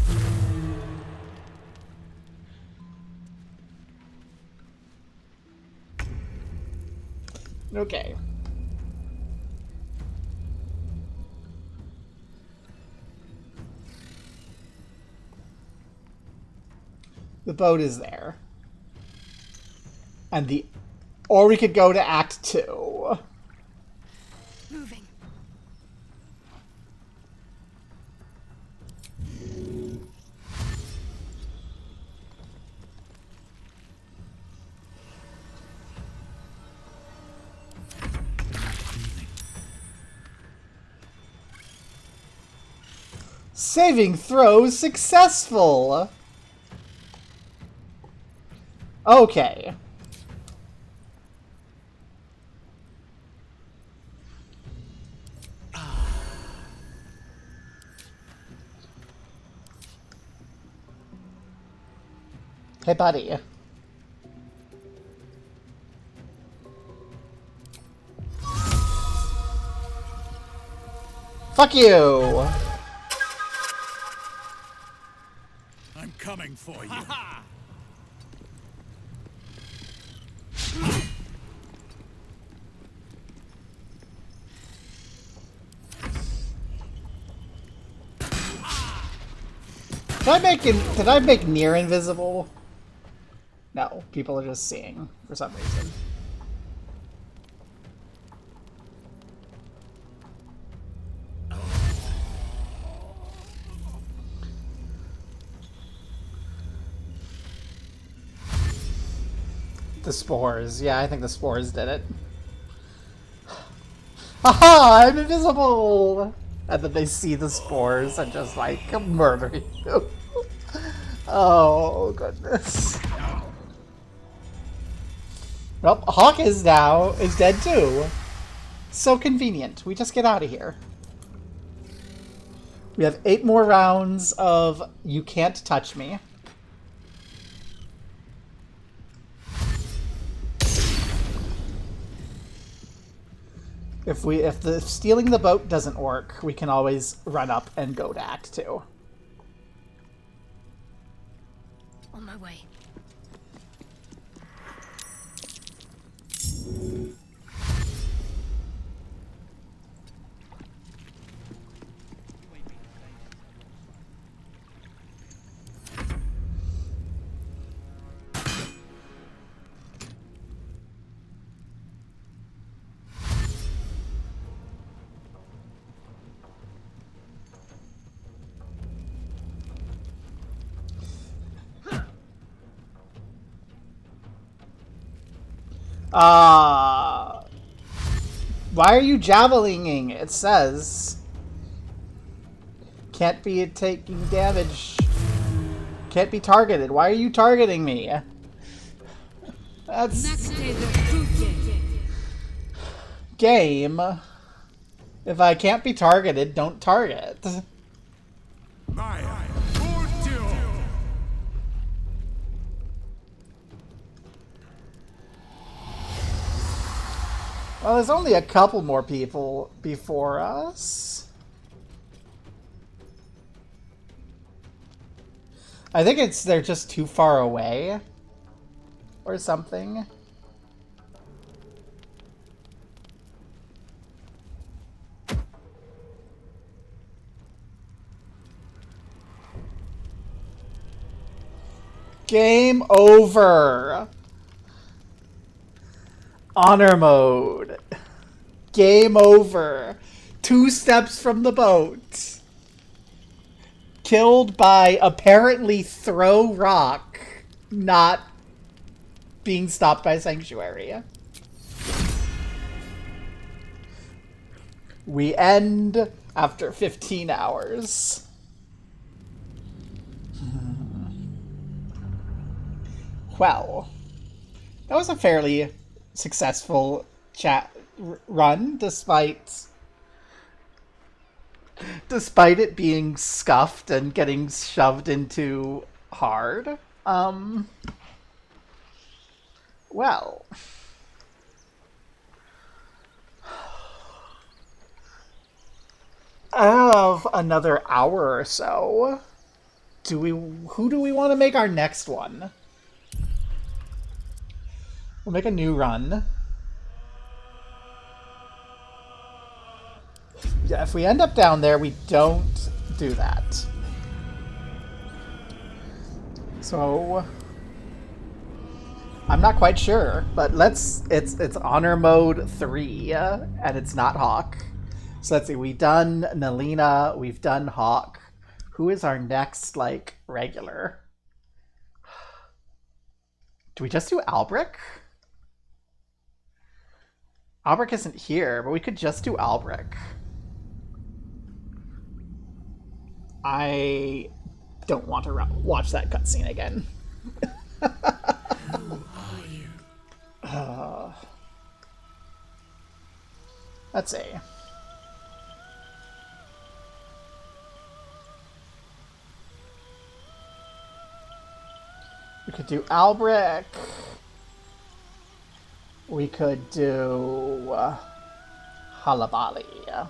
Okay. The boat is there. And the... Or we could go to Act 2. Moving. Saving throw successful! Okay. Hey, buddy. Fuck you! I'm coming for you. Did I make near invisible? No, people are just seeing for some reason. The spores. Yeah, I think the spores did it. Haha! I'm invisible! And then they see the spores and just, like, murder you. Oh, goodness. Well, Hawk is dead too. So convenient. We just get out of here. We have 8 more rounds of You Can't Touch Me. If the stealing the boat doesn't work, we can always run up and go to Act 2. On my way. Why are you javelining? It says. Can't be taking damage. Can't be targeted. Why are you targeting me? That's... Game. If I can't be targeted, don't target. Well, there's only a couple more people before us. I think they're just too far away. Or something. Game over. Honor mode. Game over. 2 steps from the boat. Killed by apparently throw rock, not being stopped by Sanctuary. We end after 15 hours. Well, that was a fairly successful run, despite it being scuffed and getting shoved into hard. Well, I have another hour or so. Who do we want to make our next one? We'll make a new run. Yeah, if we end up down there, we don't do that. So I'm not quite sure, but it's honor mode 3, and it's not Hawk. So let's see, we've done Nalina, we've done Hawk. Who is our next, like, regular? Do we just do Albric? Albric isn't here, but we could just do Albric. I don't want to watch that cutscene again. Who are you? Let's see. We could do Albric. We could do Halabali.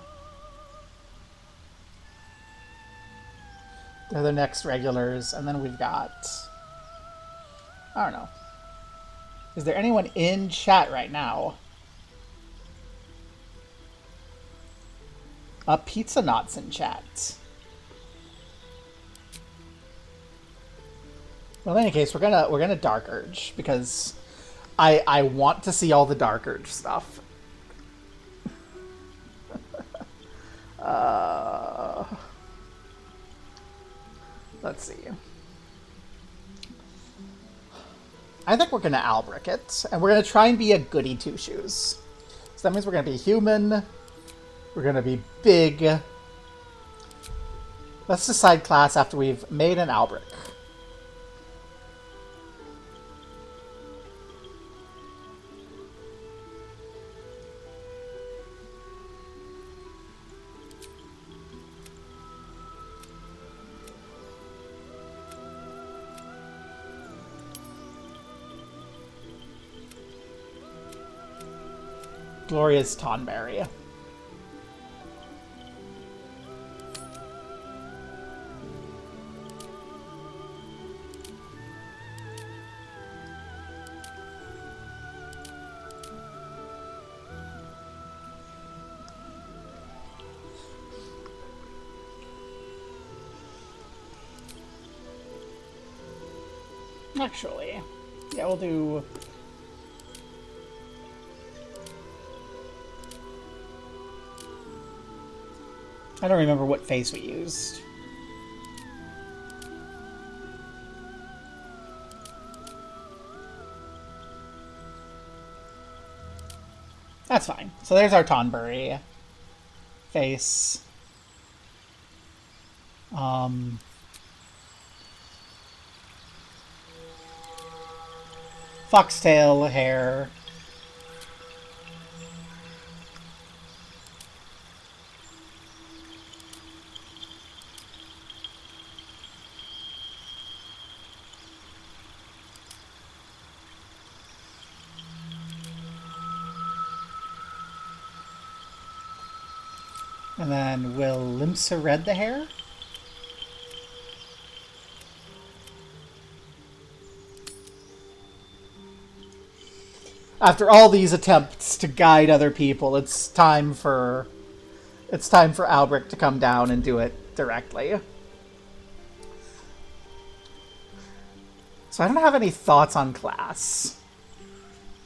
They're the next regulars, and then we've got... I don't know. Is there anyone in chat right now? Pizza Knots in chat. Well, in any case, we're gonna Dark Urge because I want to see all the Dark Urge stuff. Let's see. I think we're gonna Albric it, and we're gonna try and be a goody two shoes. So that means we're gonna be human. We're gonna be big. Let's decide class after we've made an Albric. Gloria's Tonberry. Actually, yeah, we'll do... I don't remember what face we used. That's fine. So there's our Tonberry face. Foxtail hair. And then will Limsa red the hair? After all these attempts to guide other people, it's time for Albric to come down and do it directly. So I don't have any thoughts on class.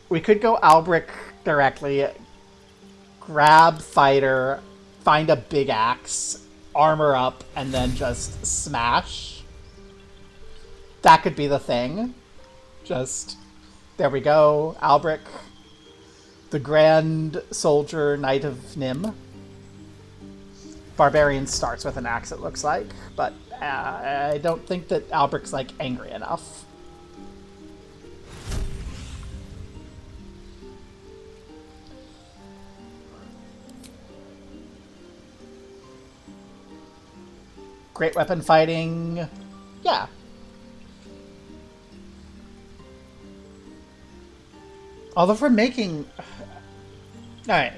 We could go Albric directly, grab fighter, find a big axe, armor up, and then just smash. That could be the thing. Just, there we go, Albric, the Grand Soldier Knight of Nim. Barbarian starts with an axe, it looks like, but I don't think that Albric's, like, angry enough. Great weapon fighting, yeah. Although if we're making... Alright.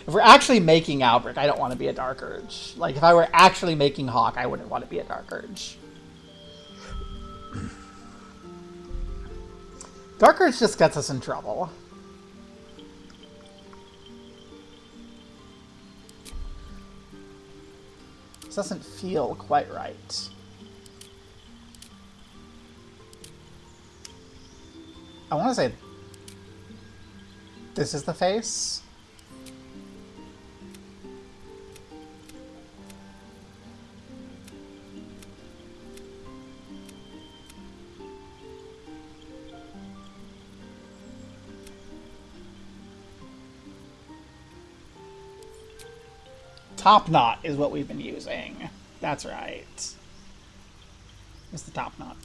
If we're actually making Albric, I don't want to be a Dark Urge. Like, if I were actually making Hawk, I wouldn't want to be a Dark Urge. Dark Urge just gets us in trouble. This doesn't feel quite right. I want to say this is the face. Top knot is what we've been using. That's right. It's the top knot.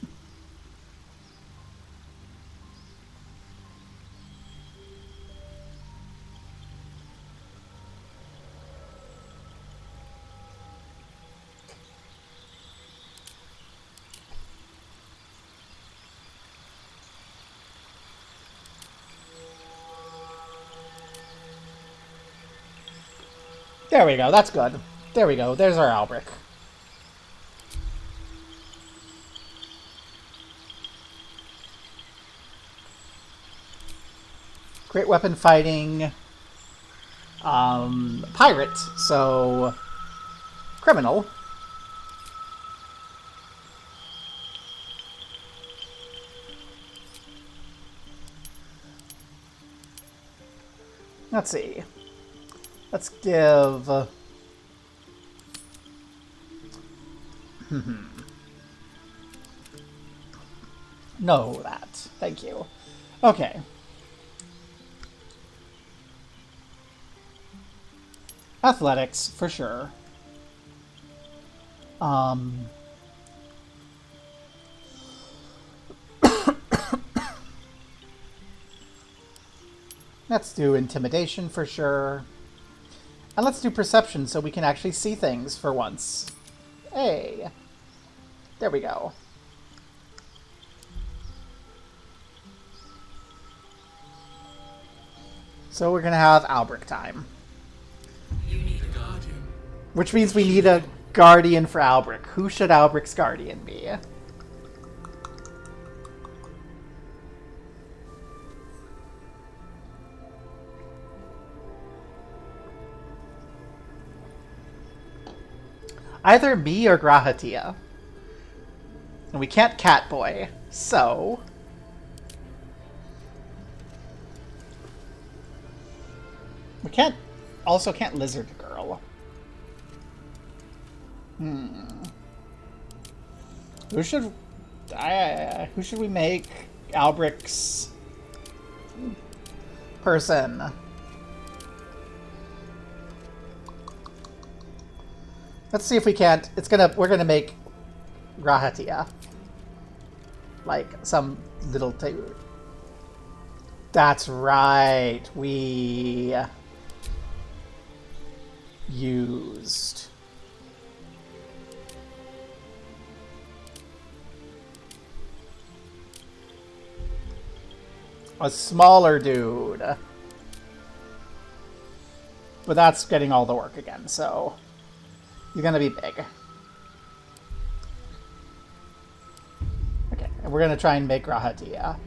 There we go, that's good. There we go, there's our Albric. Great weapon fighting. Pirate, so criminal. Let's see. Let's give... No, that. Thank you. Okay. Athletics, for sure. Let's do intimidation for sure. And let's do perception so we can actually see things for once. Hey. There we go. So we're gonna have Albric time. You need a guardian. Which means we need a guardian for Albric. Who should Albric's guardian be? Either me or Grahatia. And we can't Catboy, so... We can't... Also can't Lizard Girl. Who should... who should we make Albric's person? Let's see if we can't. We're gonna make Grahatia. Like some little That's right. We used a smaller dude. But that's getting all the work again, so you're gonna be big. Okay, and we're gonna try and make Grahatia.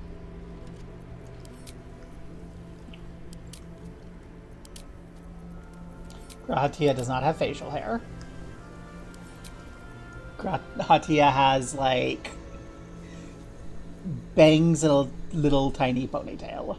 Grahatia does not have facial hair. Grahatia has, like, bangs and a little tiny ponytail.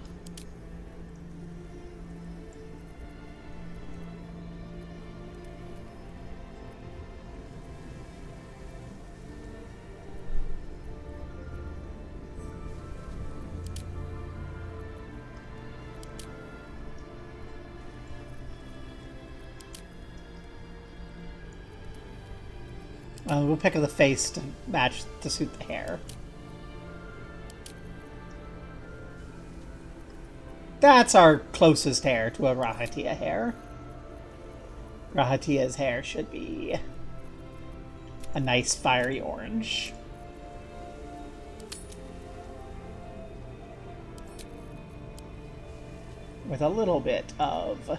We'll pick the face to match to suit the hair. That's our closest hair to a Grahatia hair. Grahatia's hair should be a nice fiery orange. With a little bit of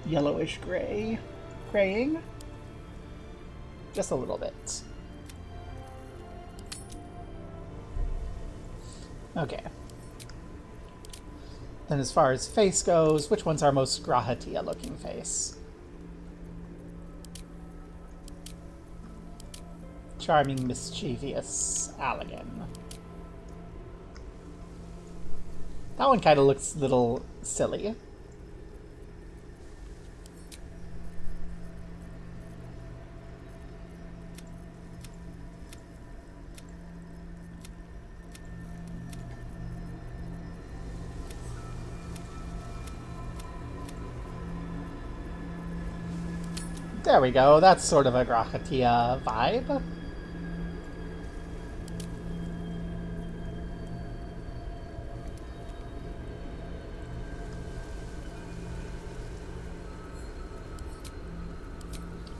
yellowish graying. Just a little bit. Okay. Then as far as face goes, which one's our most Grahatia looking face? Charming, mischievous Allegan. That one kind of looks a little silly. There we go. That's sort of a Grahatia vibe.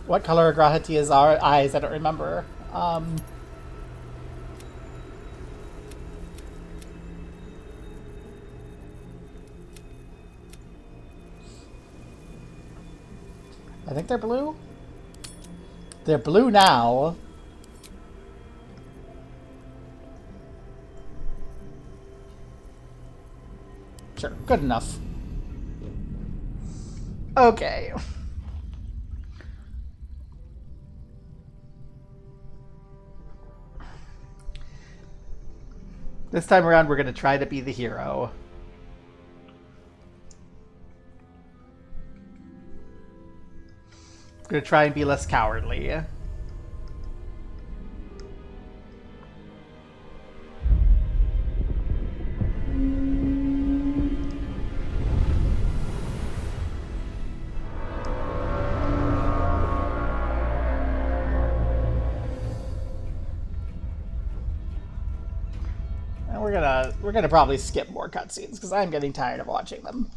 What color are Grahatia's eyes? I don't remember. I think they're blue. They're blue now. Sure, good enough. Okay. This time around, we're going to try to be the hero. We're going to try and be less cowardly. We're gonna probably skip more cutscenes because I'm getting tired of watching them.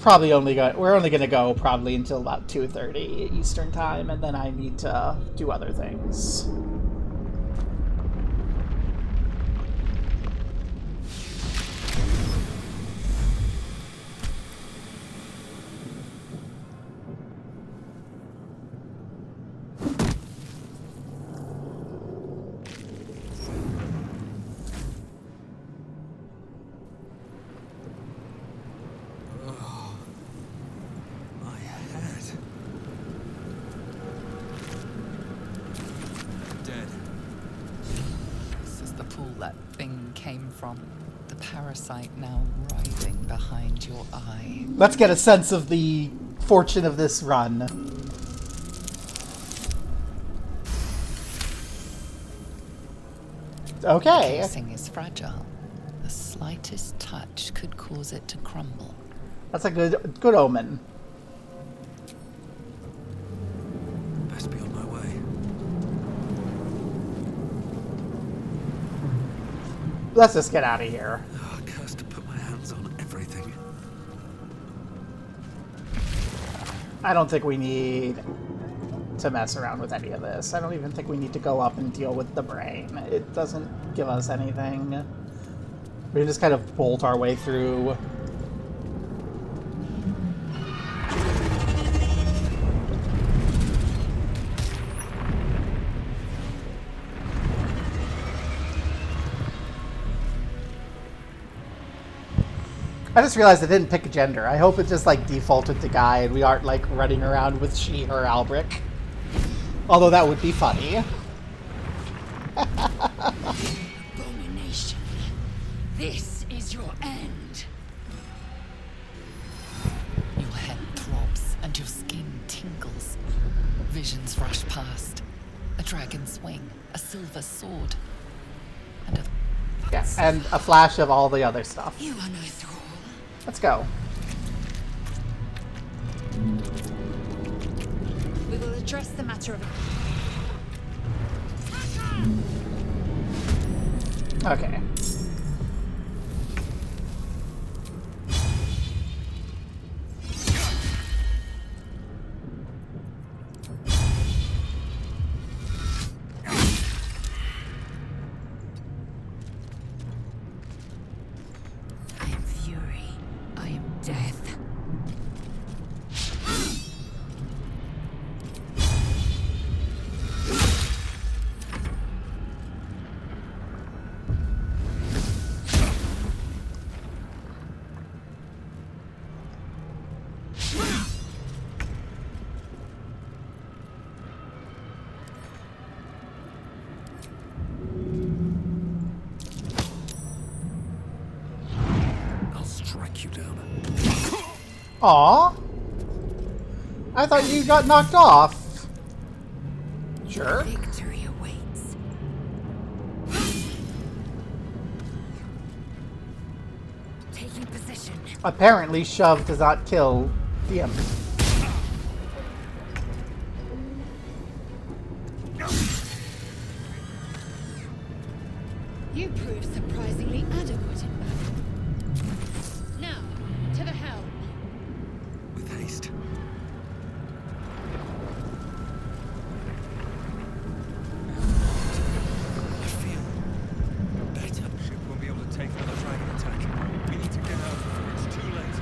We're only gonna go probably until about 2:30 Eastern time, and then I need to do other things. The parasite now writhing behind your eye. Let's get a sense of the fortune of this run. Okay. The casing is fragile. The slightest touch could cause it to crumble. That's a good omen. Best be on my way. Let's just get out of here. Oh, cursed to put my hands on everything. I don't think we need to mess around with any of this. I don't even think we need to go up and deal with the brain. It doesn't give us anything. We can just kind of bolt our way through. I just realized I didn't pick a gender. I hope it just like defaulted to guy and we aren't like running around with she, her, Albric. Although that would be funny. Abomination. This is your end. Your head throbs and your skin tingles. Visions rush past. A dragon's wing, a silver sword, and a flash of all the other stuff. You are no thrall. Let's go. We will address the matter of... Okay. you down. Aw. I thought you got knocked off. Sure. Victory awaits. Taking position. Apparently, shove does not kill the enemy. You prove surprisingly adequate in battle. Now, to the helm. With haste. I feel better. Ship won't be able to take another dragon attack. We need to get out before it's too late.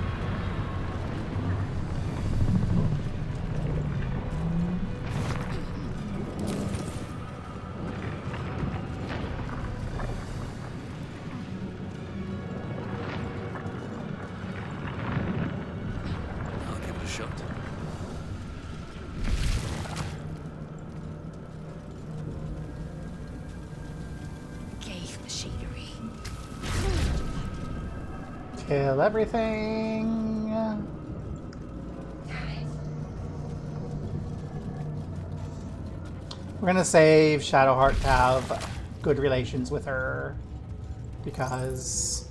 I'll give it a shot. Cave machinery. Kill everything. We're gonna save Shadowheart to have good relations with her because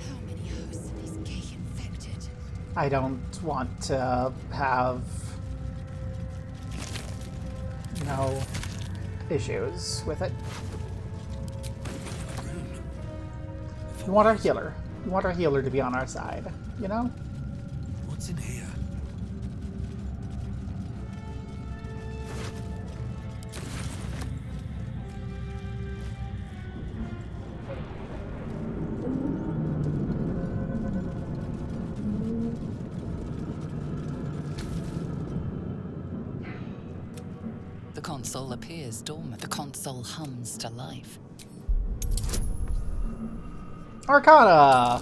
How many hosts of this cave infected? I don't want to have issues with it. We want our healer. We want our healer to be on our side, you know? What's in here? The console appears dormant. The console hums to life. Arcana!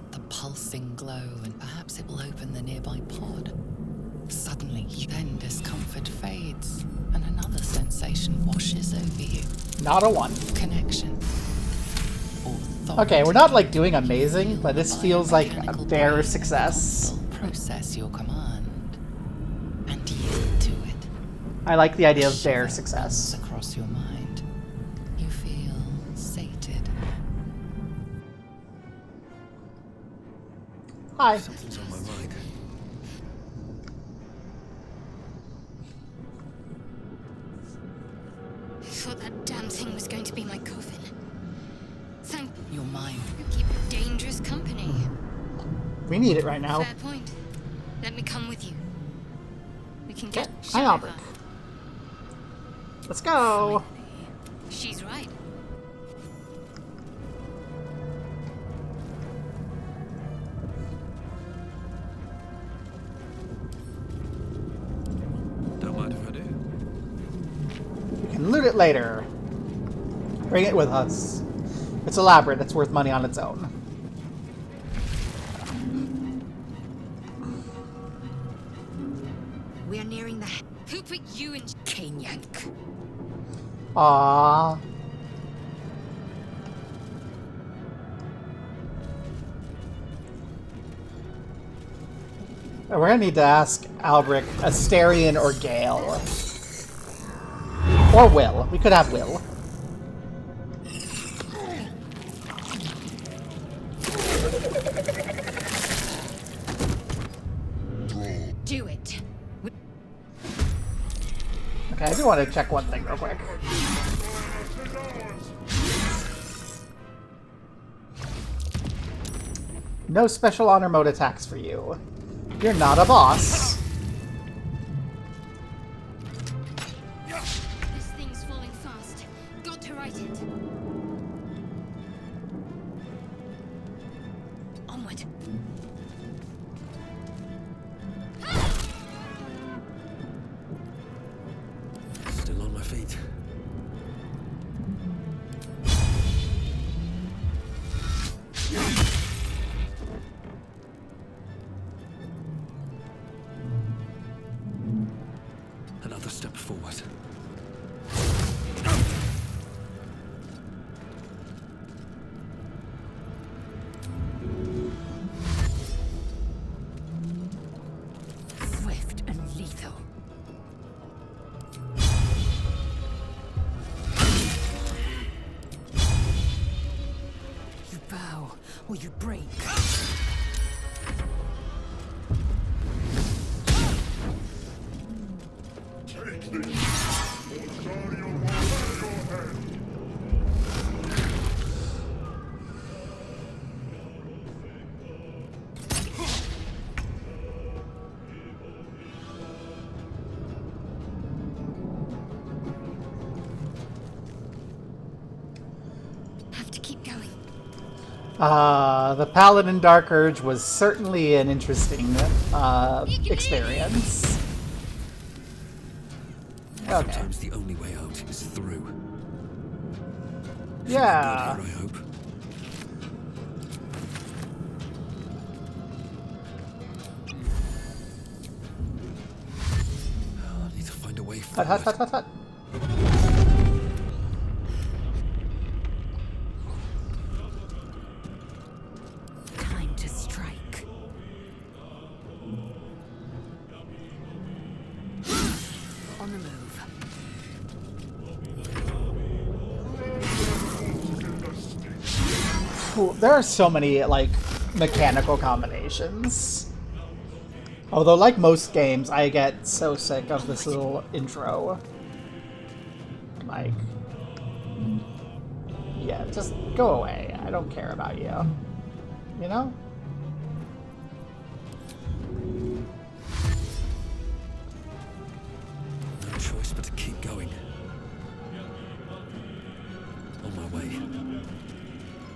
The pulsing glow, and perhaps it will open the nearby pod. Suddenly, then discomfort fades, and another sensation washes over you. Not a 1. Connection. Okay, we're not like doing amazing, but this feels like a bare success. Process your command and yield to it. I like the idea of bare success. Across your mind, you feel sated. Hi. Something's on my mind. I thought that damn thing was going to be my coffin. Thank your mind. You keep dangerous company. We need it right now. Fair point. Let me come with you. We can get. Hi, Albert. Let's go. She's right. Don't mind if I do. We can loot it later. Bring it with us. It's elaborate. It's worth money on its own. We are nearing the. Who put you in Kanyank? Aww. We're gonna need to ask Albrecht, Asterion or Gale. Or Will. We could have Will. Do it. Okay, I do want to check one thing real quick. No special honor mode attacks for you. You're not a boss. This thing's falling fast. Got to right it. Onward. Still on my feet. or you break. Have to keep going. The Paladin Dark Urge was certainly an interesting experience. Okay. Sometimes the only way out is through. Yeah. Good here, I hope. I need to find a way Hut, forward. hut, hut, hut, hut. Time to strike. On the move. Cool. There are so many, like, mechanical combinations. Although, like most games, I get so sick of this little intro. Like, yeah, just go away. I don't care about you. You know? No choice but to keep going. On my way.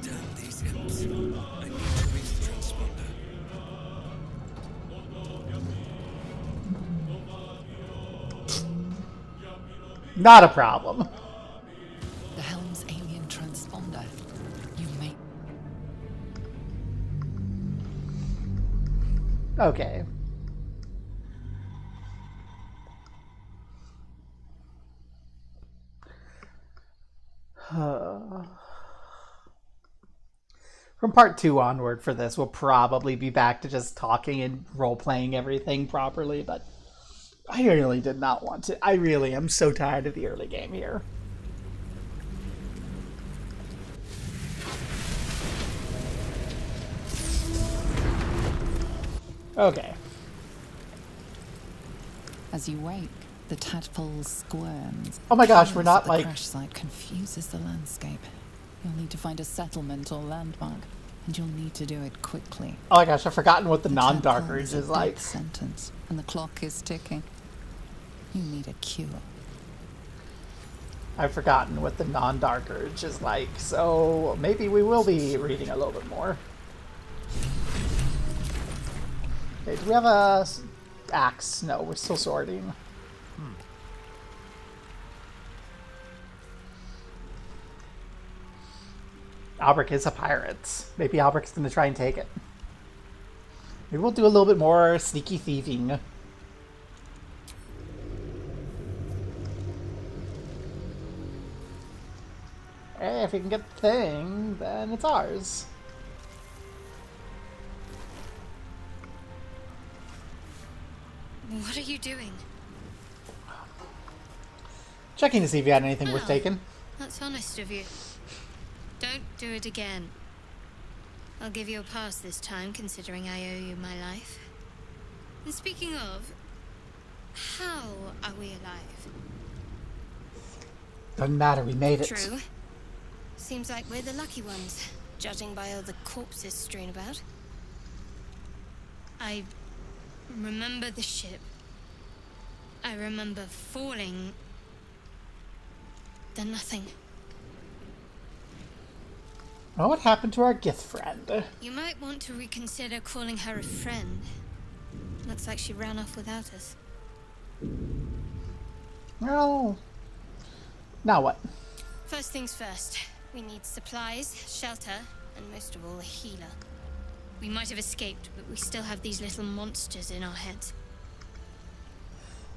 Damn these imps. I need to reach the transponder. Not a problem. The helm's alien transponder. You may... Okay. From part 2 onward for this, we'll probably be back to just talking and role-playing everything properly, but I really did not want to. I really am so tired of the early game here. Okay. As you wake, the tadpole squirms. Oh my gosh, we're Chaos not, at the like- crash site confuses the landscape. You'll need to find a settlement or landmark, and you'll need to do it quickly. Oh my gosh, I've forgotten what the non-dark Tadpole urge a is like. death sentence, and the clock is ticking. You need a cure. I've forgotten what the non-dark urge is like, so maybe we will be reading a little bit more. Okay, do we have a axe? No, we're still sorting. Albrecht is a pirate. Maybe Albrecht's gonna try and take it. Maybe we'll do a little bit more sneaky thieving. Hey, if we can get the thing, then it's ours. What are you doing? Checking to see if you had anything worth Oh, taking. That's honest of you. Don't do it again. I'll give you a pass this time, considering I owe you my life. And speaking of, how are we alive? Doesn't matter, we made it. True. Seems like we're the lucky ones, judging by all the corpses strewn about. I remember the ship. I remember falling. Then nothing. Well, what happened to our gift friend? You might want to reconsider calling her a friend. Looks like she ran off without us. Well, now what? First things first. We need supplies, shelter, and most of all, a healer. We might have escaped, but we still have these little monsters in our heads.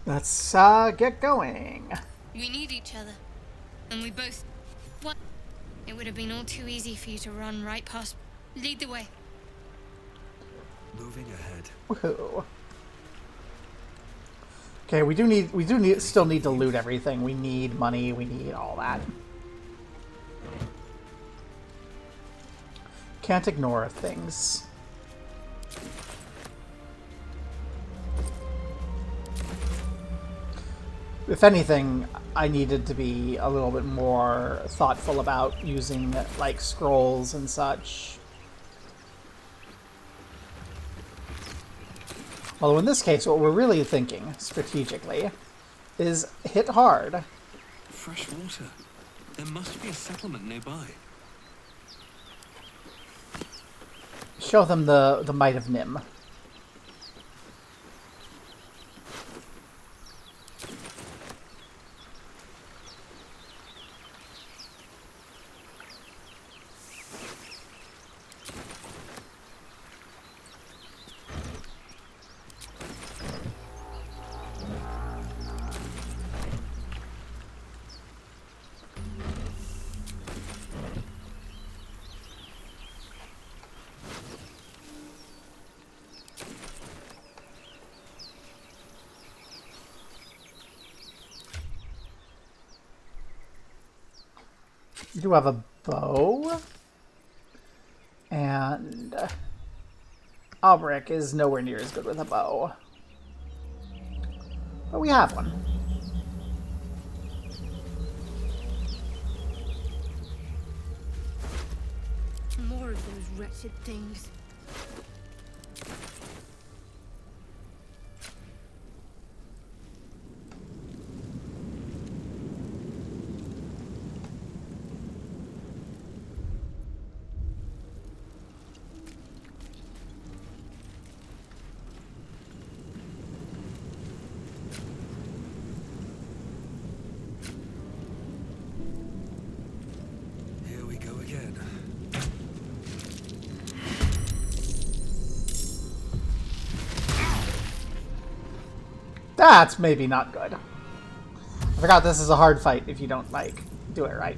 Let's get going. We need each other. And we both... What? It would have been all too easy for you to run right past... Lead the way. Moving ahead. Woohoo. Okay, still need to loot everything. We need money, we need all that. Can't ignore things. If anything, I needed to be a little bit more thoughtful about using, like, scrolls and such. Although in this case, what we're really thinking, strategically, is hit hard. Fresh water. There must be a settlement nearby. Show them the might of Nim. You do have a bow, and Albrecht is nowhere near as good with a bow. But we have one. More of those wretched things. Here we go again. That's maybe not good. I forgot this is a hard fight if you don't, like, do it right.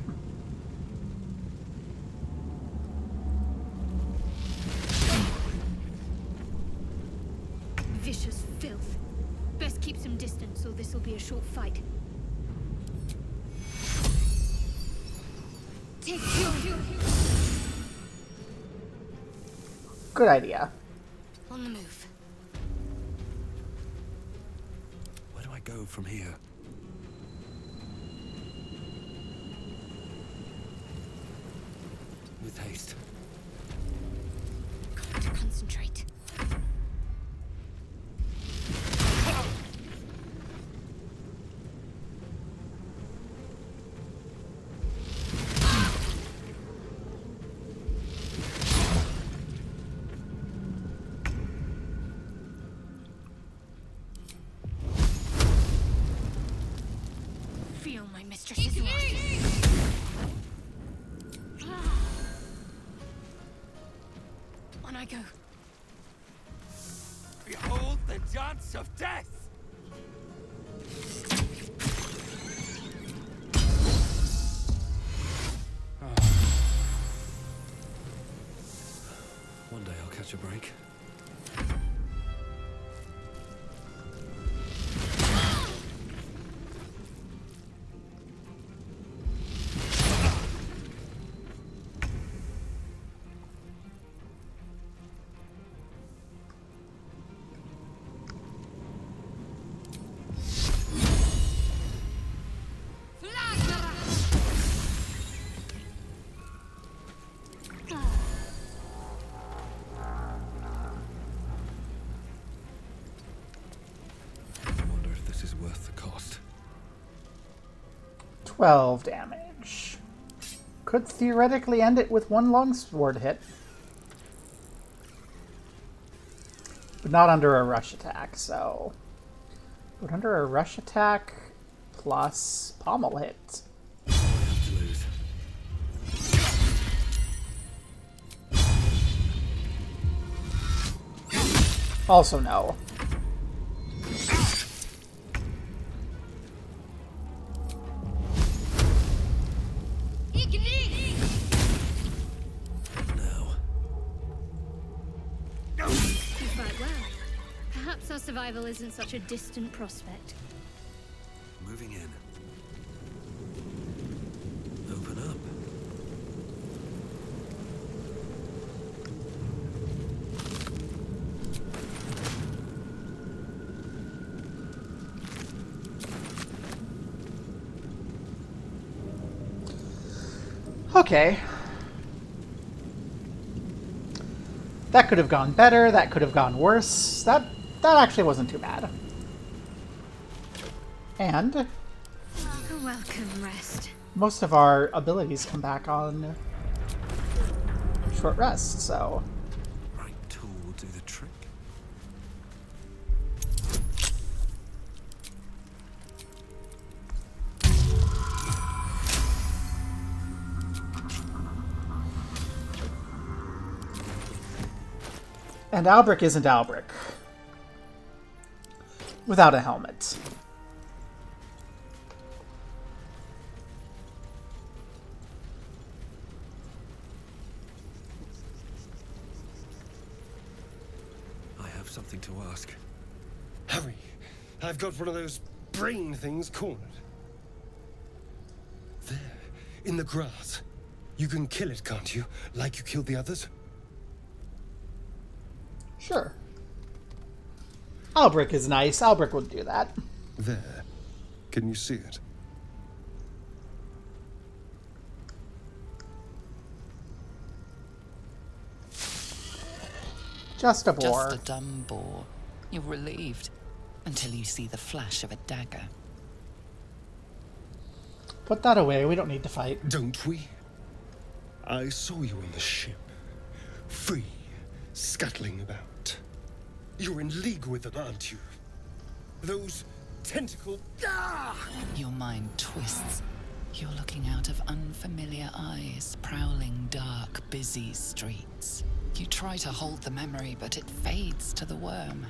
Vicious filth. Best keep some distance, or this'll be a short fight. Take two. Good idea. On the move. Where do I go from here? With haste. Got to concentrate. Feel my mistress's wrath. On I go. Behold the dance of death! One day I'll catch a break. I wonder if this is worth the cost. 12 damage. Could theoretically end it with one longsword hit. But not under a rush attack, so... But under a rush attack plus pommel hit. Also no. You fight well. Perhaps our survival isn't such a distant prospect. Moving in. Open up. Okay. That could have gone better, that could have gone worse. That actually wasn't too bad. And A welcome rest. most of our abilities come back on short rest, so... Right tool will do the trick. And Albric isn't Albric. Without a helmet. I have something to ask. Hurry! I've got one of those brain things cornered. There, in the grass. You can kill it, can't you? Like you killed the others? Sure. Albric is nice. Albric would do that. There. Can you see it? Just a boar. Just a dumb boar. You're relieved until you see the flash of a dagger. Put that away. We don't need to fight. Don't we? I saw you on the ship. Free. Scuttling about. You're in league with them, aren't you? Those tentacle... Ah! Your mind twists. You're looking out of unfamiliar eyes, prowling dark, busy streets. You try to hold the memory, but it fades to the worm.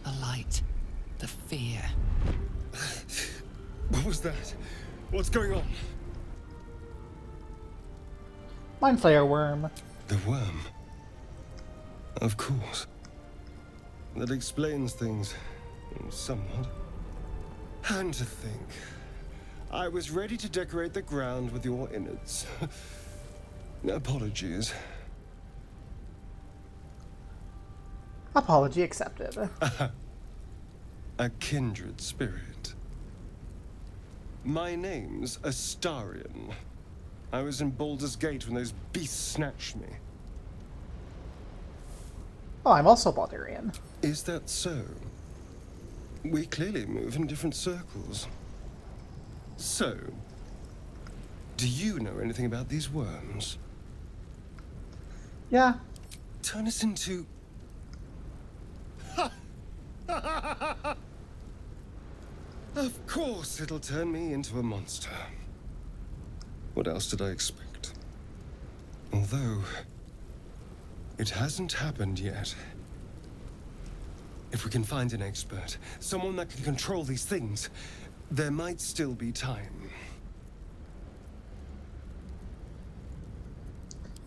The light. The fear. What was that? What's going on? Mind Flayer worm. The worm. Of course. That explains things. Somewhat. And to think. I was ready to decorate the ground with your innards. Apologies. Apology accepted. A kindred spirit. My name's Astarion. I was in Baldur's Gate when those beasts snatched me. Oh, I'm also Baldurian. Is that so? We clearly move in different circles. So, do you know anything about these worms? Yeah. Turn us into... Of course it'll turn me into a monster. What else did I expect? Although, it hasn't happened yet. If we can find an expert, someone that can control these things, there might still be time.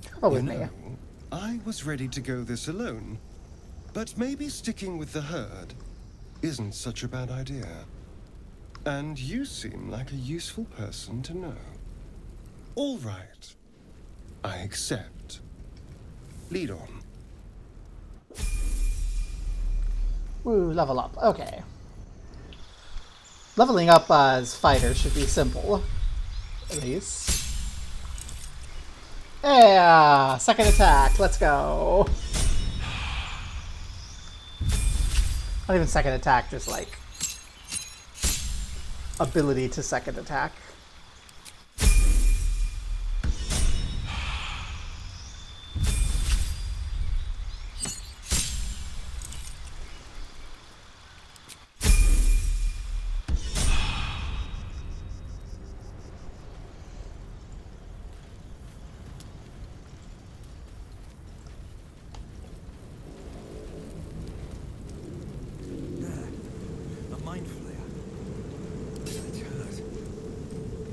Travel with me. I was ready to go this alone, but maybe sticking with the herd isn't such a bad idea. And you seem like a useful person to know. All right. I accept. Lead on. Woo, level up. Okay. Leveling up as fighters should be simple. At least. Yeah! Second attack. Let's go. Not even second attack, just like ability to second attack.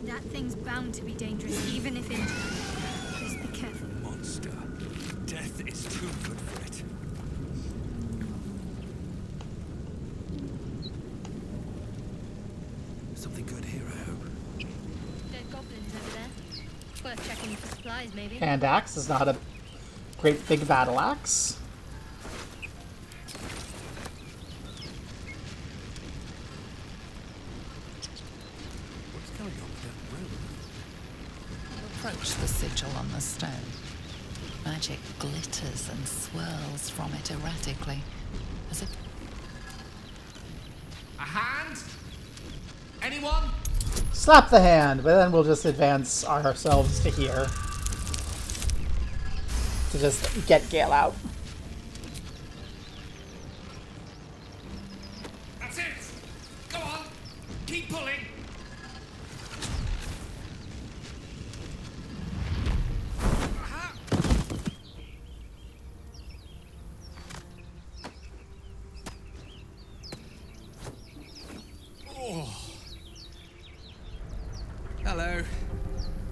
That thing's bound to be dangerous, even if injured. Just be careful. Monster. Death is too good for it. Something good here, I hope. Dead goblins over there. Worth checking for supplies, maybe. Hand axe is not a great big battle axe. approach the sigil on the stone. Magic glitters and swirls from it erratically, as if... A hand? Anyone? Slap the hand, but then we'll just advance ourselves to here. To just get Gale out. That's it! Go on! Keep pulling! Oh. Hello.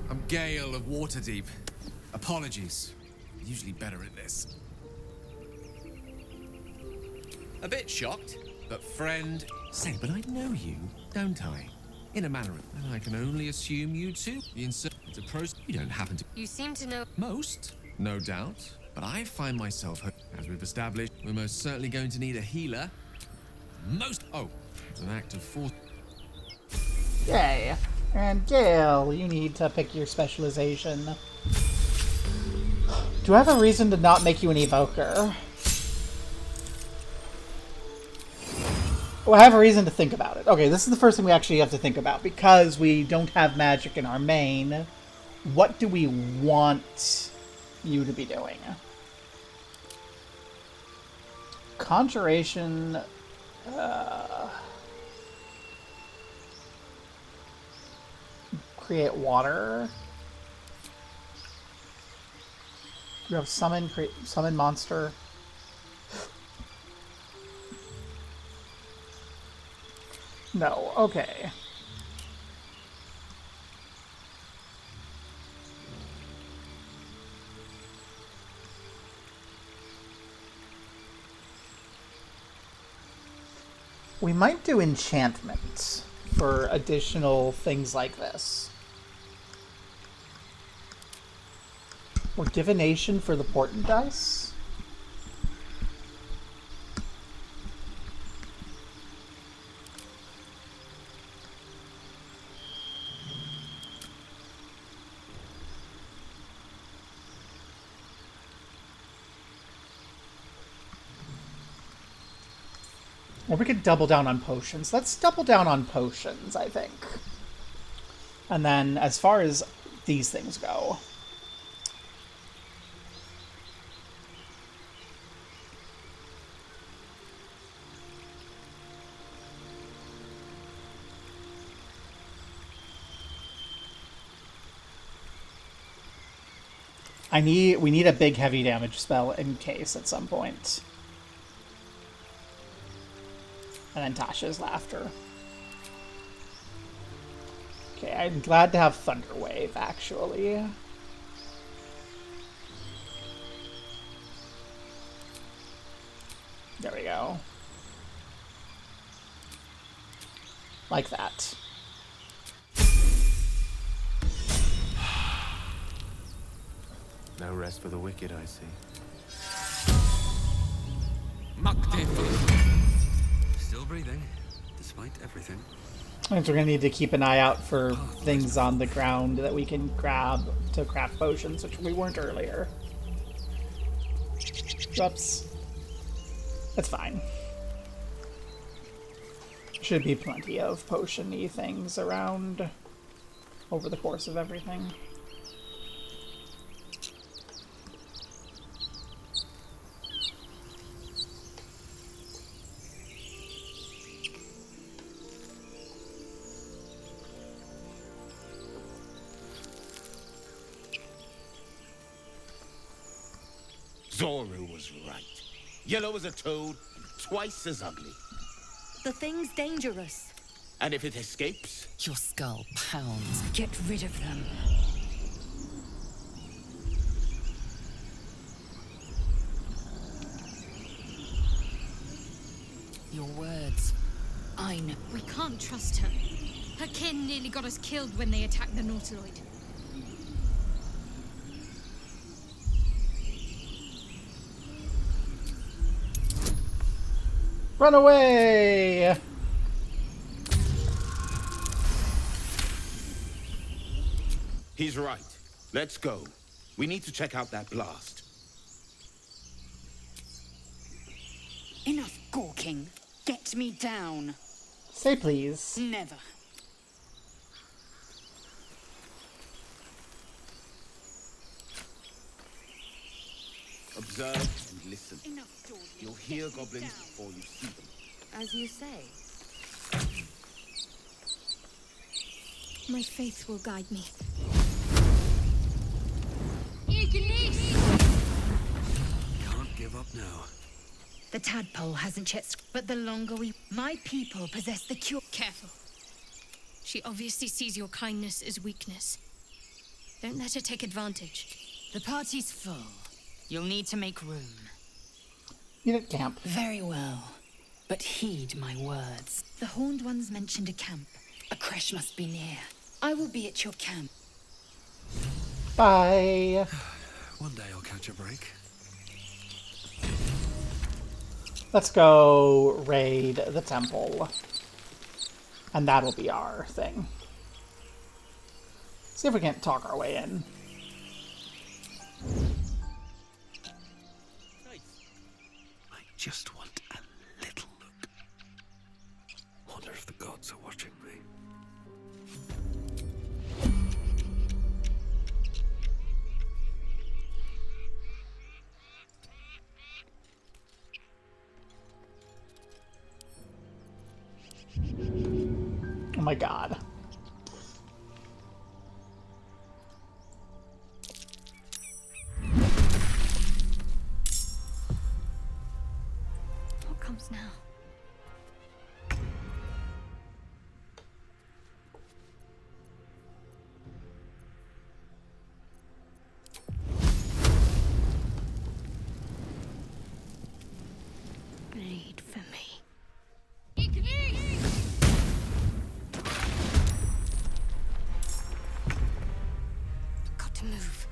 I'm Gale of Waterdeep. Apologies. Usually better at this. A bit shocked, but friend. Say, but I know you, don't I? In a manner, and I can only assume you too. It's a process. You don't happen to. You seem to know. Most, no doubt. But I find myself, as we've established, we're most certainly going to need a healer. Oh, it's an act of force. Yay. And Gale, you need to pick your specialization. Do I have a reason to not make you an evoker? Oh, I have a reason to think about it. Okay, this is the first thing we actually have to think about. Because we don't have magic in our main, what do we want you to be doing? Conjuration... create water. You have summon monster. No, okay. We might do enchantment for additional things like this. Or divination for the portent dice. Or we could double down on potions. Let's double down on potions, I think. And then, as far as these things go... we need a big heavy damage spell in case at some point. And then Tasha's laughter. Okay, I'm glad to have Thunder Wave, actually. There we go. Like that. No rest for the wicked, I see. Still breathing, despite everything. I think we're going to need to keep an eye out for things on the ground that we can grab to craft potions, which we weren't earlier. Whoops. That's fine. Should be plenty of potion-y things around over the course of everything. Zoru was right. Yellow as a toad, twice as ugly. The thing's dangerous. And if it escapes? Your skull pounds. Get rid of them. Your words. I know. We can't trust her. Her kin nearly got us killed when they attacked the Nautiloid. Run away! He's right. Let's go. We need to check out that blast. Enough gawking. Get me down. Say please. Never. Observe and listen. You'll hear goblins before you see them. As you say. My faith will guide me. Can't give up now. The tadpole hasn't yet, but the longer we... My people possess the cure. Careful. She obviously sees your kindness as weakness. Don't let her take advantage. The party's full. You'll need to make room. Meet at camp. Very well. But heed my words. The Horned Ones mentioned a camp. A crash must be near. I will be at your camp. Bye. One day I'll catch a break. Let's go raid the temple. And that'll be our thing. See if we can't talk our way in. I just want a little look. Wonder if the gods are watching me. Oh my god. What comes now? Bleed for me. Got to move.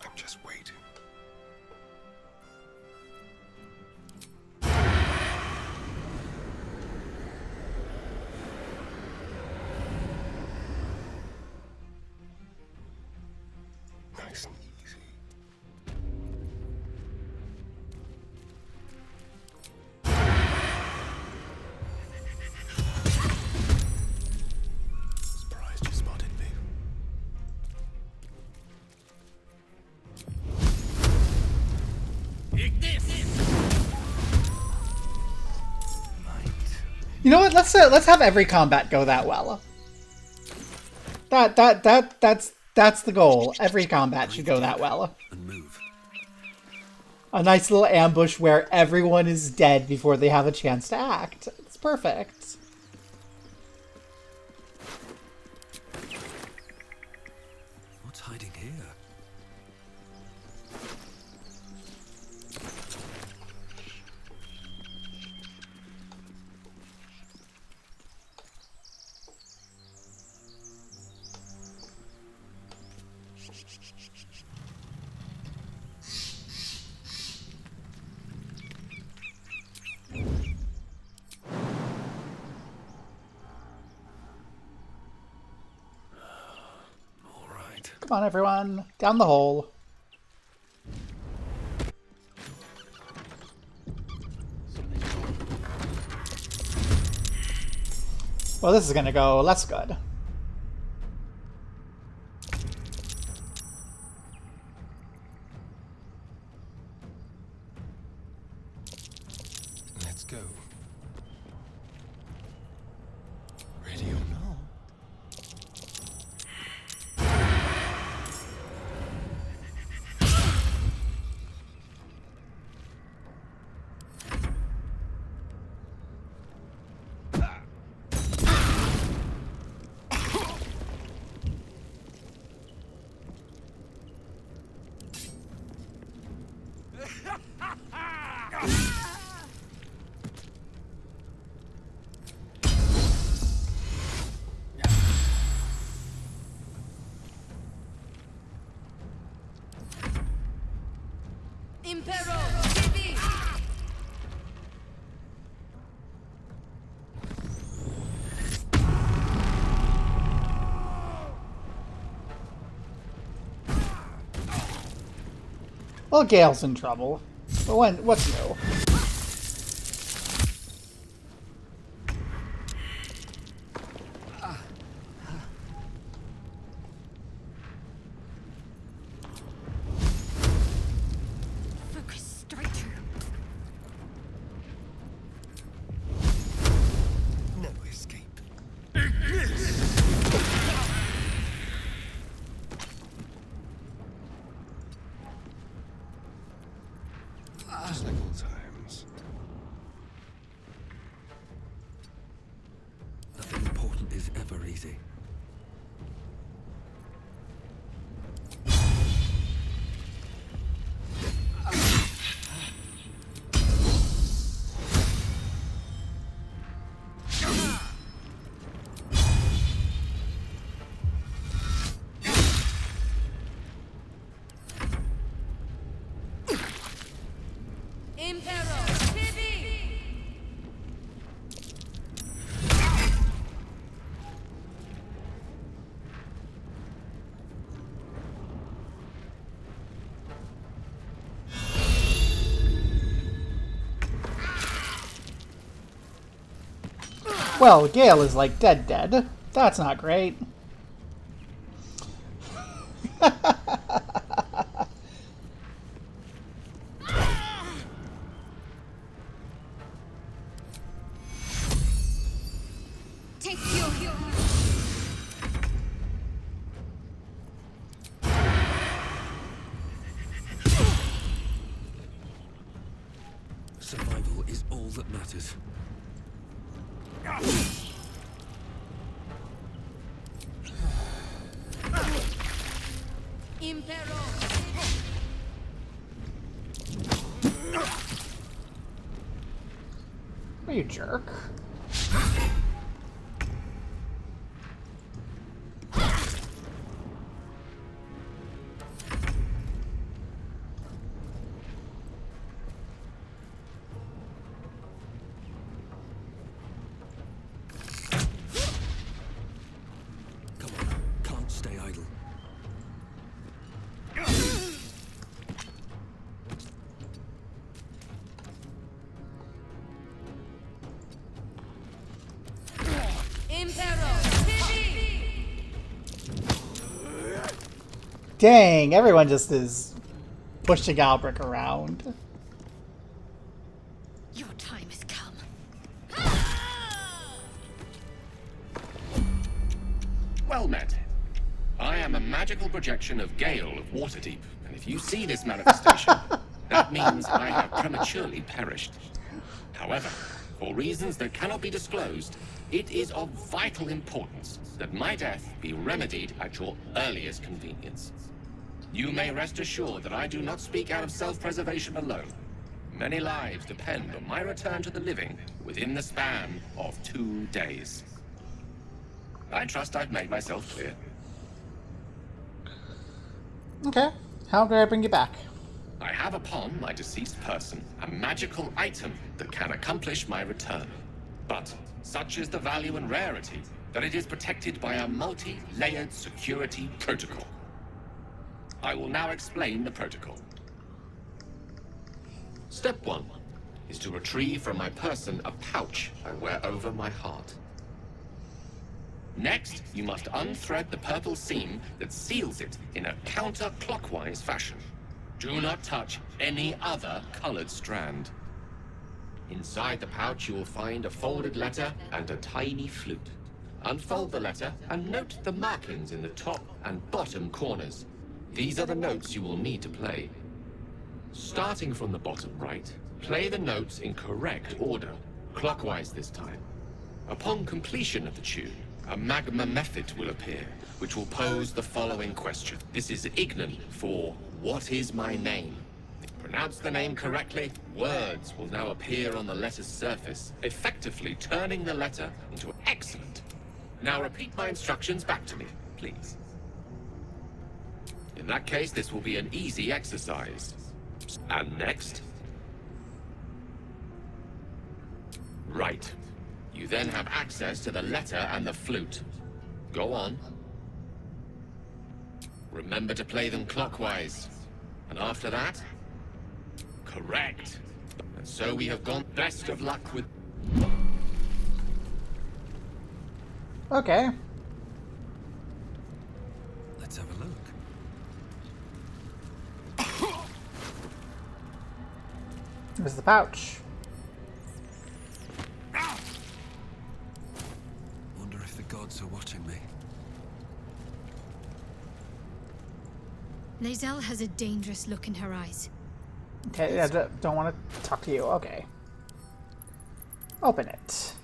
I'm just waiting. Nice and easy. Surprised you spotted me. You know what? Let's have every combat go that well. That's the goal. Every combat should go that well. And move. A nice little ambush where everyone is dead before they have a chance to act. It's perfect. What's hiding here? Come on, everyone. Down the hole. Well, this is gonna go less good. Let's go. Ready or not? Impero! TV! Well, Gale's in trouble. But what's new? Focus straight through. No escape. Just like old times. Nothing important is ever easy. Impero, Tibi! Well, Gale is like dead. That's not great. Take your Survival is all that matters. Impero! Are you jerk? Come on, can't stay idle. Impero, Tibi! Dang, everyone just is pushing Albrecht around. Your time has come. Well met. I am a magical projection of Gale of Waterdeep, and if you see this manifestation, that means I have prematurely perished. However, for reasons that cannot be disclosed, it is of vital importance that my death be remedied at your earliest convenience. You may rest assured that I do not speak out of self-preservation alone. Many lives depend on my return to the living within the span of 2 days. I trust I've made myself clear. Okay, how do I bring you back? I have upon my deceased person a magical item that can accomplish my return. But such is the value and rarity that it is protected by a multi-layered security protocol. I will now explain the protocol. Step 1 is to retrieve from my person a pouch I wear over my heart. Next, you must unthread the purple seam that seals it in a counterclockwise fashion. Do not touch any other colored strand. Inside the pouch, you will find a folded letter and a tiny flute. Unfold the letter and note the markings in the top and bottom corners. These are the notes you will need to play. Starting from the bottom right, play the notes in correct order, clockwise this time. Upon completion of the tune, a magma method will appear, which will pose the following question. This is Ignan for "What is my name?" Pronounce the name correctly, words will now appear on the letter's surface, effectively turning the letter into excellent. Now repeat my instructions back to me, please. In that case, this will be an easy exercise. And next? Right. You then have access to the letter and the flute. Go on. Remember to play them clockwise. And after that, Correct. And so we have gone best of luck with... Okay. Let's have a look. There's the pouch. Wonder if the gods are watching me. Lae'zel has a dangerous look in her eyes. Okay, yeah, don't want to talk to you. Okay. Open it.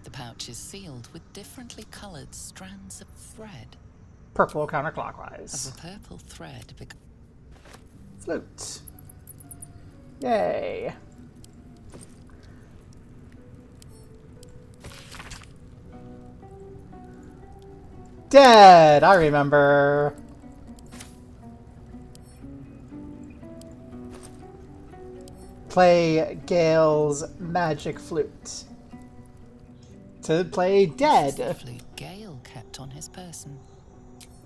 The pouch is sealed with differently coloured strands of thread. Purple counterclockwise. Of the purple thread Flute. Yay. Dead! I remember. Play Gale's magic flute. To play Dead. The flute Gale kept on his person.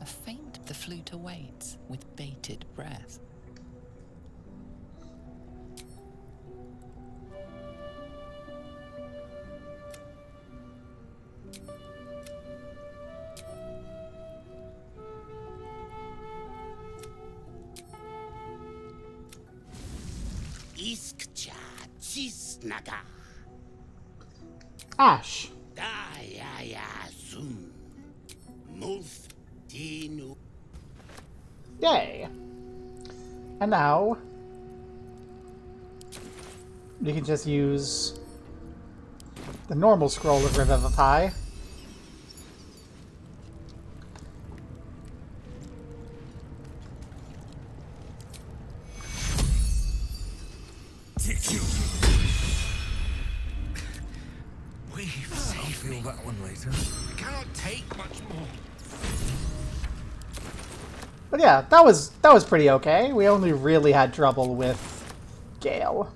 A faint the flute awaits with bated breath. Iskcha Cisnaga. Ash. Dayayazum. Muftinu. Yay. And now you can just use the normal scroll of Revivify. Feel that one later. I cannot take much more. But yeah, that was pretty okay. We only really had trouble with Gale.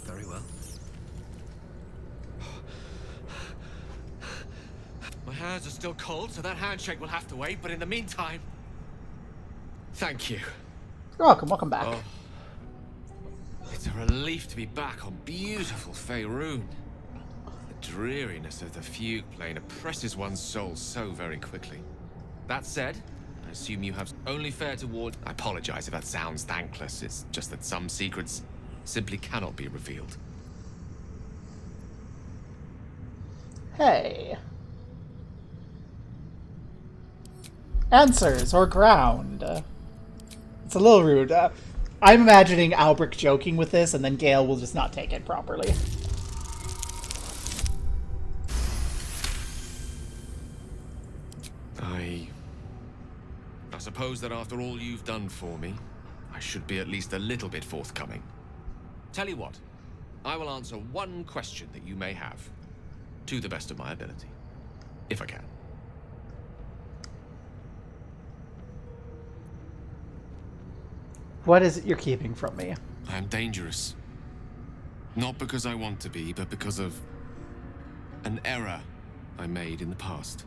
Very well. My hands are still cold, so that handshake will have to wait, but in the meantime... Thank you. You're welcome. Welcome back. Oh. It's a relief to be back on beautiful Faerun. The dreariness of the fugue plane oppresses one's soul so very quickly. That said, I assume you have only fair to warn... I apologize if that sounds thankless. It's just that some secrets simply cannot be revealed. Hey. Answers or ground. It's a little rude. I'm imagining Albrecht joking with this, and then Gale will just not take it properly. I suppose that after all you've done for me, I should be at least a little bit forthcoming. Tell you what, I will answer one question that you may have, to the best of my ability, if I can. What is it you're keeping from me? I am dangerous. Not because I want to be, but because of an error I made in the past.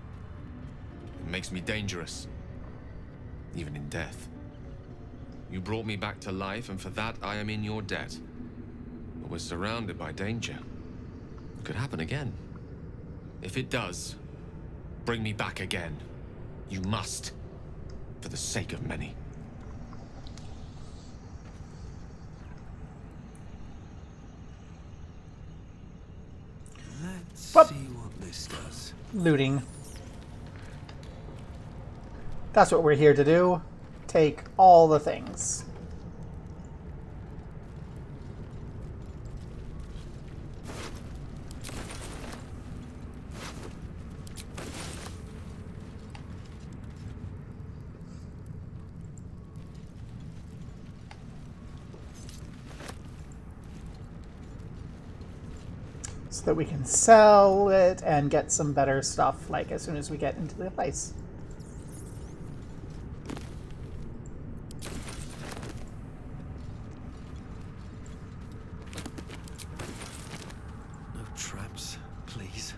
It makes me dangerous, even in death. You brought me back to life, and for that I am in your debt. But we're surrounded by danger. It could happen again. If it does, bring me back again. You must, for the sake of many. Let's see what this does. Looting. That's what we're here to do. Take all the things. So that we can sell it and get some better stuff, like, as soon as we get into the place. No traps, please. please.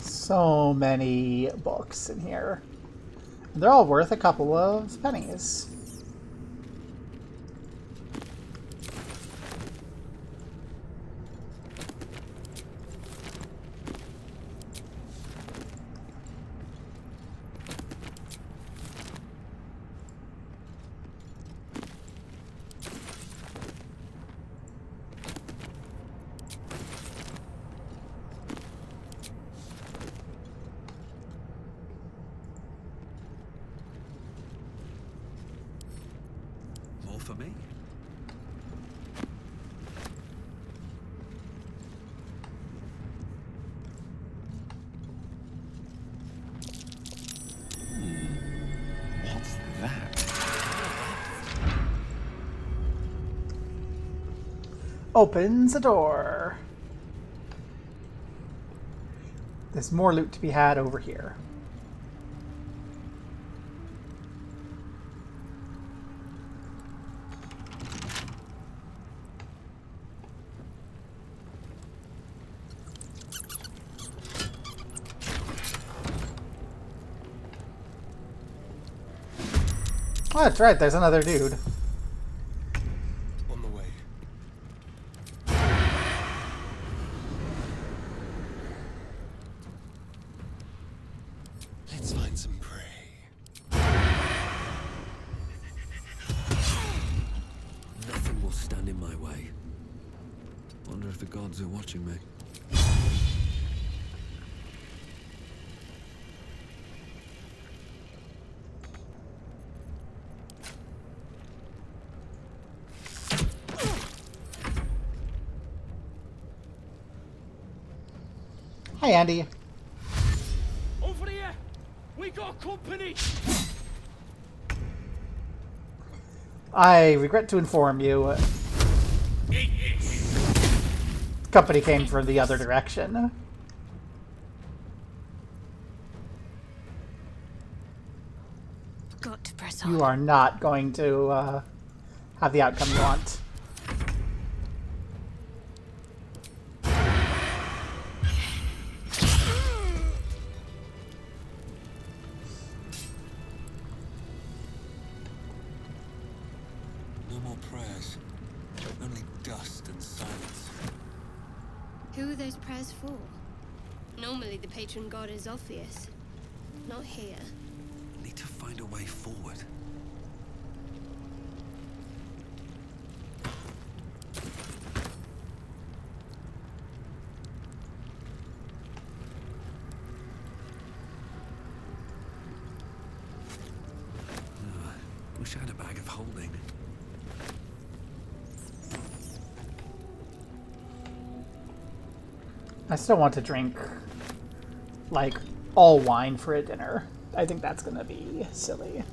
So many books in here. They're all worth a couple of pennies. More for me? What's that? Opens a door. There's more loot to be had over here. Oh, that's right, there's another dude. On the way. Let's find some prey. Nothing will stand in my way. Wonder if the gods are watching me. Hi, Andy. Over here! We got company! I regret to inform you, company came from the other direction. Got to press on. You are not going to have the outcome you want. No more prayers. Only dust and silence. Who are those prayers for? Normally the patron god is Orpheus. Not here. Need to find a way forward. Wish I had a bag of holding. I still want to drink, like, all wine for a dinner. I think that's gonna be silly.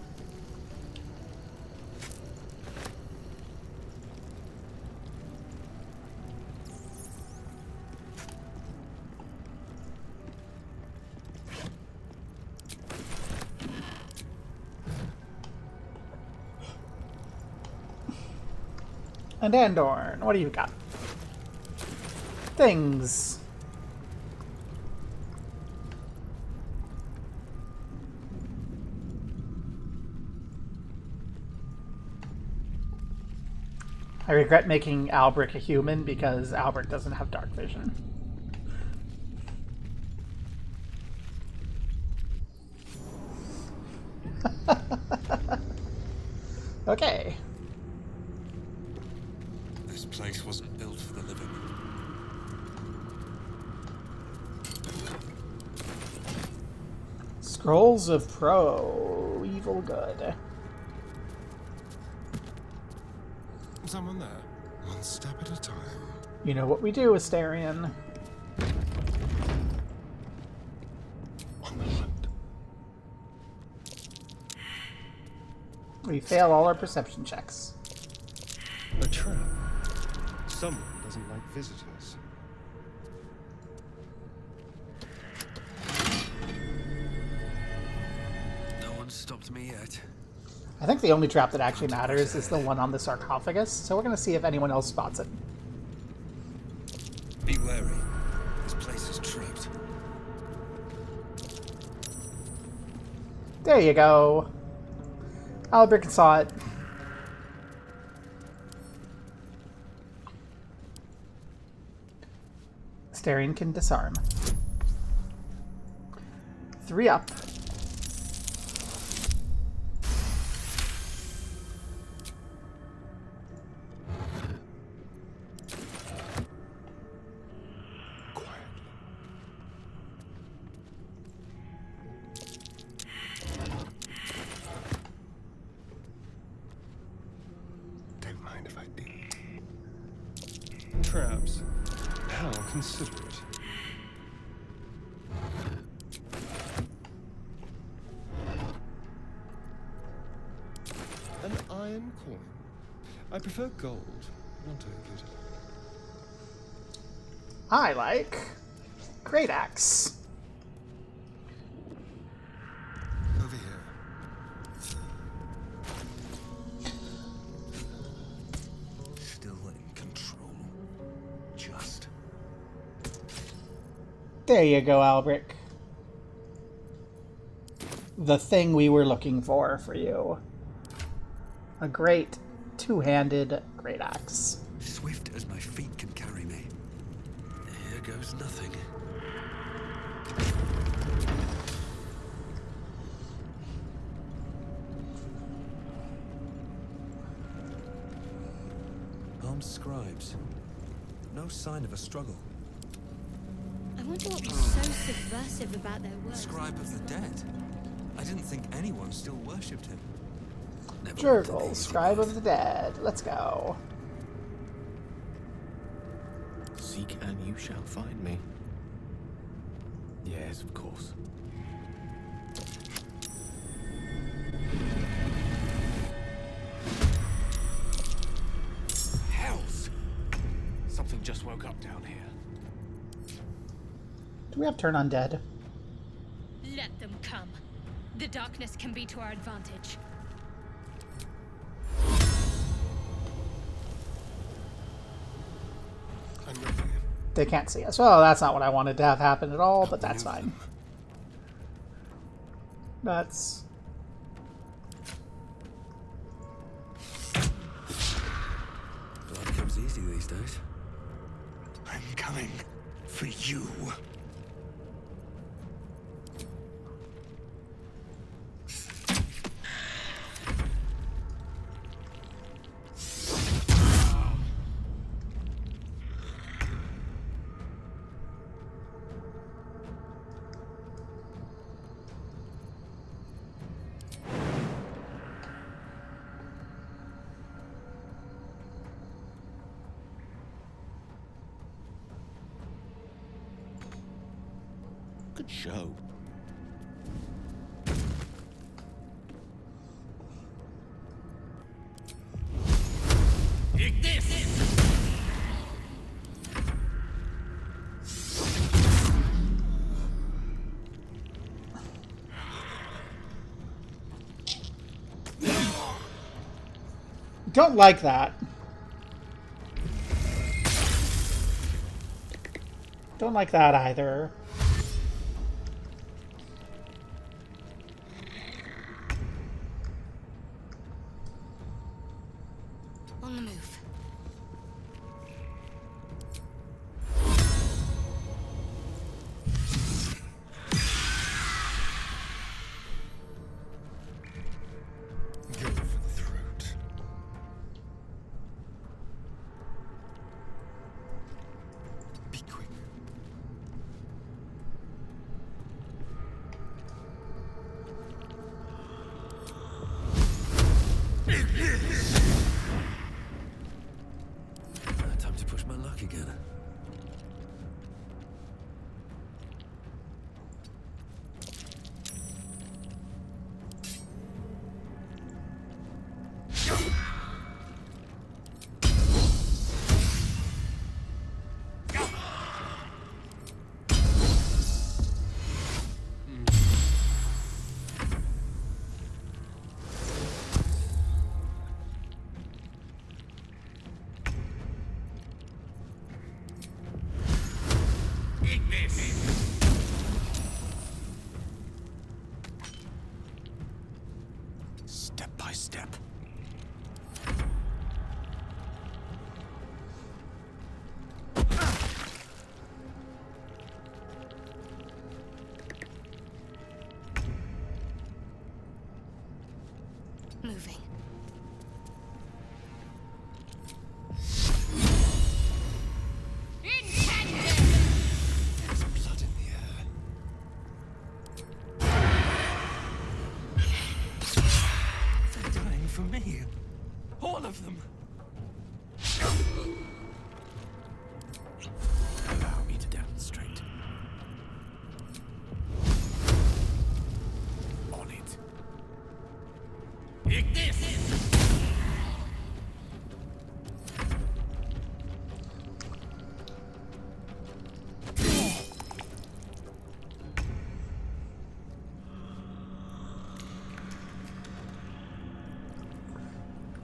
And Andorn, what do you got? Things. I regret making Albrecht a human because Albrecht doesn't have dark vision. Okay. This place wasn't built for the living. Scrolls of Pro. Evil Good. Someone there. One step at a time. You know what we do, Asterion. On the hunt. We fail all our perception checks. A trap. Someone doesn't like visitors. No one stopped me yet. I think the only trap that actually matters is the one on the sarcophagus, so we're going to see if anyone else spots it. Be wary. This place is trapped. There you go. Albrecht saw it. Staring can disarm. 3 up. Don't mind if I do. Traps. How considerate. An iron coin. I prefer gold. I'll take it. I like Great Axe. Over here. Still in control. Just. There you go, Albrecht. The thing we were looking for you. A great two-handed great axe. Swift as my feet can carry me. Here goes nothing. Armed scribes. No sign of a struggle. I wonder what was so subversive about their work. Scribe of the dead. I didn't think anyone still worshipped him. Jurgle, Scribe of the Dead. Let's go. Seek and you shall find me. Yes, of course. Hells! Something just woke up down here. Do we have turn undead? Let them come. The darkness can be to our advantage. They can't see us. Well, that's not what I wanted to have happen at all, but that's fine. That's... Blood comes easy these days. I'm coming for you. Good show. Dig this! Don't like that. Don't like that either. On the move. Go for the throat. Be quick. moving. There's blood in the air. They're dying for me. All of them. Allow me to demonstrate. On it. Ignis!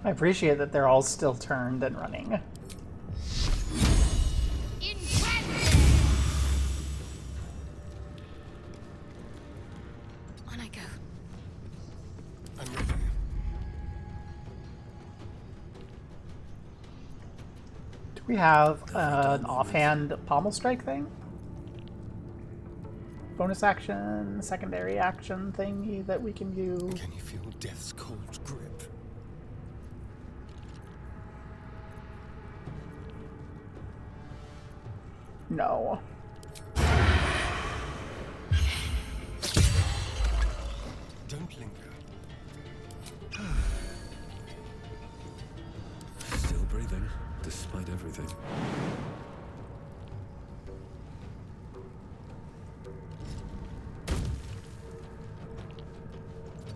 I appreciate that they're all still turned and running. On I go. I'm ready. Do we have an offhand pommel strike thing? Bonus action, secondary action thingy that we can do? Can you feel death's cold grip? No. Don't linger. Still breathing, despite everything.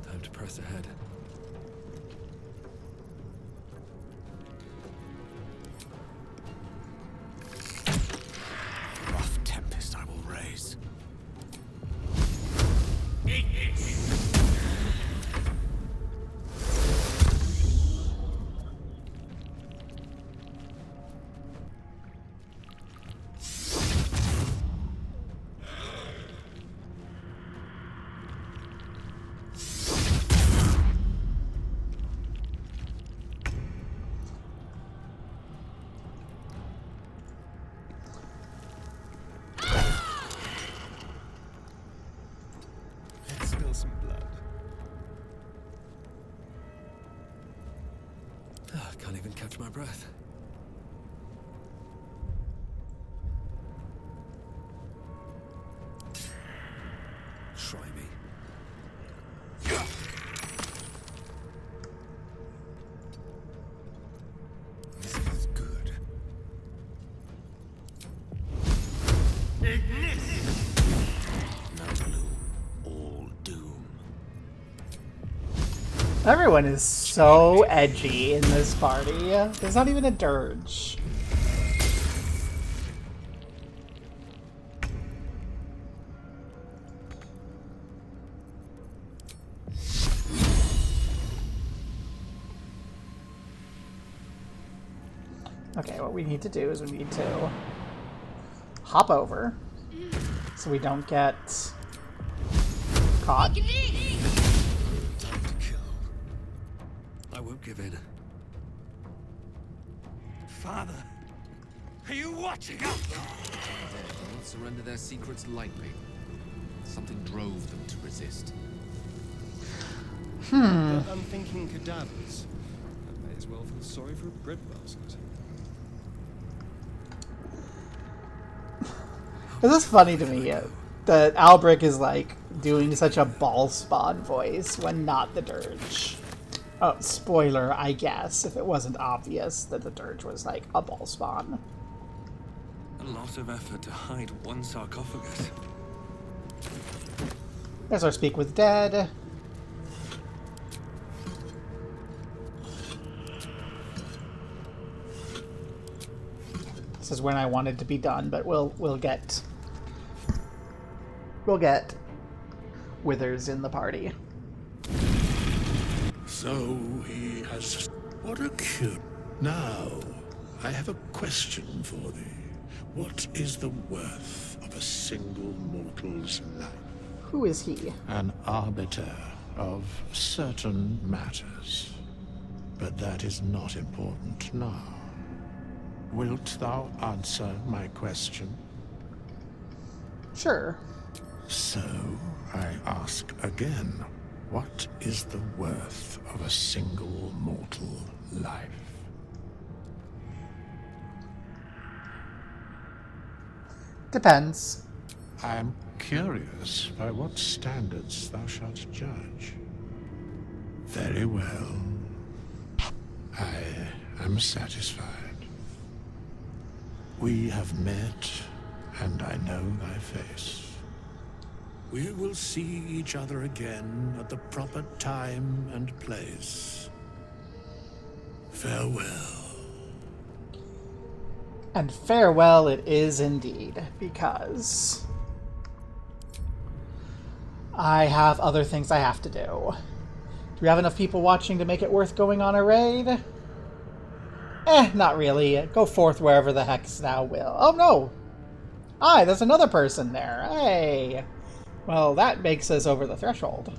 Time to press ahead. Rough tempest I will raise. Let's spill some blood. I can't even catch my breath. Try me. This is good. No blue, all doom. Everyone is so edgy in this party. There's not even a dirge. Okay, what we need to do is we need to hop over so we don't get caught. Time to kill. I won't give in. Father, are you watching us? They won't surrender their secrets lightly. Something drove them to resist. They're unthinking cadavers. I may as well feel sorry for a breadbasket. This is funny to me that Albric is like doing such a ball spawn voice when not the dirge. Oh, spoiler, I guess, if it wasn't obvious that the dirge was like a ball spawn. A lot of effort to hide one sarcophagus. There's our speak with dead. This is when I wanted to be done, but we'll get Withers in the party. So he has... What a cute... Now, I have a question for thee. What is the worth of a single mortal's life? Who is he? An arbiter of certain matters. But that is not important now. Wilt thou answer my question? Sure. So, I ask again. What is the worth of a single mortal life? Depends. I am curious by what standards thou shalt judge. Very well. I am satisfied. We have met, and I know thy face. We will see each other again at the proper time and place. Farewell. And farewell it is indeed, because I have other things I have to do. Do we have enough people watching to make it worth going on a raid? Not really. Go forth wherever the heck thou will. Oh, no! Hi, there's another person there. Hey! Well, that makes us over the threshold.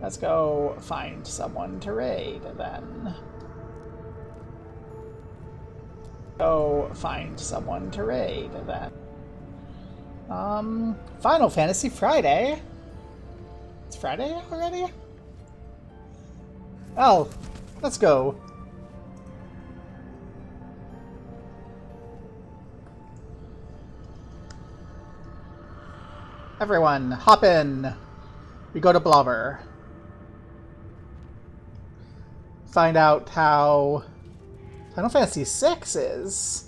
Let's go find someone to raid, then. Go find someone to raid, then. Final Fantasy Friday? It's Friday already? Oh, let's go. Everyone, hop in. We go to Blobber. Find out how Final Fantasy VI is.